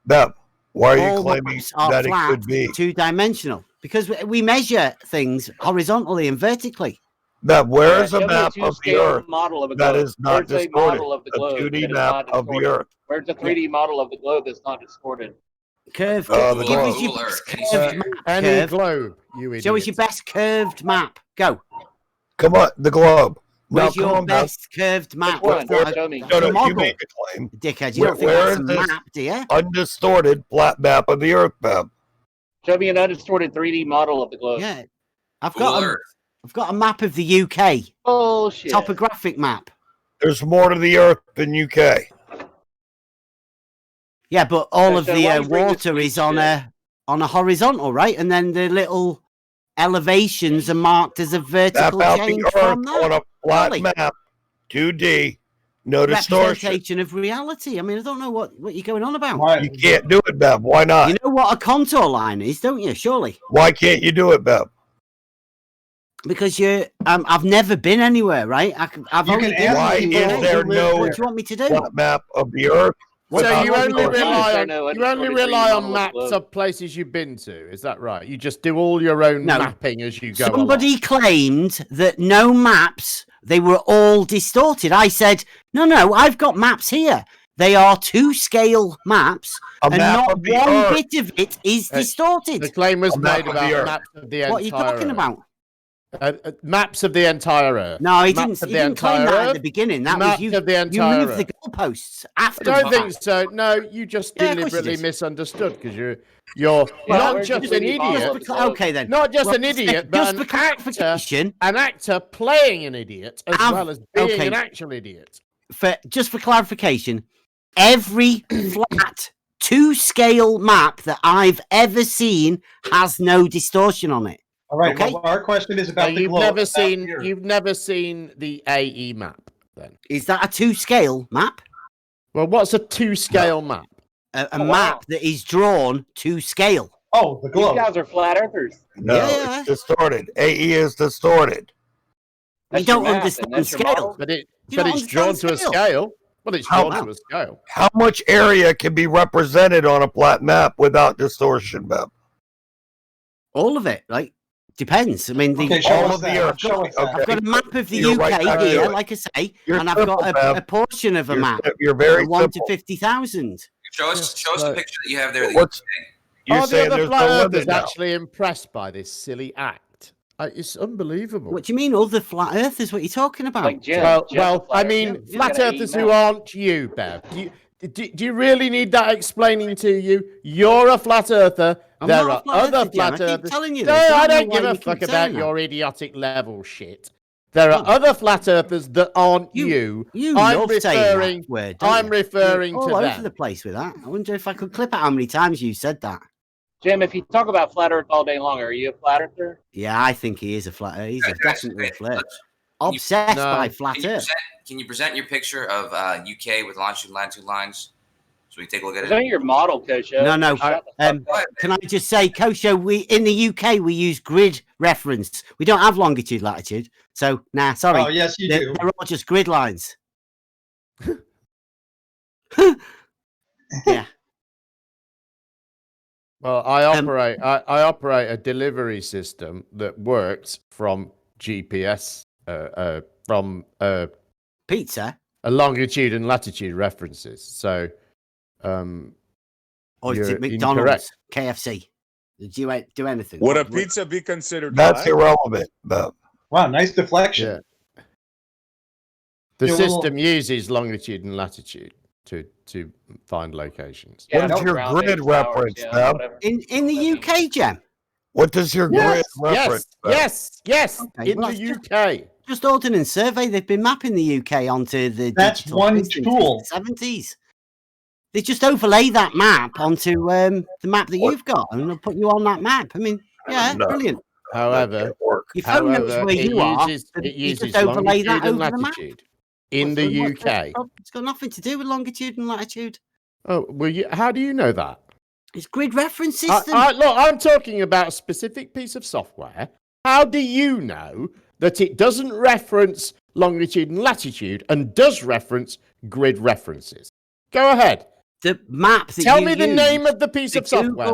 Now, why are you All claiming maps are that flat, it could be? 2-dimensional, because we measure things horizontally and vertically. Now, where is a Show me map of the 2-scale Earth model of a that globe. is not Where's a distorted? model of the A globe 2D that is map not of the distorted? Earth. Where's a 3D model of the globe that's not distorted? Curved. The Give us globe. your best curved map. Any Curved. globe, you idiot. Show us your best curved map. Go. Come on, the globe. Where's Now, your come on, Beth. best curved map? Which That's one? not Show me. that's No, a no, you model. make a claim. Dickhead, you don't think Where that's a is this map, do you? undistorted flat map of the Earth, Beth? Show me an undistorted 3D model of the globe. Yeah. I've Google got Earth. I've got a map of the UK. Bullshit. Topographic map. There's more to the Earth than UK. Yeah, but all of So the why you bring this water to is on a horizontal, right? And then the little elevations are marked as a Map vertical out change the from Earth on that. a flat Surely. map, 2D, no distortion. Representation of reality. I mean, I don't know what you're going on about. You can't do it, Bev. Why not? You know what a contour line is, don't you? Surely. Why can't you do it, Bev? Because I've never been anywhere, right? I've You only can been ask Why in people the is UK. there no What do you want me to do? flat map of the Earth? So you Without only rely on no you only undistorted rely 3D on model of the maps globe. of places you've been to. Is that right? You just do all your own No. mapping as you go Somebody along. claimed that no maps, they were all distorted. I said, no, I've got maps here. They are 2-scale maps, A and map not of the one Earth. bit of it is distorted. The claim was A map made of the about Earth. maps of the What are you entire talking Earth. about? Maps of the entire Earth. No, he Maps didn't. of He the didn't claim entire that at Earth. the beginning. That Maps was you. of the You entire moved the Earth. goalposts I after. don't think so. No, you just Yeah, of course you deliberately did. misunderstood because you're Yeah, not where's just the an 3D model idiot. of the globe? Okay, then. Not just Well, an idiot, but just an for clarification, actor playing an idiot as well as being okay. an actual idiot. just for clarification, every flat 2-scale map that I've ever seen has no distortion on it. All right. Okay. Well, our question is about the you've globe. never not seen the Earth. you've never seen the AE map then. Is that a 2-scale map? Well, what's a 2-scale map? A map that is drawn to scale. Oh, the These globe. guys are flat earthers. No, Yeah. it's distorted. AE is distorted. You That's your don't map, and understand that's your scale. model. But You it's don't drawn understand to a scale. Well, it's How- drawn to a scale. How much area can be represented on a flat map without distortion, Bev? All of it, right? Depends. I mean, Okay, show all us of the that. Earth. Show us that. I've got a map of the You're UK right back to here, it. like I say, You're and I've got simple, Bev. a portion of a map. You're very 1 to simple. 50,000. Show us the picture that you have there. That What's you're Are the saying other there's flat no earthers limit now? actually impressed by this silly act? It's unbelievable. What do you mean, other flat earthers? What are you talking about? Like Jim. Well, Jim's well, a flat I earther. mean, He's flat got an earthers AE who map. aren't you, Bev. Do you really need that explaining to you? You're a flat earther. I'm There not a are flat other earther, Jim. flat I keep earthers. telling you No, this. I know don't why give a you keep fuck about saying that. your idiotic level shit. There are other flat earthers that aren't you. You I'm love saying referring. that word, don't I'm you? referring You're to all over them. the place with that. I wonder if I could clip out how many times you said that. Jim, if you talk about flat Earth all day long, are you a flat earther? Yeah, I think he is a flat earth. He's Guys, definitely a flat. let's- Obsessed No. by flat Can you, earth. can you present your picture of UK with longitude and latitude lines so we can take a look at Is that it? your model, Kosho? No. Shut the fuck up. Can I just say, Kosho, in the UK we use grid reference. We don't have longitude, latitude. So, sorry. Oh, yes, you do. They're all just grid lines. Yeah. Well, I operate a delivery system that works from GPS, from Pizza. a longitude and latitude references. So, Or is you're it McDonald's, incorrect. KFC? Did you do anything? Would a pizza be considered That's flat? irrelevant, Bev. Wow, nice deflection. Yeah. The Yeah, well- system uses longitude and latitude to find locations. What is your grid reference, Bev? In the UK, Jem? What does your grid reference? Bev? Yes. Okay, In well, the that's UK. Just Ordnance Survey, they've been mapping the UK onto the That's digital one system tool. since the 70s. They just overlay that map onto the map that you've got, and they'll put you on that map. I mean, yeah, No. brilliant. However, Your phone knows where it you are. uses and it you uses just overlay longitude that and over the map. latitude in the UK. It's got nothing to do with longitude and latitude. Oh, well, how do you know that? It's grid reference system. Look, I'm talking about a specific piece of software. How do you know that it doesn't reference longitude and latitude and does reference grid references? Go ahead. The map that Tell you me the use, name of the piece of software.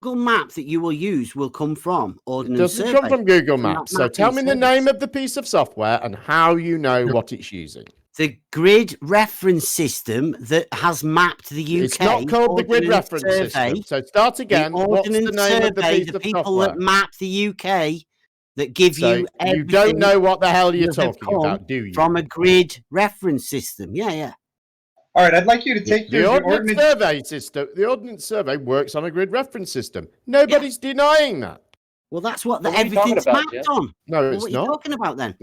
Google map that you will use will come from It Ordnance doesn't Survey. come from Google From that Maps. So mapping tell me the service. name of the piece of software and how you know what it's using. The grid reference system that has mapped the UK. It's not called the grid Ordnance reference Survey. system. So start again. The What's the Ordnance name of the Survey, piece the of people software? that map the UK that give So you you don't know what the hell you're that have talking about, do you? From a grid reference system. Yeah, yeah. All right, I'd like you to take The Ordnance Survey system. The Ordnance Survey works on a grid reference system. Nobody's denying that. Well, that's what What are you talking everything's about, mapped Jim? on. No, Well, it's what are you not. talking about then?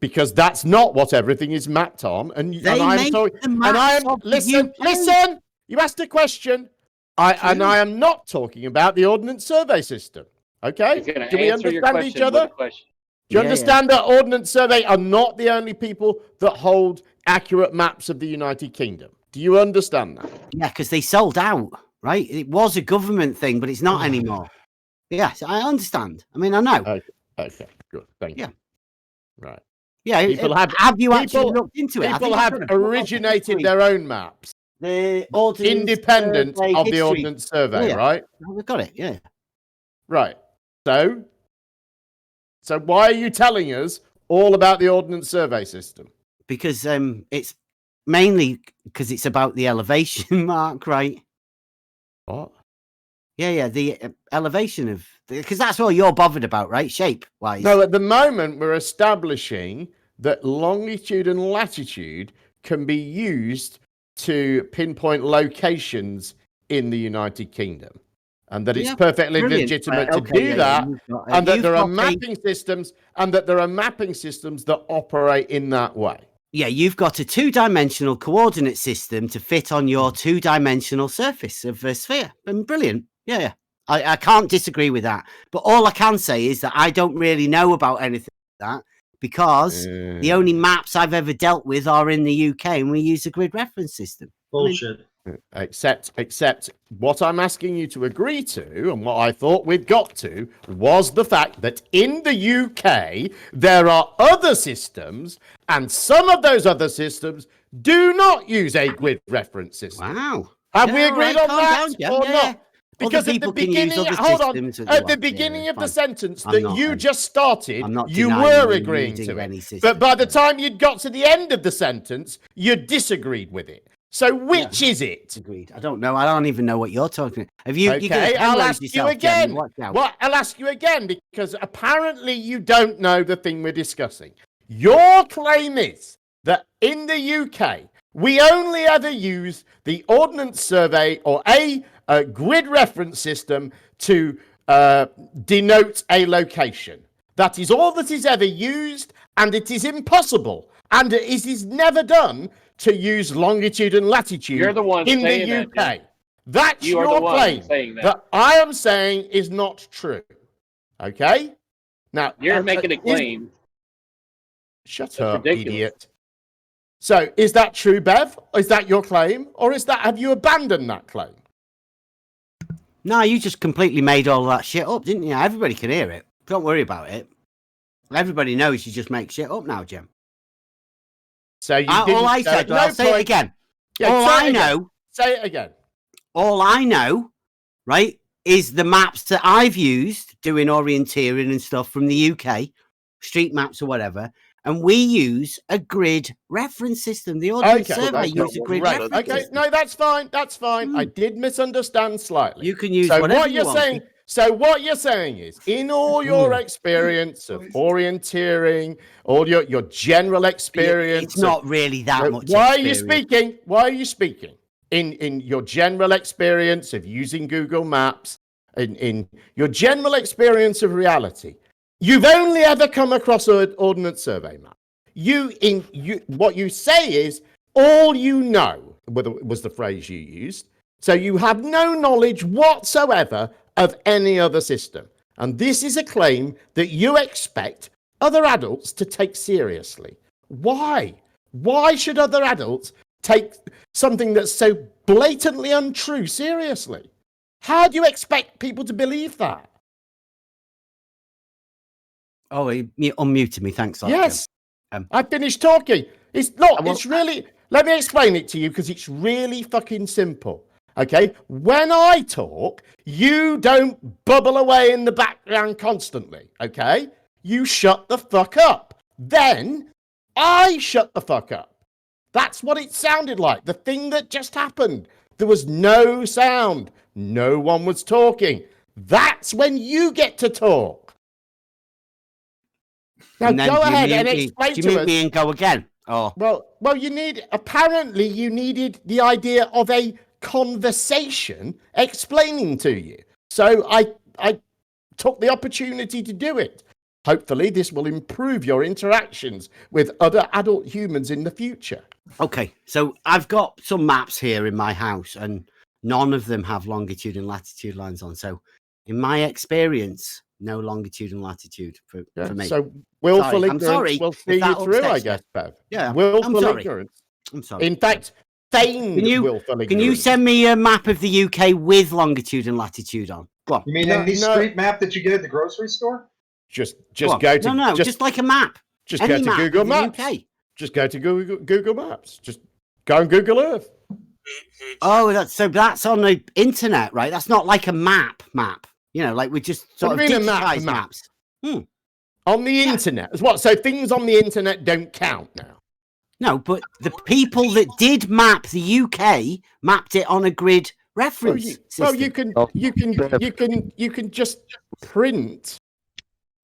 Because that's not what everything is mapped on. And They I'm make talking. the And I maps am of the listen. UK. Listen. You asked a question. And I am not talking about the Ordnance Survey system. Okay? He's going Do to we answer your understand each question with other? a question. Do you understand that Ordnance Survey are not the only people that hold accurate maps of the United Kingdom? Do you understand that? Yeah, because they sold out, right? It was a government thing, but it's not anymore. Yes, I understand. I mean, I know. Okay, good. Thank you. Yeah. Right. Yeah, have you actually looked into it? I People think I've have done a full originated history. their own maps, The Ordnance independent Survey of the history. Ordnance Survey, Yeah. right? We've got it, yeah. Right. So why are you telling us all about the Ordnance Survey system? Because it's mainly because it's about the elevation, Mark, right? What? Yeah, the elevation of... Because that's all you're bothered about, right? Shape-wise. No, at the moment, we're establishing that longitude and latitude can be used to pinpoint locations in the United Kingdom. And that it's Yeah, perfectly brilliant. legitimate Right, to okay, do yeah, that, you've got, and that you've there are got mapping systems, that operate in that way. Yeah, you've got a two-dimensional coordinate system to fit on your two-dimensional surface of a sphere. And brilliant. Yeah. I can't disagree with that. But all I can say is that I don't really know about anything like that because the only maps I've ever dealt with are in the UK and we use a grid reference system. Bullshit. Except what I'm asking you to agree to, and what I thought we'd got to, was the fact that in the UK there are other systems, and some of those other systems do not use a grid reference system. Wow. Have we agreed on that or not? Because Because at the beginning, hold on, at the beginning of the sentence that you just started, you were agreeing to it. But by the time you'd got to the end of the sentence, you disagreed with it. So which is it? Agreed. I don't know. I don't even know what you're talking about. Have you? Okay, I'll ask you again. Well, I'll ask you again because apparently you don't know the thing we're discussing. Your claim is that in the UK, we only ever use the Ordnance Survey or a grid reference system to denote a location. That is all that is ever used, and it is impossible, and it is never done to use longitude and latitude You're the one in saying the that, UK. That's You are the your one claim saying that. I am saying is not true. Okay? Now You're making a claim. Shut That's up, ridiculous. idiot. So, is that true, Bev? Is that your claim, or have you abandoned that claim? No, you just completely made all that shit up, didn't you? Everybody can hear it. Don't worry about it. Everybody knows you just make shit up now, Jim. So you all I said, I'll say it again. Yeah, all I know. Say it again. All I know, right, is the maps that I've used doing orienteering and stuff from the UK, street maps or whatever, and we use a grid reference system. The Ordnance Survey uses a grid reference system. No, that's fine. That's fine. I did misunderstand slightly. You can use so whatever what you you're want. saying. So what you're saying is, in all your experience of orienteering, all your general experience, it's not really that much. Why are you speaking? Why are you speaking? In your general experience of using Google Maps, in your general experience of reality, you've only ever come across an Ordnance Survey map. What you say is all you know was the phrase you used. So you have no knowledge whatsoever of any other system. And this is a claim that you expect other adults to take seriously. Why? Why should other adults take something that's so blatantly untrue seriously? How do you expect people to believe that? Oh, he unmuted me. Thanks. Yes. I finished talking. It's really, let me explain it to you because it's really fucking simple. Okay? When I talk, you don't bubble away in the background constantly. Okay? You shut the fuck up. Then I shut the fuck up. That's what it sounded like. The thing that just happened. There was no sound. No one was talking. That's when you get to talk. Now go ahead and explain to us. Do you meet me and go again? Oh. Well, apparently you needed the idea of a conversation explaining to you. So I took the opportunity to do it. Hopefully this will improve your interactions with other adult humans in the future. Okay, so I've got some maps here in my house and none of them have longitude and latitude lines on. So in my experience, no longitude and latitude for me. So willful ignorance will see you through, I guess, Bev. Yeah, willful ignorance. I'm sorry. In fact, feigned willful ignorance. Can you send me a map of the UK with longitude and latitude on? Go on. You mean any street map that you get at the grocery store? Just go to just like a map. Just go to Google Maps. Just go to Google Maps. Just go on Google Earth. Oh, that's on the internet, right? That's not like a map. You know, like we just sort of digitized maps. On the internet. What? So things on the internet don't count now? No, but the people that did map the UK mapped it on a grid reference system. You can just print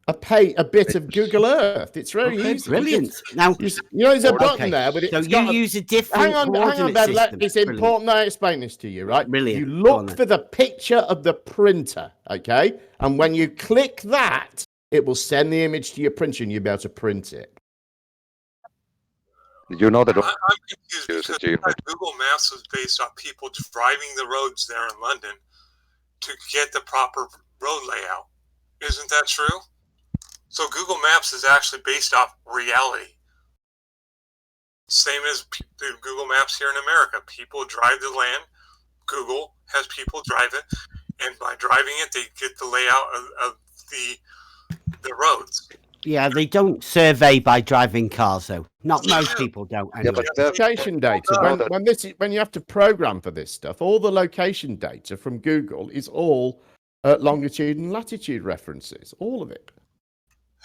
a bit of Google Earth. It's very easy. Brilliant. Now there's a button there, but it's use a different. Hang on, Ben. It's important that I explain this to you, right? Brilliant. You look for the picture of the printer, okay? And when you click that, it will send the image to your printer, and you'll be able to print it. You know that. I'm confused because Google Maps was based on people driving the roads there in London to get the proper road layout. Isn't that true? So Google Maps is actually based off reality. Same as the Google Maps here in America. People drive the land. Google has people drive it. And by driving it, they get the layout of the roads. Yeah, they don't survey by driving cars, though. Not most people don't. Anyway. Yeah, but location data. When you have to program for this stuff, all the location data from Google is all longitude and latitude references. All of it.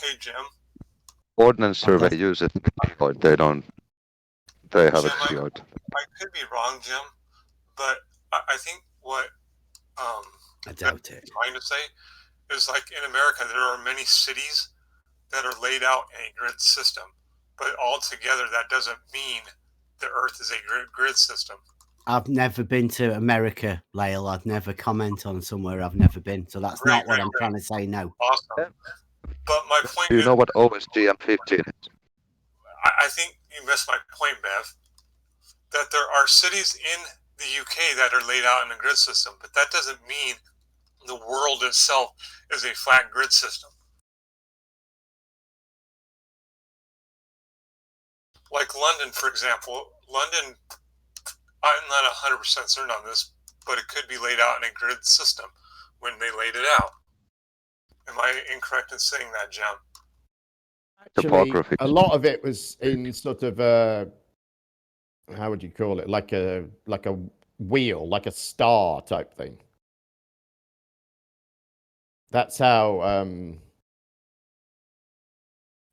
Hey, Jim. Ordnance Survey uses it, but they don't. They have Jim, it secured. I could be wrong, Jim, but I think what I doubt it. I'm trying to say is like in America, there are many cities that are laid out in a grid system, but altogether that doesn't mean the Earth is a grid system. I've never been to America, Lael. I've never comment on somewhere I've never been, so that's not what I'm trying to say. No. Awesome. But my point. Do you know what OSG M15 is? I think you missed my point, Bev. That there are cities in the UK that are laid out in a grid system, but that doesn't mean the world itself is a flat grid system. Like London, for example. London, I'm not 100% certain on this, but it could be laid out in a grid system when they laid it out. Am I incorrect in saying that, John? Actually, a lot of it was in sort of how would you call it? Like a wheel, like a star type thing. That's how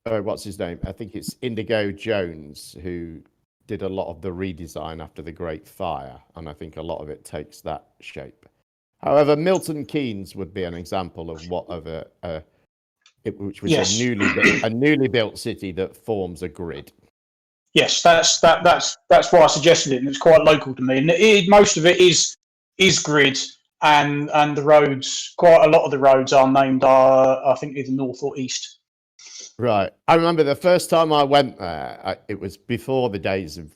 what's his name? I think it's Indigo Jones who did a lot of the redesign after the Great Fire, and I think a lot of it takes that shape. However, Milton Keynes would be an example of which was a newly built city that forms a grid. Yes, that's why I suggested it, and it's quite local to me. And most of it is grid, and the roads. Quite a lot of the roads are named, I think, either north or east. Right. I remember the first time I went there. It was before the days of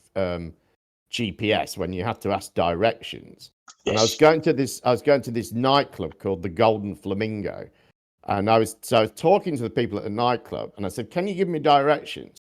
GPS when you had to ask directions. Yes. And I was going to this nightclub called the Golden Flamingo. And I was talking to the people at the nightclub, and I said, "Can you give me directions?"